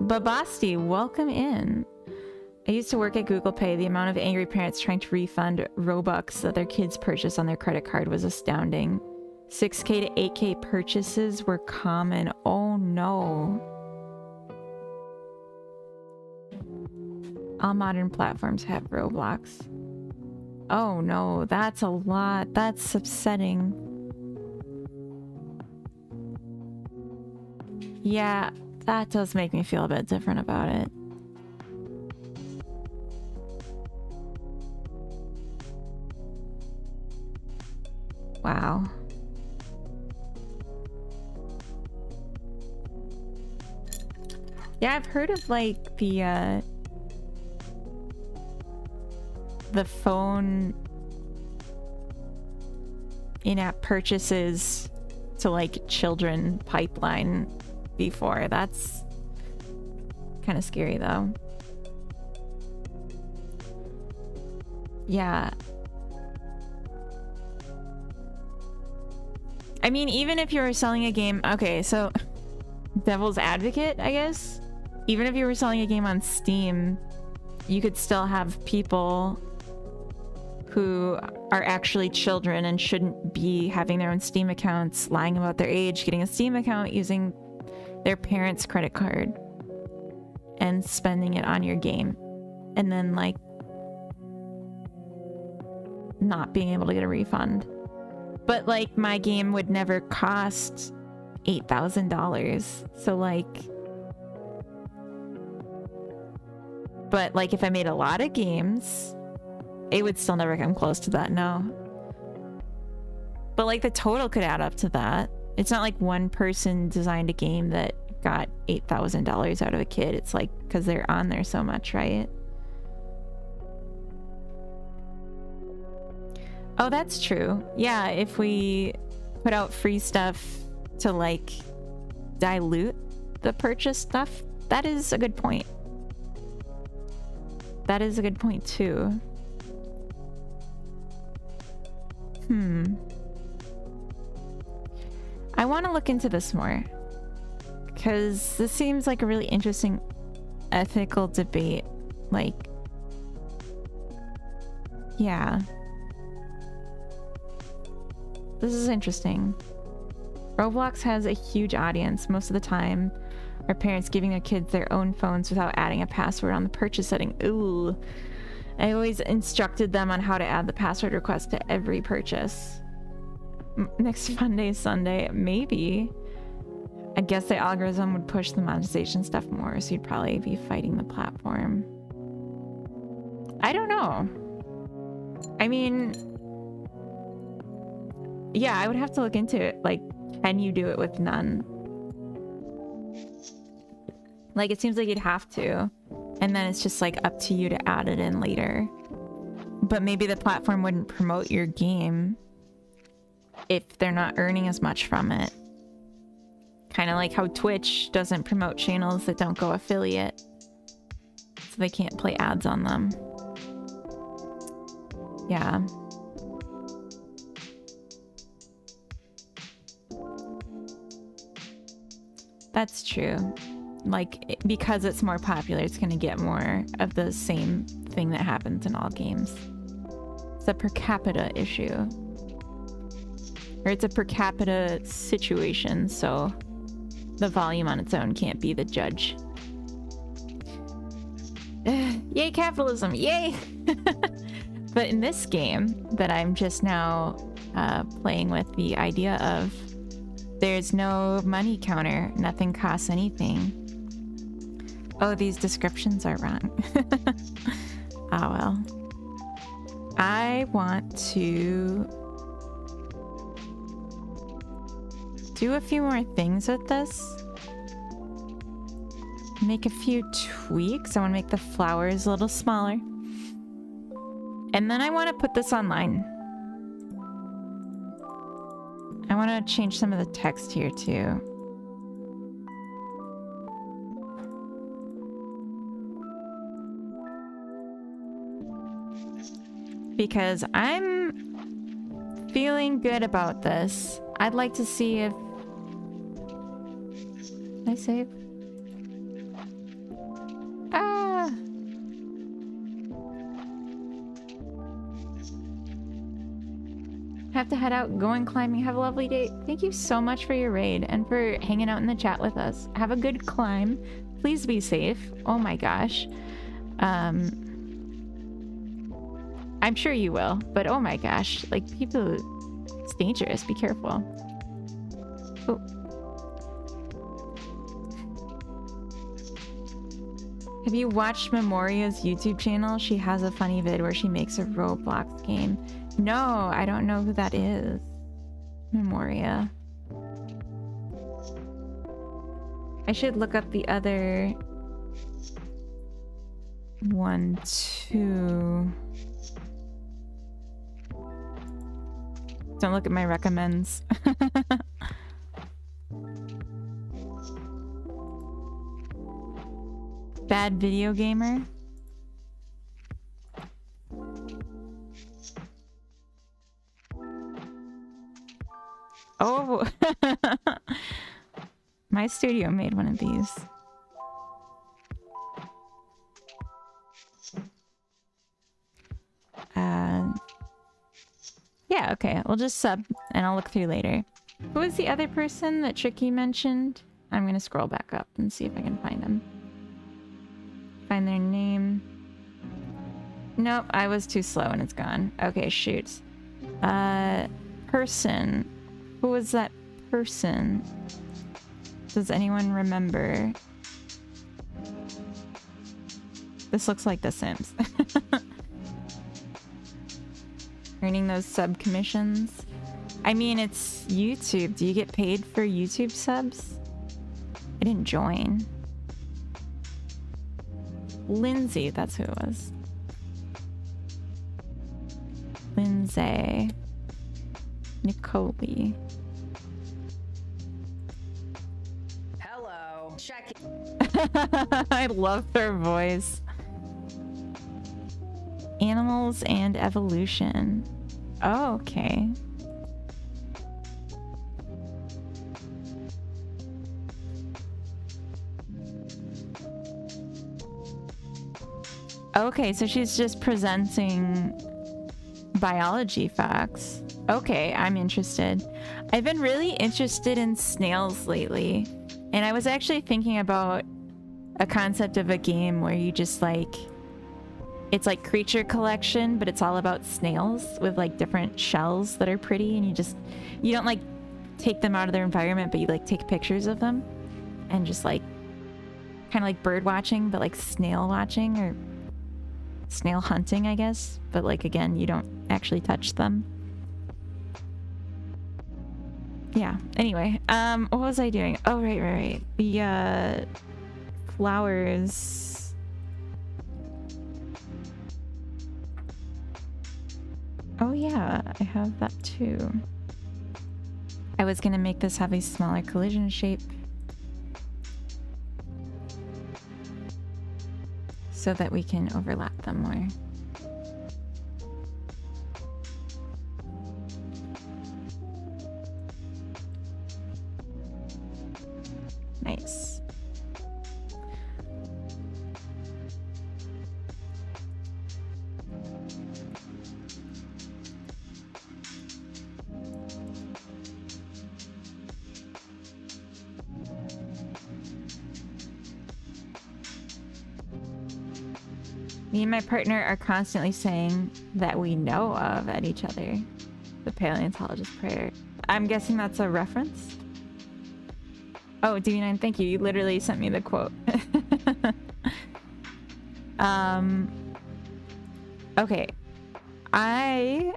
Babasti, welcome in. I used to work at Google Pay. The amount of angry parents trying to refund Robux that their kids purchased on their credit card was astounding. 6K to 8K purchases were common. Oh no. All modern platforms have Roblox. Oh no, that's a lot. That's upsetting. Yeah, that does make me feel a bit different about it. Wow. Yeah, I've heard of like the phone in-app purchases to like children pipeline before. That's kind of scary though. Yeah. I mean, even if you were selling a game, okay, so devil's advocate, I guess. Even if you were selling a game on Steam, you could still have people who are actually children and shouldn't be having their own Steam accounts, lying about their age, getting a Steam account using their parents' credit card and spending it on your game. And then, like, not being able to get a refund. But, like, my game would never cost $8,000. So, like... But, like, if I made a lot of games, it would still never come close to that, no. But, like, the total could add up to that. It's not like one person designed a game that got $8,000 out of a kid. It's, like, because they're on there so much, right? Oh, that's true. Yeah, if we put out free stuff to, like, dilute the purchase stuff, that is a good point. That is a good point, too. I want to look into this more. Because this seems like a really interesting ethical debate. Like, yeah. This is interesting. Roblox has a huge audience. Most of the time, are parents giving their kids their own phones without adding a password on the purchase setting. Ooh. I always instructed them on how to add the password request to every purchase. Next Funday, Sunday, maybe. I guess the algorithm would push the monetization stuff more, so you'd probably be fighting the platform. I don't know. I mean... Yeah, I would have to look into it. Like, can you do it with none? Like, it seems like you'd have to. And then it's just, like, up to you to add it in later. But maybe the platform wouldn't promote your game if they're not earning as much from it. Kind of like how Twitch doesn't promote channels that don't go affiliate. So they can't play ads on them. Yeah. That's true. Like, because it's more popular, it's going to get more of the same thing that happens in all games. It's a per capita issue. Or it's a per capita situation, so the volume on its own can't be the judge. Yay, capitalism! Yay! But in this game that I'm just now playing with, the idea of there's no money counter, nothing costs anything. Oh, these descriptions are wrong. Ah, well. I want to do a few more things with this. Make a few tweaks. I want to make the flowers a little smaller. And then I want to put this online. I want to change some of the text here too. Because I'm feeling good about this. I'd like to see if... Did I save? Ah! Have to head out, going climbing. Have a lovely day. Thank you so much for your raid and for hanging out in the chat with us. Have a good climb. Please be safe. Oh my gosh. I'm sure you will, but oh my gosh. Like, people... It's dangerous. Be careful. Oh. Have you watched Memoria's YouTube channel? She has a funny vid where she makes a Roblox game. No, I don't know who that is. Memoria. I should look up the other one too. Don't look at my recommends. Bad video gamer. Oh, my studio made one of these. Yeah, okay. We'll just sub and I'll look through later. Who was the other person that Tricky mentioned? I'm gonna scroll back up and see if I can find them. Find their name. Nope, I was too slow and it's gone. Okay, shoot. Person. Who was that person? Does anyone remember? This looks like The Sims. Earning those sub commissions. I mean, it's YouTube. Do you get paid for YouTube subs? I didn't join. Lindsay, that's who it was. Lindsay. Nicole. Hello. Check. I love her voice. Animals and evolution. Oh, okay. Okay, so she's just presenting biology facts. Okay, I'm interested. I've been really interested in snails lately. And I was actually thinking about a concept of a game where you just like... It's like creature collection, but it's all about snails with like different shells that are pretty, and you don't like take them out of their environment, but you like take pictures of them and just like kind of like bird watching, but like snail watching or snail hunting, I guess. But like, again, you don't actually touch them. Yeah. Anyway, what was I doing? Oh, right. The flowers. Oh yeah, I have that too. I was gonna make this have a smaller collision shape so that we can overlap them more. Nice. Me and my partner are constantly saying that we know of at each other. The paleontologist prayer. I'm guessing that's a reference? Oh, DV9, thank you. You literally sent me the quote. Okay. I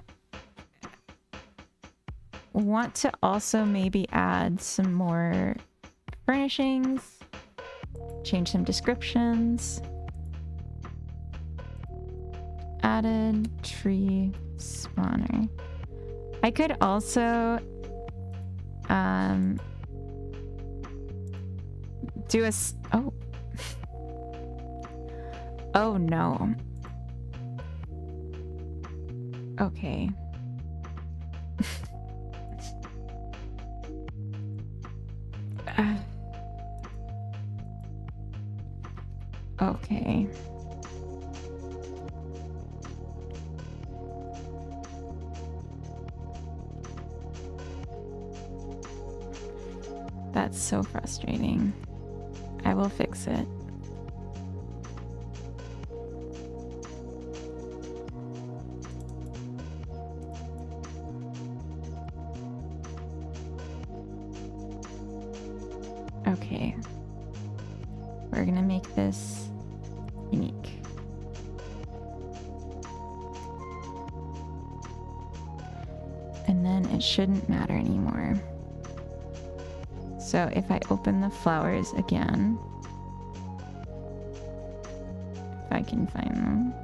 want to also maybe add some more furnishings, change some descriptions. Added tree spawner. I could also do a oh oh no. Okay. Okay. That's so frustrating. I will fix it. Okay. We're gonna make this unique. And then it shouldn't matter anymore. So if I open the flowers again, if I can find them.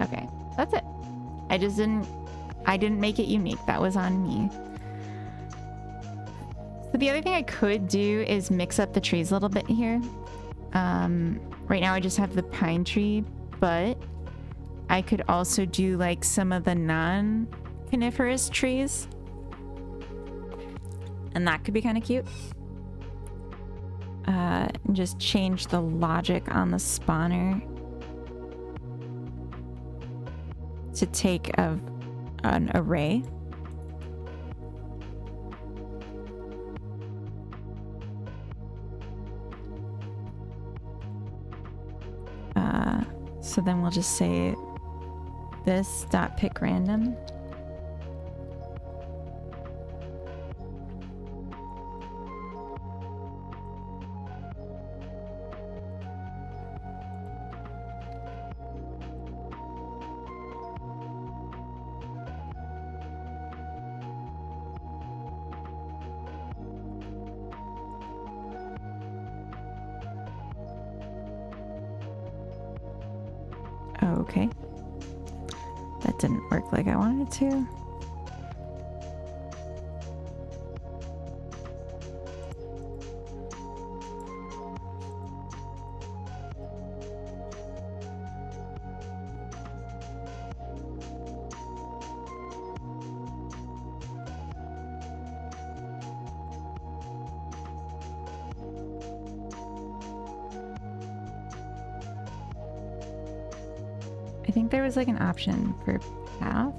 Okay, that's it. I didn't make it unique. That was on me. So the other thing I could do is mix up the trees a little bit here. Right now I just have the pine tree, but I could also do like some of the non-coniferous trees. And that could be kind of cute. And just change the logic on the spawner to take an array. So then we'll just say this dot pick random. Okay. That didn't work like I wanted it to. I think there was like an option for path.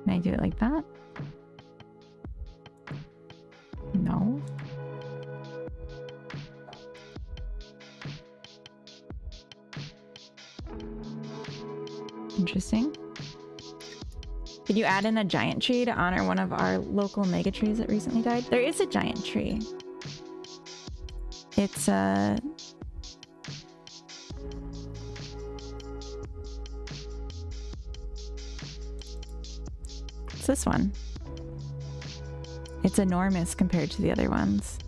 Can I do it like that? No. Interesting. Could you add in a giant tree to honor one of our local mega trees that recently died? There is a giant tree. It's this one. It's enormous compared to the other ones.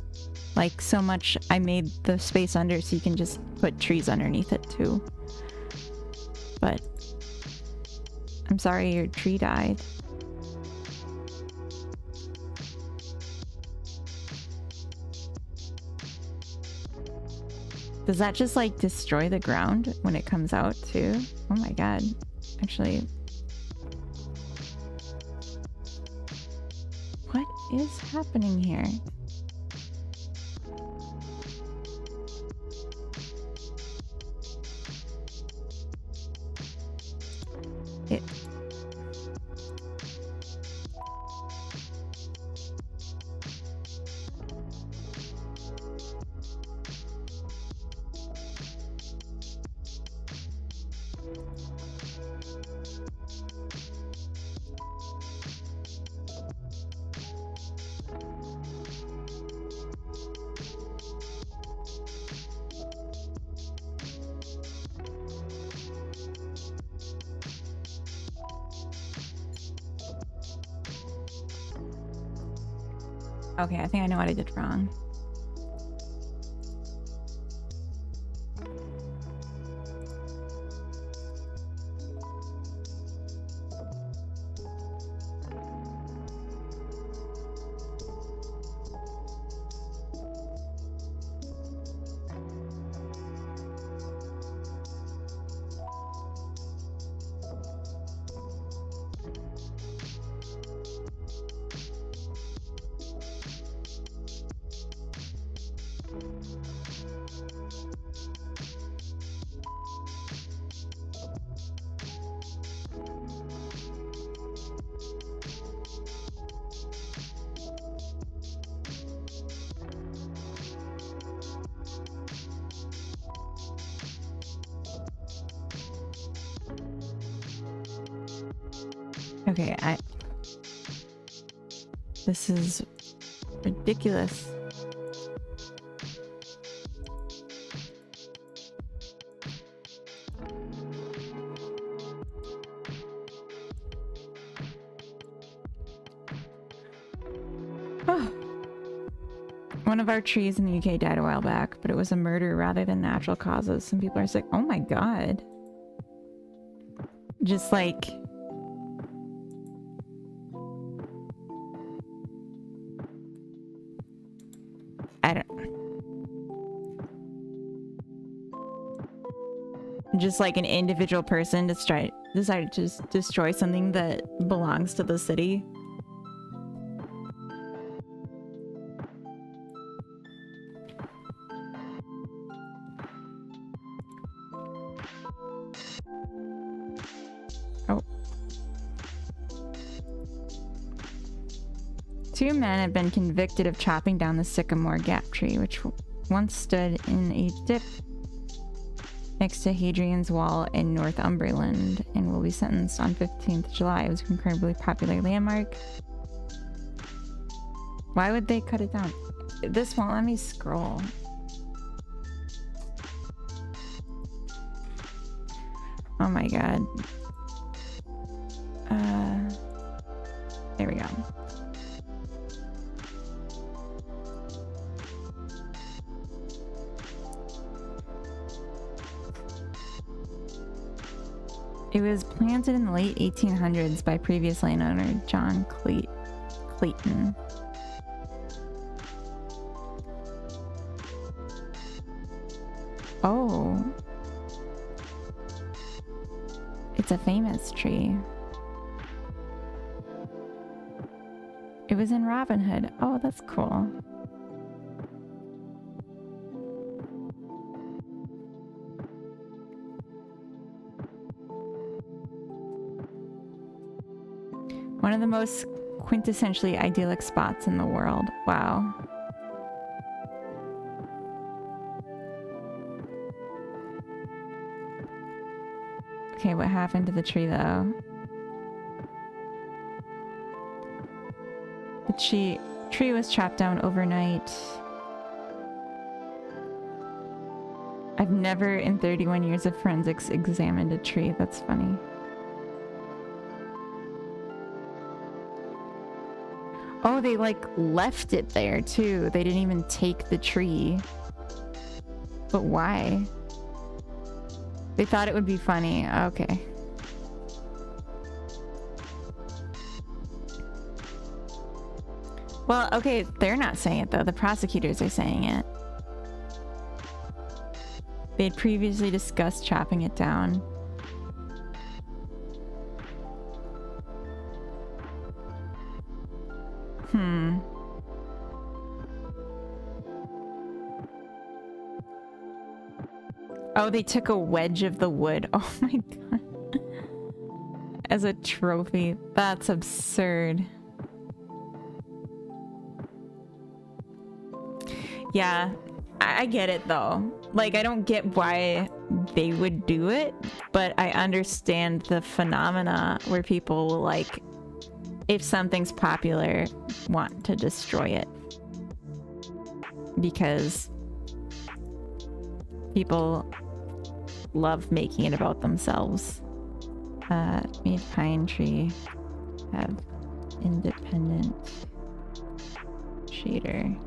Like, so much I made the space under so you can just put trees underneath it too. But I'm sorry your tree died. Does that just like destroy the ground when it comes out too? Oh my god. Actually, what is happening here? It... Okay, I think I know what I did wrong. Okay, this is ridiculous. Oh. One of our trees in the UK died a while back, but it was a murder rather than natural causes. Some people are like, oh my god. Just like... I don't... Just like an individual person decided to destroy something that belongs to the city. Oh. 2 men have been convicted of chopping down the sycamore gap tree, which once stood in a dip next to Hadrian's Wall in Northumberland, and will be sentenced on 15th July. It was an incredibly popular landmark. Why would they cut it down? This won't let me scroll. Oh my god. There we go. It was planted in the late 1800s by previous landowner John Clayton. Oh. It's a famous tree. It was in Robin Hood. Oh, that's cool. One of the most quintessentially idyllic spots in the world. Wow. Okay, what happened to the tree though? The tree was chopped down overnight. I've never in 31 years of forensics examined a tree. That's funny. Oh, they like left it there too. They didn't even take the tree. But why? They thought it would be funny. Okay. Well, okay, they're not saying it though. The prosecutors are saying it. They had previously discussed chopping it down. Oh, they took a wedge of the wood. Oh my god. As a trophy. That's absurd. Yeah, I get it though. Like, I don't get why they would do it, but I understand the phenomena where people will, like, if something's popular, want to destroy it. Because people love making it about themselves. Made pine tree have independent shader.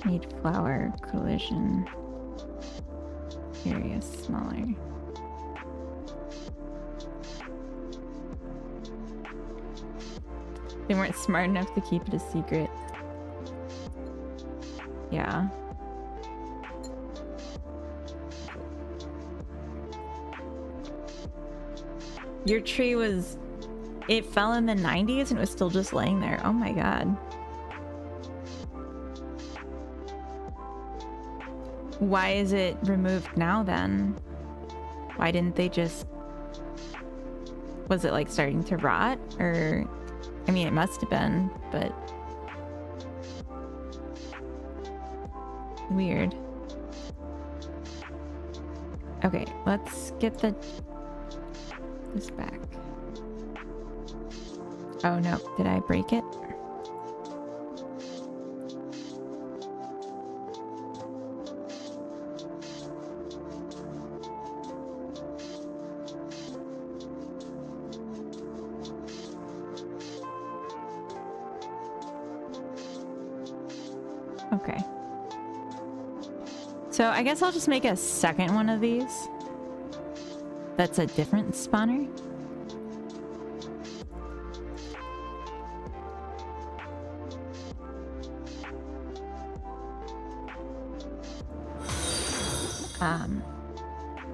Made flower collision area smaller. They weren't smart enough to keep it a secret. Yeah. Your tree was... It fell in the 90s and it was still just laying there. Oh my god. Why is it removed now then? Why didn't they just... Was it like starting to rot? Or... I mean, it must have been, but... Weird. Okay, let's get this back. Oh no, did I break it? Okay. So I guess I'll just make a second one of these. That's a different spawner.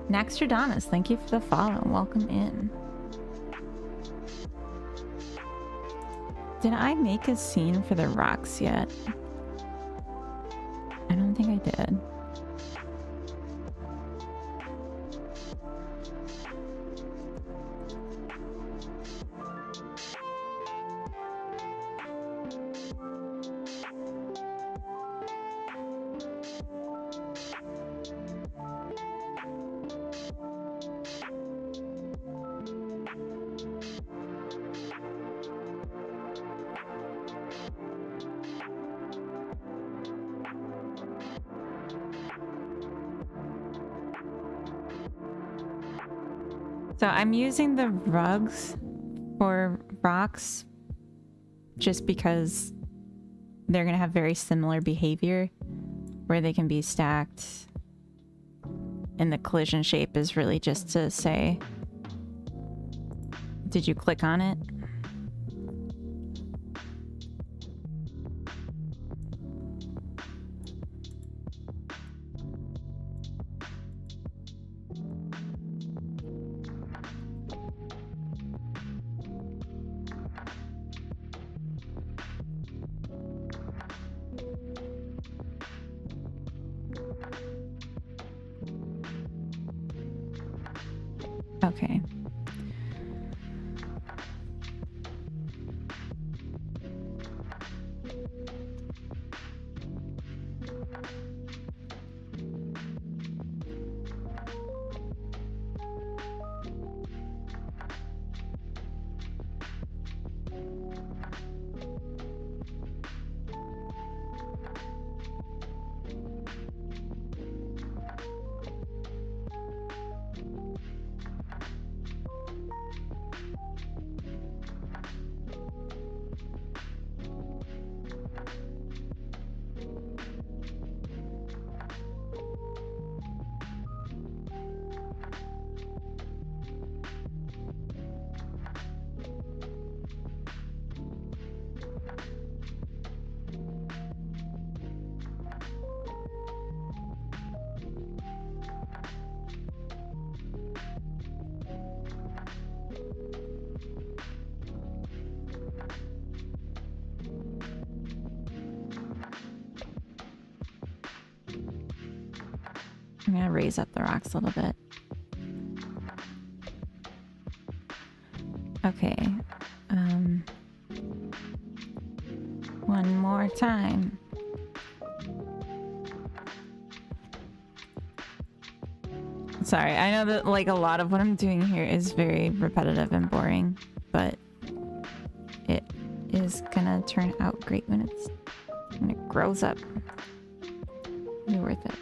Naxtradamus, thank you for the follow. Welcome in. Did I make a scene for the rocks yet? I don't think I did. So I'm using the rugs for rocks just because they're going to have very similar behavior where they can be stacked. And the collision shape is really just to say, did you click on it? Okay. I'm gonna raise up the rocks a little bit. Okay. One more time. Sorry, I know that like a lot of what I'm doing here is very repetitive and boring, but it is gonna turn out great when it grows up. It'll be worth it.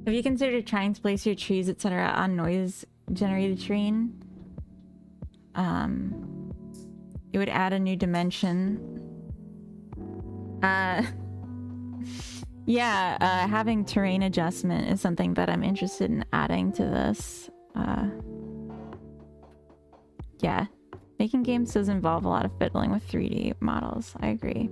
Have you considered trying to place your trees, etc., on noise generated terrain? It would add a new dimension. Yeah, having terrain adjustment is something that I'm interested in adding to this. Yeah, making games does involve a lot of fiddling with 3D models. I agree.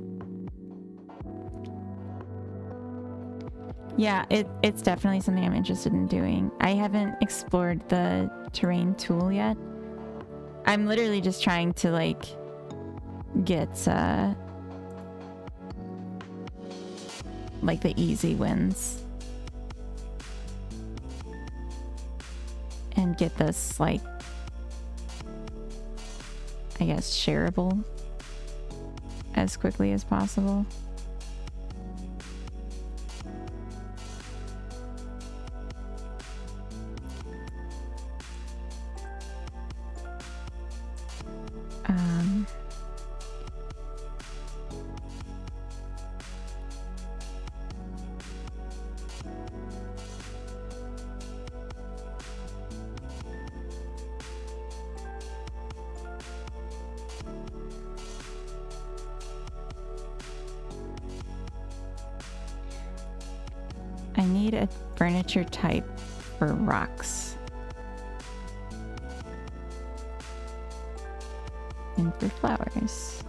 Yeah, it's definitely something I'm interested in doing. I haven't explored the terrain tool yet. I'm literally just trying to like get like the easy wins and get this like, I guess, shareable as quickly as possible. I need a furniture type for rocks. And for flowers.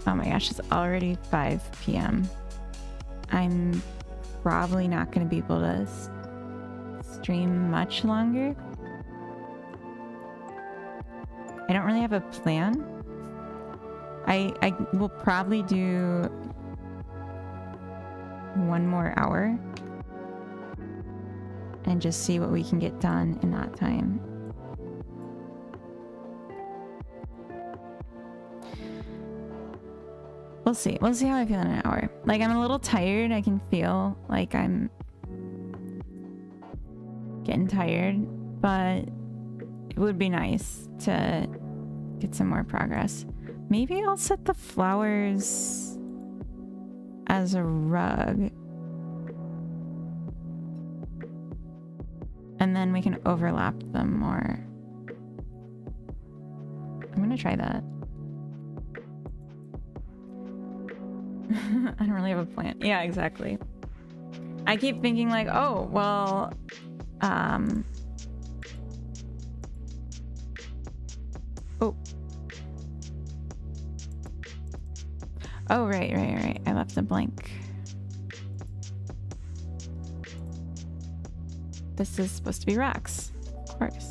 Oh my gosh, it's already 5 p.m. I'm probably not going to be able to stream much longer. I don't really have a plan. I will probably do one more hour and just see what we can get done in that time. We'll see. We'll see how I feel in an hour. Like, I'm a little tired. I can feel like I'm getting tired, but it would be nice to get some more progress. Maybe I'll set the flowers as a rug. and then we can overlap them more. I'm gonna try that. I don't really have a plan. Yeah, exactly. I keep thinking like, oh, well, oh. Oh, right. I left a blank. This is supposed to be rocks, of course.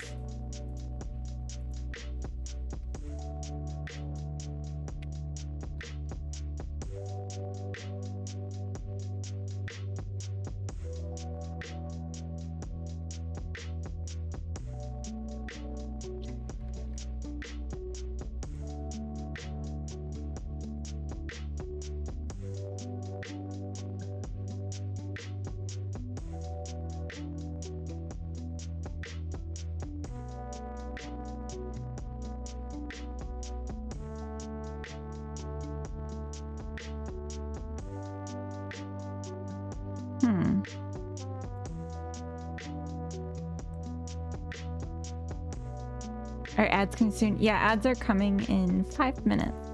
Our ads coming soon. Yeah, ads are coming in 5 minutes.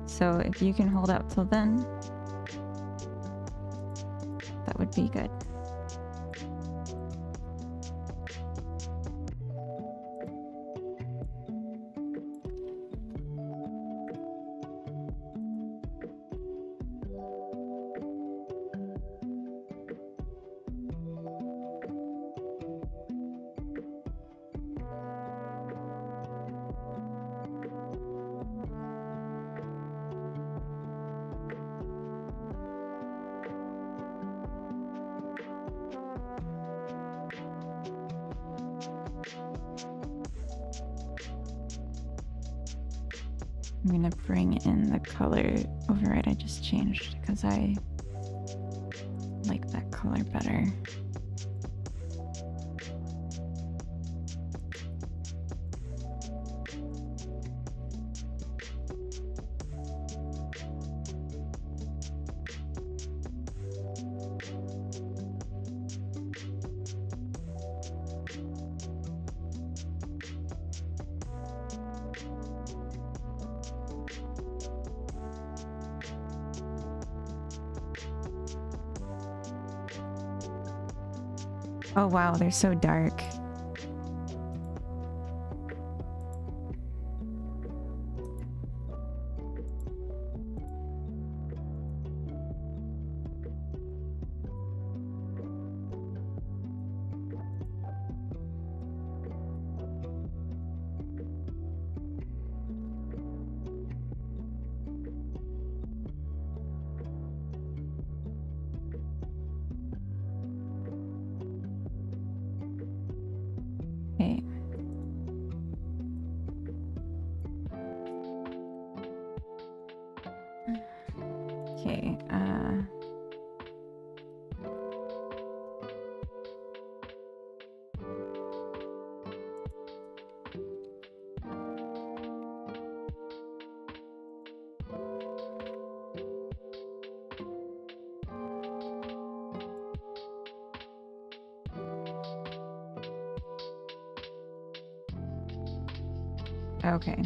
So if you can hold out till then, that would be good. I'm gonna bring in the color override I just changed because I like that color better. Oh wow, they're so dark. Okay. Okay, okay.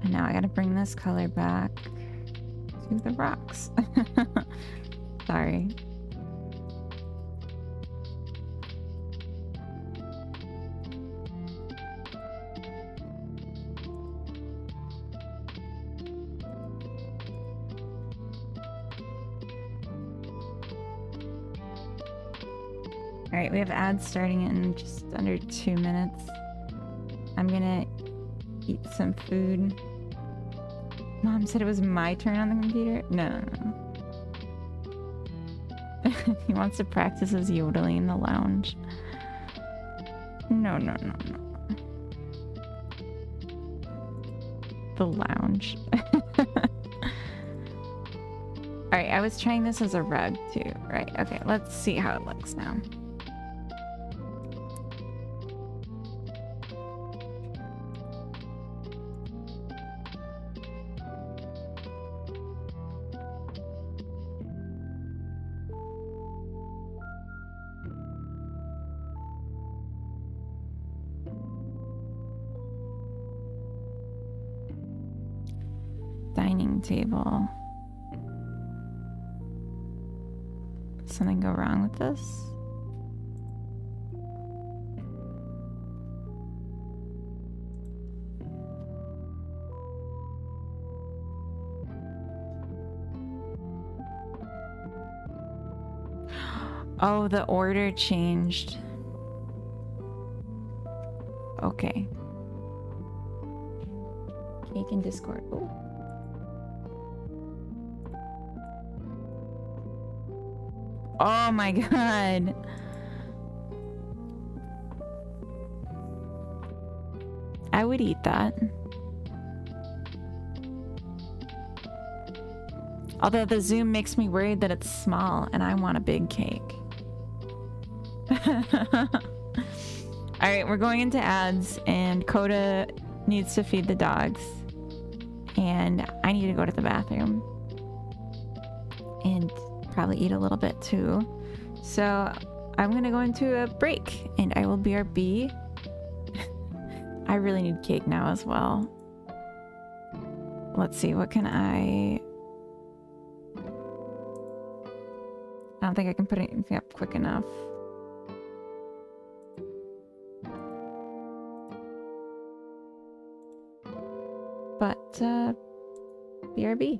And now I gotta bring this color back to the rocks. Sorry. All right, we have ads starting in just under 2 minutes. I'm gonna eat some food. Mom said it was my turn on the computer. No. He wants to practice his yodeling in the lounge. No. The lounge. Alright, I was trying this as a rug too. Right, okay, let's see how it looks now. table. Something go wrong with this? Oh, the order changed. Okay. Cake in Discord. Oh. Oh my god. I would eat that. Although the zoom makes me worried that it's small and I want a big cake. Alright, we're going into ads and Coda needs to feed the dogs. And I need to go to the bathroom. And probably eat a little bit too. So I'm gonna go into a break and I will BRB. I really need cake now as well. Let's see, what can I don't think I can put anything up quick enough. But BRB.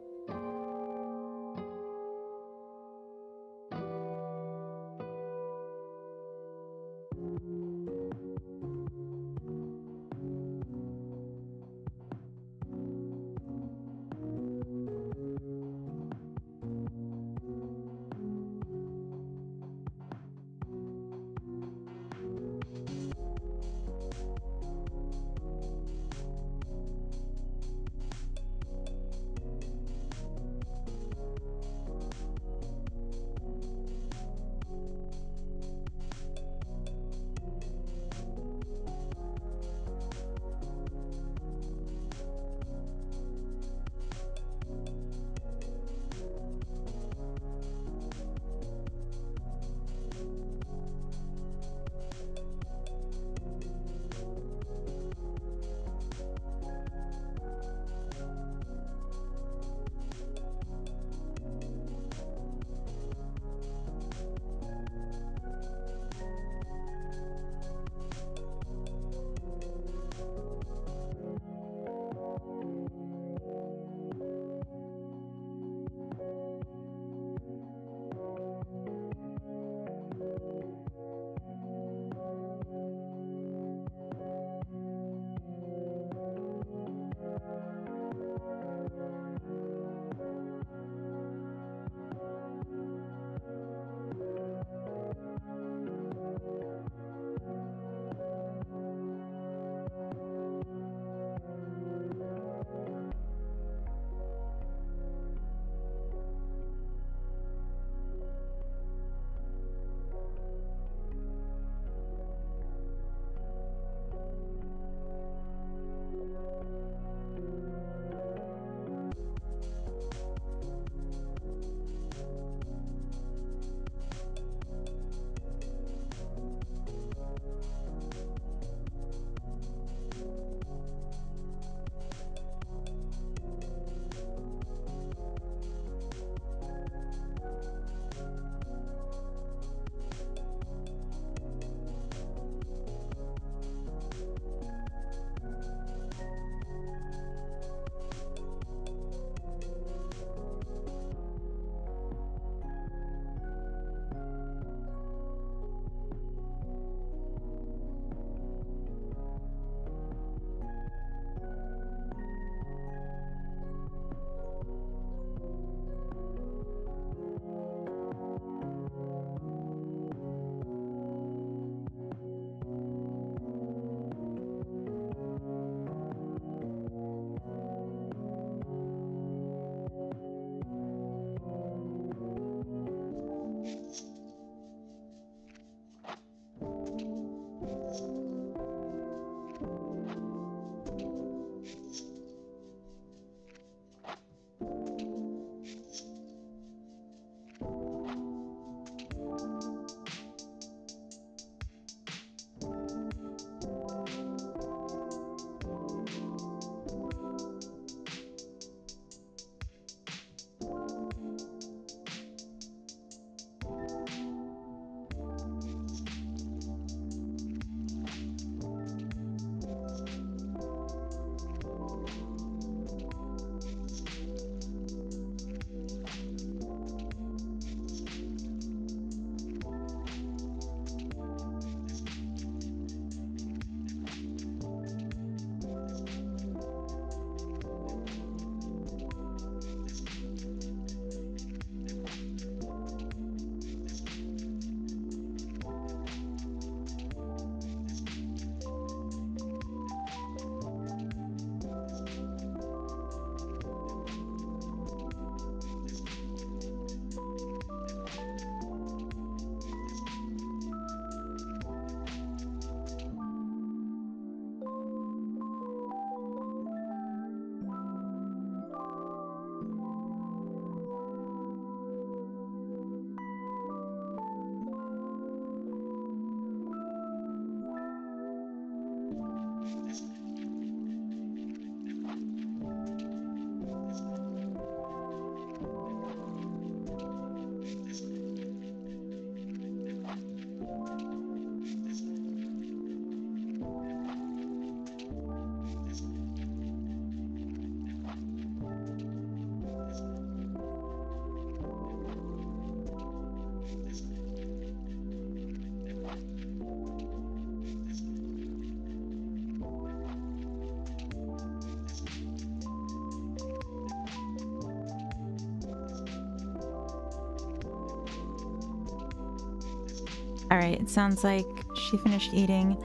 All right, it sounds like she finished eating.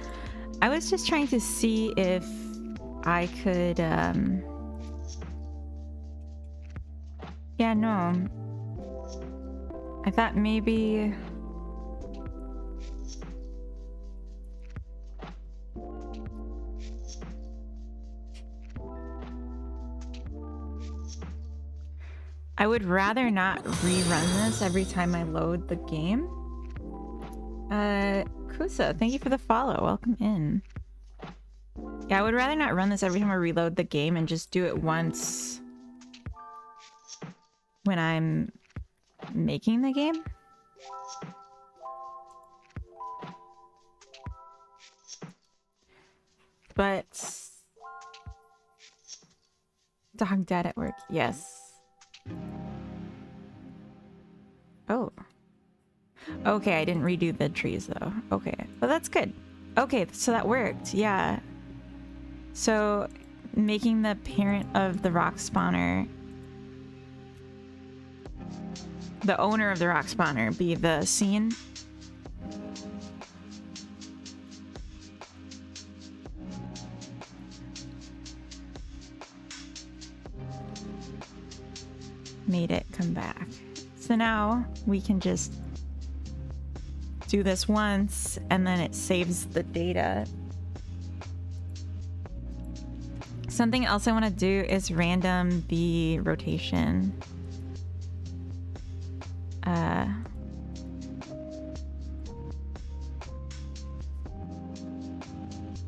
I was just trying to see if I could, yeah, no. I thought maybe... I would rather not rerun this every time I load the game. Kusa, thank you for the follow. Welcome in. Yeah, I would rather not run this every time I reload the game and just do it once when I'm making the game. But... Dog dead at work. Yes. Oh. Okay, I didn't redo the trees though. Okay, well that's good. Okay, so that worked. Yeah. So making the parent of the rock spawner, the owner of the rock spawner, be the scene. Made it come back. So now we can just do this once and then it saves the data. Something else I want to do is random the rotation.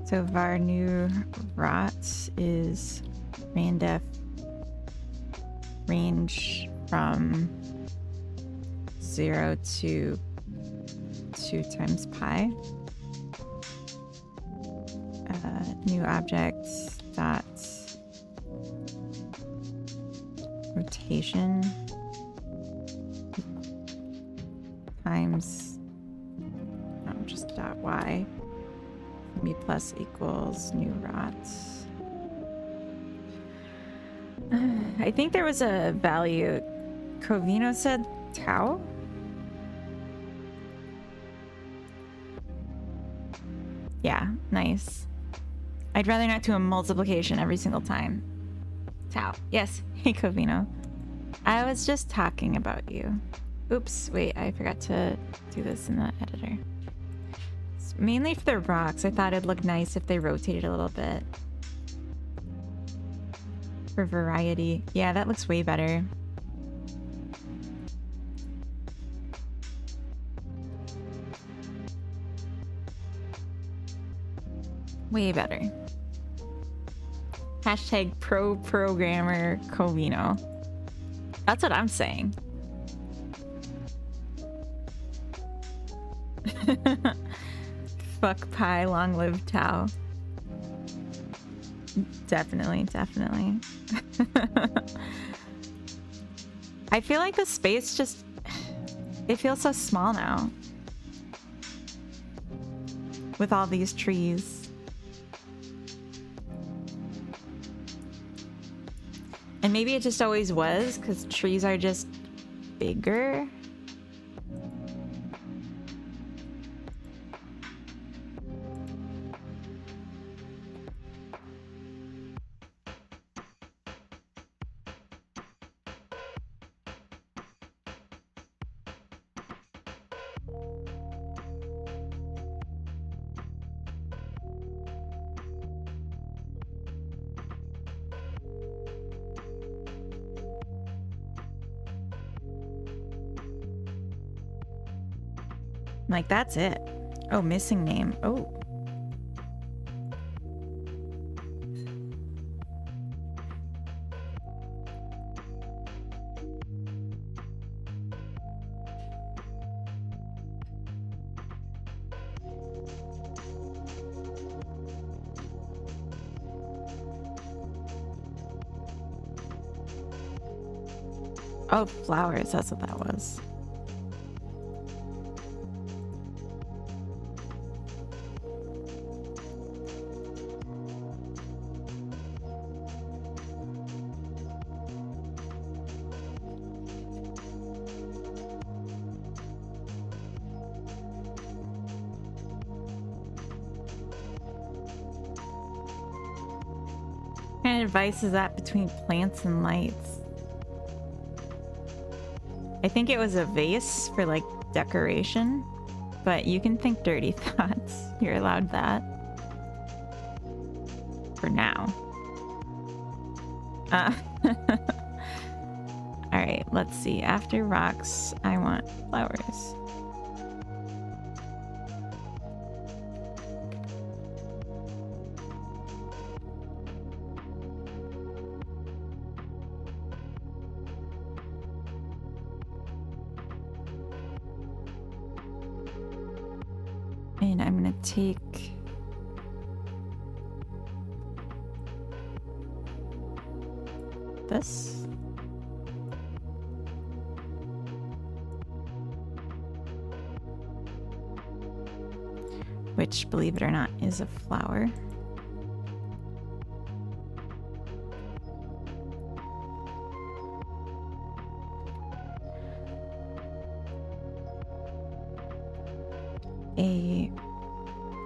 So var new rot is randef range from 0 to 2 times pi. New object dot rotation times just dot y. B plus equals new rot. I think there was a value. Covino said tau. Yeah, nice. I'd rather not do a multiplication every single time. Tau. Yes. Hey, Covino. I was just talking about you. Oops, wait, I forgot to do this in the editor. It's mainly for the rocks. I thought it'd look nice if they rotated a little bit. For variety. Yeah, that looks way better. Way better. Hashtag pro programmer Covino. That's what I'm saying. Fuck pi, long live tau. Definitely, definitely. I feel like the space just... It feels so small now. With all these trees. And maybe it just always was, because trees are just bigger. Like, that's it. Oh, missing name. Oh. Oh, flowers. That's what that was. kind of advice is that between plants and lights? I think it was a vase for like decoration, but you can think dirty thoughts. You're allowed that. For now. Alright, let's see. After rocks, I want flowers. And I'm gonna take this. Which, believe it or not, is a flower. A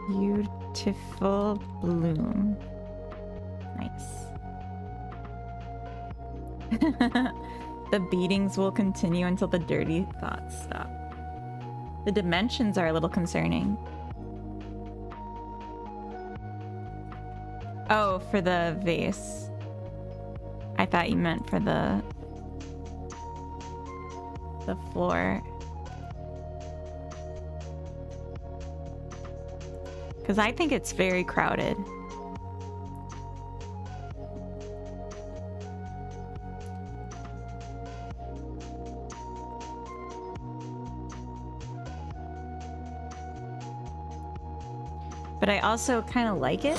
beautiful bloom. Nice. The beatings will continue until the dirty thoughts stop. The dimensions are a little concerning. Oh, for the vase. I thought you meant for the floor. Because I think it's very crowded. But I also kind of like it.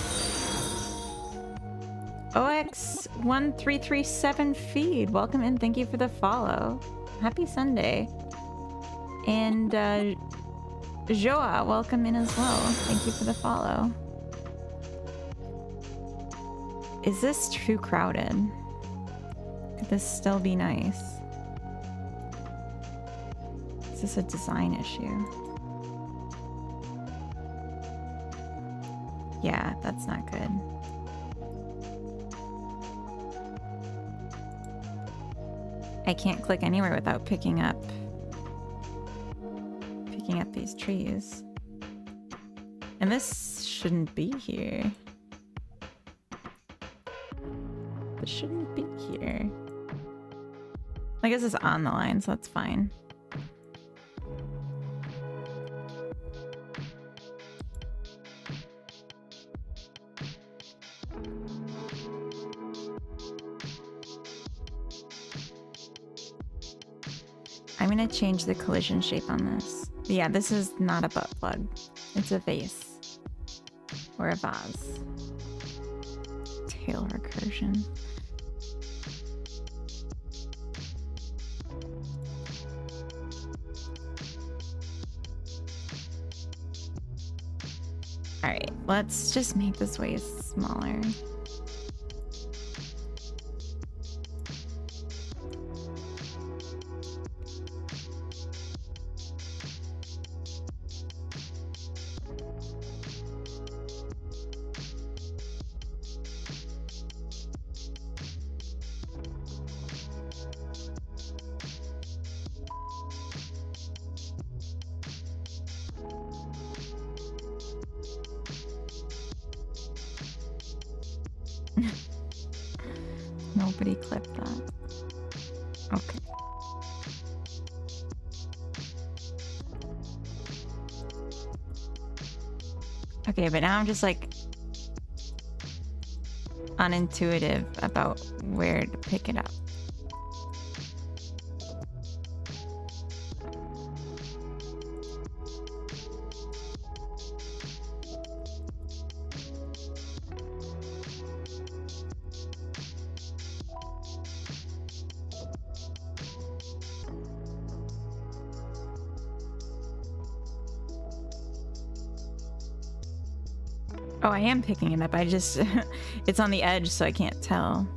OX1337 feed, welcome in. Thank you for the follow. Happy Sunday. And Joa, welcome in as well. Thank you for the follow. Is this too crowded? Could this still be nice? Is this a design issue? Yeah, that's not good. I can't click anywhere without picking up these trees. And this shouldn't be here. This shouldn't be here. I guess it's on the line, so that's fine. I'm gonna change the collision shape on this. But yeah, this is not a butt plug. It's a vase. Or a vase. Tail recursion. Alright, let's just make this vase smaller. Nobody clipped that. Okay. Okay, but now I'm just like unintuitive about where to pick it up. Oh, I am picking it up. I just... it's on the edge, so I can't tell.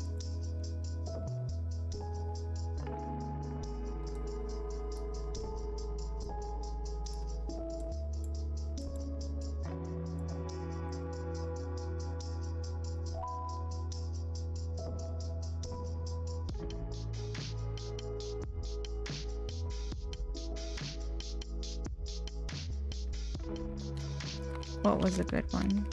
What was a good one?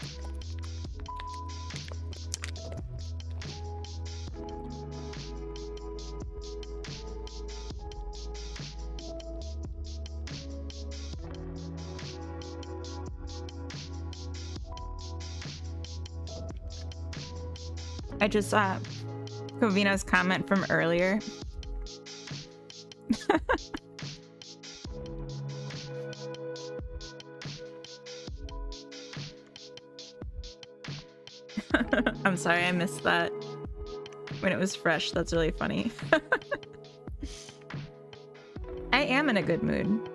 I just saw Covino's comment from earlier. I'm sorry, I missed that when it was fresh. That's really funny. I am in a good mood.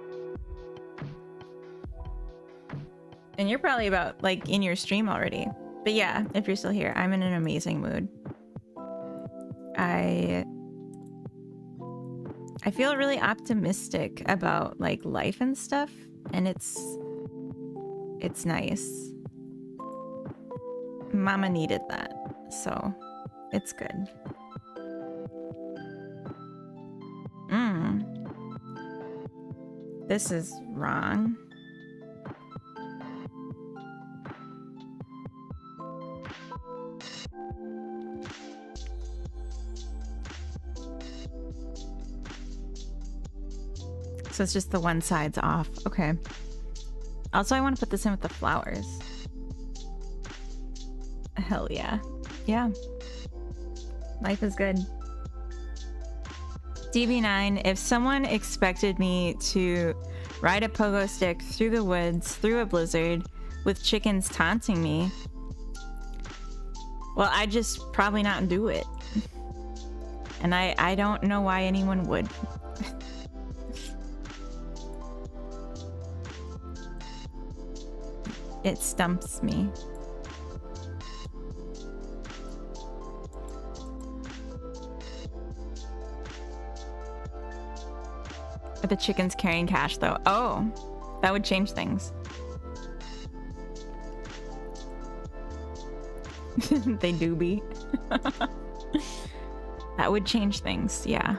And you're probably about like in your stream already. But yeah, if you're still here, I'm in an amazing mood. I feel really optimistic about like life and stuff, and it's nice. Mama needed that, so it's good. This is wrong. So it's just the one side's off. Okay. Also, I want to put this in with the flowers. Hell yeah. Yeah. Life is good. DB9, if someone expected me to ride a pogo stick through the woods, through a blizzard, with chickens taunting me, well, I'd just probably not do it. And I don't know why anyone would. It stumps me. Are the chickens carrying cash though? Oh, that would change things. They do be. That would change things, yeah.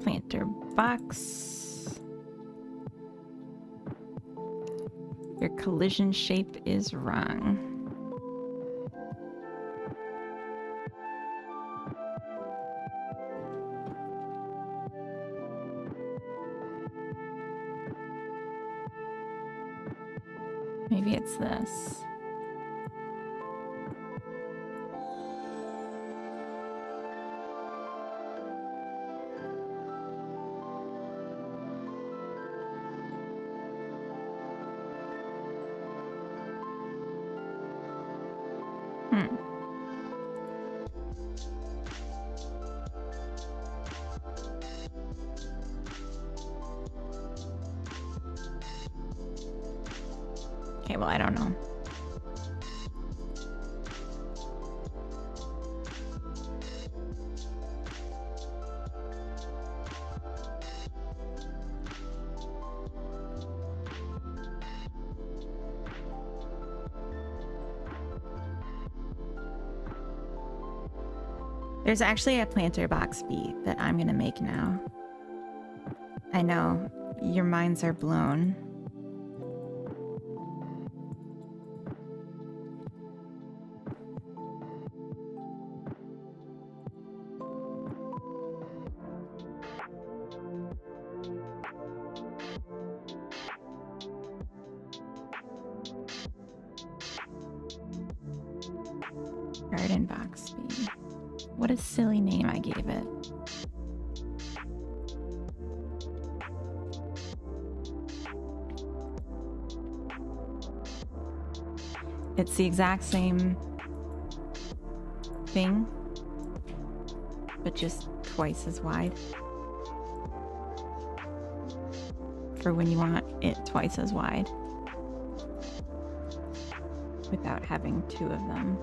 Planter box. Your collision shape is wrong. Maybe it's this. Okay, well, I don't know. There's actually a planter box bee that I'm gonna make now. I know, your minds are blown. Garden box bee. What a silly name I gave it. It's the exact same thing, but just twice as wide. For when you want it twice as wide. Without having two of them.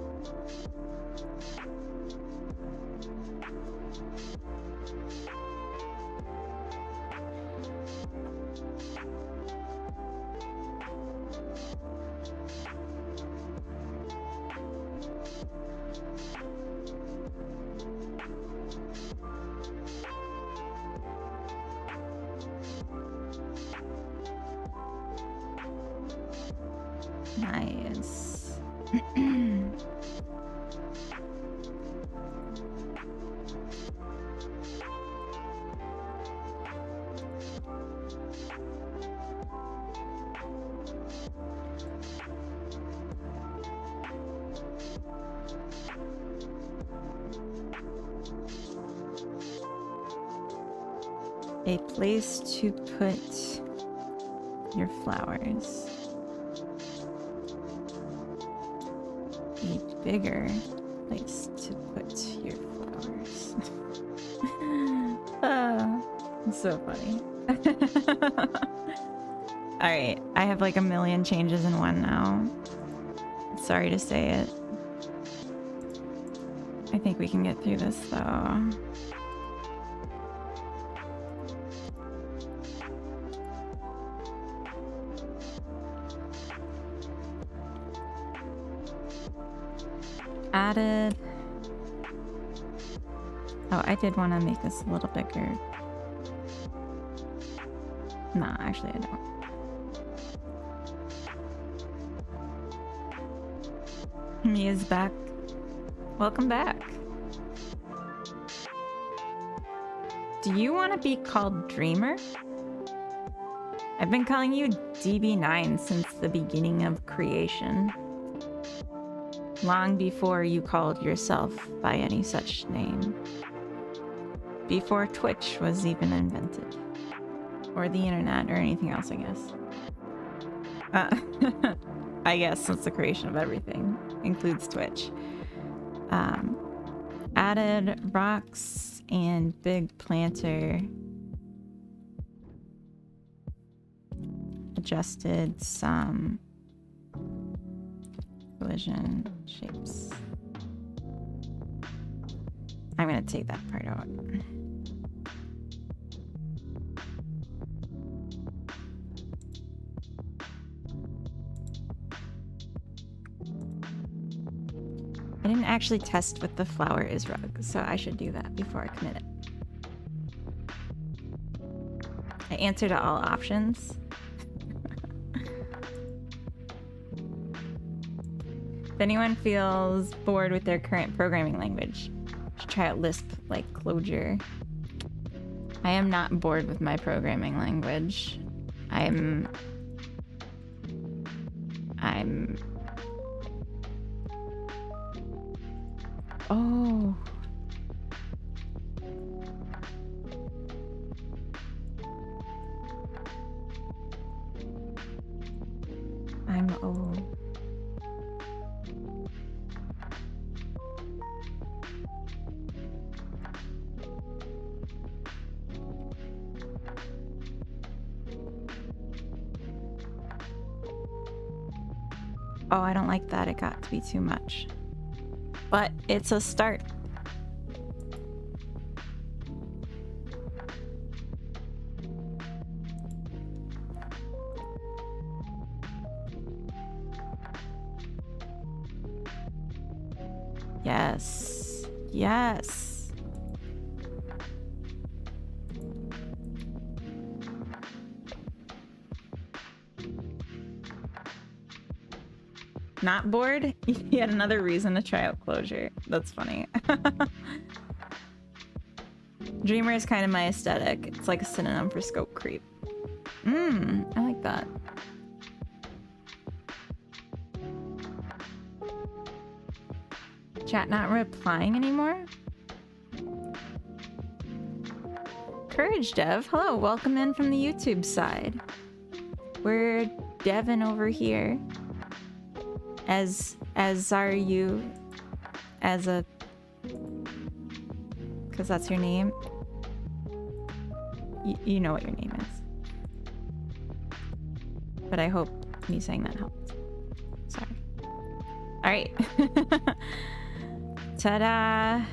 Nice. A place to put your flowers. A bigger place to put your flowers. It's so funny. Alright, I have like a million changes in one now. Sorry to say it. I think we can get through this though. Added. Oh, I did want to make this a little bigger. Nah, actually I don't. Mia's back. Welcome back. Do you want to be called Dreamer? I've been calling you DB9 since the beginning of creation. Long before you called yourself by any such name. Before Twitch was even invented. Or the internet, or anything else, I guess. I guess since the creation of everything includes Twitch. Added rocks and big planter. Adjusted some collision shapes. I'm gonna take that part out. I didn't actually test what the flower is rug, so I should do that before I commit it. I answered all options. If anyone feels bored with their current programming language, should try out Lisp like Clojure. I am not bored with my programming language. I'm oh. I'm old. Oh, I don't like that. It got to be too much. But it's a start. Yes. Yes. Not bored? Yet another reason to try out Clojure. That's funny. Dreamer is kind of my aesthetic. It's like a synonym for scope creep. I like that. Chat not replying anymore? Courage Dev, hello, welcome in from the YouTube side. We're Devin over here. As are you, as a, because that's your name. You know what your name is. But I hope me saying that helped. Sorry. All right. Ta-da!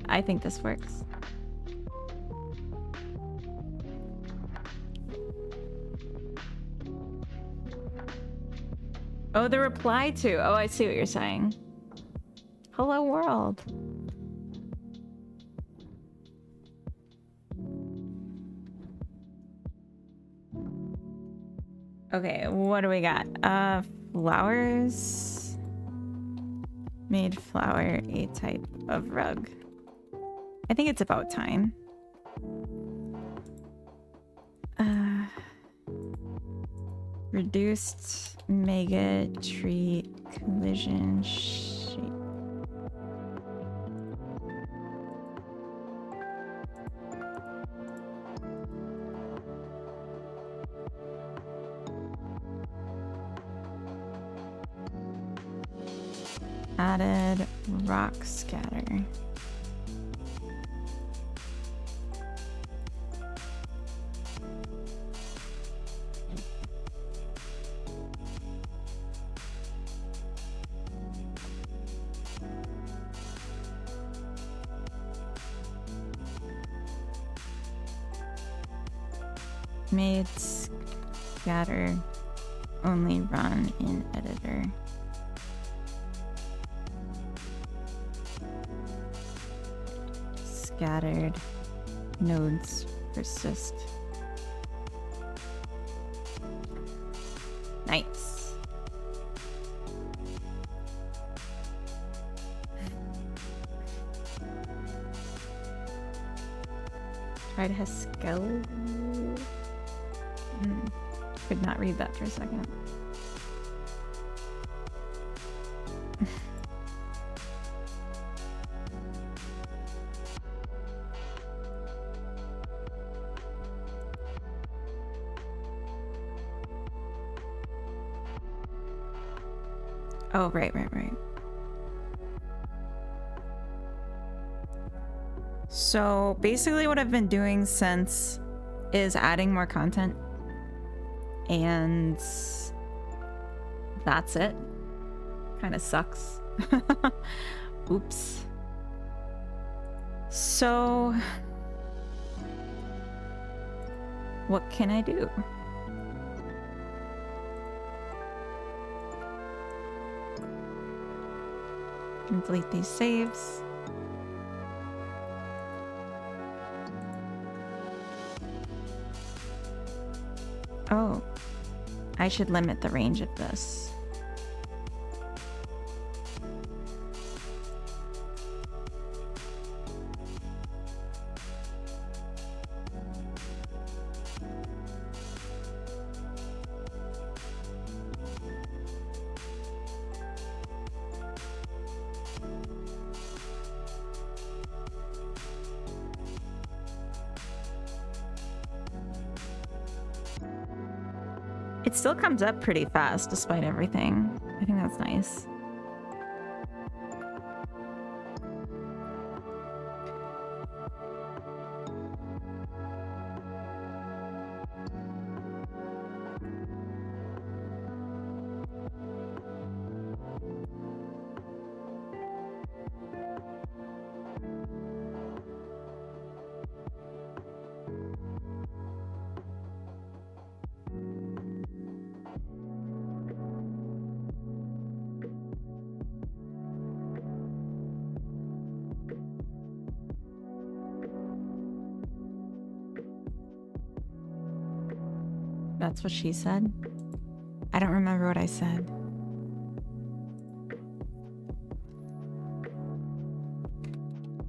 I think this works. Oh, the reply to. Oh, I see what you're saying. Hello, world. Okay, what do we got? Flowers. Made flower a type of rug. I think it's about time. Reduced mega tree collision shape. Added rock scatter. Made scatter only run in editor. Scattered nodes persist. Nice. Try to Haskell. Could not read that for a second. Oh, right. So basically what I've been doing since is adding more content. And that's it. Kind of sucks. Oops. So what can I do? Delete these saves. Oh, I should limit the range of this. It still comes up pretty fast despite everything. I think that's nice. That's what she said. I don't remember what I said.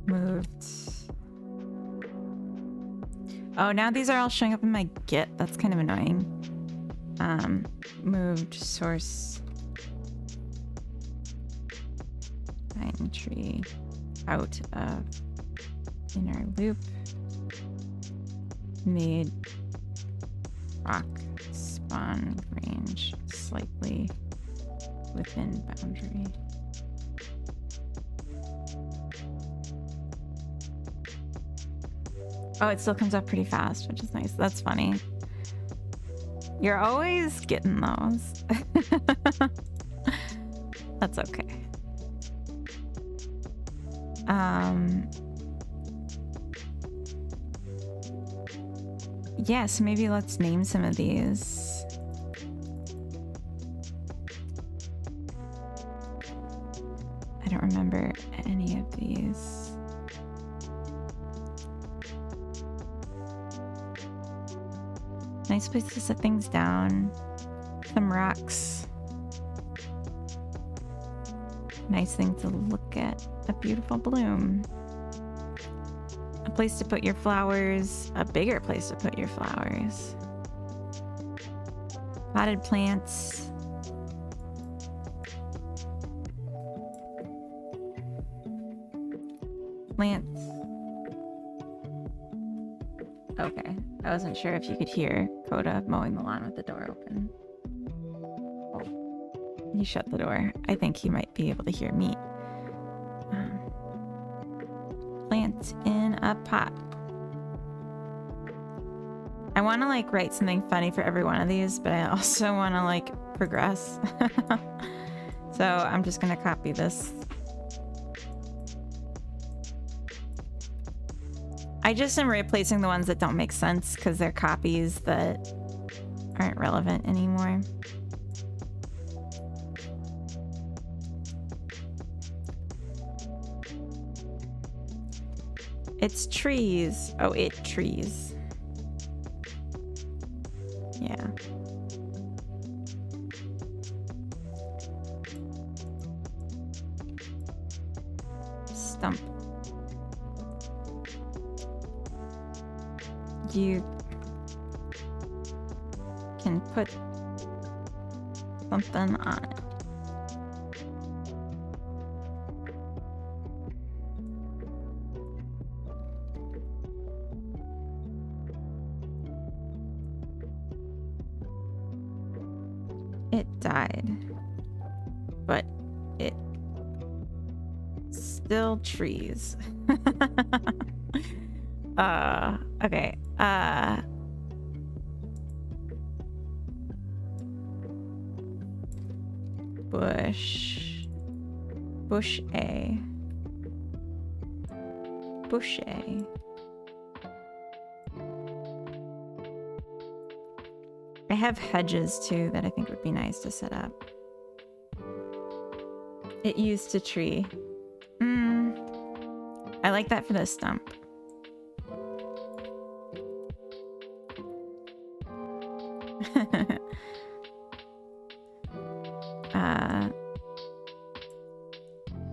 Moved. Oh, now these are all showing up in my Git. That's kind of annoying. Moved source pine tree out of inner loop. Made rock spawn range slightly within boundary. Oh, it still comes up pretty fast, which is nice. That's funny. You're always getting those. That's okay. Yeah, so maybe let's name some of these. I don't remember any of these. Nice place to set things down. Some rocks. Nice thing to look at. A beautiful bloom. A place to put your flowers. A bigger place to put your flowers. Potted plants. Plants. Okay. I wasn't sure if you could hear Coda mowing the lawn with the door open. Oh. He shut the door. I think he might be able to hear me. Plant in a pot. I want to like write something funny for every one of these, but I also want to like progress. So I'm just gonna copy this. I just am replacing the ones that don't make sense because they're copies that aren't relevant anymore. It's trees. Oh, it trees. Yeah. Stump. You can put something on it. It died, but it still trees. Okay. Bush A. Bush A. I have hedges too that I think would be nice to set up. It used to tree. I like that for the stump.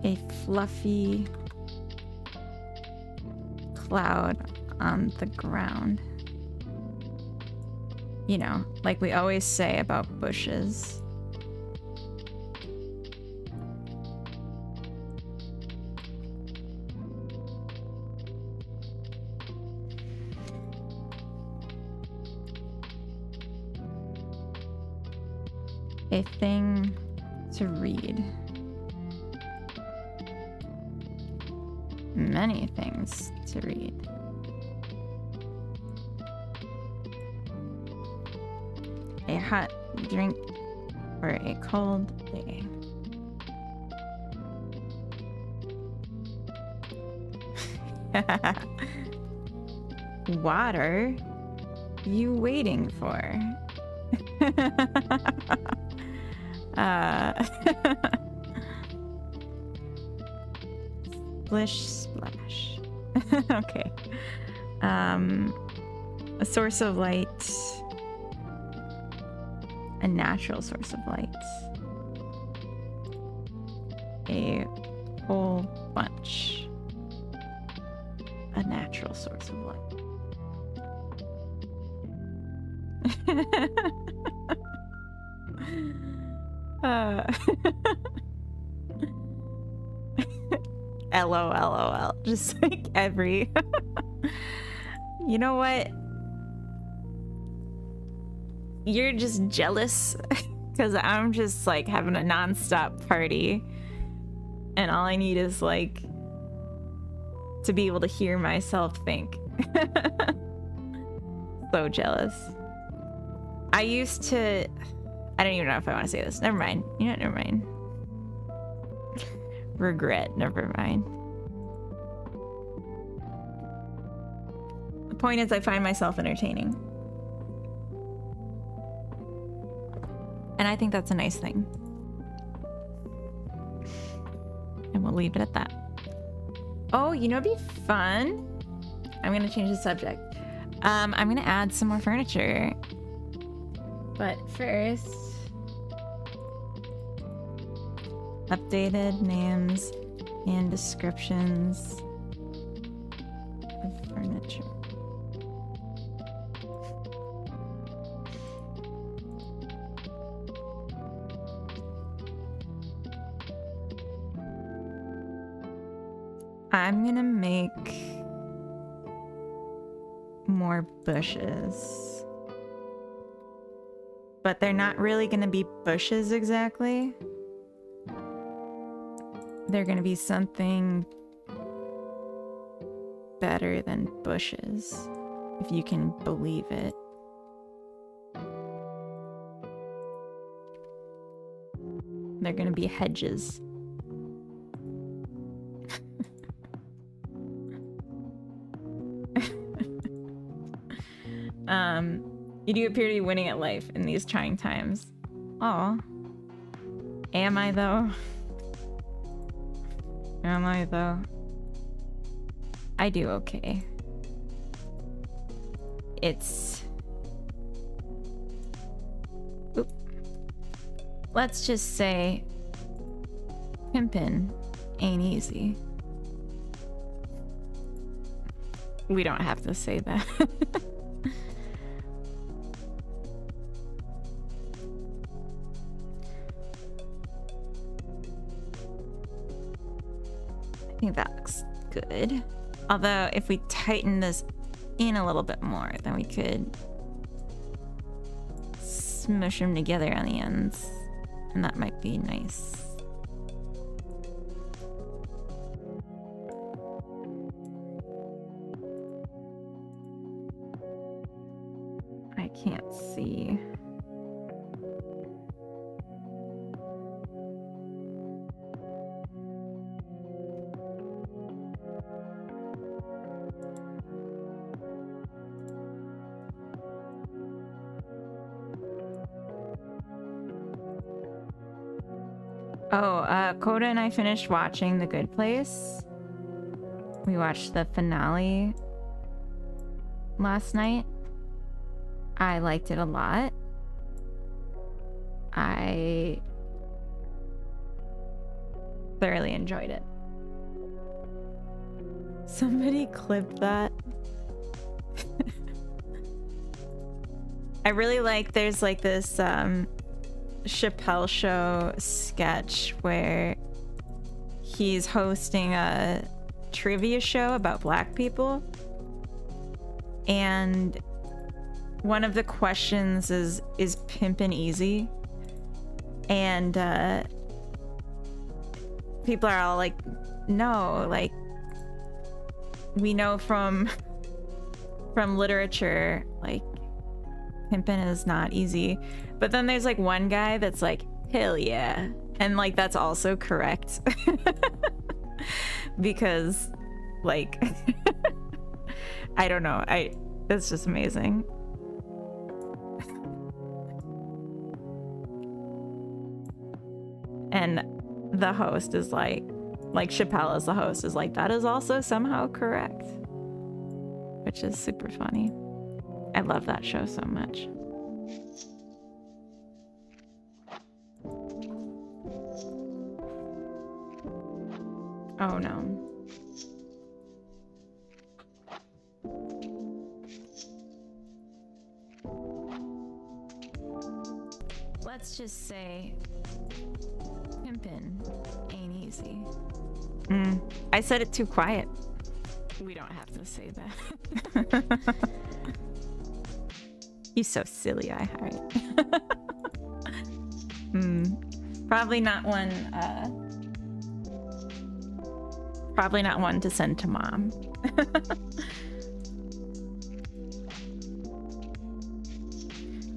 A fluffy cloud on the ground. You know, like we always say about bushes. A thing to read. Many things to read. A hot drink for a cold day. Water? You waiting for? Splish splash. Okay. A source of light. A natural source of light. A whole bunch. A natural source of light. LOL. Just like every... You know what? You're just jealous because I'm just like having a non-stop party and all I need is like to be able to hear myself think. So jealous. I used to... I don't even know if I want to say this. Never mind. You know, never mind. Regret. Never mind. The point is I find myself entertaining. And I think that's a nice thing. And we'll leave it at that. Oh, you know what'd be fun? I'm going to change the subject. I'm going to add some more furniture. But first, Updated names and descriptions of furniture. I'm gonna make more bushes. But they're not really gonna be bushes exactly. They're gonna be something better than bushes, if you can believe it. They're gonna be hedges. You do appear to be winning at life in these trying times. Aw. Am I though? Am I though? I do okay. It's... Oop. Let's just say pimpin' ain't easy. We don't have to say that. I think that looks good. Although if we tighten this in a little bit more, then we could smush them together on the ends, and that might be nice. I can't see. Coda and I finished watching The Good Place. We watched the finale last night. I liked it a lot. I thoroughly enjoyed it. Somebody clipped that. I really like, there's like this Chappelle Show sketch where he's hosting a trivia show about black people, and one of the questions is pimpin' easy? And people are all like, no, like we know from literature, like pimpin' is not easy. But then there's like one guy that's like, hell yeah. And like that's also correct. Because like I don't know. It's just amazing. And the host is like Chappelle as the host is like, that is also somehow correct. Which is super funny. I love that show so much. Oh no. Let's just say pimpin' ain't easy. I said it too quiet. We don't have to say that. You're so silly, I heart. Probably not one to send to mom.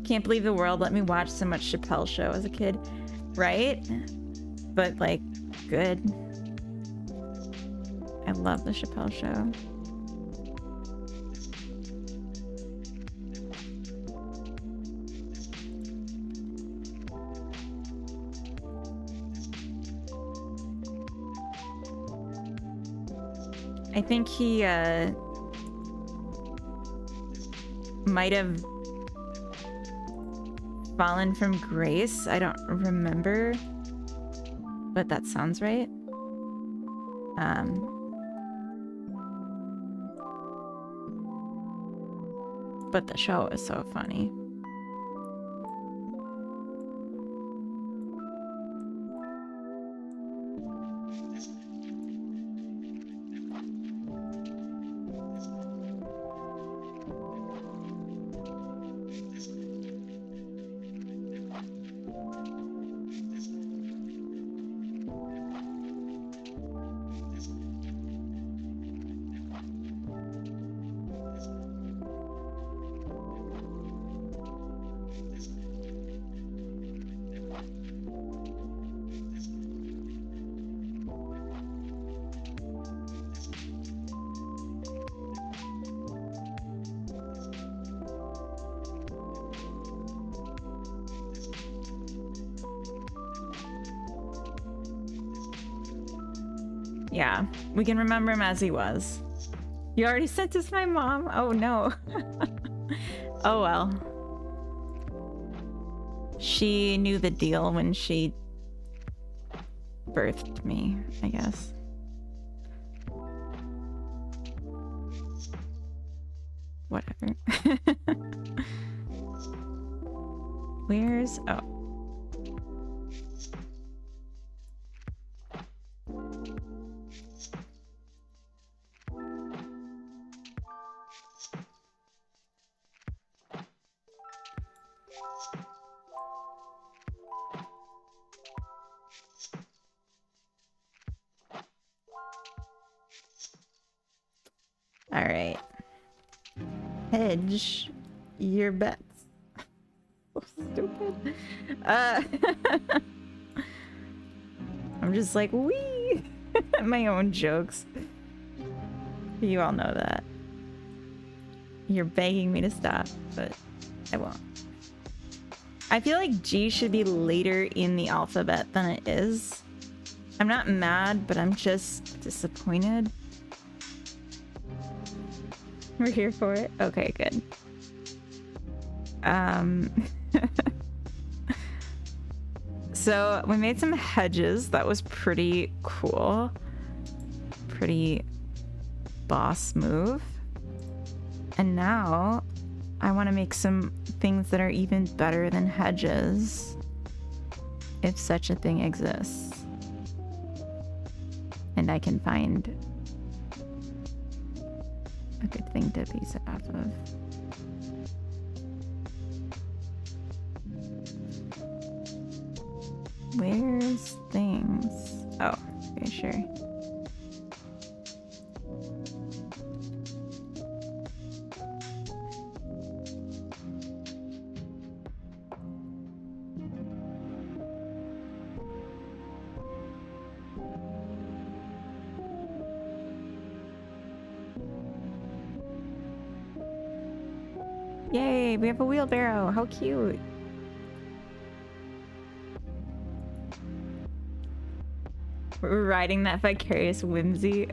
Can't believe the world let me watch so much Chappelle Show as a kid, right? But like, good. I love the Chappelle Show. I think he might have fallen from grace. I don't remember. but that sounds right. But the show is so funny. Yeah, we can remember him as he was. You already sent us my mom? Oh no. Oh well. She knew the deal when she birthed me, I guess. Whatever. Where's... Oh. All right. Hedge your bets. So stupid. I'm just like, wee! My own jokes. You all know that. You're begging me to stop, but I won't. I feel like G should be later in the alphabet than it is. I'm not mad, but I'm just disappointed. We're here for it? Okay, good. So we made some hedges. That was pretty cool. Pretty boss move. And now I want to make some things that are even better than hedges, if such a thing exists. And I can find a good thing to piece it off of. Where's things? Oh, okay, sure. Yay, we have a wheelbarrow. How cute. We're riding that vicarious whimsy.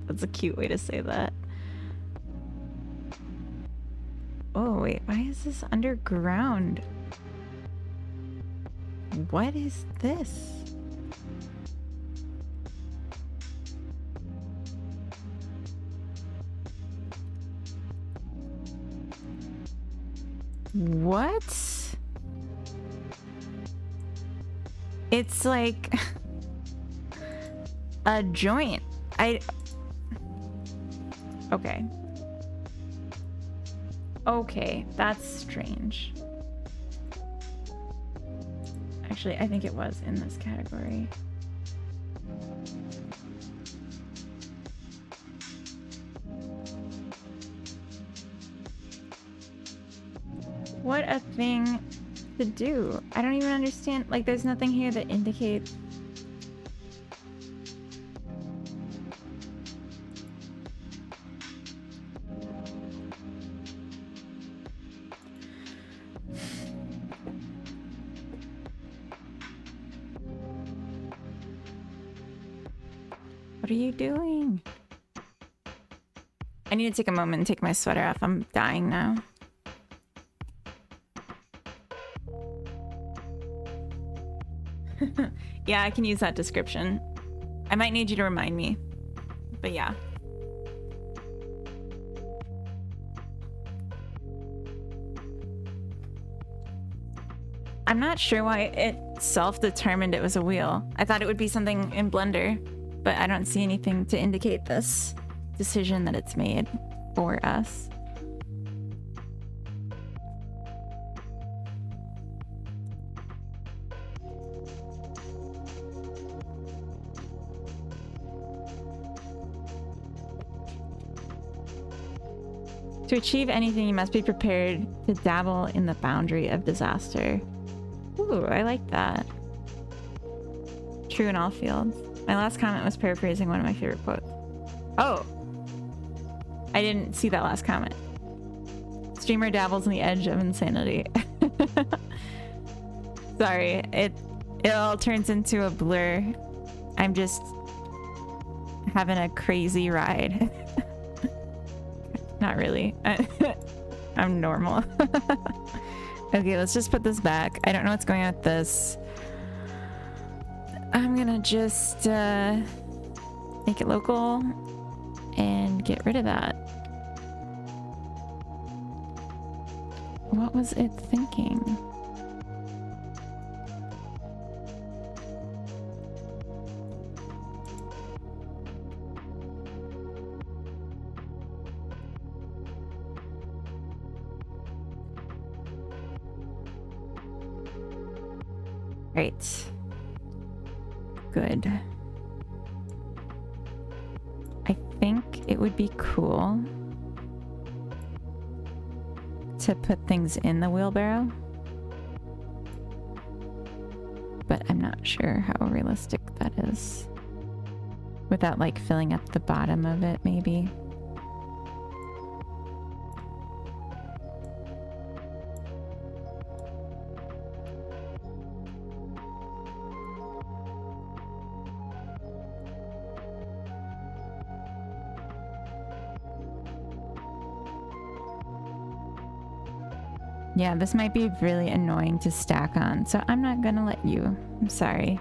That's a cute way to say that. Oh, wait. Why is this underground? What is this? What? It's like a joint. Okay. Okay, that's strange. Actually, I think it was in this category. What a thing to do. I don't even understand. Like, there's nothing here that indicates. What are you doing? I need to take a moment and take my sweater off. I'm dying now. Yeah, I can use that description. I might need you to remind me. But yeah. I'm not sure why it self-determined it was a wheel. I thought it would be something in Blender, but I don't see anything to indicate this decision that it's made for us. To achieve anything, you must be prepared to dabble in the boundary of disaster. Ooh, I like that. True in all fields. My last comment was paraphrasing one of my favorite quotes. Oh! I didn't see that last comment. Streamer dabbles in the edge of insanity. Sorry, it all turns into a blur. I'm just having a crazy ride. Not really. I'm normal. Okay, let's just put this back. I don't know what's going on with this. I'm gonna just make it local and get rid of that. What was it thinking? Right. Good. I think it would be cool to put things in the wheelbarrow, but I'm not sure how realistic that is without like filling up the bottom of it, maybe. Yeah, this might be really annoying to stack on, so I'm not gonna let you. I'm sorry.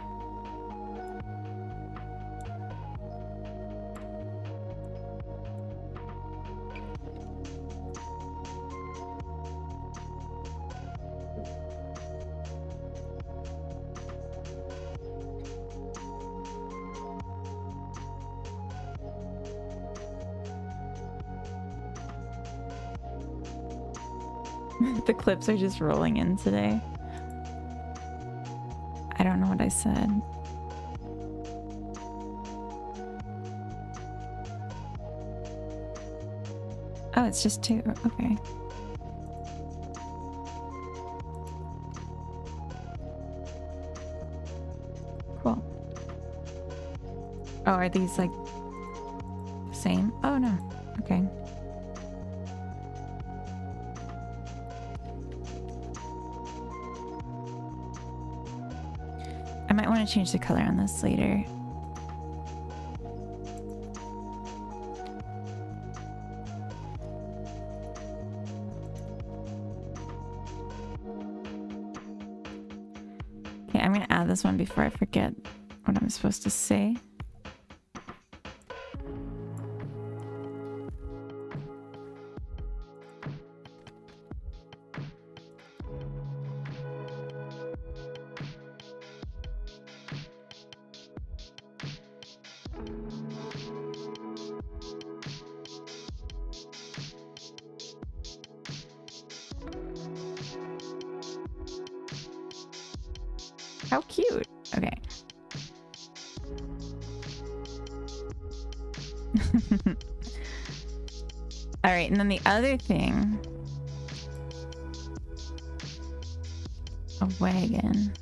The clips are just rolling in today. I don't know what I said. Oh, it's just two. Okay. Cool. Oh, are these like the same? Oh no. Okay. I might want to change the color on this later. Okay, I'm going to add this one before I forget what I'm supposed to say. How cute. Okay. All right, and then the other thing. A wagon.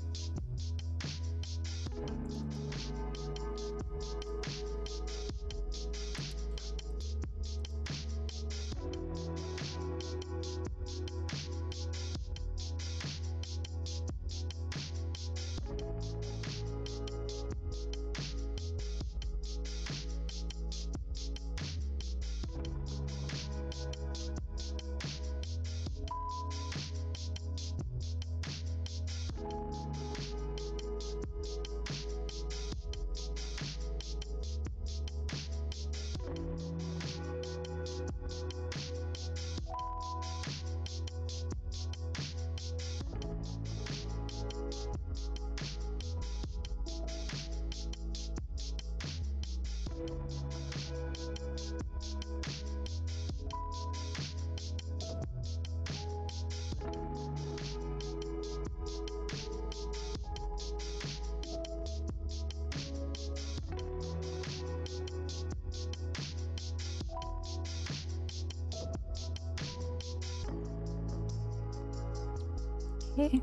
Okay.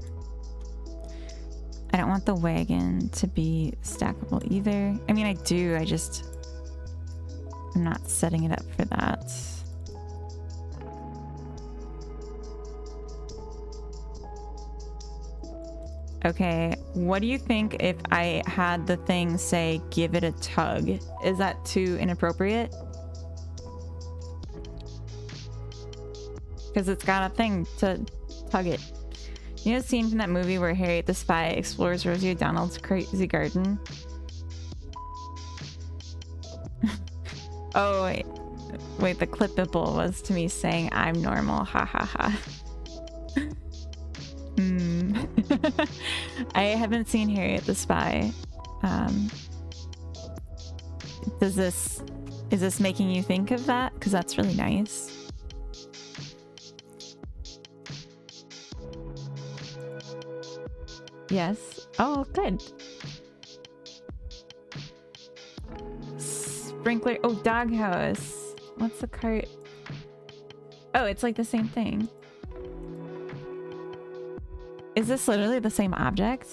I don't want the wagon to be stackable either. I mean, I do, I'm not setting it up for that. Okay, what do you think if I had the thing say, give it a tug? Is that too inappropriate? Because it's got a thing to tug it. You know the scene from that movie where Harriet the Spy explores Rosie O'Donnell's crazy garden? Oh, wait, the clippable was to me saying I'm normal, ha ha ha. I haven't seen Harriet the Spy. Is this making you think of that? Because that's really nice. Yes. Oh, good. Sprinkler. Oh, doghouse. What's the cart? Oh, it's like the same thing. Is this literally the same object?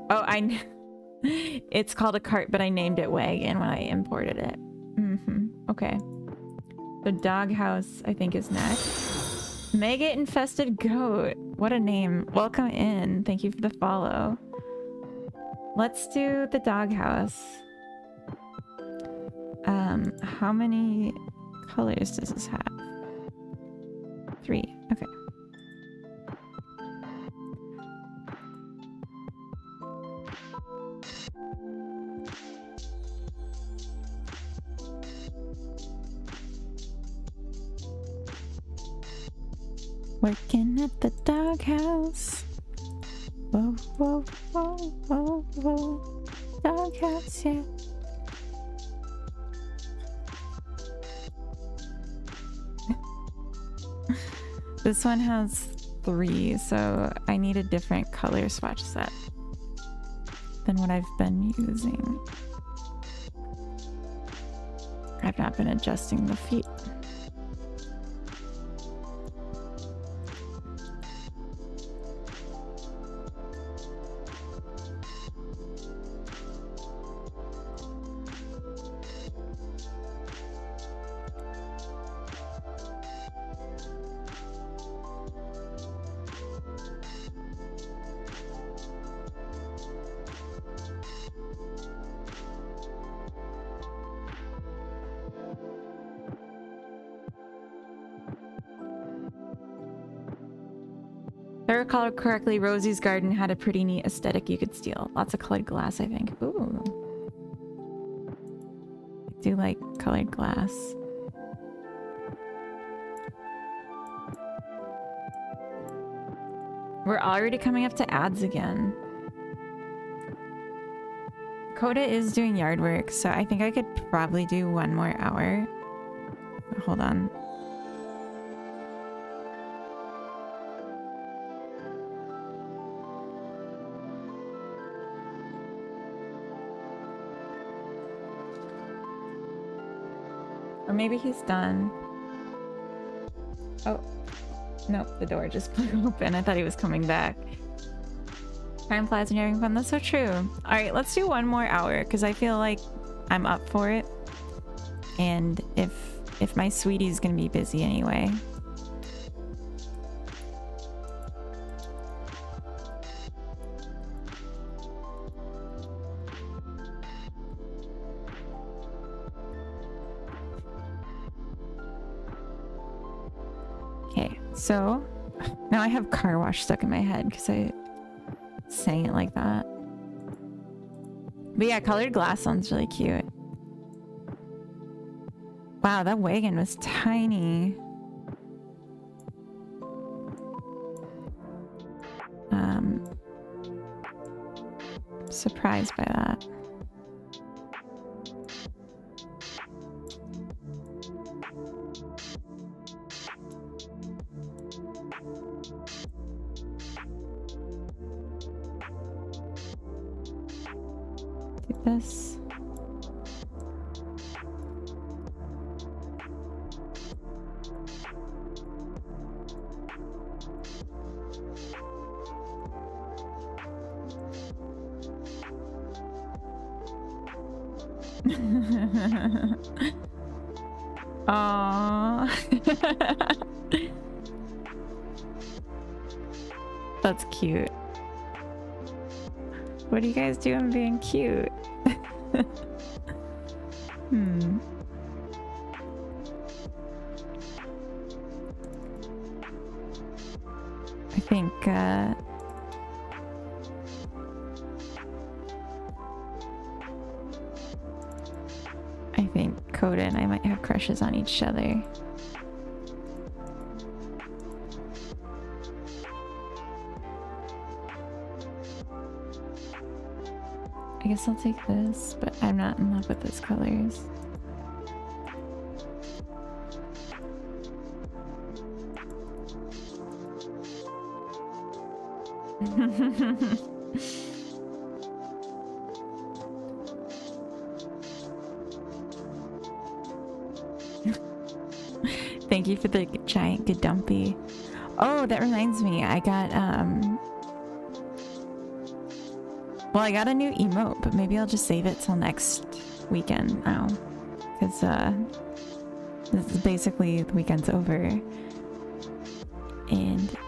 Oh, it's called a cart, but I named it wagon when I imported it. Okay. The doghouse, I think, is next. Maggot infested goat. What a name. Welcome in. Thank you for the follow. Let's do the doghouse. How many colors does this have? 3. Okay. Working at the doghouse. Whoa, whoa, whoa, whoa, whoa. Doghouse, yeah. This one has 3, so I need a different color swatch set than what I've been using. I've not been adjusting the feet. If I recall correctly, Rosie's garden had a pretty neat aesthetic you could steal. Lots of colored glass, I think. Ooh. I do like colored glass. We're already coming up to ads again. Coda is doing yard work, so I think I could probably do 1 more hour. Hold on. Or maybe he's done. Oh, nope, the door just blew open. I thought he was coming back. Time flies when you're having fun. That's so true. All right, let's do 1 more hour because I feel like I'm up for it. And if my sweetie's gonna be busy anyway. Okay, so now I have car wash stuck in my head because I sang it like that. But yeah, colored glass sounds really cute. Wow, that wagon was tiny. Surprised by that. Do this. Aww. That's cute. What are you guys doing being cute? Hmm. I think, Coda and I might have crushes on each other. I guess I'll take this, but I'm not in love with those colors. Thank you for the giant Gadumpy. Oh, that reminds me. I got, well, I got a new emote, but maybe I'll just save it till next weekend now. Because, this is basically the weekend's over. And,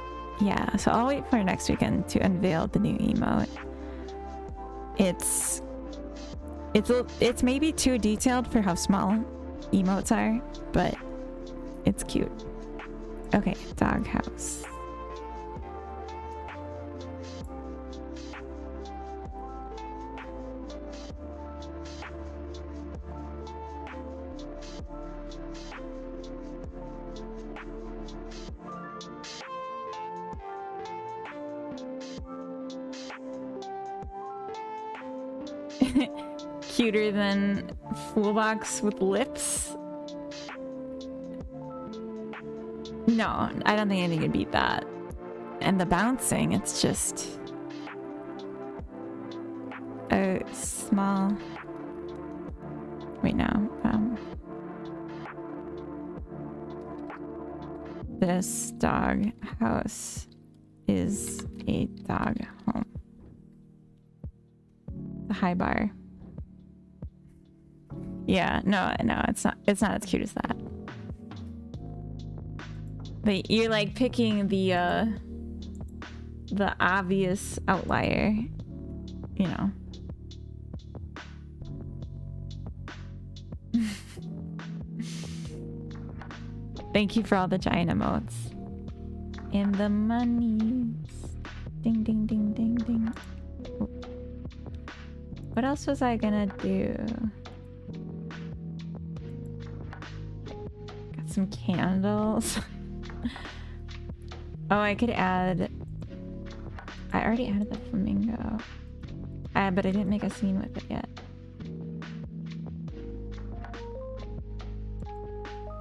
yeah, so I'll wait for next weekend to unveil the new emote. It's maybe too detailed for how small emotes are, but it's cute. Okay, doghouse. Cuter than Foolbox with lips? No, I don't think anything could beat that. And the bouncing, it's just a small... Wait, no. This dog house is a dog home. The high bar. Yeah, no, it's not as cute as that. But you're like picking the obvious outlier, you know. Thank you for all the giant emotes. And the monies. Ding, ding, ding, ding, ding. Oh. What else was I gonna do? Got some candles. Oh, I could add... I already added the flamingo. But I didn't make a scene with it yet.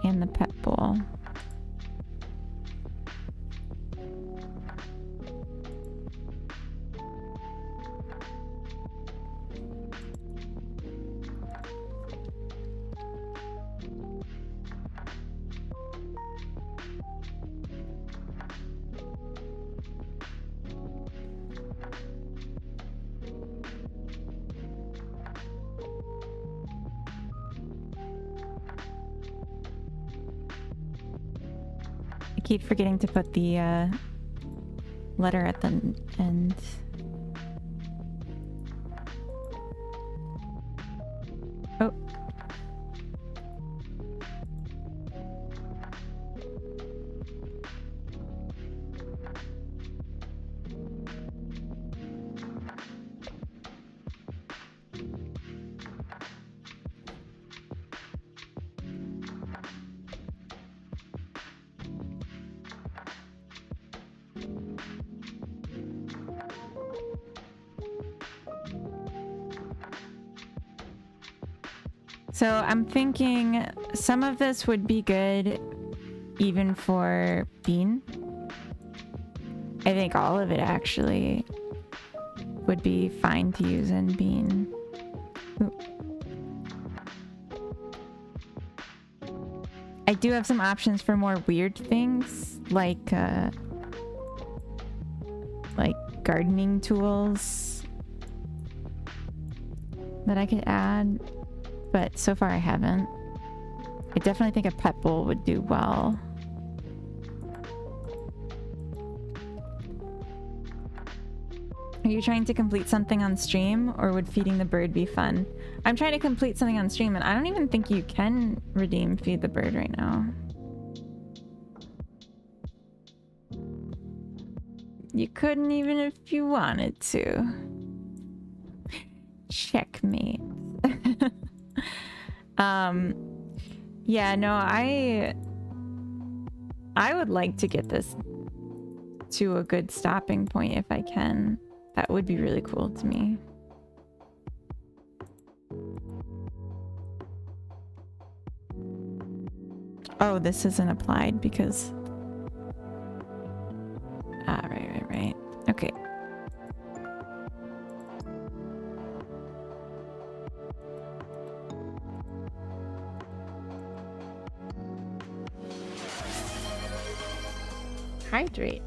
And the pet bowl. Keep forgetting to put the letter at the end. Oh. So I'm thinking some of this would be good even for Bean. I think all of it actually would be fine to use in Bean. Ooh. I do have some options for more weird things like gardening tools that I could add. but so far I haven't. I definitely think a pet bowl would do well. Are you trying to complete something on stream, or would feeding the bird be fun? I'm trying to complete something on stream, and I don't even think you can redeem feed the bird right now. You couldn't even if you wanted to. Checkmate. Yeah, no, I would like to get this to a good stopping point if I can. That would be really cool to me. Oh, this isn't applied because... Ah, right. Okay. Hydrate.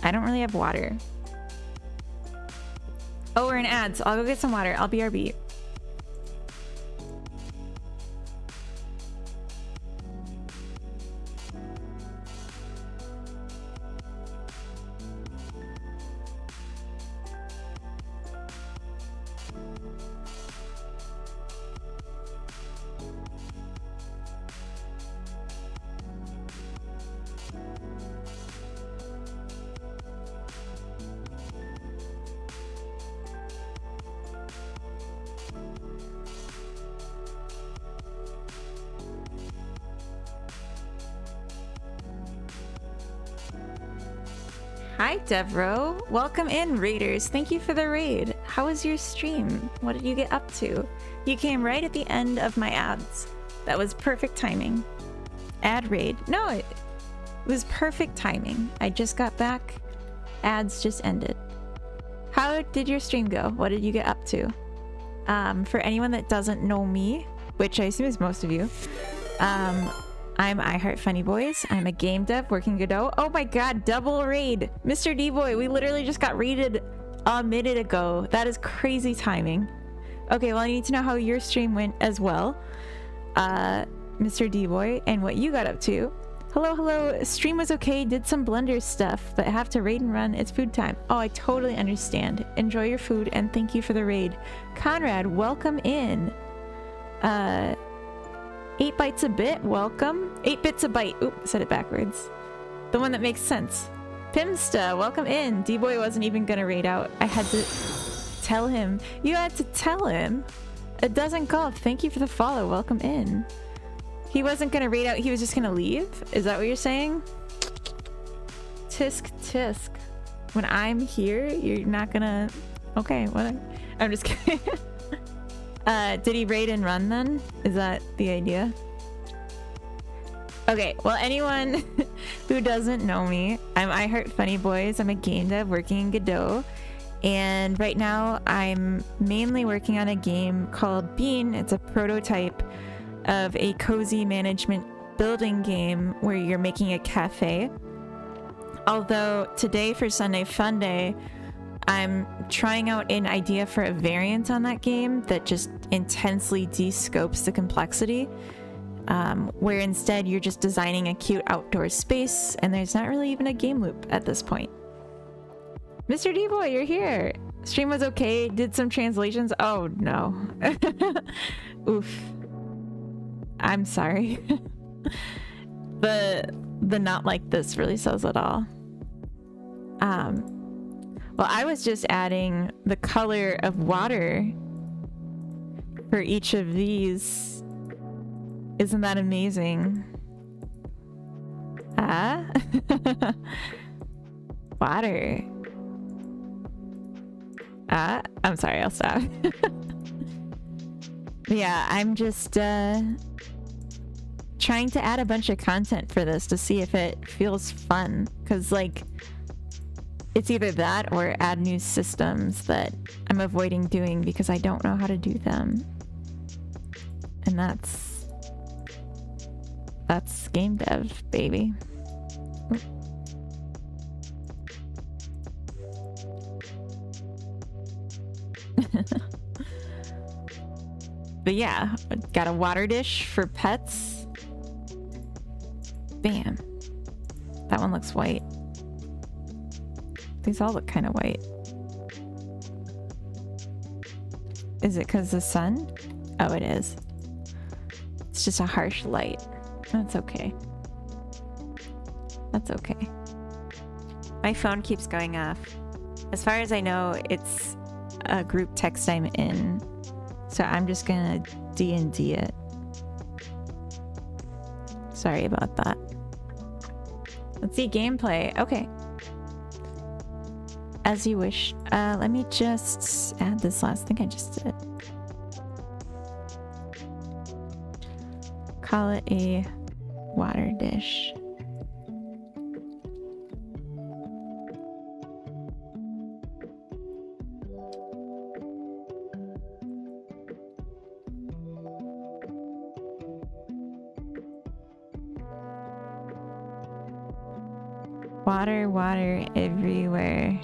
I don't really have water. Oh, we're in ads. I'll go get some water. I'll BRB. Hi, Devro. Welcome in, raiders. Thank you for the raid. How was your stream? What did you get up to? You came right at the end of my ads. That was perfect timing. Ad raid. No, it was perfect timing. I just got back. Ads just ended. How did your stream go? What did you get up to? For anyone that doesn't know me, which I assume is most of you, I'm I Heart Funny Boys. I'm a game dev working Godot. Oh my god, double raid! Mr. D-Boy, we literally just got raided a minute ago. That is crazy timing. Okay, well I need to know how your stream went as well. Mr. D-Boy, and what you got up to. Hello. Stream was okay, did some Blender stuff, but have to raid and run. It's food time. Oh, I totally understand. Enjoy your food, and thank you for the raid. Conrad, welcome in. 8 bytes a bit, welcome. 8 bits a byte. Oop, said it backwards. The one that makes sense. Pimsta, welcome in. D-Boy wasn't even gonna raid out. I had to tell him. You had to tell him. A dozen golf, thank you for the follow. Welcome in. He wasn't gonna raid out, he was just gonna leave? Is that what you're saying? Tisk. When I'm here, you're not gonna... Okay, whatever. I'm just kidding. Did he raid and run then? Is that the idea? Okay, well anyone who doesn't know me, I'm I Heart Funny Boys. I'm a game dev working in Godot. And right now I'm mainly working on a game called Bean. It's a prototype of a cozy management building game where you're making a cafe. Although today for Sunday Funday, I'm trying out an idea for a variant on that game that just intensely de-scopes the complexity, where instead you're just designing a cute outdoor space and there's not really even a game loop at this point. Mr. D-Boy, you're here. Stream was okay, did some translations. Oh no. Oof. I'm sorry. The not like this really says it all. Well, I was just adding the color of water for each of these. Isn't that amazing? Ah? Water. Ah? I'm sorry, I'll stop. Yeah, I'm just trying to add a bunch of content for this to see if it feels fun. Because, like, it's either that or add new systems that I'm avoiding doing because I don't know how to do them. And that's game dev, baby. But yeah, got a water dish for pets. Bam. That one looks white. These all look kind of white. Is it because the sun? Oh, it is. It's just a harsh light. That's okay. That's okay. My phone keeps going off. As far as I know, it's a group text I'm in. So I'm just gonna D&D it. Sorry about that. Let's see gameplay. Okay. As you wish. Let me just add this last thing I just did. Call it a water dish. Water, water everywhere.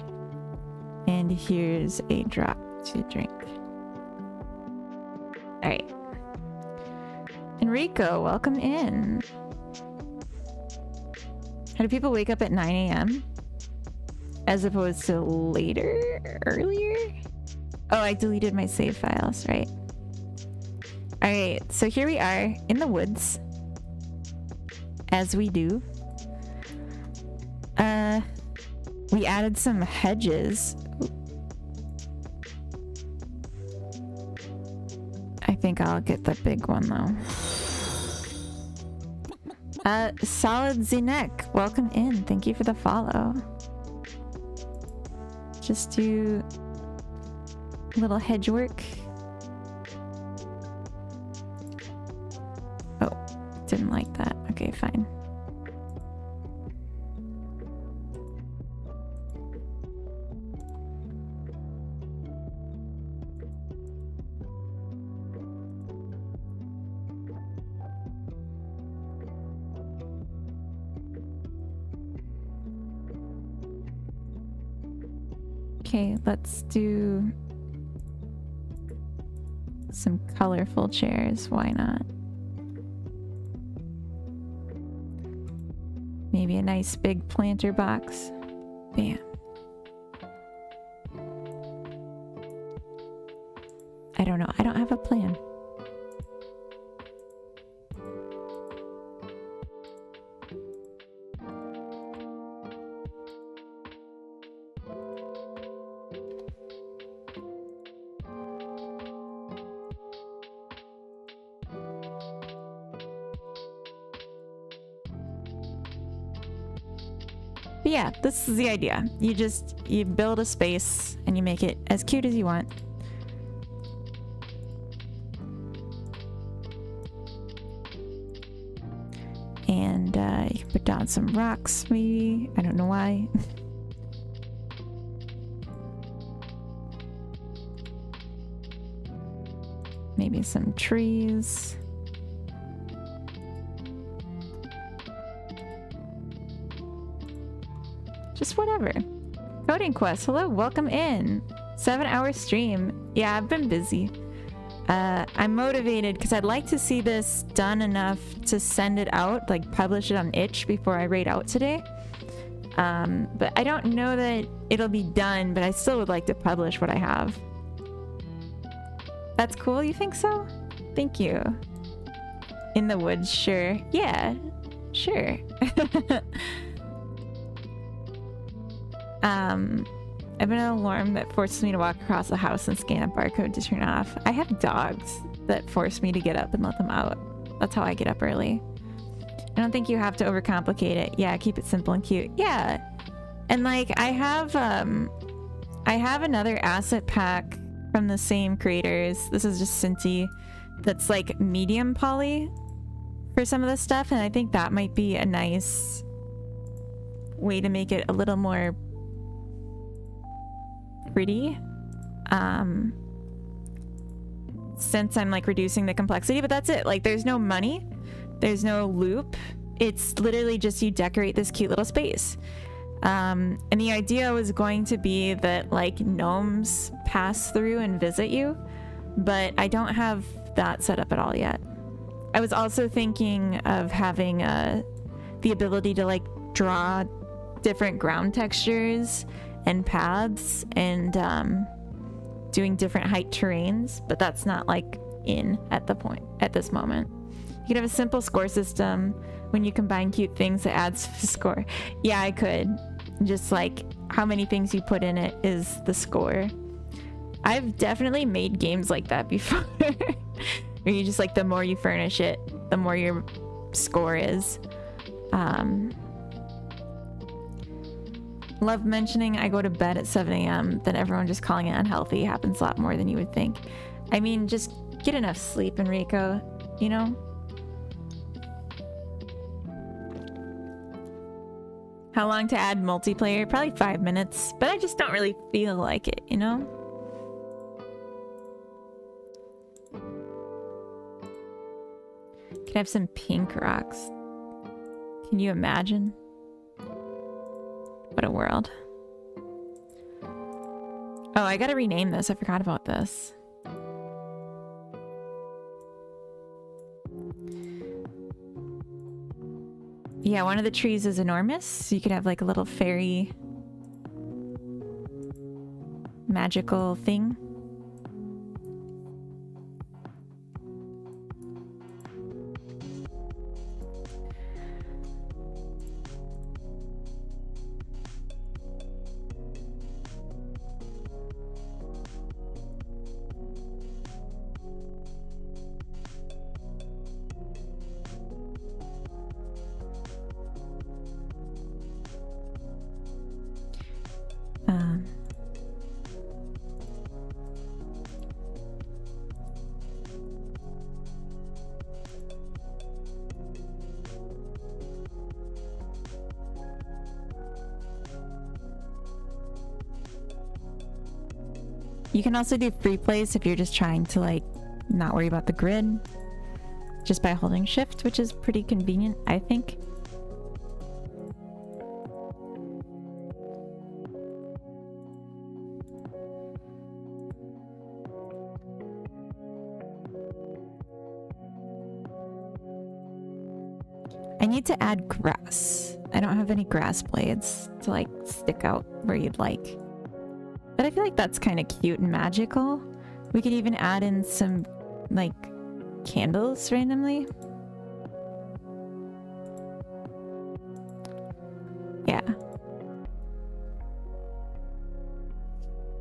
And here's a drop to drink. Alright. Enrico, welcome in. How do people wake up at 9 a.m.? As opposed to later? Earlier? Oh, I deleted my save files, right? Alright, so here we are in the woods. As we do. We added some hedges. I think I'll get the big one though. Solid Zinek, welcome in. Thank you for the follow. Just do a little hedge work. Oh, didn't like that. Okay, fine. Okay, let's do some colorful chairs. Why not? Maybe a nice big planter box. Bam. I don't know. I don't have a plan. But yeah, this is the idea. You build a space and you make it as cute as you want. And you can put down some rocks, maybe. I don't know why. Maybe some trees. Just whatever. Coding Quest, hello, welcome in. 7-hour stream. Yeah, I've been busy. I'm motivated because I'd like to see this done enough to send it out, like publish it on itch before I raid out today. But I don't know that it'll be done, but I still would like to publish what I have. That's cool, you think so? Thank you. In the woods, sure. Yeah, sure. I've been an alarm that forces me to walk across the house and scan a barcode to turn off. I have dogs that force me to get up and let them out. That's how I get up early. I don't think you have to overcomplicate it. Yeah, keep it simple and cute. Yeah. And like I have another asset pack from the same creators. This is just Cinti that's like medium poly for some of this stuff, and I think that might be a nice way to make it a little more pretty, since I'm like reducing the complexity. But that's it. Like there's no money, there's no loop. It's literally just you decorate this cute little space. And the idea was going to be that like gnomes pass through and visit you, but I don't have that set up at all yet. I was also thinking of having the ability to like draw different ground textures and paths and doing different height terrains, but that's not like at this moment. You could have a simple score system. When you combine cute things, it adds score. Yeah, I could. Just like how many things you put in it is the score. I've definitely made games like that before. Where you just like, the more you furnish it, the more your score is. Love mentioning I go to bed at 7 a.m. Then everyone just calling it unhealthy happens a lot more than you would think. I mean, just get enough sleep, Enrico, you know? How long to add multiplayer? Probably 5 minutes, but I just don't really feel like it, you know? Could have some pink rocks. Can you imagine? What a world. Oh, I gotta rename this. I forgot about this. Yeah, one of the trees is enormous. So you could have like a little fairy magical thing. You can also do free plays if you're just trying to like not worry about the grid just by holding shift, which is pretty convenient, I think. I need to add grass. I don't have any grass blades to like stick out where you'd like. But I feel like that's kind of cute and magical. We could even add in some like candles randomly. Yeah.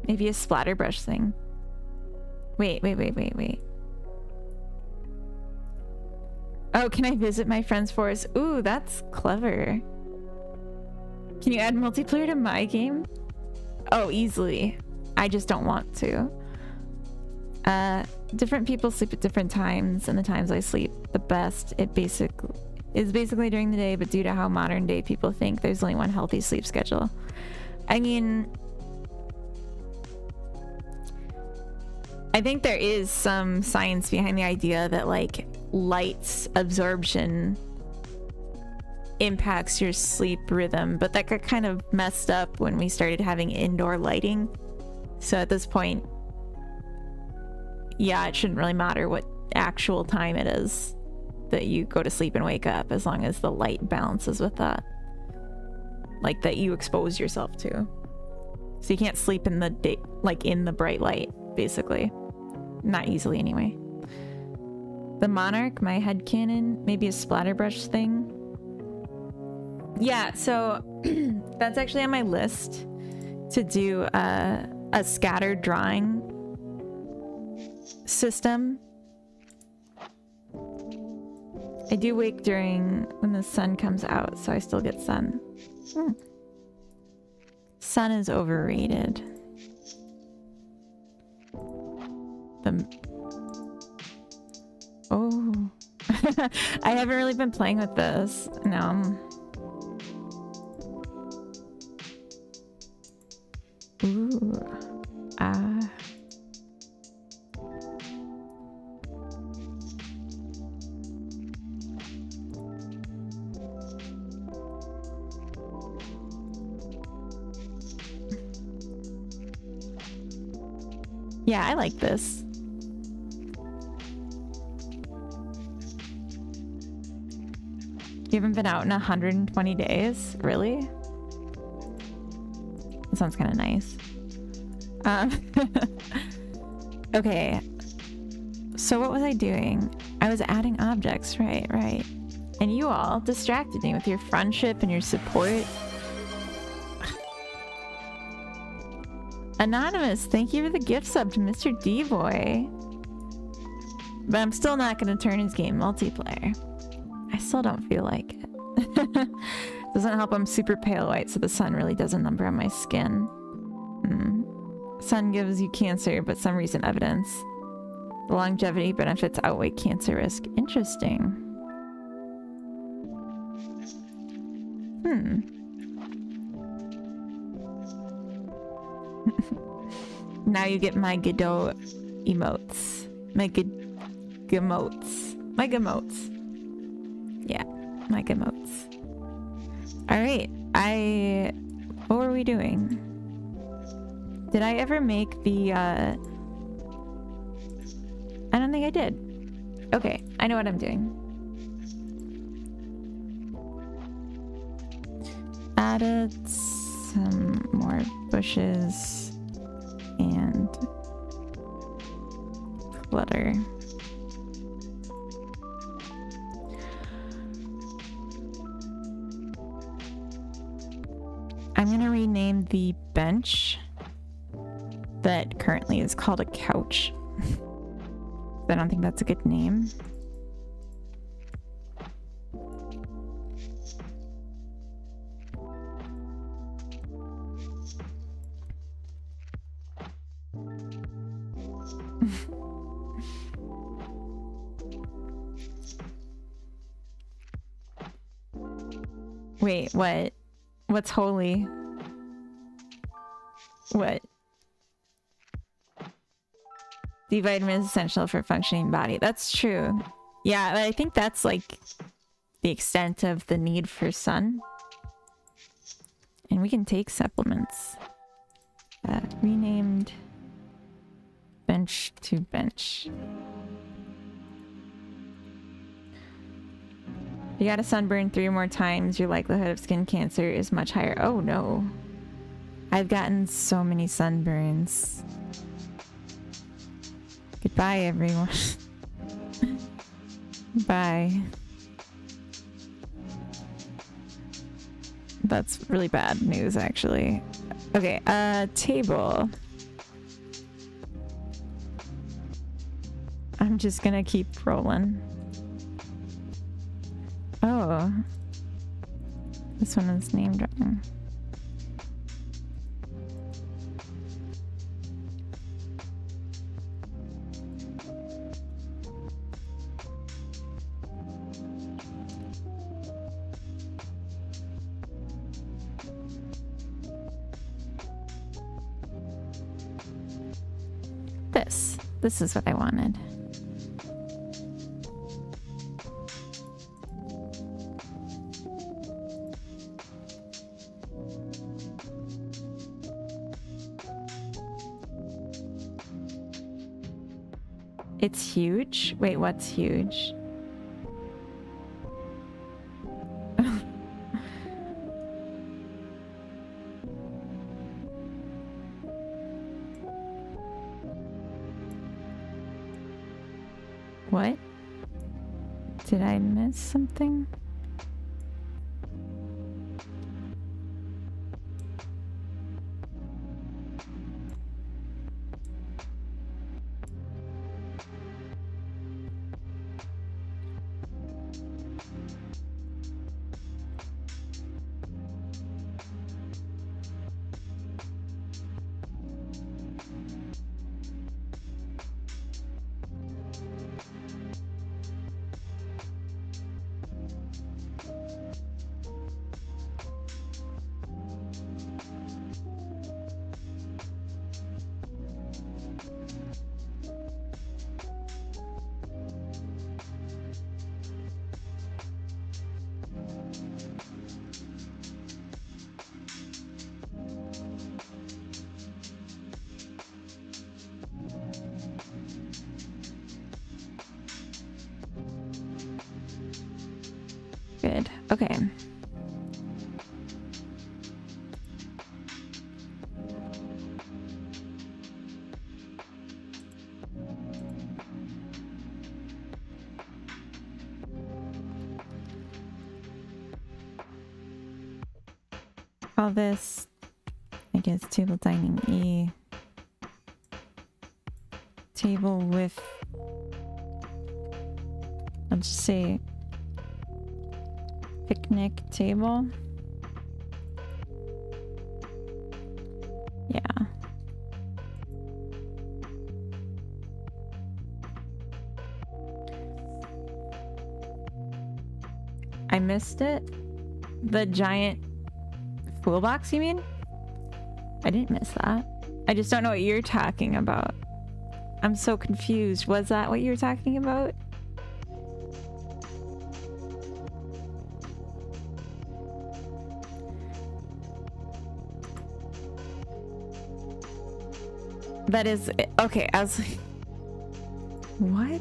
Maybe a splatter brush thing. Wait. Oh, can I visit my friend's forest? Ooh, that's clever. Can you add multiplayer to my game? Oh, easily. I just don't want to. Different people sleep at different times, and the times I sleep the best, is basically during the day, but due to how modern day people think, there's only one healthy sleep schedule. I mean, I think there is some science behind the idea that like light absorption impacts your sleep rhythm, but that got kind of messed up when we started having indoor lighting. So at this point, yeah, it shouldn't really matter what actual time it is that you go to sleep and wake up, as long as the light balances with that, like that you expose yourself to. So you can't sleep in the day, like in the bright light, basically. Not easily anyway. The monarch, my headcanon, maybe a splatterbrush thing. Yeah, so that's actually on my list to do a scattered drawing system. I do wake during when the sun comes out, so I still get sun. Sun is overrated. Oh. I haven't really been playing with this. No. Ooh. Yeah, I like this. You haven't been out in 120 days? Really? That sounds kind of nice. Okay. So what was I doing? I was adding objects, right. And you all distracted me with your friendship and your support. Anonymous, thank you for the gift sub to Mr. D-Boy. But I'm still not going to turn his game multiplayer. I still don't feel like it. Doesn't help I'm super pale white, so the sun really does a number on my skin. Sun gives you cancer, but some recent evidence. The longevity benefits outweigh cancer risk. Interesting. Now you get my Godot emotes. My gamotes. My gamotes. Yeah, my gamotes. Alright, what were we doing? Did I ever make the, I don't think I did. Okay, I know what I'm doing. Added some more bushes and clutter. I'm gonna rename the bench that currently is called a couch. I don't think that's a good name. Wait, what? What's holy? What? D vitamin is essential for a functioning body. That's true. Yeah, I think that's like the extent of the need for sun. And we can take supplements. Renamed bench to bench. If you got a sunburn 3 or more times, your likelihood of skin cancer is much higher. Oh no. I've gotten so many sunburns. Goodbye, everyone. Bye. That's really bad news, actually. Okay, table. I'm just gonna keep rolling. Oh. This one is named wrong. This is what I wanted. It's huge? Wait, what's huge? What? Did I miss something? Good. Okay. Call this, I guess, table dining E. Table with, I'll just say picnic table. Yeah. I missed it. The giant pool box, you mean? I didn't miss that. I just don't know what you're talking about. I'm so confused. Was that what you were talking about? That is okay. I was like, what?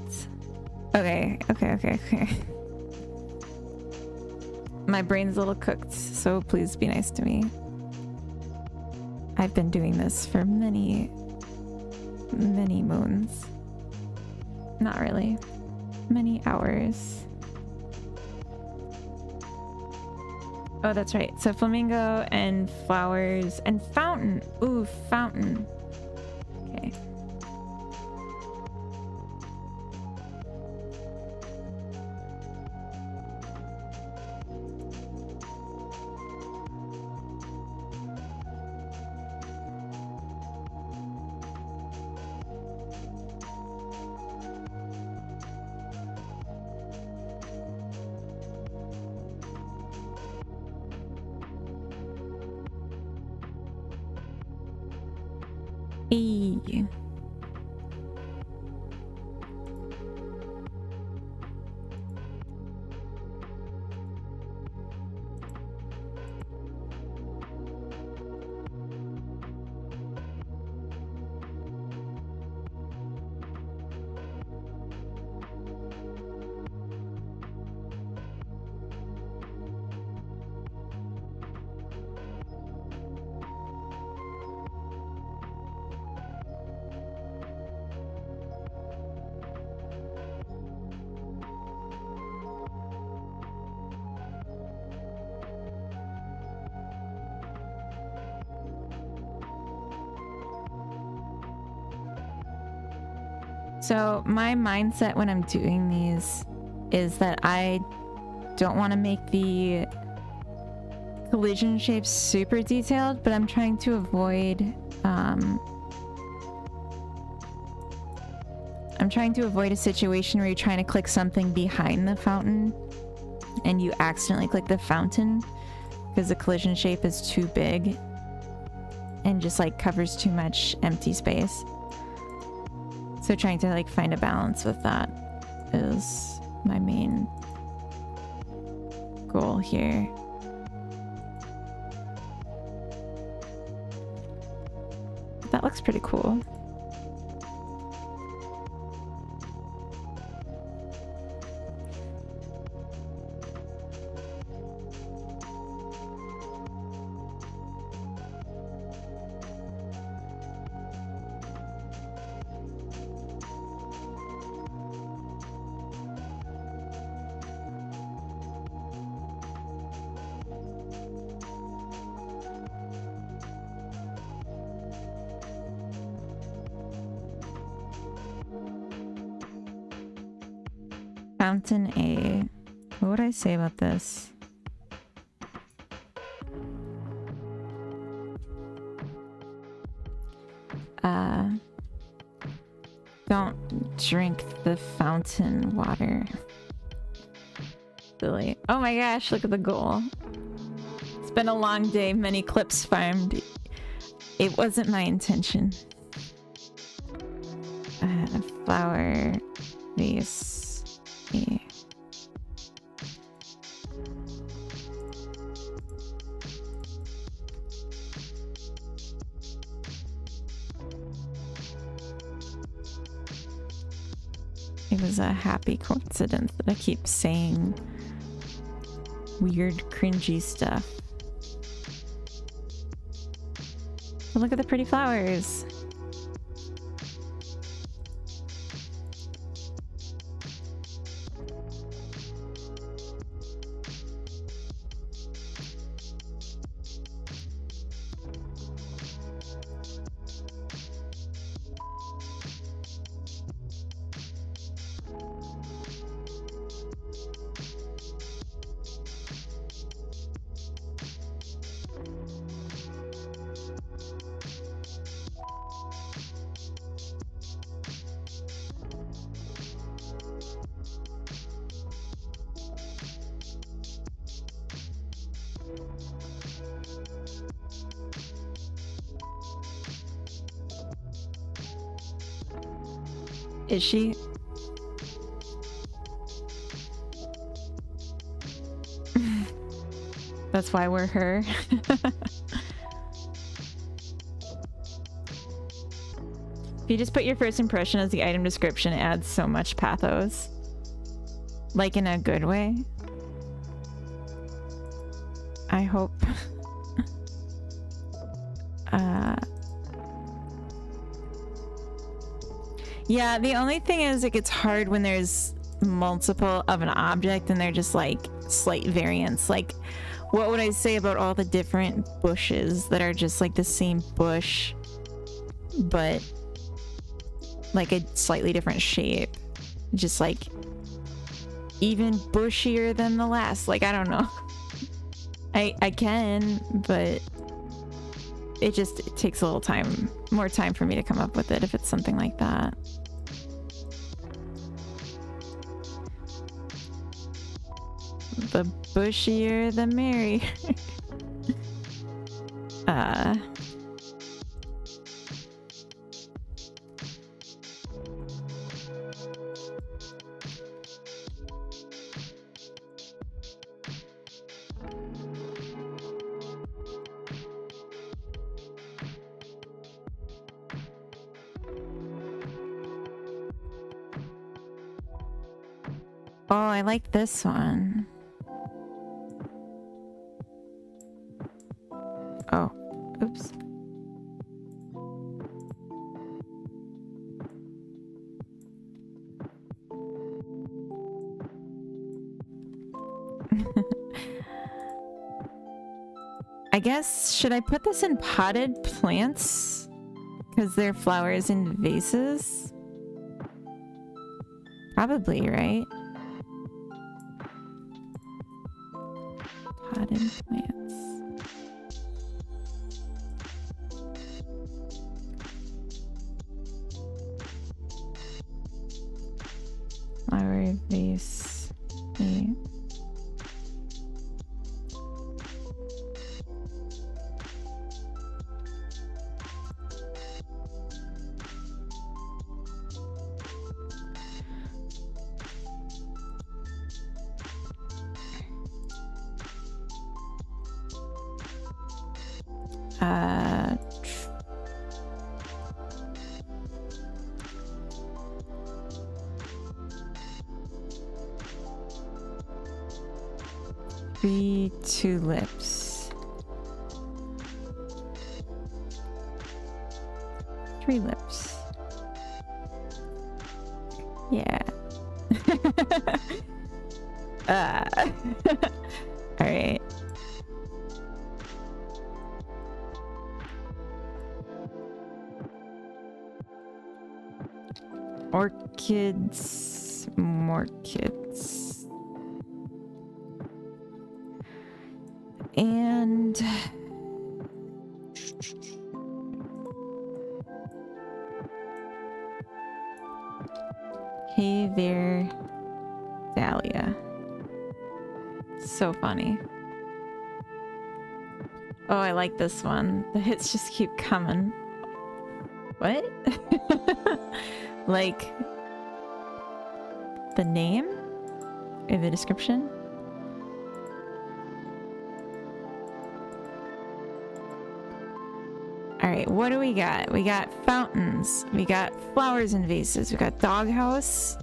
Okay. My brain's a little cooked, so please be nice to me. I've been doing this for many moons. Not really. Many hours. Oh, that's right. So flamingo and flowers and fountain. Ooh, fountain. Okay. E. So my mindset when I'm doing these is that I don't want to make the collision shapes super detailed, but I'm trying to avoid a situation where you're trying to click something behind the fountain and you accidentally click the fountain because the collision shape is too big and just like covers too much empty space. So trying to like find a balance with that is my main goal here. That looks pretty cool. Fountain A. What would I say about this? Don't drink the fountain water. Silly. Oh my gosh, look at the goal. It's been a long day, many clips farmed. It wasn't my intention. Flower vase. Yeah. It was a happy coincidence that I keep saying weird, cringy stuff. But look at the pretty flowers. Is she? That's why we're her. If you just put your first impression as the item description, it adds so much pathos. Like in a good way. I hope. Yeah, the only thing is it gets hard when there's multiple of an object and they're just like slight variants. Like, what would I say about all the different bushes that are just like the same bush, but like a slightly different shape? Just like even bushier than the last. Like, I don't know. I can, but it takes a little more time for me to come up with it if it's something like that. The bushier, the merrier. Oh, I like this one. Oh, oops. I guess, should I put this in potted plants? Because they're flowers in vases? Probably, right? Potted plants. Flower vase. Yeah. Three tulips. 3 lips. Yeah. All right. Orchids, more kids. And hey there, Dahlia. So funny. Oh, I like this one. The hits just keep coming. What? Like the name or the description? All right, what do we got? We got fountains. We got flowers in vases. We got doghouse.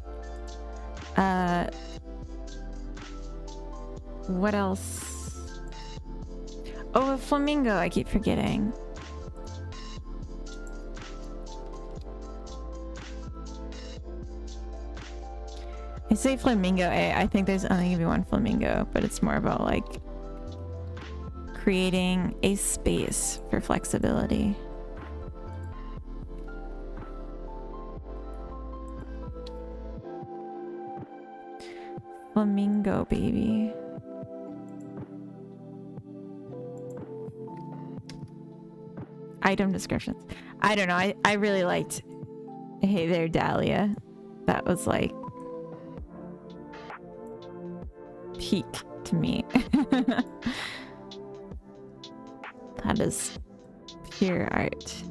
What else? Oh, a flamingo. I keep forgetting. I say flamingo. I think there's only gonna be one flamingo, but it's more about like creating a space for flexibility. Flamingo baby. Item descriptions. I don't know. I really liked Hey There Dahlia. That was like peak to me. That is pure art.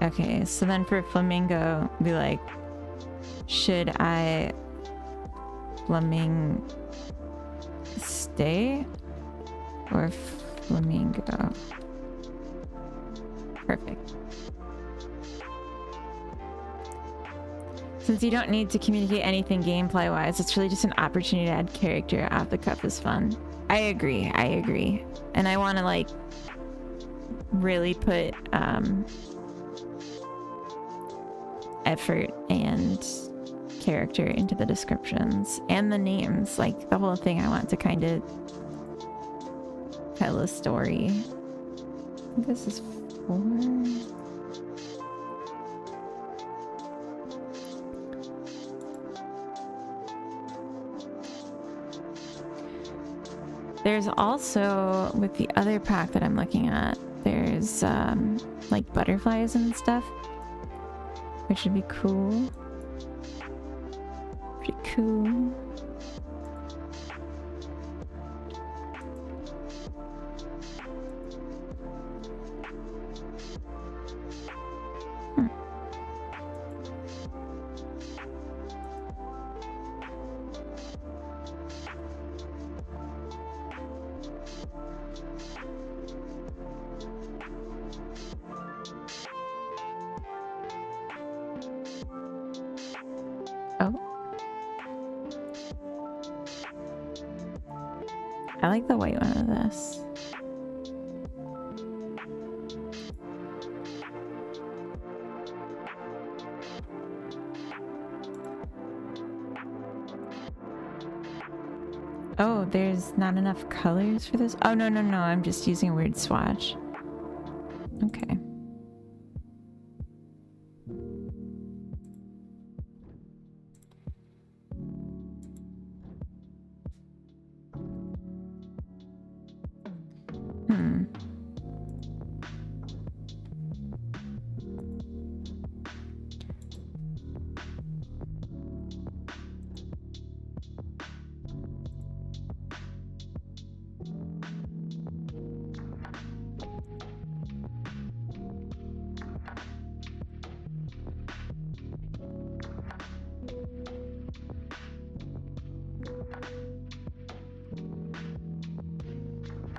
Okay, so then for flamingo, be like, should I stay or flamingo? Perfect. Since you don't need to communicate anything gameplay wise, it's really just an opportunity to add character. Off the cuff is fun. I agree. And I want to like really put effort and character into the descriptions and the names. Like the whole thing, I want to kind of tell a story. I think this is 4. There's also, with the other pack that I'm looking at, there's like butterflies and stuff, which would be cool. Pretty cool. I like the white one of this. Oh, there's not enough colors for this? Oh, no, I'm just using a weird swatch. Okay.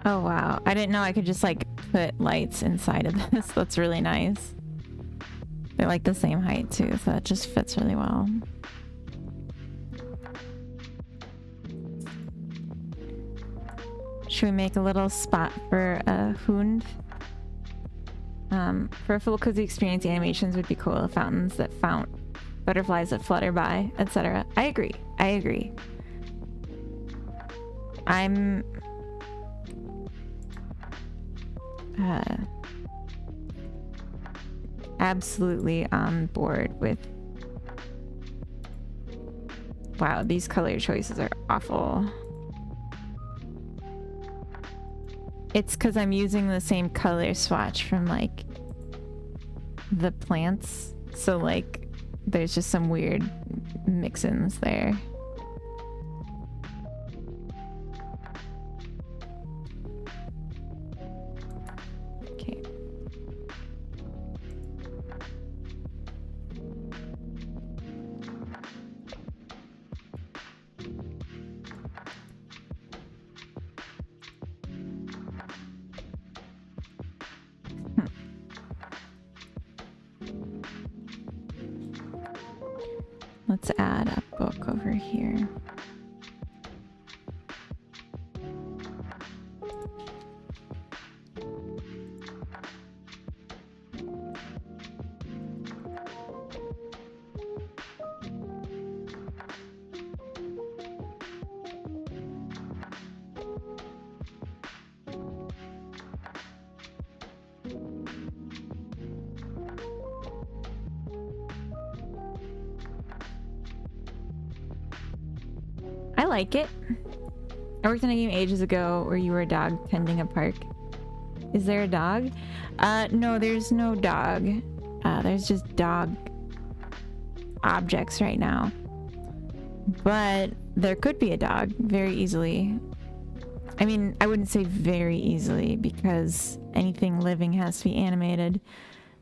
Oh wow, I didn't know I could just like put lights inside of this. That's really nice. They're like the same height too, so it just fits really well. Should we make a little spot for a Hund? For a full cozy experience, the animations would be cool. Fountains that fount, butterflies that flutter by, etc. I agree. I'm absolutely on board with Wow, these color choices are awful. It's because I'm using the same color swatch from like the plants. So like there's just some weird mix-ins there. Okay. Let's add a book over here. I like it. I worked on a game ages ago where you were a dog tending a park. Is there a dog? No, there's no dog. There's just dog objects right now. But there could be a dog very easily. I mean, I wouldn't say very easily because anything living has to be animated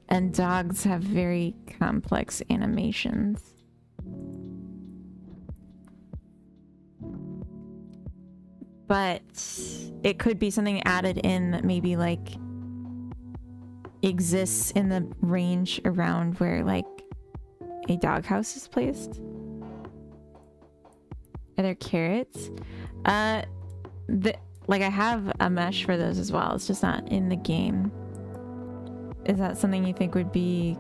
and dogs have very complex animations. But it could be something added in that maybe like exists in the range around where like a doghouse is placed. Are there carrots? Like I have a mesh for those as well. It's just not in the game. Is that something you think would be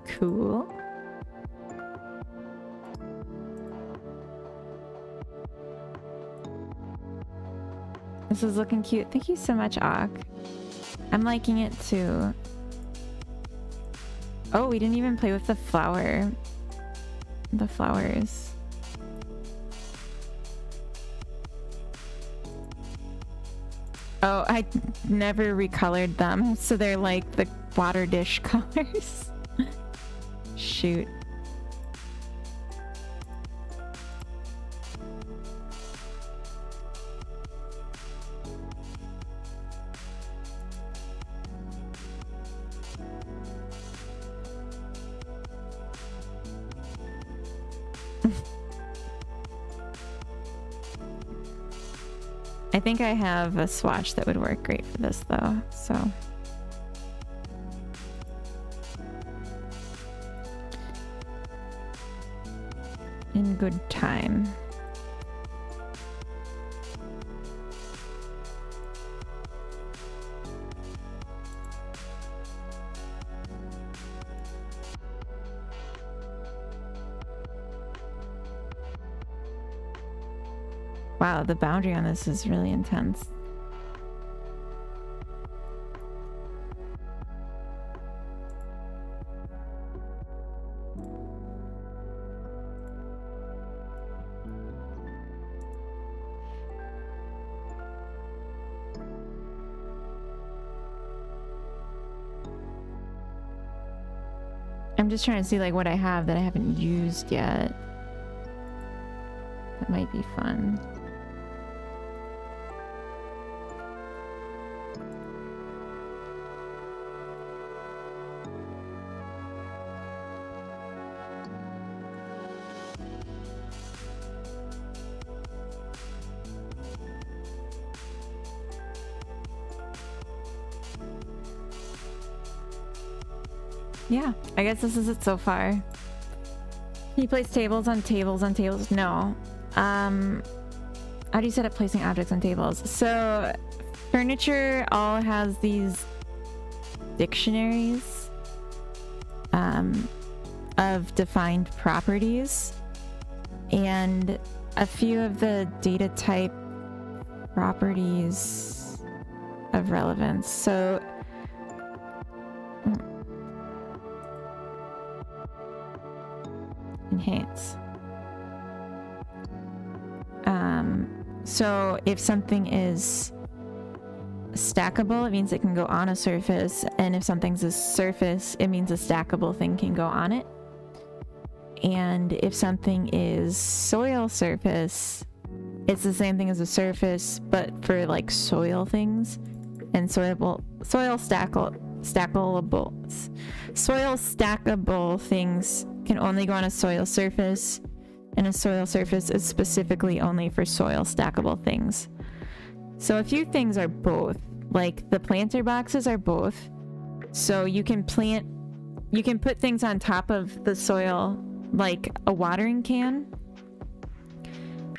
cool? This is looking cute. Thank you so much, Ak. I'm liking it too. Oh, we didn't even play with the flower. The flowers. Oh, I never recolored them, so they're like the water dish colors. Shoot. I think I have a swatch that would work great for this though, so. In good time. Wow, the boundary on this is really intense. I'm just trying to see like what I have that I haven't used yet. That might be fun. Yeah, I guess this is it so far. He places tables on tables on tables. No. How do you set up placing objects on tables? So furniture all has these dictionaries of defined properties, and a few of the data type properties of relevance. So enhance. So if something is stackable, it means it can go on a surface, and if something's a surface, it means a stackable thing can go on it. And if something is soil surface, it's the same thing as a surface, but for like soil things. And soil stackable things can only go on a soil surface, and a soil surface is specifically only for soil stackable things. So a few things are both. Like the planter boxes are both. So you can put things on top of the soil like a watering can,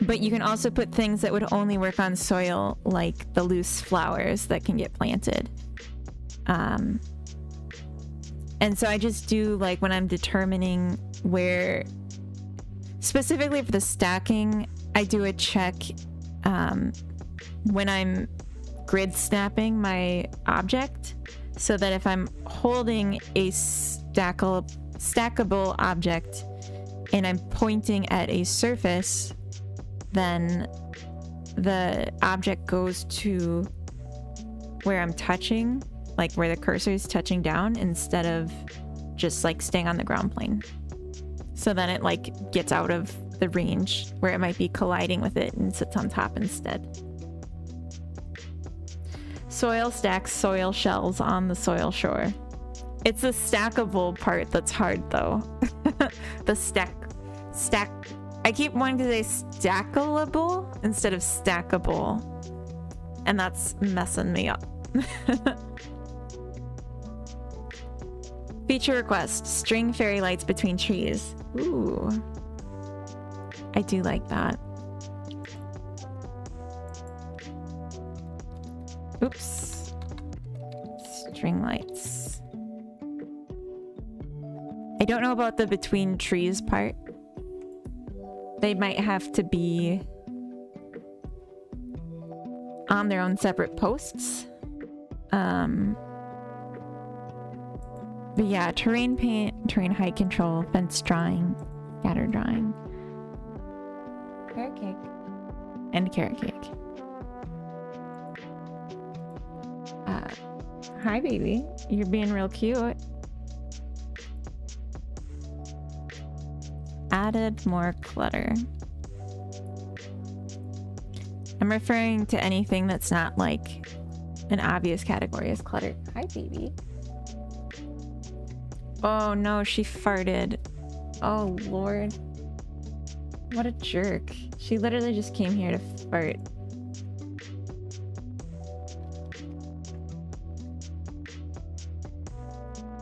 but you can also put things that would only work on soil, like the loose flowers that can get planted. And so I just do, like, when I'm determining where, specifically for the stacking, I do a check when I'm grid snapping my object, so that if I'm holding a stackable object and I'm pointing at a surface, then the object goes to where I'm touching, like where the cursor is touching down, instead of just like staying on the ground plane. So then it like gets out of the range where it might be colliding with it and sits on top instead. Soil stacks soil shells on the soil shore. It's the stackable part that's hard though. The stack. I keep wanting to say stackable instead of stackable, and that's messing me up. Feature request: string fairy lights between trees. Ooh, I do like that. Oops. String lights. I don't know about the between trees part. They might have to be on their own separate posts. But yeah, terrain paint, terrain height control, fence drawing, scatter drawing, carrot cake, and carrot cake. Hi baby, you're being real cute. Added more clutter. I'm referring to anything that's not like an obvious category as clutter. Hi baby. Oh no, she farted. Oh lord. What a jerk. She literally just came here to fart.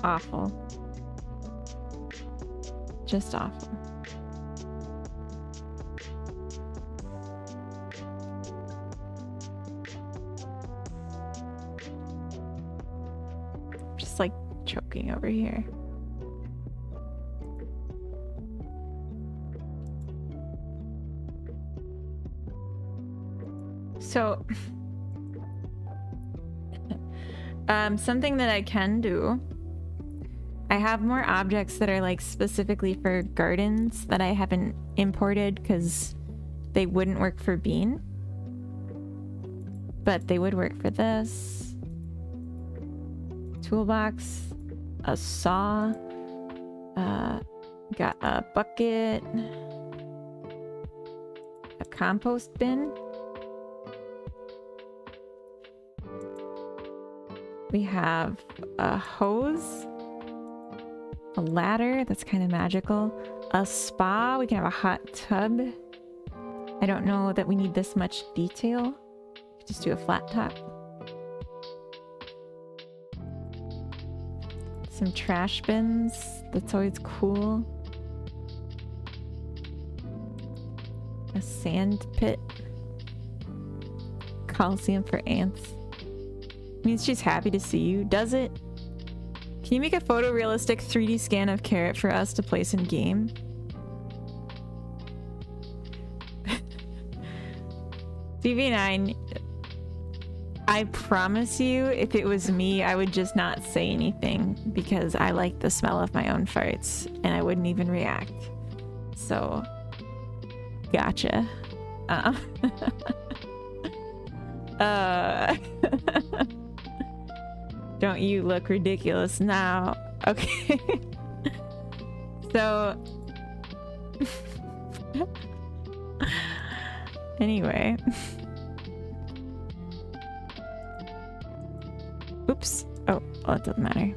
Awful. Just awful. Just like choking over here. So, something that I can do, I have more objects that are like specifically for gardens that I haven't imported because they wouldn't work for Bean, but they would work for this. Toolbox, a saw, got a bucket, a compost bin. We have a hose, a ladder, that's kind of magical, a spa, we can have a hot tub. I don't know that we need this much detail. Just do a flat top. Some trash bins, that's always cool. A sand pit. Coliseum for ants. Means she's happy to see you, does it? Can you make a photorealistic 3D scan of Carrot for us to place in game? BB9, I promise you, if it was me, I would just not say anything because I like the smell of my own farts and I wouldn't even react. So, gotcha. Uh, don't you look ridiculous now? Okay. So, anyway. Oops. Oh, well, it doesn't matter.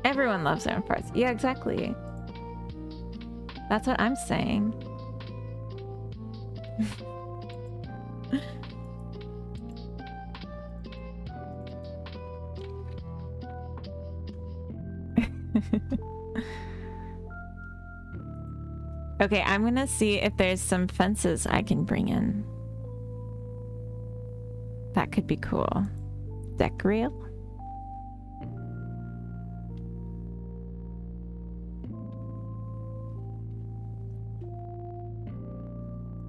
Everyone loves their own parts. Yeah, exactly. That's what I'm saying. Okay, I'm gonna see if there's some fences I can bring in. That could be cool. Deck rail?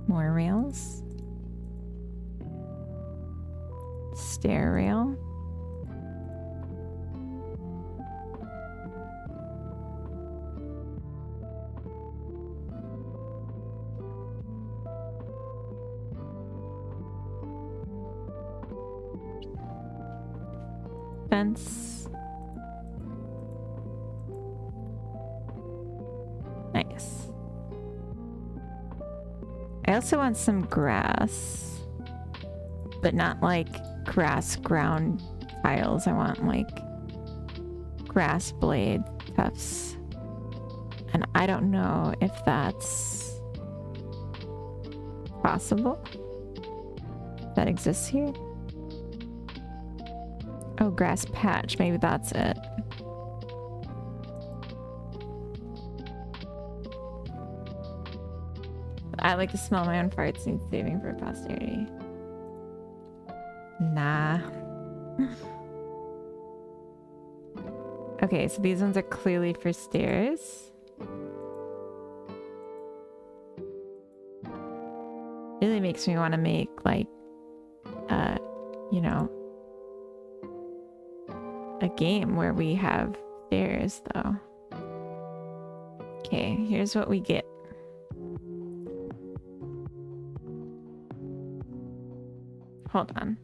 More rails. Stair rail. Fence. Nice. I also want some grass, but not like grass ground tiles. I want like grass blade tufts. And I don't know if that's possible. That exists here. Oh, grass patch. Maybe that's it. I like to smell my own farts and saving for posterity. Nah. Okay, so these ones are clearly for stairs. Really makes me want to make like, you know, a game where we have stairs though. Okay, here's what we get. Hold on.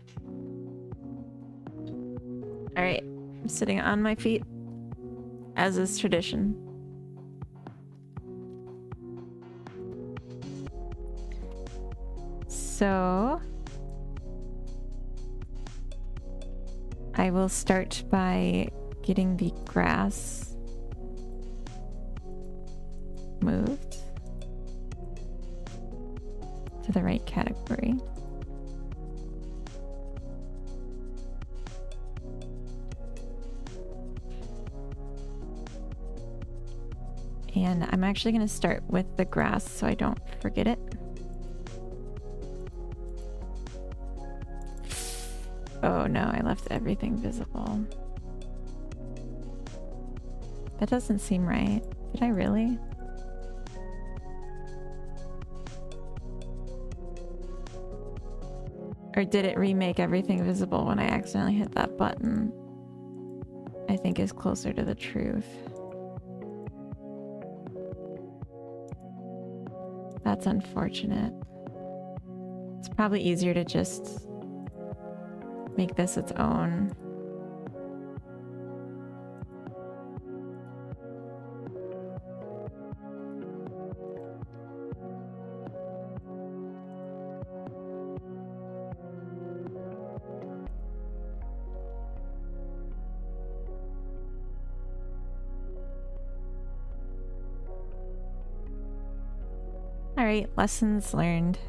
All right, I'm sitting on my feet, as is tradition. So I will start by getting the grass moved to the right category. And I'm actually going to start with the grass so I don't forget it. Oh no, I left everything visible. That doesn't seem right. Did I really? Or did it remake everything visible when I accidentally hit that button? I think is closer to the truth. That's unfortunate. It's probably easier to just make this its own. All right, lessons learned.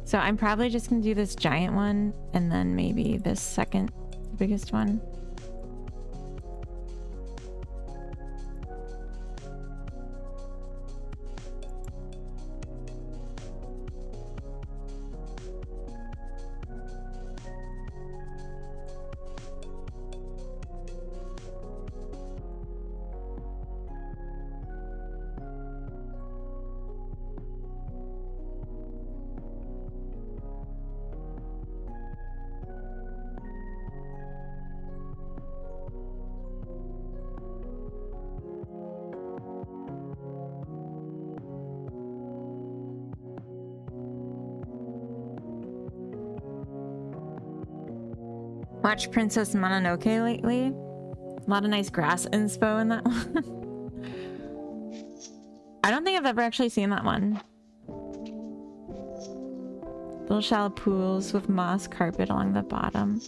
So I'm probably just gonna do this giant one and then maybe this second biggest one. Watched Princess Mononoke lately. A lot of nice grass inspo in that one. I don't think I've ever actually seen that one. Little shallow pools with moss carpet along the bottom.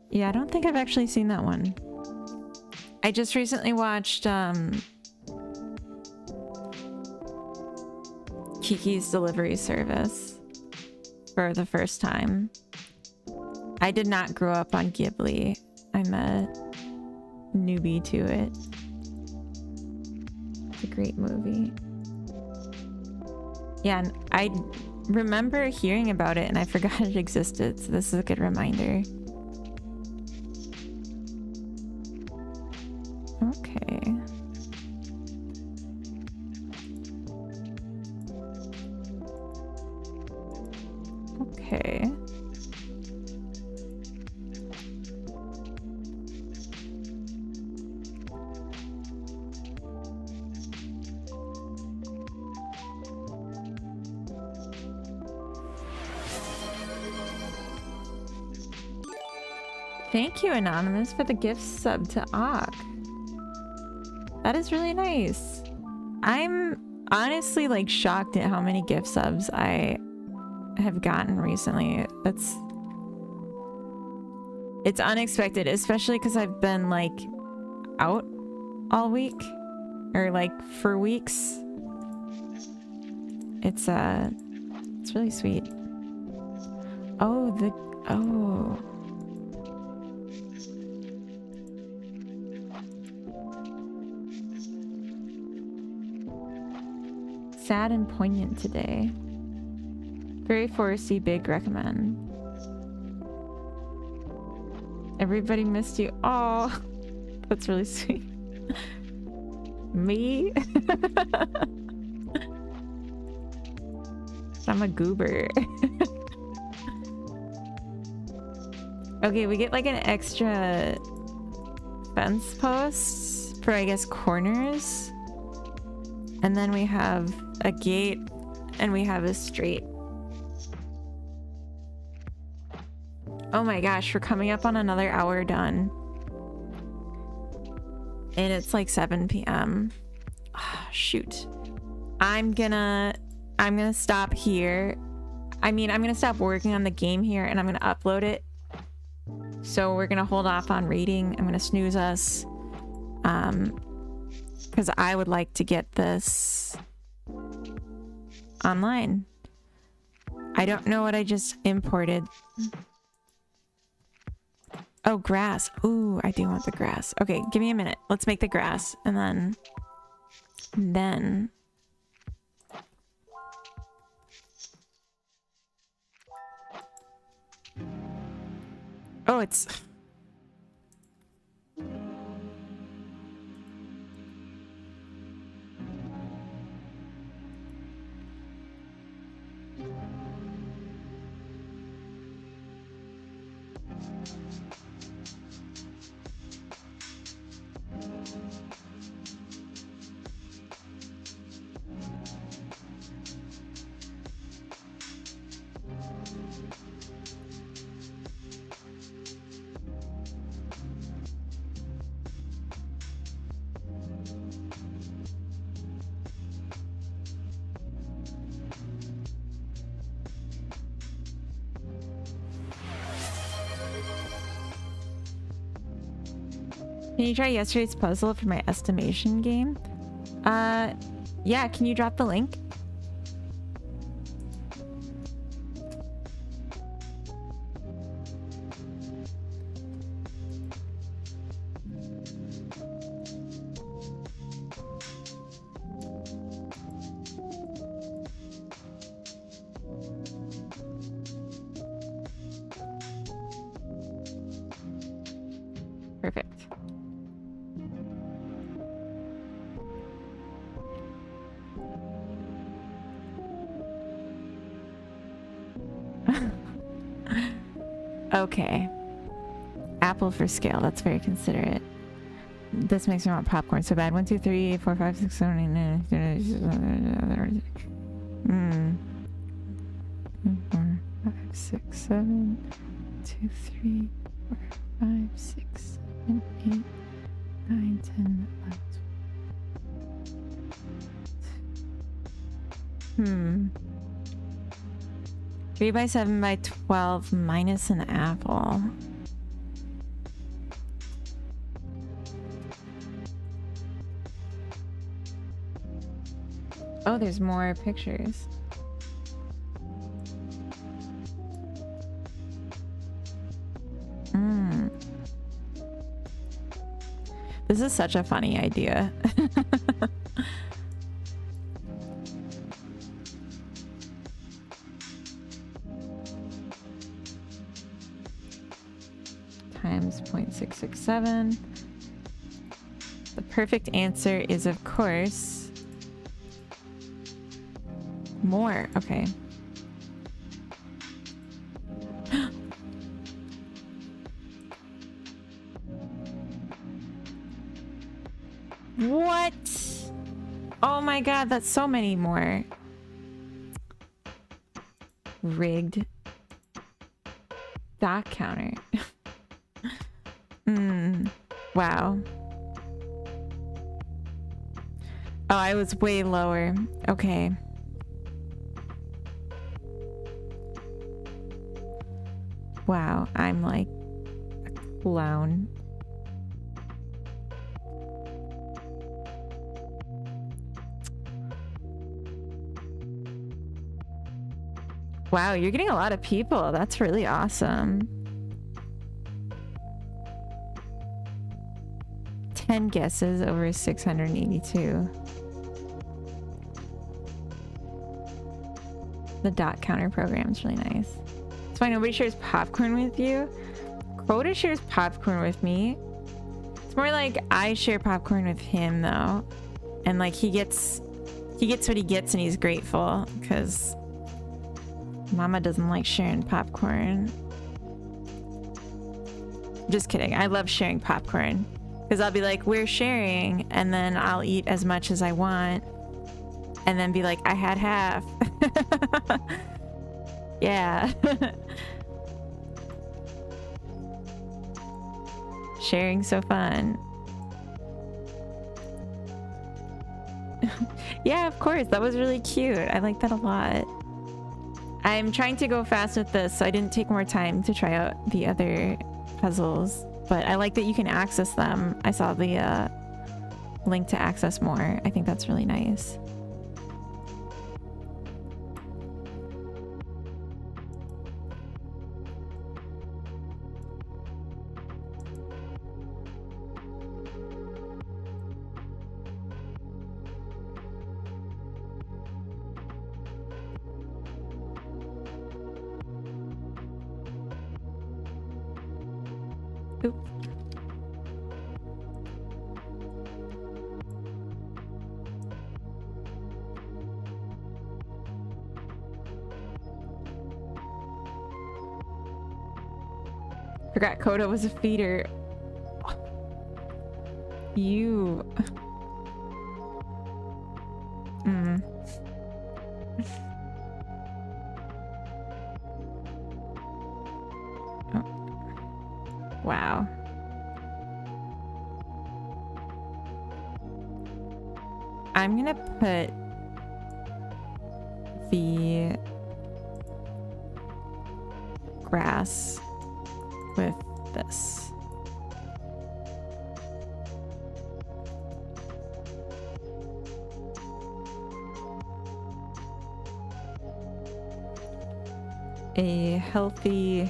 Yeah, I don't think I've actually seen that one. I just recently watched Kiki's Delivery Service for the first time. I did not grow up on Ghibli. I'm a newbie to it. It's a great movie. Yeah, and I remember hearing about it and I forgot it existed, so this is a good reminder. Okay. Okay. Thank you, Anonymous, for the gift sub to Ak. That is really nice. I'm honestly like shocked at how many gift subs I have gotten recently. It's unexpected, especially because I've been like out all week or like for weeks. It's really sweet. Oh. Sad and poignant today. Very foresty, big recommend. Everybody missed you. Oh, that's really sweet. Me? I'm a goober. Okay, we get like an extra fence post for, I guess, corners. And then we have a gate and we have a street. Oh my gosh, we're coming up on another hour done. And it's like 7 p.m. Oh, shoot. I'm gonna stop here. I mean, I'm gonna stop working on the game here and I'm gonna upload it. So we're gonna hold off on rating. I'm gonna snooze us. Because I would like to get this online. I don't know what I just imported. Oh, grass. Ooh, I do want the grass. Okay, give me a minute. Let's make the grass and then oh, it's Can you try yesterday's puzzle for my estimation game? Yeah, can you drop the link? Perfect. Okay. Apple for scale. That's very considerate. This makes me want popcorn so bad. 1, 2, 3, 4, 5, 6, 7, 8, 9. 2, 4, 5, 6, 7, 2, 3, 4, 5, 6, 7, 8, 9, 10, 11, 12. 3 by 7 by 12 minus an apple. Oh, there's more pictures. This is such a funny idea. Times 0.667. The perfect answer is, of course, more. Okay. What? Oh my god, that's so many more. Rigged. Dot counter. Wow. Oh, I was way lower. Okay. Wow, I'm like a clown. Wow, you're getting a lot of people. That's really awesome. 10 guesses over 682. The dot counter program is really nice. That's why nobody shares popcorn with you. Crota shares popcorn with me. It's more like I share popcorn with him though. And like he gets what he gets and he's grateful because Mama doesn't like sharing popcorn. Just kidding. I love sharing popcorn because I'll be like, we're sharing, and then I'll eat as much as I want and then be like, I had half. Yeah. Sharing's so fun. Yeah, of course. That was really cute. I like that a lot. I'm trying to go fast with this, so I didn't take more time to try out the other puzzles. But I like that you can access them. I saw the link to access more. I think that's really nice. Oop. Forgot Godot was a feeder. You. Wow. I'm gonna put the grass with this. A healthy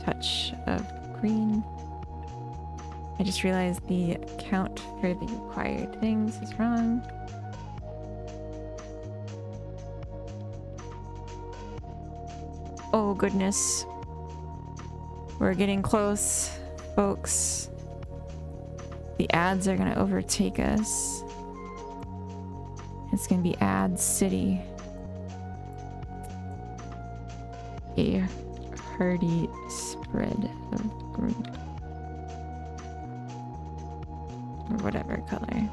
touch of green. I just realized the count for the required things is wrong. Oh goodness. We're getting close, folks. The ads are gonna overtake us. It's gonna be Ad City. A hearty spread of green. Or whatever color.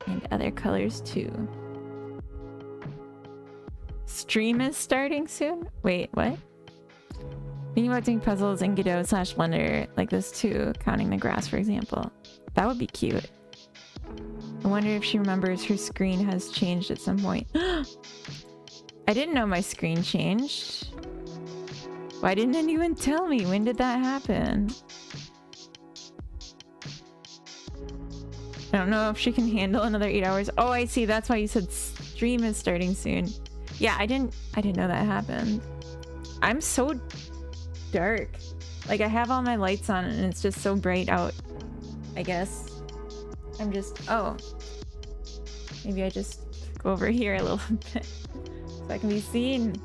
And other colors too. Stream is starting soon? Wait, what? Thinking about doing puzzles in Godot / Blender like this too, counting the grass, for example. That would be cute. I wonder if she remembers her screen has changed at some point. I didn't know my screen changed. Why didn't anyone tell me? When did that happen? I don't know if she can handle another 8 hours. Oh, I see. That's why you said stream is starting soon. Yeah, I didn't know that happened. I'm so dark. Like, I have all my lights on and it's just so bright out. I guess. I'm just... Oh. Maybe I just go over here a little bit so I can be seen.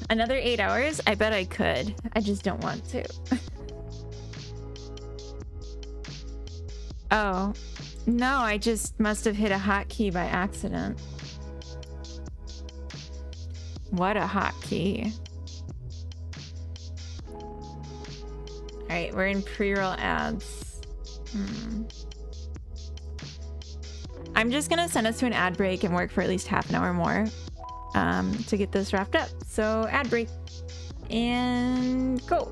Another 8 hours? I bet I could. I just don't want to. Oh. No, I just must have hit a hotkey by accident. What a hotkey. Alright, we're in pre-roll ads. I'm just gonna send us to an ad break and work for at least half an hour more to get this wrapped up. So ad break and go.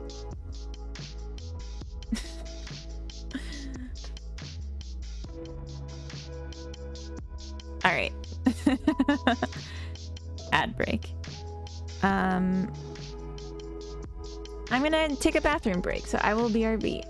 All right. Ad break. I'm gonna take a bathroom break, so I will BRB.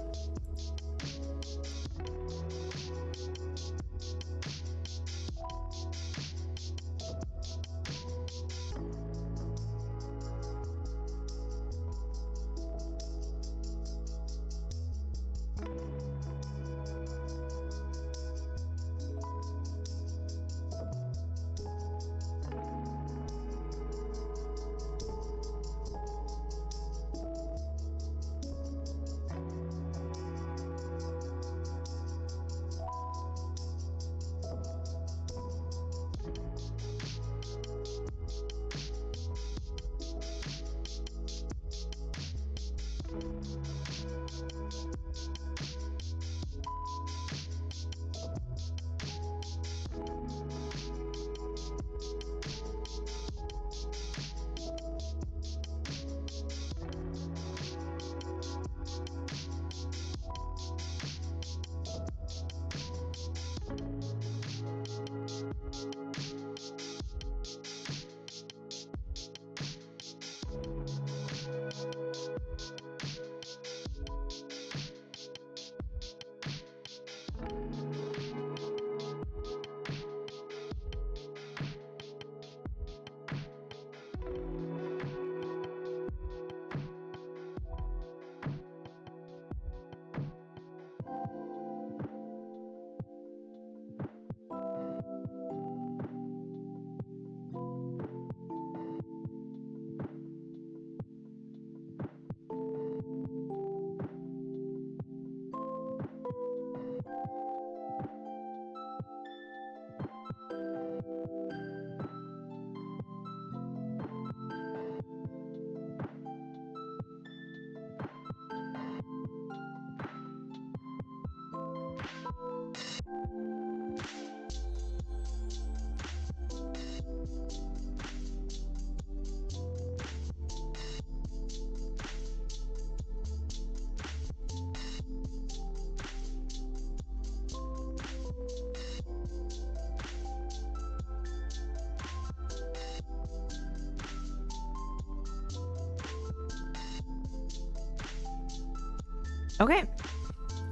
Okay,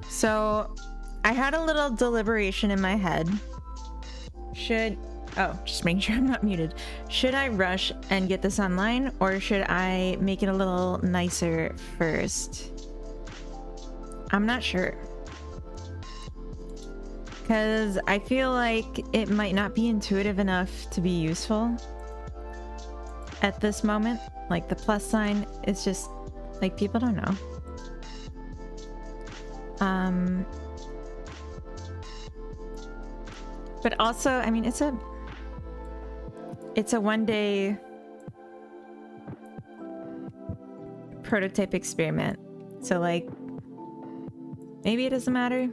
so I had a little deliberation in my head. Just making sure I'm not muted. Should I rush and get this online, or should I make it a little nicer first? I'm not sure. Because I feel like it might not be intuitive enough to be useful at this moment. Like the plus sign, it's just like people don't know. But also, I mean, it's a 1-day prototype experiment. So like, maybe it doesn't matter.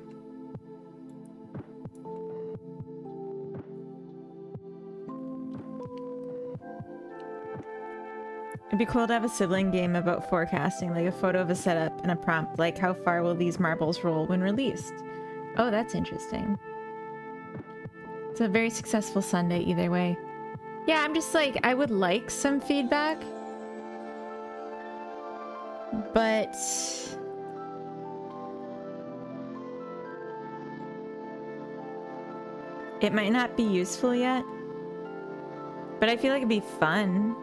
It'd be cool to have a sibling game about forecasting, like a photo of a setup and a prompt, like how far will these marbles roll when released? Oh, that's interesting. It's a very successful Sunday either way. Yeah, I'm just like, I would like some feedback. But... it might not be useful yet. But I feel like it'd be fun.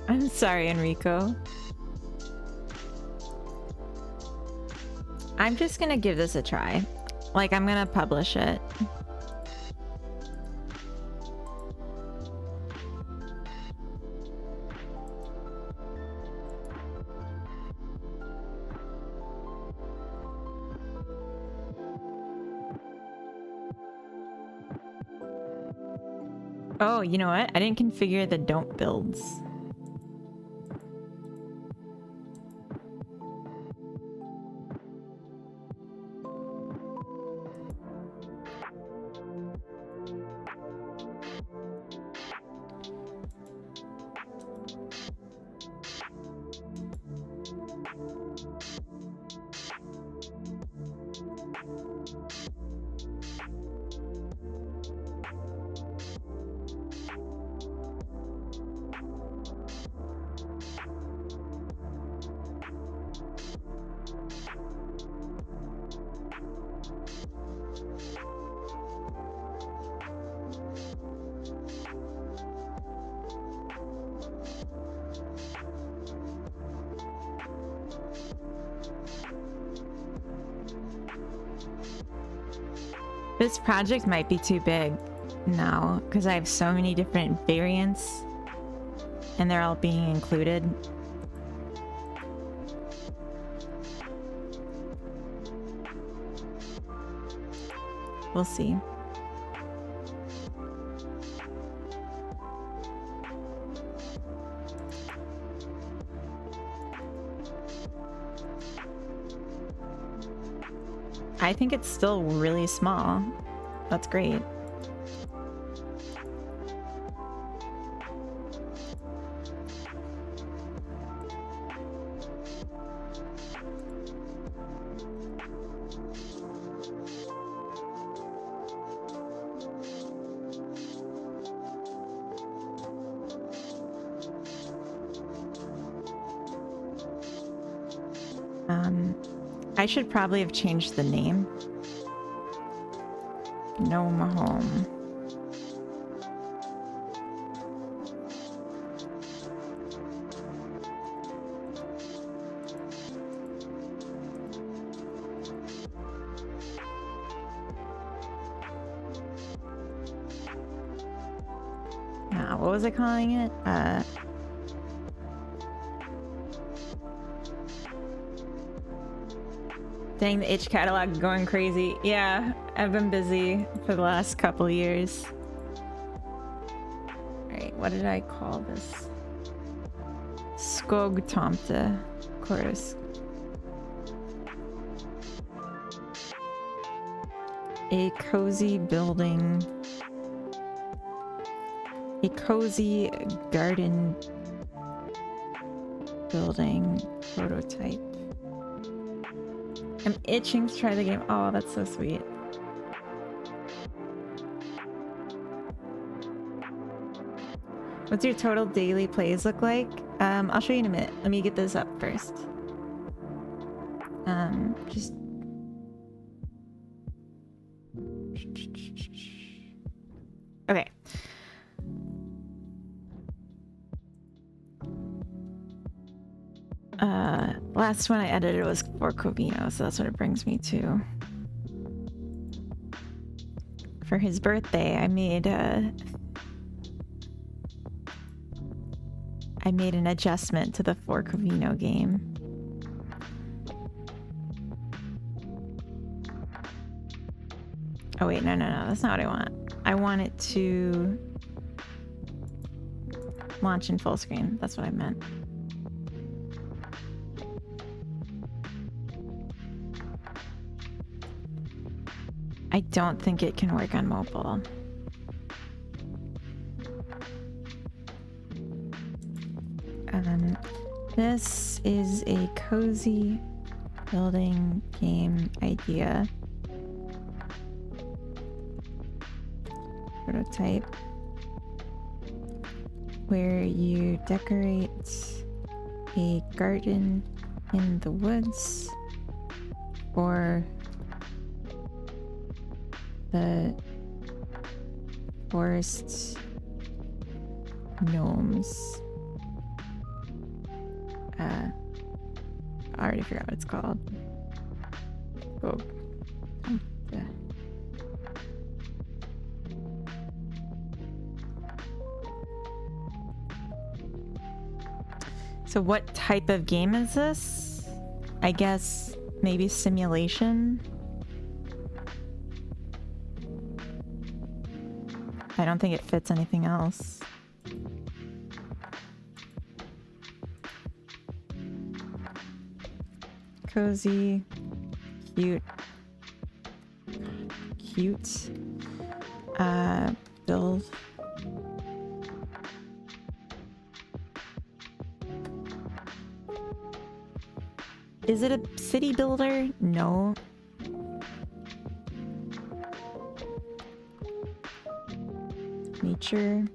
I'm sorry, Enrico. I'm just gonna give this a try. Like, I'm gonna publish it. Oh, you know what? I didn't configure the don't builds. This project might be too big now because I have so many different variants and they're all being included. We'll see. I think it's still really small. That's great. I should probably have changed the name. Gnome Home. What was I calling it? Dang, the itch catalog going crazy. Yeah, I've been busy for the last couple years. Alright, what did I call this? Skogtomte chorus. A cozy building. A cozy garden building prototype. I'm itching to try the game. Oh, that's so sweet. What's your total daily plays look like? I'll show you in a minute. Let me get this up first. Just... okay. Last one I edited was for Covino, so that's what it brings me to. For his birthday, I made an adjustment to the For Covino game. Oh wait, no, that's not what I want. I want it to launch in full screen. That's what I meant. I don't think it can work on mobile. This is a cozy building game idea. Prototype. Where you decorate a garden in the woods or the forest gnomes. I already forgot what it's called. Oh. Yeah. So what type of game is this? I guess maybe simulation? I don't think it fits anything else. Cozy, cute, build. Is it a city builder? No. Nature.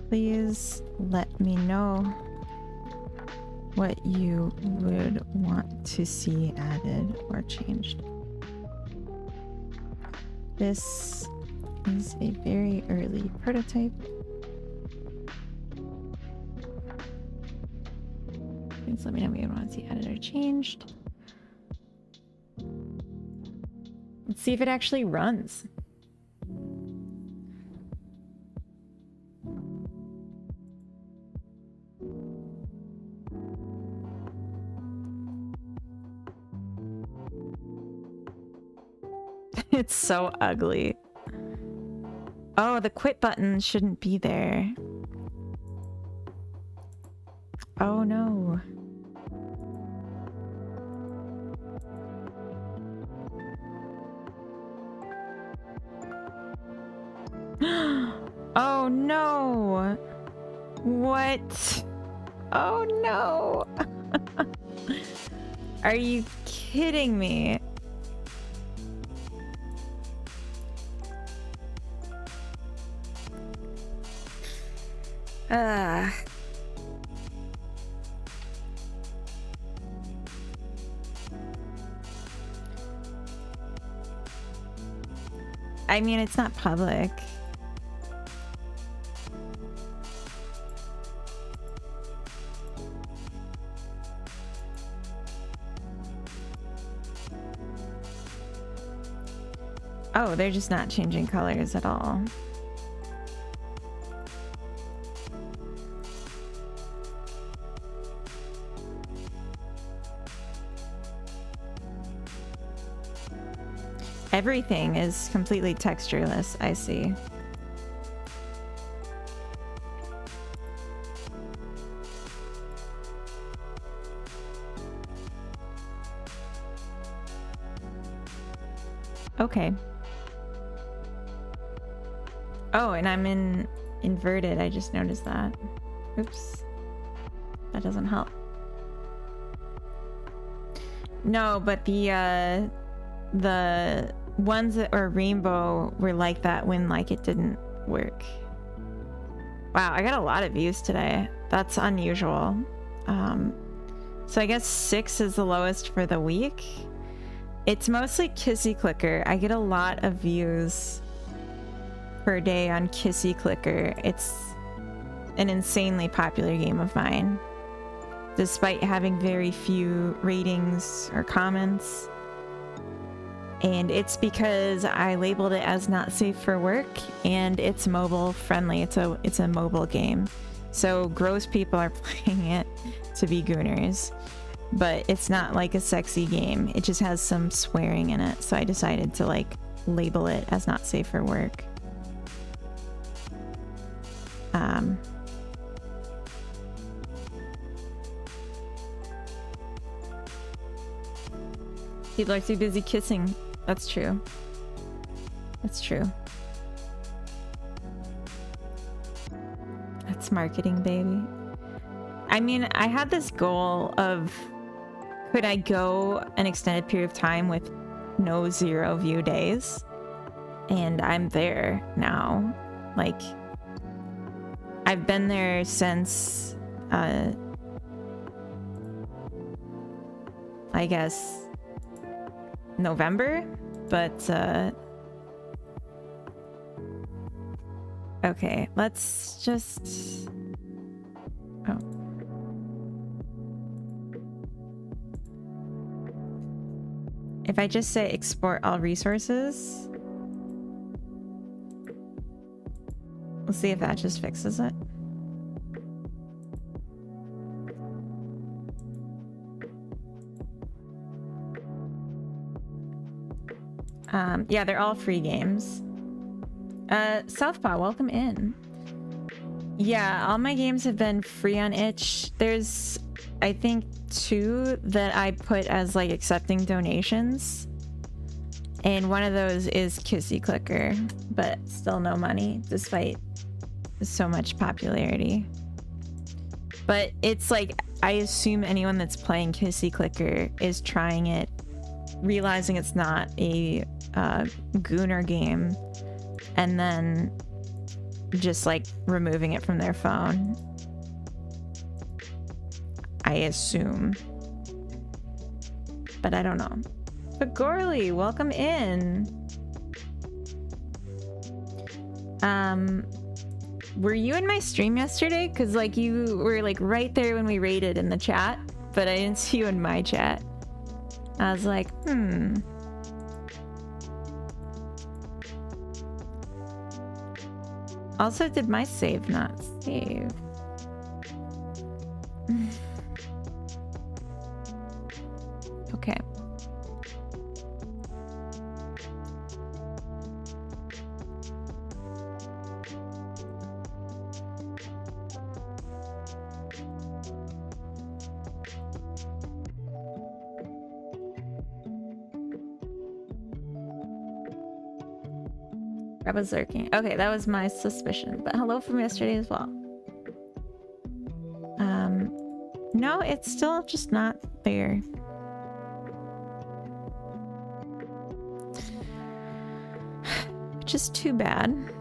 Please let me know what you would want to see added or changed. This is a very early prototype. Please let me know what you want to see added or changed. Let's see if it actually runs. It's so ugly. Oh, the quit button shouldn't be there. Oh no. Oh no. What? Oh no. Are you kidding me? I mean, it's not public. Oh, they're just not changing colors at all. Everything is completely textureless, I see. Okay. Oh, and I'm in inverted. I just noticed that. Oops. That doesn't help. No, but the ones that are rainbow were like that when like it didn't work. Wow, I got a lot of views today. That's unusual. So I guess 6 is the lowest for the week. It's mostly Kissy Clicker. I get a lot of views per day on Kissy Clicker. It's an insanely popular game of mine, despite having very few ratings or comments. And it's because I labeled it as not safe for work, and it's mobile friendly. It's a mobile game, so gross people are playing it to be gooners. but it's not like a sexy game. It just has some swearing in it, so I decided to like label it as not safe for work. People are too busy kissing. That's true. That's true. That's marketing, baby. I mean, I had this goal of, could I go an extended period of time with no 0 view days? And I'm there now. Like, I've been there since, I guess, November, but, okay, let's just, oh. If I just say export all resources, we'll see if that just fixes it. Yeah, they're all free games. Southpaw, welcome in. Yeah, all my games have been free on itch. There's, I think, 2 that I put as like accepting donations. And one of those is Kissy Clicker, but still no money despite so much popularity. But it's like, I assume anyone that's playing Kissy Clicker is trying it, realizing it's not a Gooner game, and then just like removing it from their phone. I assume. But I don't know. But Gorley, welcome in. Were you in my stream yesterday? Because like you were like right there when we raided in the chat, but I didn't see you in my chat. I was like, Also, did my save not save? Okay. I was lurking. Okay, that was my suspicion. But hello from yesterday as well. No, it's still just not there. Which is too bad.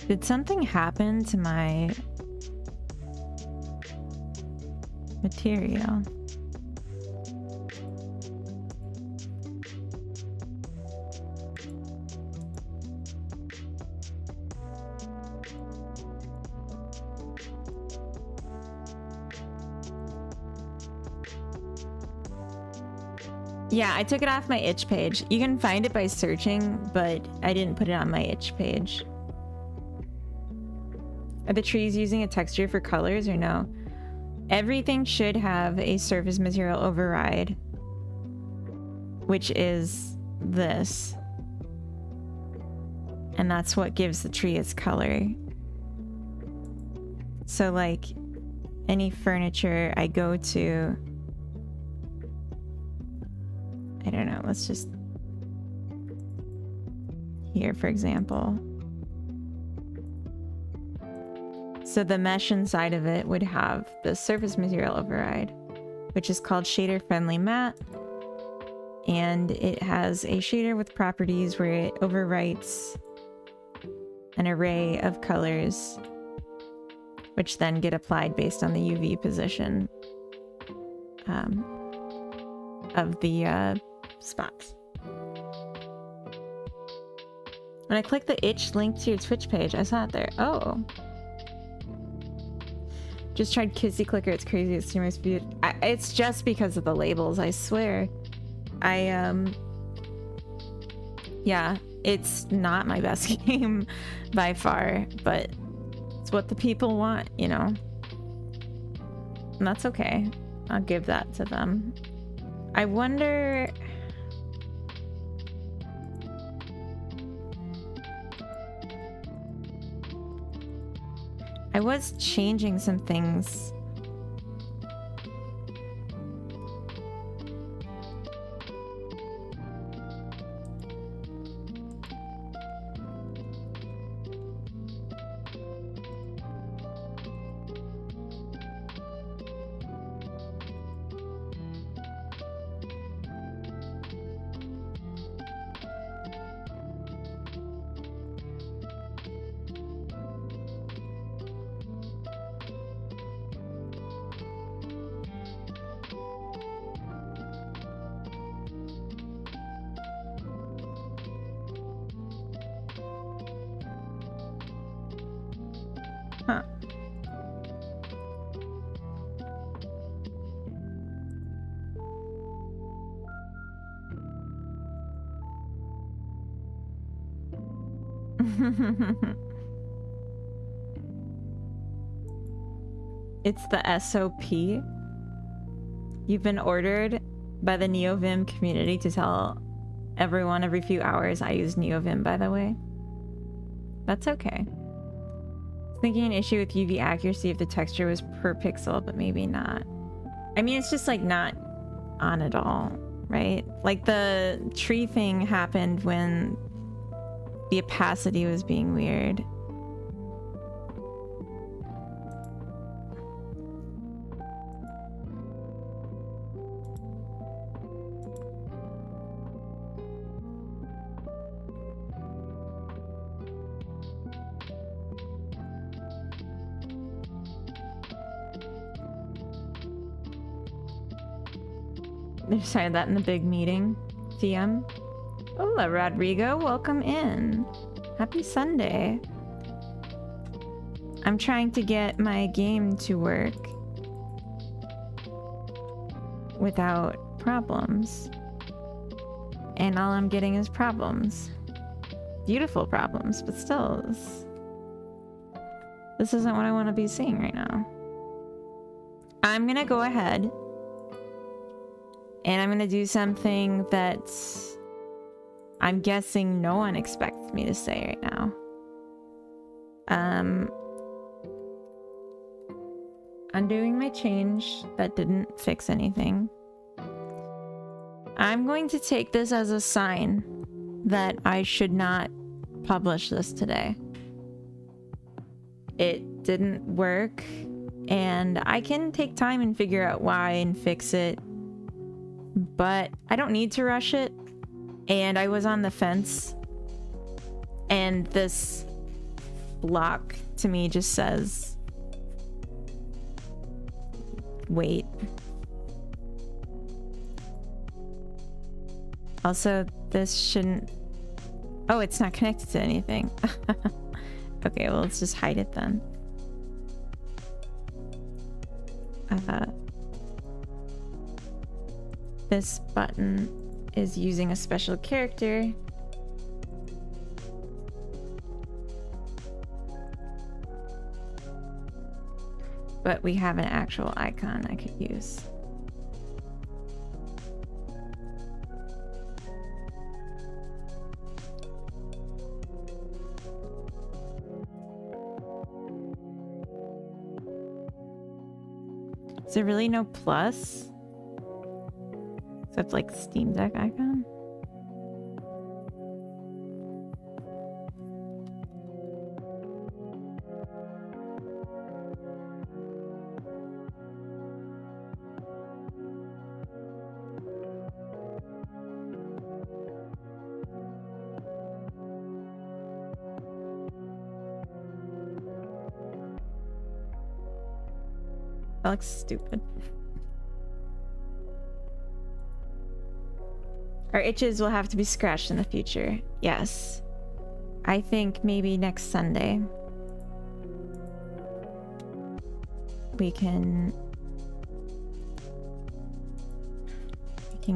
Did something happen to my material? Yeah, I took it off my itch page. You can find it by searching, but I didn't put it on my itch page. Are the trees using a texture for colors or no? Everything should have a surface material override, which is this. And that's what gives the tree its color. So like any furniture I go to, I don't know, let's just, here for example. So the mesh inside of it would have the surface material override, which is called shader friendly matte. And it has a shader with properties where it overwrites an array of colors, which then get applied based on the UV position of the spots. When I click the itch link to your Twitch page, I saw it there. Oh. Just tried Kizzy Clicker. It's crazy. It's streamers viewed. It's just because of the labels, I swear. Yeah, it's not my best game by far, but it's what the people want, you know? And that's okay. I'll give that to them. I wonder... I was changing some things. Huh. It's the SOP. You've been ordered by the NeoVim community to tell everyone every few hours. I use NeoVim, by the way. That's okay. Thinking an issue with UV accuracy if the texture was per pixel, but maybe not. I mean, it's just like not on at all, right? Like the tree thing happened when the opacity was being weird. They decided that in the big meeting. DM. Hola, Rodrigo. Welcome in. Happy Sunday. I'm trying to get my game to work without problems. And all I'm getting is problems. Beautiful problems, but still, this isn't what I want to be seeing right now. I'm gonna go ahead and I'm gonna do something that I'm guessing no one expects me to say right now. Undoing my change that didn't fix anything. I'm going to take this as a sign that I should not publish this today. It didn't work, and I can take time and figure out why and fix it, but I don't need to rush it. And I was on the fence, and this block to me just says wait. Also, this shouldn't... Oh, it's not connected to anything. Okay, well, let's just hide it then. This button is using a special character. But we have an actual icon I could use. Is there really no plus? Except like Steam Deck icon? That looks stupid. Our itches will have to be scratched in the future. Yes. I think maybe next Sunday we can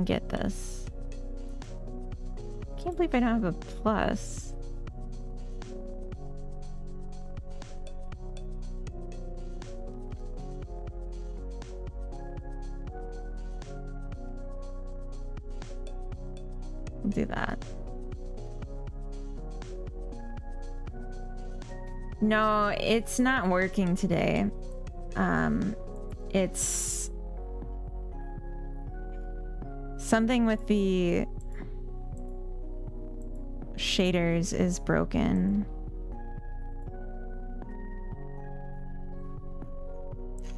get this. Can't believe I don't have a plus. We'll do that. No, it's not working today. It's something with the shaders is broken.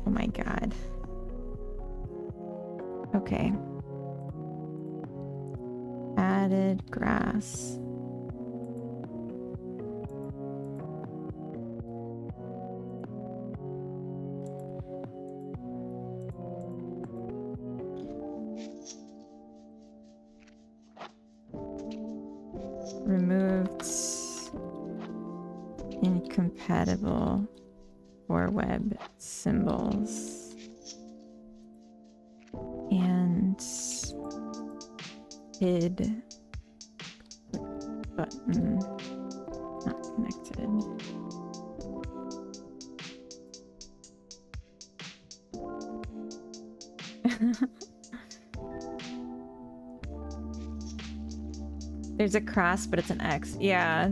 Oh my god. Okay. Added grass. Removed incompatible for web symbols and hid button not connected. There's a cross, but it's an X. Yeah.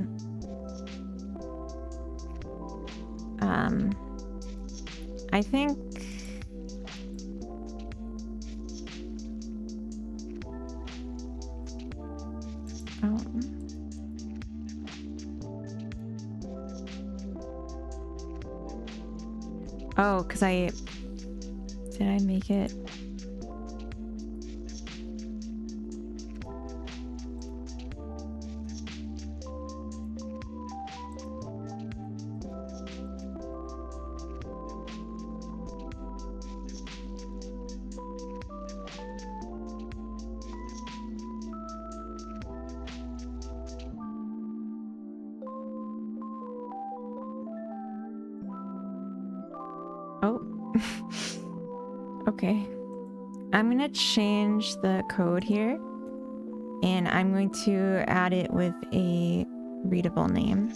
I think oh, because did I make it? Okay, I'm gonna change the code here and I'm going to add it with a readable name.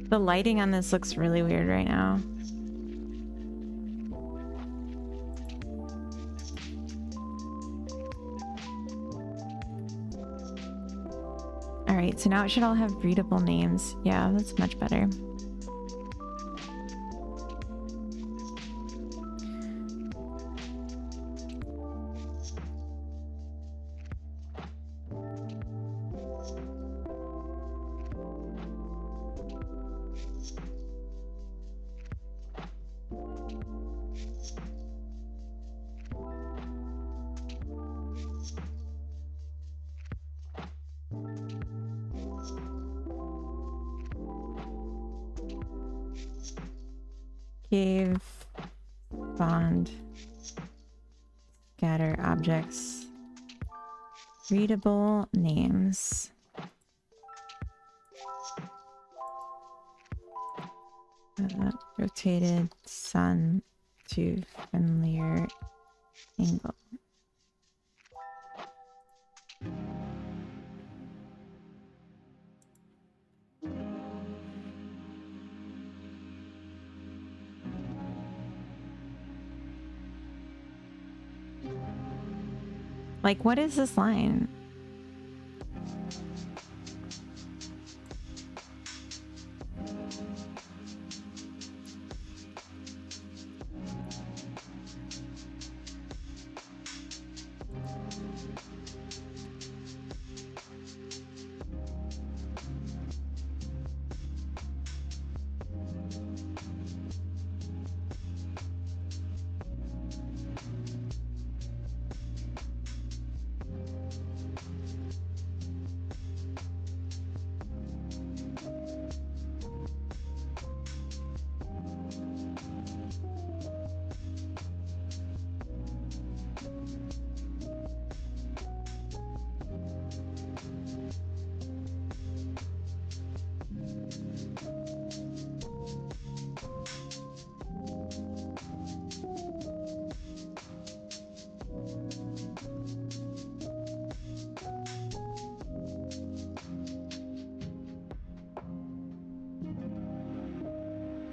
The lighting on this looks really weird right now. All right, so now it should all have readable names. Yeah, that's much better. Cave, bond, scatter objects, readable names. Rotated sun to friendlier angle. Like, what is this line?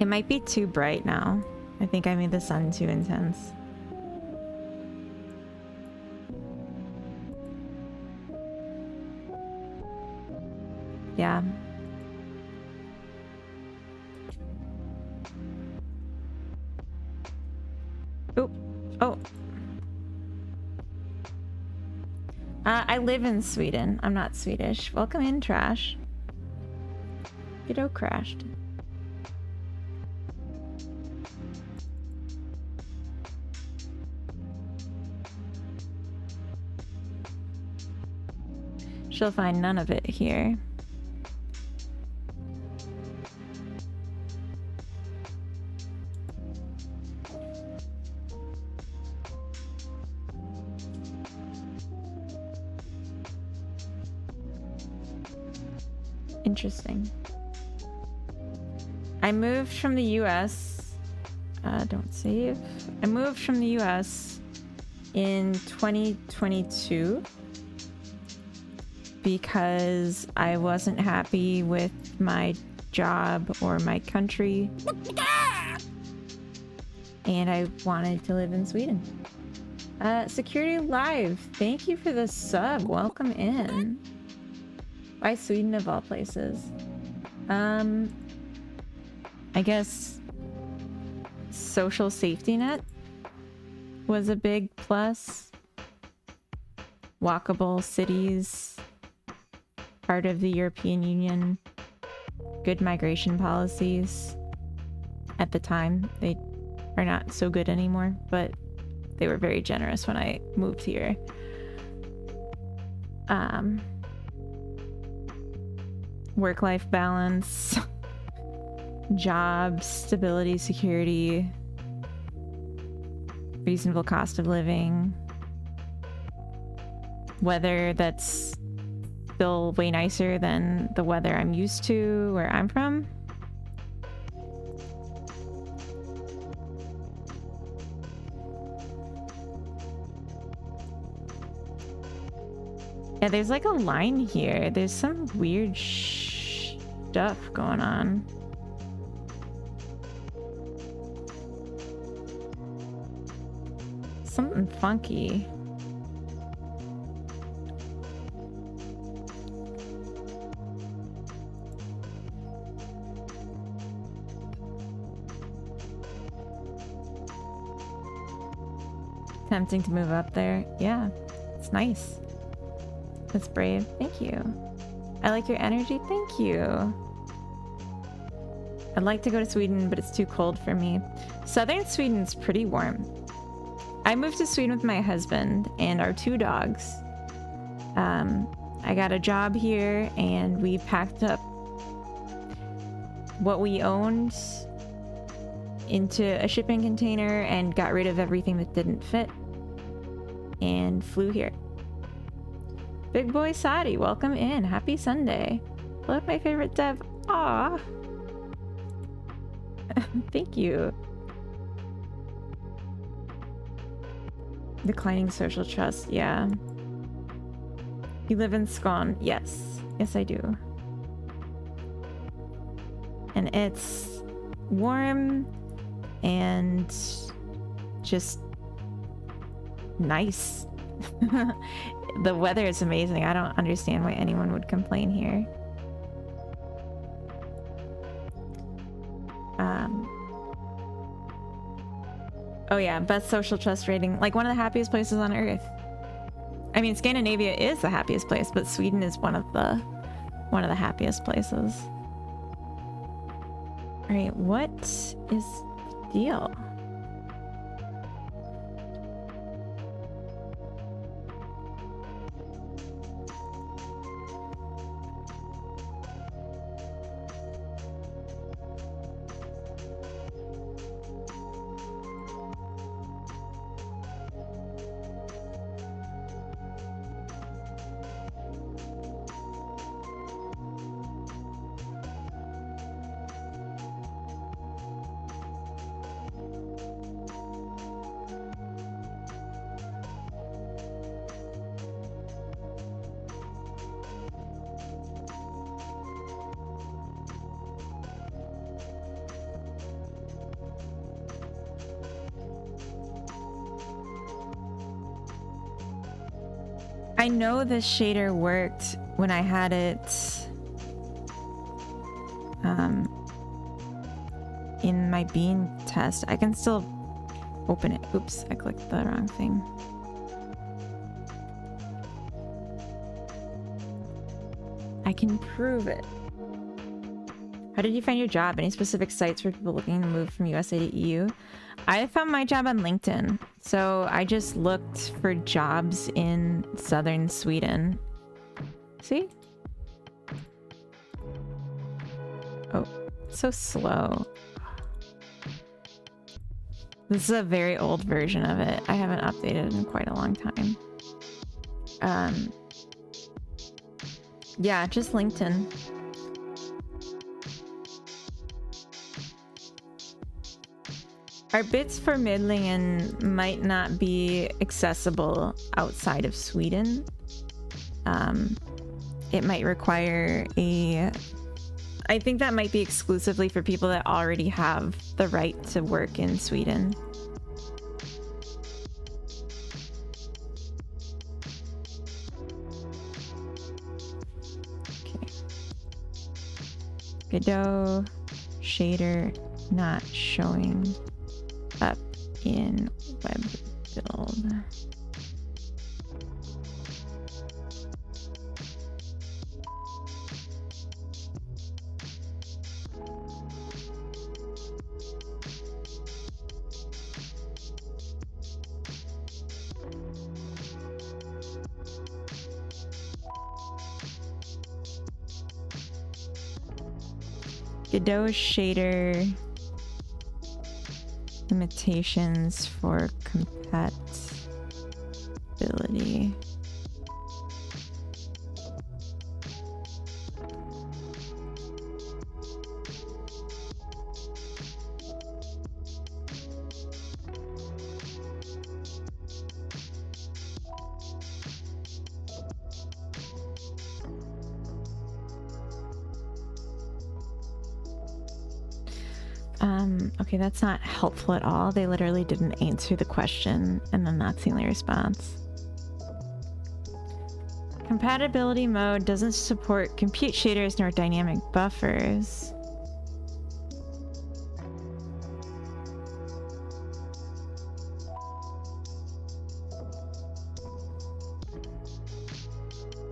It might be too bright now. I think I made the sun too intense. Yeah. Oh. Oh. I live in Sweden. I'm not Swedish. Welcome in, Trash. Godot crashed. She'll find none of it here. Interesting. I moved from the US. Don't save. I moved from the US in 2022 because I wasn't happy with my job or my country. And I wanted to live in Sweden. Security Live, thank you for the sub. Welcome in. Why Sweden of all places? I guess social safety net was a big plus. Walkable cities, part of the European Union, good migration policies. At the time, they are not so good anymore, but they were very generous when I moved here. Work-life balance, job stability, security, reasonable cost of living, weather that's still way nicer than the weather I'm used to where I'm from. Yeah, there's like a line here. There's some weird stuff going on. Something funky. Tempting to move up there. Yeah, it's nice. That's brave. Thank you. I like your energy. Thank you. I'd like to go to Sweden, but it's too cold for me. Southern Sweden's pretty warm. I moved to Sweden with my husband and our 2 dogs. I got a job here and we packed up what we owned into a shipping container and got rid of everything that didn't fit and flew here. Big boy Sadi, welcome in. Happy Sunday. Love my favorite Deb. Aw. Thank you. Declining social trust, yeah. You live in Skåne? Yes. Yes, I do. And it's warm and just nice. The weather is amazing. I don't understand why anyone would complain here. Oh yeah, best social trust rating. Like one of the happiest places on earth. I mean, Scandinavia is the happiest place, but Sweden is one of the happiest places. All right, what is the deal? I know this shader worked when I had it in my bean test. I can still open it. Oops, I clicked the wrong thing. I can prove it. How did you find your job? Any specific sites for people looking to move from USA to EU? I found my job on LinkedIn. So I just looked for jobs in southern Sweden. See? Oh, so slow. This is a very old version of it. I haven't updated in quite a long time. Yeah, just LinkedIn. Our bits for Midlingen might not be accessible outside of Sweden. It might require a... I think that might be exclusively for people that already have the right to work in Sweden. Okay. Godot shader not showing up in web build. Godot shader limitations for compatibility. Okay, that's not helpful at all. They literally didn't answer the question, and then that's the only response. Compatibility mode doesn't support compute shaders nor dynamic buffers.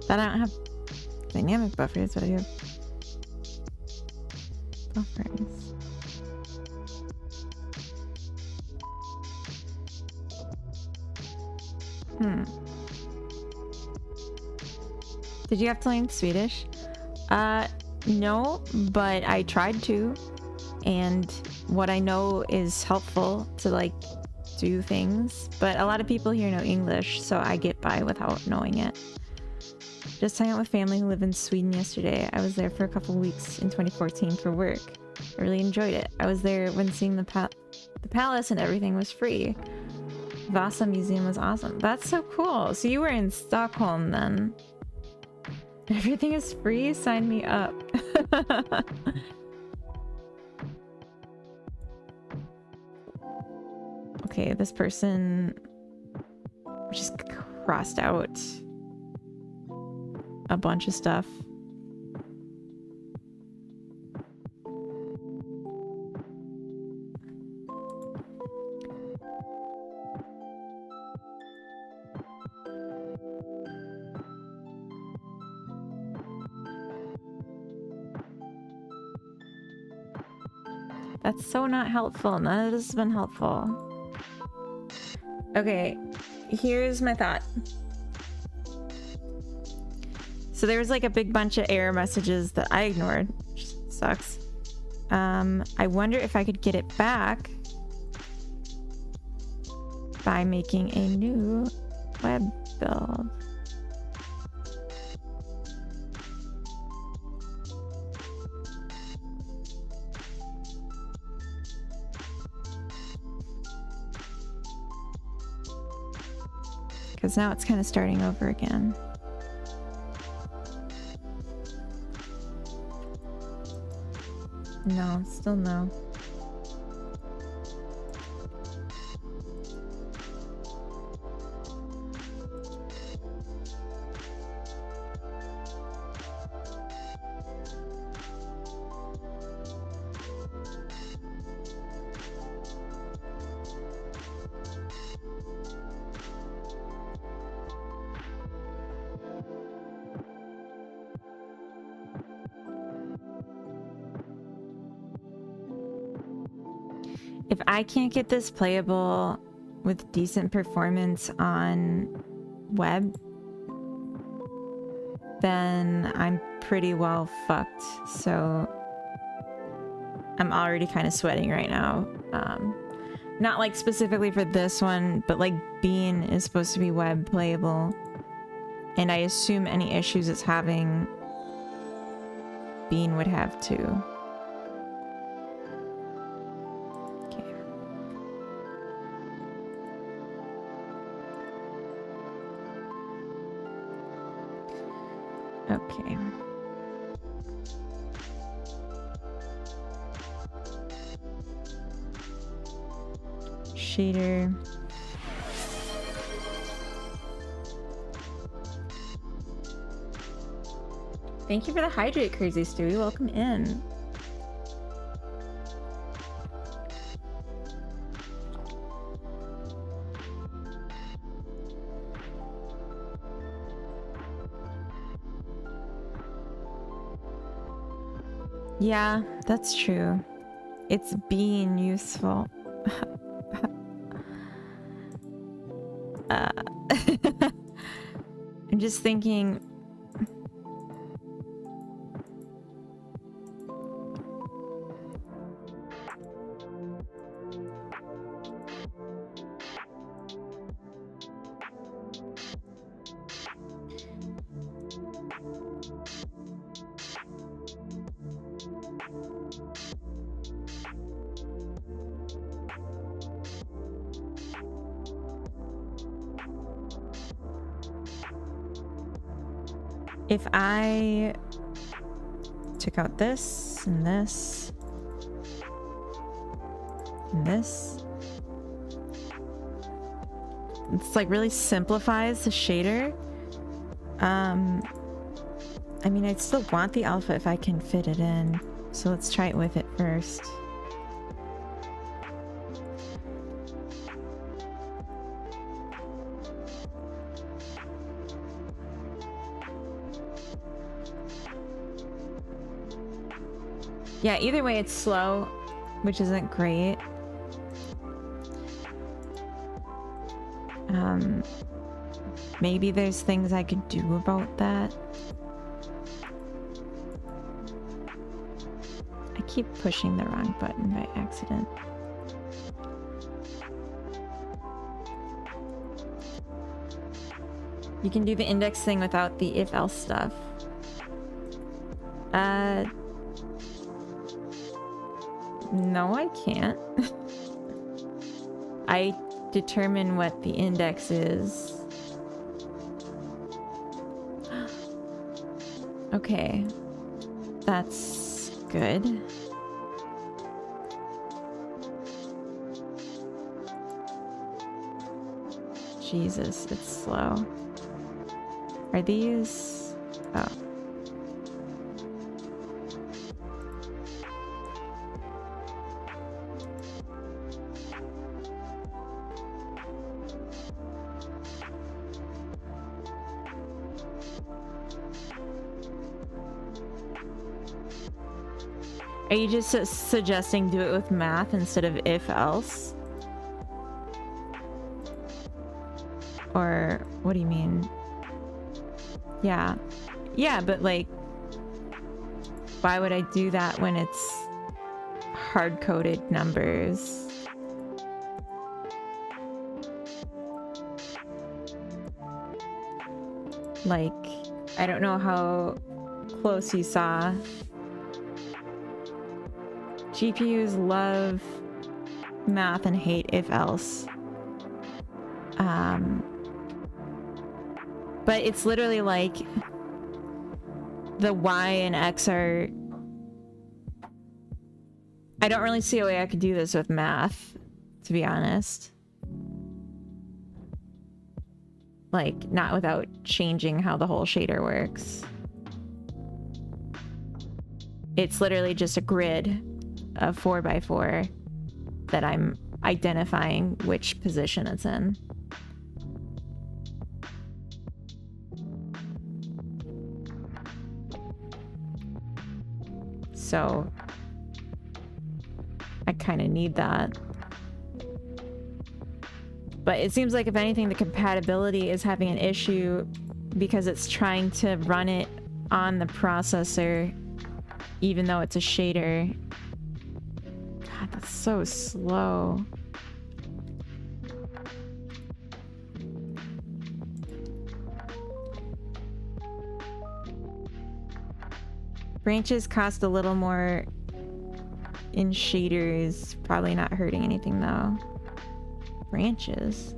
But I don't have dynamic buffers, but I have buffers. Did you have to learn Swedish? No, but I tried to. And what I know is helpful to like do things. But a lot of people here know English, so I get by without knowing it. Just hung out with family who live in Sweden yesterday. I was there for a couple weeks in 2014 for work. I really enjoyed it. I was there when seeing the palace and everything was free. Vasa Museum was awesome. That's so cool. So you were in Stockholm then. Everything is free? Sign me up. Okay, this person just crossed out a bunch of stuff. That's so not helpful. None of this has been helpful. Okay, here's my thought. So there was like a big bunch of error messages that I ignored, which sucks. I wonder if I could get it back by making a new web build. Because now it's kind of starting over again. No, still no. If I can't get this playable with decent performance on web, then I'm pretty well fucked. So I'm already kind of sweating right now. Not like specifically for this one, but like Bean is supposed to be web playable. And I assume any issues it's having, Bean would have too. Okay. Okay. Shader. Thank you for the hydrate, Crazy Stewie. Welcome in. Yeah, that's true. It's being useful. I'm just thinking. If I took out this and this and this, it's like really simplifies the shader. I mean, I'd still want the alpha if I can fit it in. So let's try it with it first. Yeah, either way it's slow, which isn't great. Maybe there's things I could do about that. I keep pushing the wrong button by accident. You can do the index thing without the if-else stuff. No, I can't. I determine what the index is. Okay. That's good. Jesus, it's slow. Are these... Oh. Are you just suggesting do it with math instead of if else? Or what do you mean? Yeah. Yeah, but like, why would I do that when it's hard-coded numbers? Like, I don't know how close you saw. GPUs love math and hate if else. But it's literally like the Y and X are... I don't really see a way I could do this with math, to be honest. Like, not without changing how the whole shader works. It's literally just a grid of 4x4 that I'm identifying which position it's in. So I kind of need that. But it seems like if anything, the compatibility is having an issue because it's trying to run it on the processor, even though it's a shader. God, that's so slow. Branches cost a little more in shaders. Probably not hurting anything though. Branches.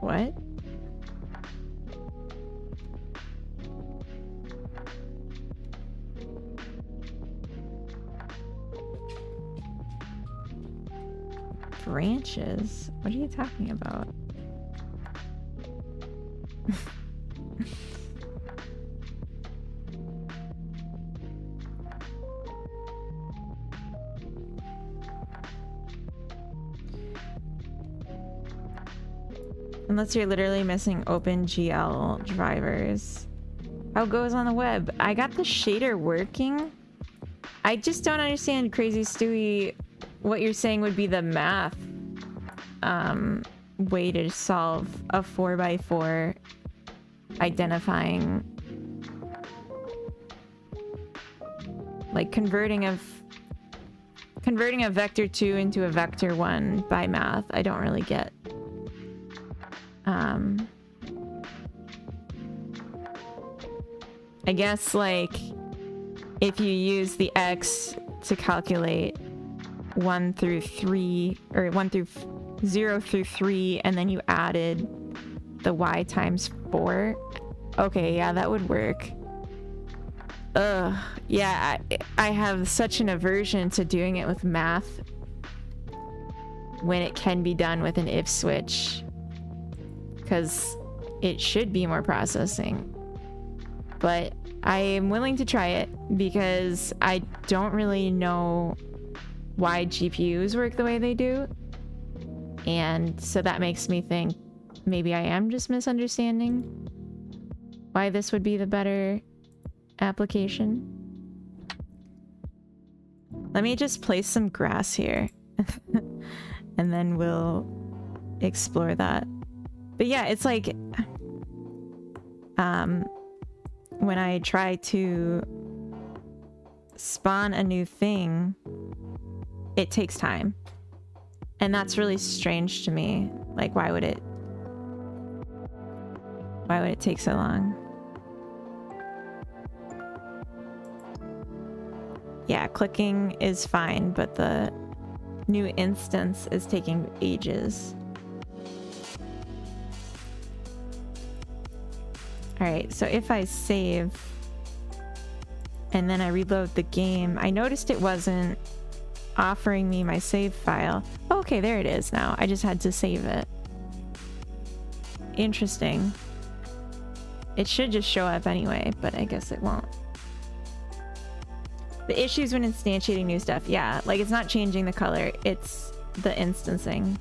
What? Branches? What are you talking about? Unless you're literally missing OpenGL drivers. How goes on the web? I got the shader working. I just don't understand, Crazy Stewie, what you're saying would be the math way to solve a 4x4 identifying, like converting a vector 2 into a vector 1 by math. I don't really get. I guess like if you use the x to calculate 1 through 3 or 0 through 3 and then you added the y times 4. Okay, yeah, that would work. Ugh, yeah, I have such an aversion to doing it with math when it can be done with an if switch, because it should be more processing. But I am willing to try it because I don't really know why GPUs work the way they do. And so that makes me think maybe I am just misunderstanding why this would be the better application. Let me just place some grass here and then we'll explore that. But yeah, it's like when I try to spawn a new thing, it takes time. And that's really strange to me. Like, why would it take so long? Yeah, clicking is fine, but the new instance is taking ages. Alright, so if I save and then I reload the game, I noticed it wasn't offering me my save file. Oh, okay, there it is now. I just had to save it. Interesting. It should just show up anyway, but I guess it won't. The issues when instantiating new stuff. Yeah, like it's not changing the color, it's the instancing.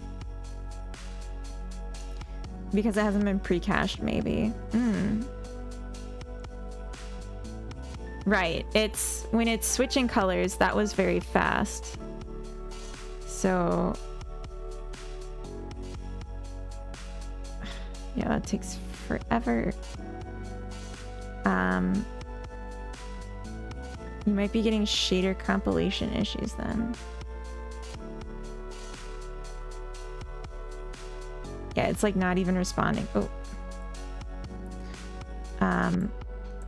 Because it hasn't been pre-cached, maybe. Right, it's when it's switching colors, that was very fast. So yeah, that takes forever. You might be getting shader compilation issues then. Yeah, it's like not even responding. Oh.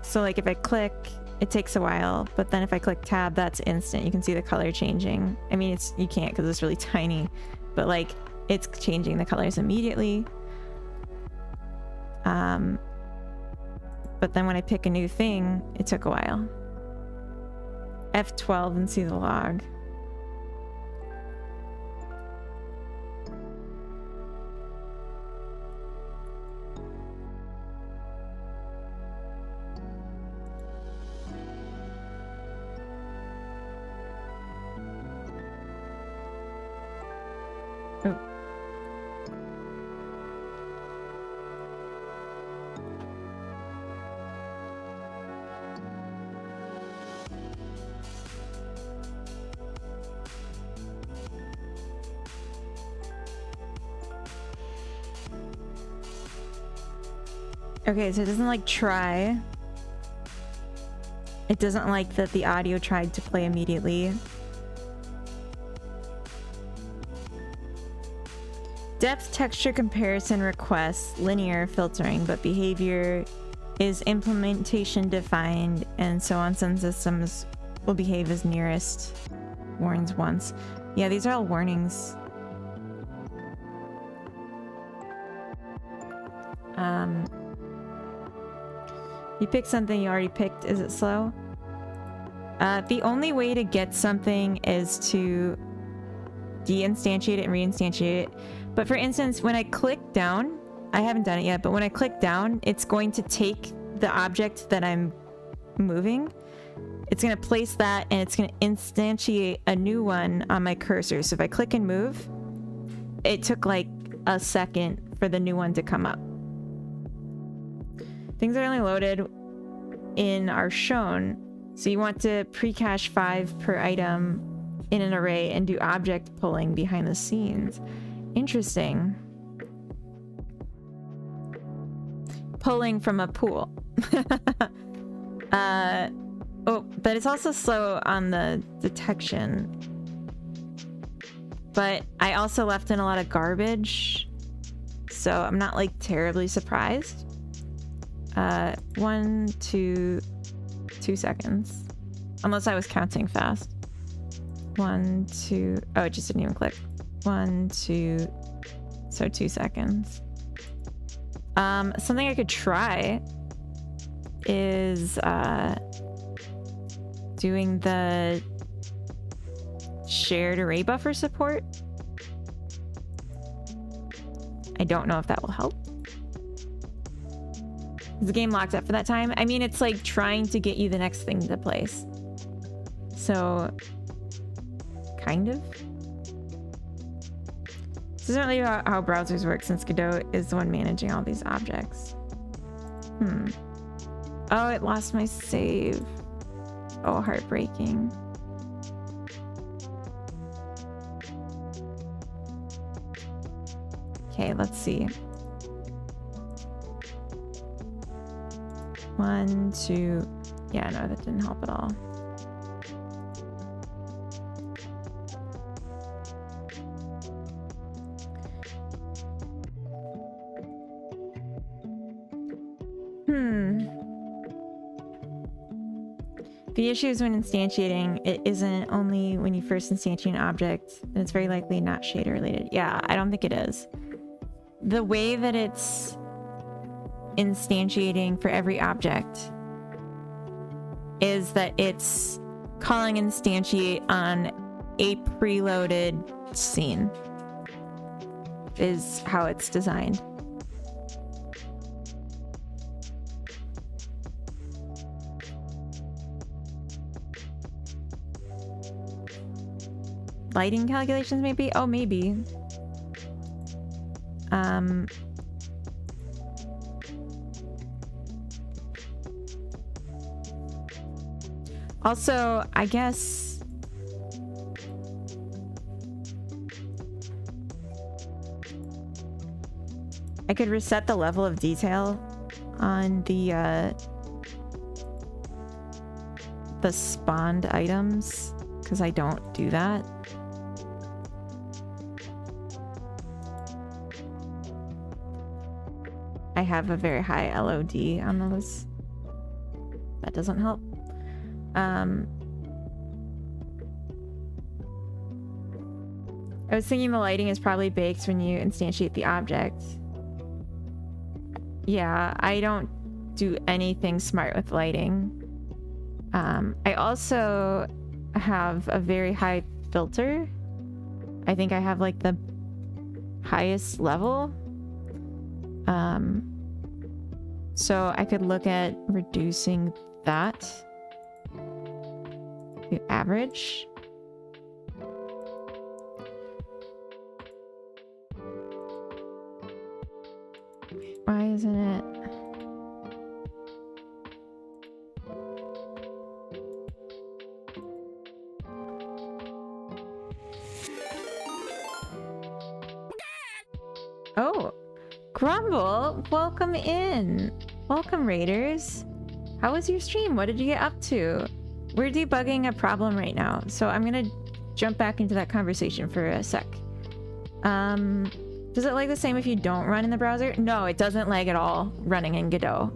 So like if I click, it takes a while, but then if I click tab, that's instant. You can see the color changing. I mean, you can't because it's really tiny, but like it's changing the colors immediately. But then when I pick a new thing, it took a while. F12 and see the log. Oh. Okay, so it doesn't like try. It doesn't like that the audio tried to play immediately. Depth texture comparison requests linear filtering, but behavior is implementation defined, and so on. Some systems will behave as nearest warns once. Yeah, these are all warnings. You pick something you already picked. Is it slow? The only way to get something is to de-instantiate it and re-instantiate it. But for instance, when I click down, I haven't done it yet, but when I click down, it's going to take the object that I'm moving. It's going to place that and it's going to instantiate a new one on my cursor. So if I click and move, it took like a second for the new one to come up. Things that are only loaded in are shown. So you want to pre-cache 5 per item in an array and do object pulling behind the scenes. Interesting. Pulling from a pool. Oh, but it's also slow on the detection. But I also left in a lot of garbage, so I'm not like terribly surprised. 1, 2 seconds. Unless I was counting fast. 1, 2. Oh, it just didn't even click. 1, 2. So 2 seconds. Something I could try is doing the shared array buffer support. I don't know if that will help. Is the game locked up for that time? I mean, it's like trying to get you the next thing to place. So, kind of. This isn't really how browsers work, since Godot is the one managing all these objects. Oh, it lost my save. Oh, heartbreaking. Okay, let's see. 1, 2. Yeah, no, that didn't help at all. The issue is when instantiating, it isn't only when you first instantiate an object, and it's very likely not shader related. Yeah, I don't think it is. The way that it's instantiating for every object is that it's calling instantiate on a preloaded scene, is how it's designed. Lighting calculations, maybe? Oh, maybe. Also, I guess I could reset the level of detail on the spawned items, because I don't do that. I have a very high LOD on those. That doesn't help. I was thinking the lighting is probably baked when you instantiate the object. Yeah, I don't do anything smart with lighting. I also have a very high filter. I think I have like the highest level. So I could look at reducing that to average. Why isn't it? Oh, Grumble, welcome in. Welcome, Raiders. How was your stream? What did you get up to? We're debugging a problem right now, so I'm gonna jump back into that conversation for a sec. Does it lag the same if you don't run in the browser? No, it doesn't lag at all running in Godot.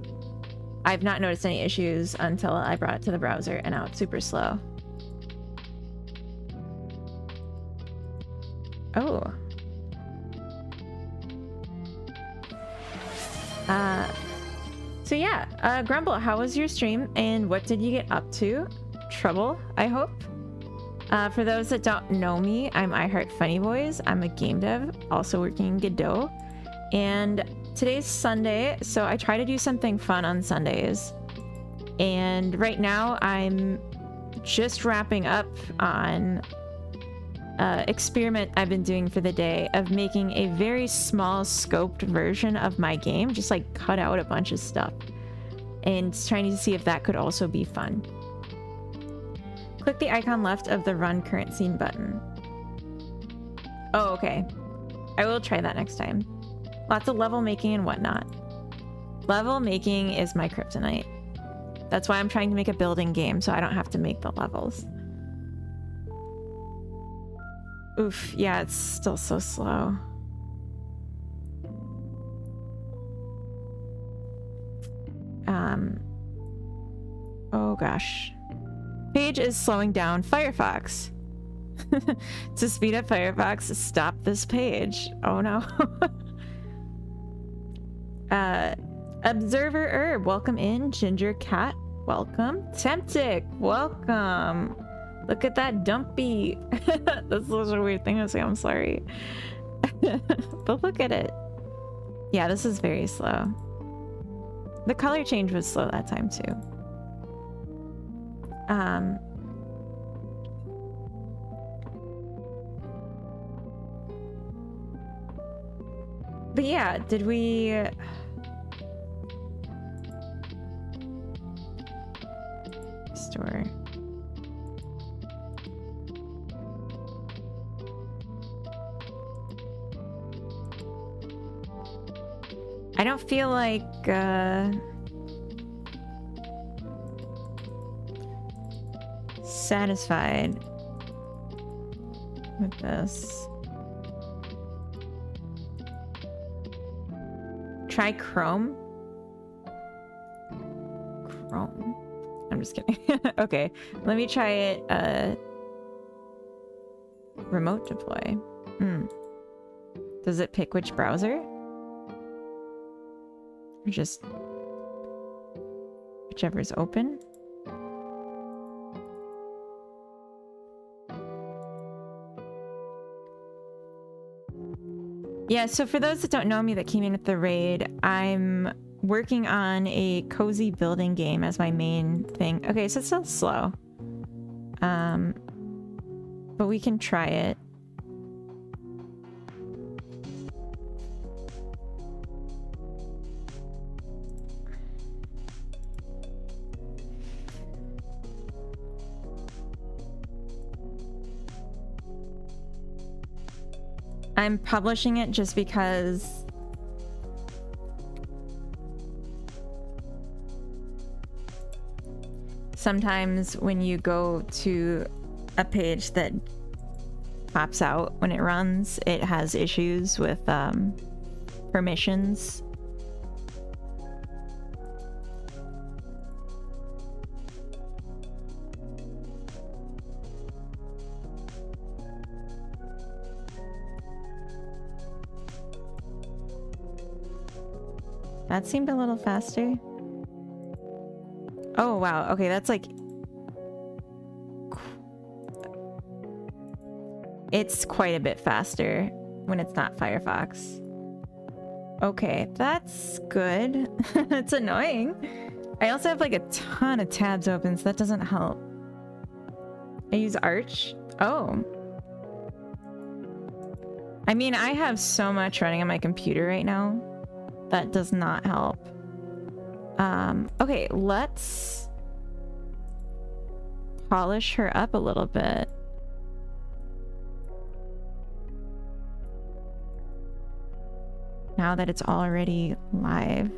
I've not noticed any issues until I brought it to the browser, and now it's super slow. Oh. So yeah, Grumble, how was your stream and what did you get up to? Trouble, I hope. For those that don't know me, I'm iHeartFunnyBoys. I'm a game dev, also working in Godot. And today's Sunday, so I try to do something fun on Sundays. And right now I'm just wrapping up on experiment I've been doing for the day of making a very small scoped version of my game, just like cut out a bunch of stuff and trying to see if that could also be fun. Click the icon left of the run current scene button. Oh, okay. I will try that next time. Lots of level making and whatnot. Level making is my kryptonite. That's why I'm trying to make a building game so I don't have to make the levels. Oof, yeah, it's still so slow. Oh gosh. Page is slowing down Firefox. To speed up Firefox, stop this page. Oh no. Observer Herb, welcome in. Ginger Cat, welcome. Temptic, welcome. Look at that dumpy. That's such a weird thing to say, I'm sorry. But look at it. Yeah, this is very slow. The color change was slow that time too. But yeah, did we... Store. I don't feel like, satisfied with this. Try Chrome? Chrome. I'm just kidding. Okay, let me try it, remote deploy. Does it pick which browser? Or just whichever's open? Yeah, so for those that don't know me that came in with the raid, I'm working on a cozy building game as my main thing. Okay, so it's still slow. But we can try it. I'm publishing it just because sometimes when you go to a page that pops out when it runs, it has issues with permissions. That seemed a little faster. Oh, wow. Okay, that's like... It's quite a bit faster when it's not Firefox. Okay, that's good. It's annoying. I also have like a ton of tabs open, so that doesn't help. I use Arch. Oh. I mean, I have so much running on my computer right now. That does not help. Okay, let's polish her up a little bit. Now that it's already live.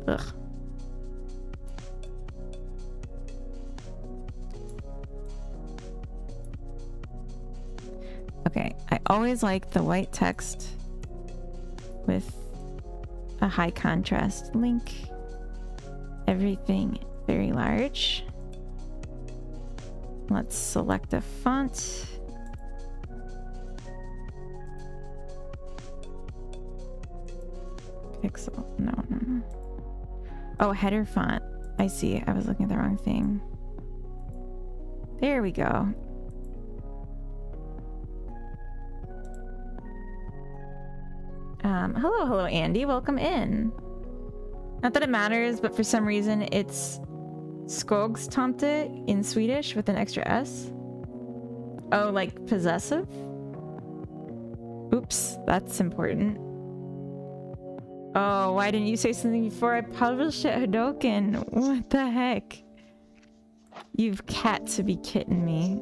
Ugh. Okay, I always like the white text with a high contrast link. Everything very large. Let's select a font. Pixel. No. Oh, header font. I see. I was looking at the wrong thing. There we go. Hello, Andy. Welcome in. Not that it matters, but for some reason it's Skogstomte in Swedish with an extra S. Oh, like possessive? Oops, that's important. Oh, why didn't you say something before I published it, Hadoken? What the heck? You've got to be kidding me.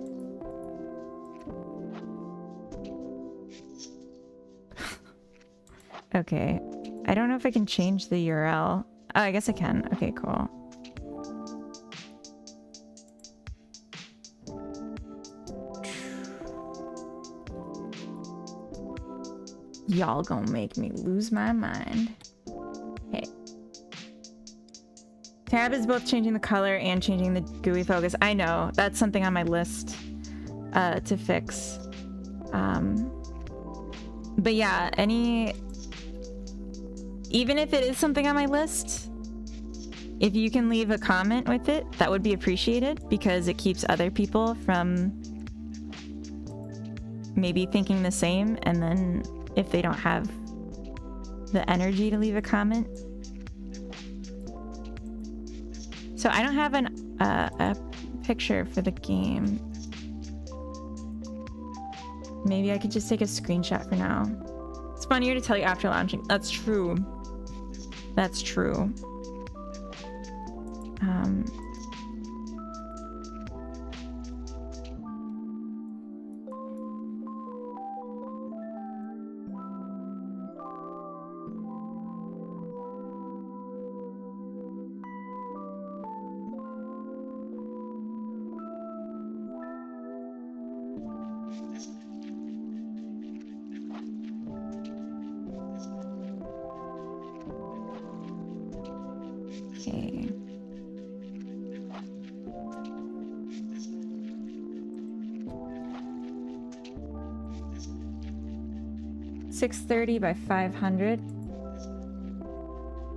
Okay. I don't know if I can change the URL. Oh, I guess I can. Okay, cool. Y'all gonna make me lose my mind. Hey. Tab is both changing the color and changing the GUI focus. I know. That's something on my list to fix. But yeah, even if it is something on my list, if you can leave a comment with it, that would be appreciated because it keeps other people from maybe thinking the same, and then if they don't have the energy to leave a comment. So I don't have a picture for the game. Maybe I could just take a screenshot for now. It's funnier to tell you after launching. That's true. That's true. Okay. $630 by 500.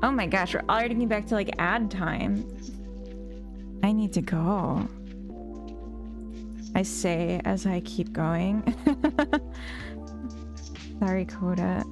Oh my gosh, we're already getting back to like ad time. I need to go. I say as I keep going. Sorry, Coda.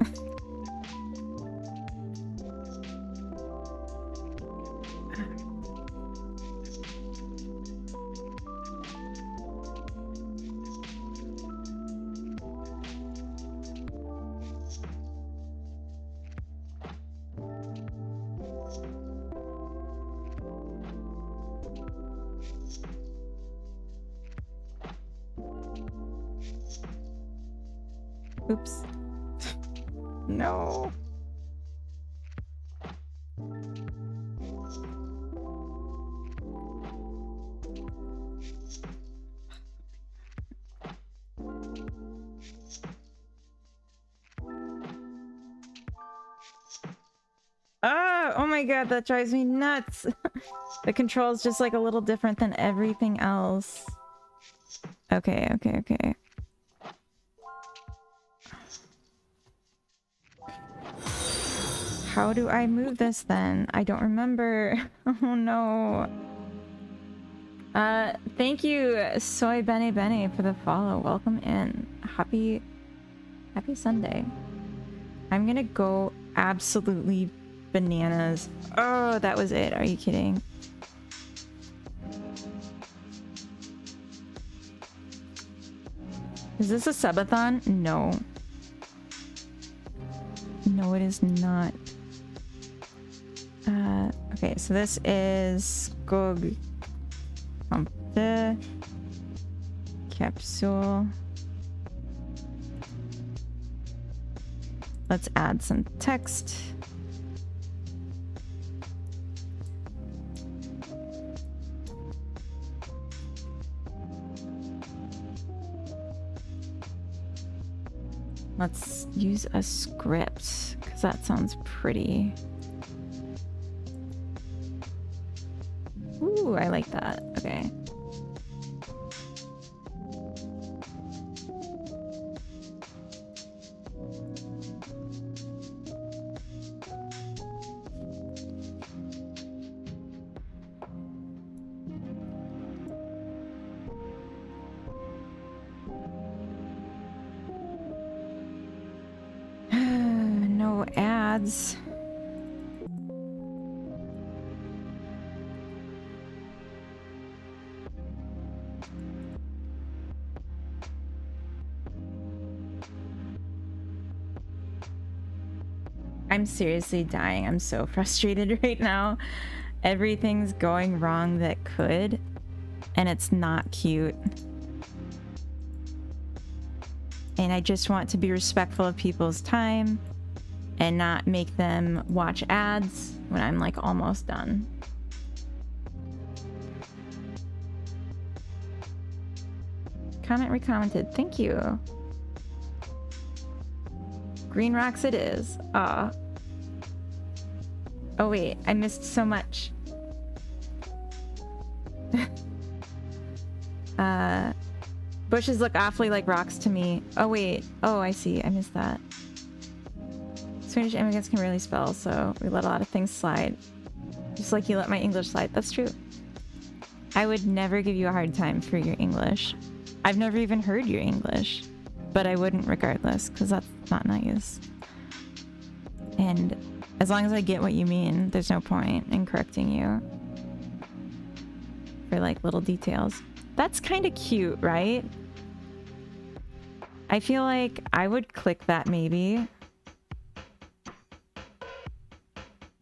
Oops. No. Oh my god, that drives me nuts. The control's just like a little different than everything else. Okay. How do I move this then? I don't remember. Oh no. Thank you, Soy Bene Bene, for the follow. Welcome in. Happy Sunday. I'm gonna go absolutely bananas. Oh, that was it. Are you kidding? Is this a subathon? No. No, it is not. Okay, so this is Skog Tomte Capsule. Let's add some text. Let's use a script because that sounds pretty. Ooh, I like that. Okay. No ads. I'm seriously dying. I'm so frustrated right now. Everything's going wrong that could, and it's not cute. And I just want to be respectful of people's time and not make them watch ads when I'm like almost done. Comment recommented. Thank you. Green rocks it is. Aw. Oh wait, I missed so much. Bushes look awfully like rocks to me. Oh wait. Oh, I see. I missed that. Swedish immigrants can rarely spell, so we let a lot of things slide. Just like you let my English slide. That's true. I would never give you a hard time for your English. I've never even heard your English. But I wouldn't regardless, because that's not nice. And as long as I get what you mean, there's no point in correcting you. For like little details. That's kind of cute, right? I feel like I would click that maybe.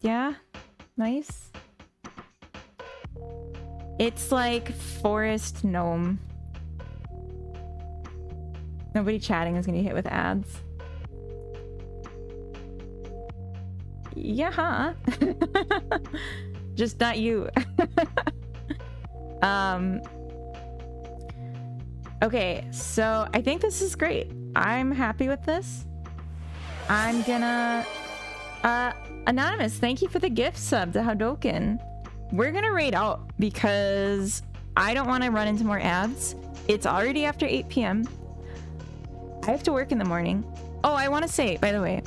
Yeah? Nice. It's like forest gnome. Nobody chatting is gonna get hit with ads. Yeah, huh? Just not you. Okay, so I think this is great. I'm happy with this. I'm gonna... Anonymous, thank you for the gift sub to Hadoken. We're gonna raid out because I don't want to run into more ads. It's already after 8 p.m. I have to work in the morning. Oh, I want to say, by the way,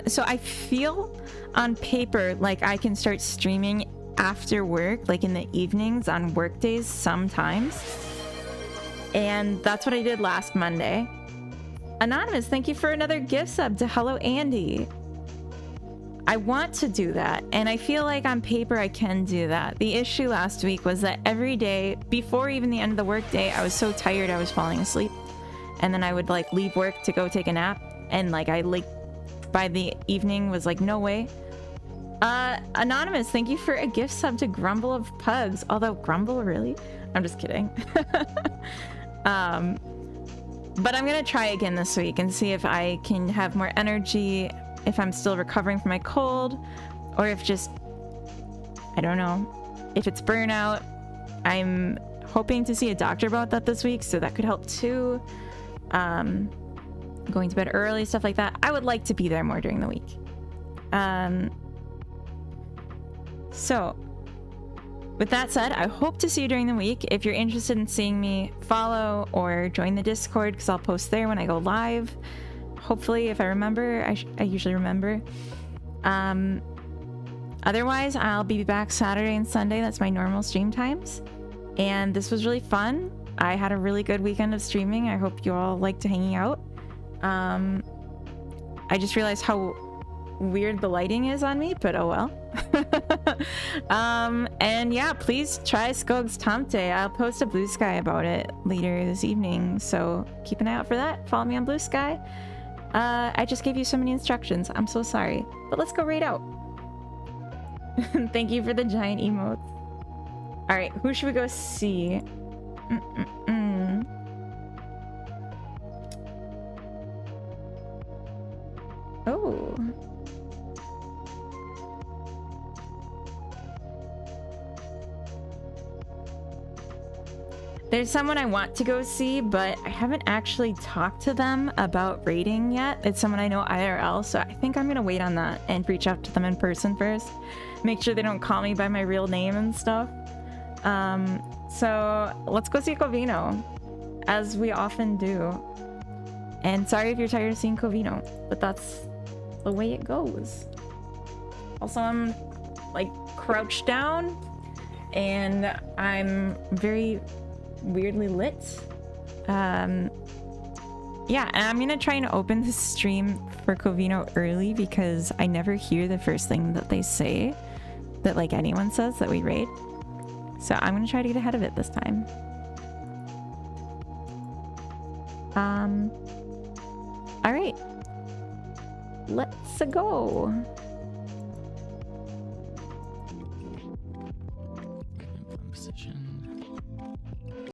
so I feel on paper like I can start streaming after work, like in the evenings on work days sometimes. And that's what I did last Monday. Anonymous, thank you for another gift sub to Hello Andy. I want to do that, and I feel like on paper I can do that. The issue last week was that every day, before even the end of the workday, I was so tired I was falling asleep. And then I would like leave work to go take a nap, and like I like by the evening was like, no way. Anonymous, thank you for a gift sub to Grumble of Pugs. Although Grumble, really? I'm just kidding. But I'm gonna try again this week and see if I can have more energy, if I'm still recovering from my cold, or if just, I don't know, if it's burnout. I'm hoping to see a doctor about that this week, so that could help too. Going to bed early, stuff like that. I would like to be there more during the week. So with that said, I hope to see you during the week. If you're interested in seeing me, follow or join the Discord, because I'll post there when I go live. Hopefully, if I remember. I usually remember. Otherwise, I'll be back Saturday and Sunday. That's my normal stream times. And this was really fun. I had a really good weekend of streaming. I hope you all liked hanging out. I just realized how weird the lighting is on me, but oh well. And yeah, please try Skog's Tomte. I'll post a Blue Sky about it later this evening, so keep an eye out for that. Follow me on Blue Sky. I just gave you so many instructions. I'm so sorry, but let's go raid out. Thank you for the giant emotes. All right, who should we go see? Oh. There's someone I want to go see, but I haven't actually talked to them about raiding yet. It's someone I know IRL, so I think I'm gonna wait on that and reach out to them in person first. Make sure they don't call me by my real name and stuff. So let's go see Covino, as we often do. And sorry if you're tired of seeing Covino, but that's the way it goes. Also, I'm like crouched down and I'm very weirdly lit. Yeah, and I'm gonna try and open the stream for Covino early because I never hear the first thing that they say, that like anyone says that we raid. So I'm gonna try to get ahead of it this time. All right, let's go.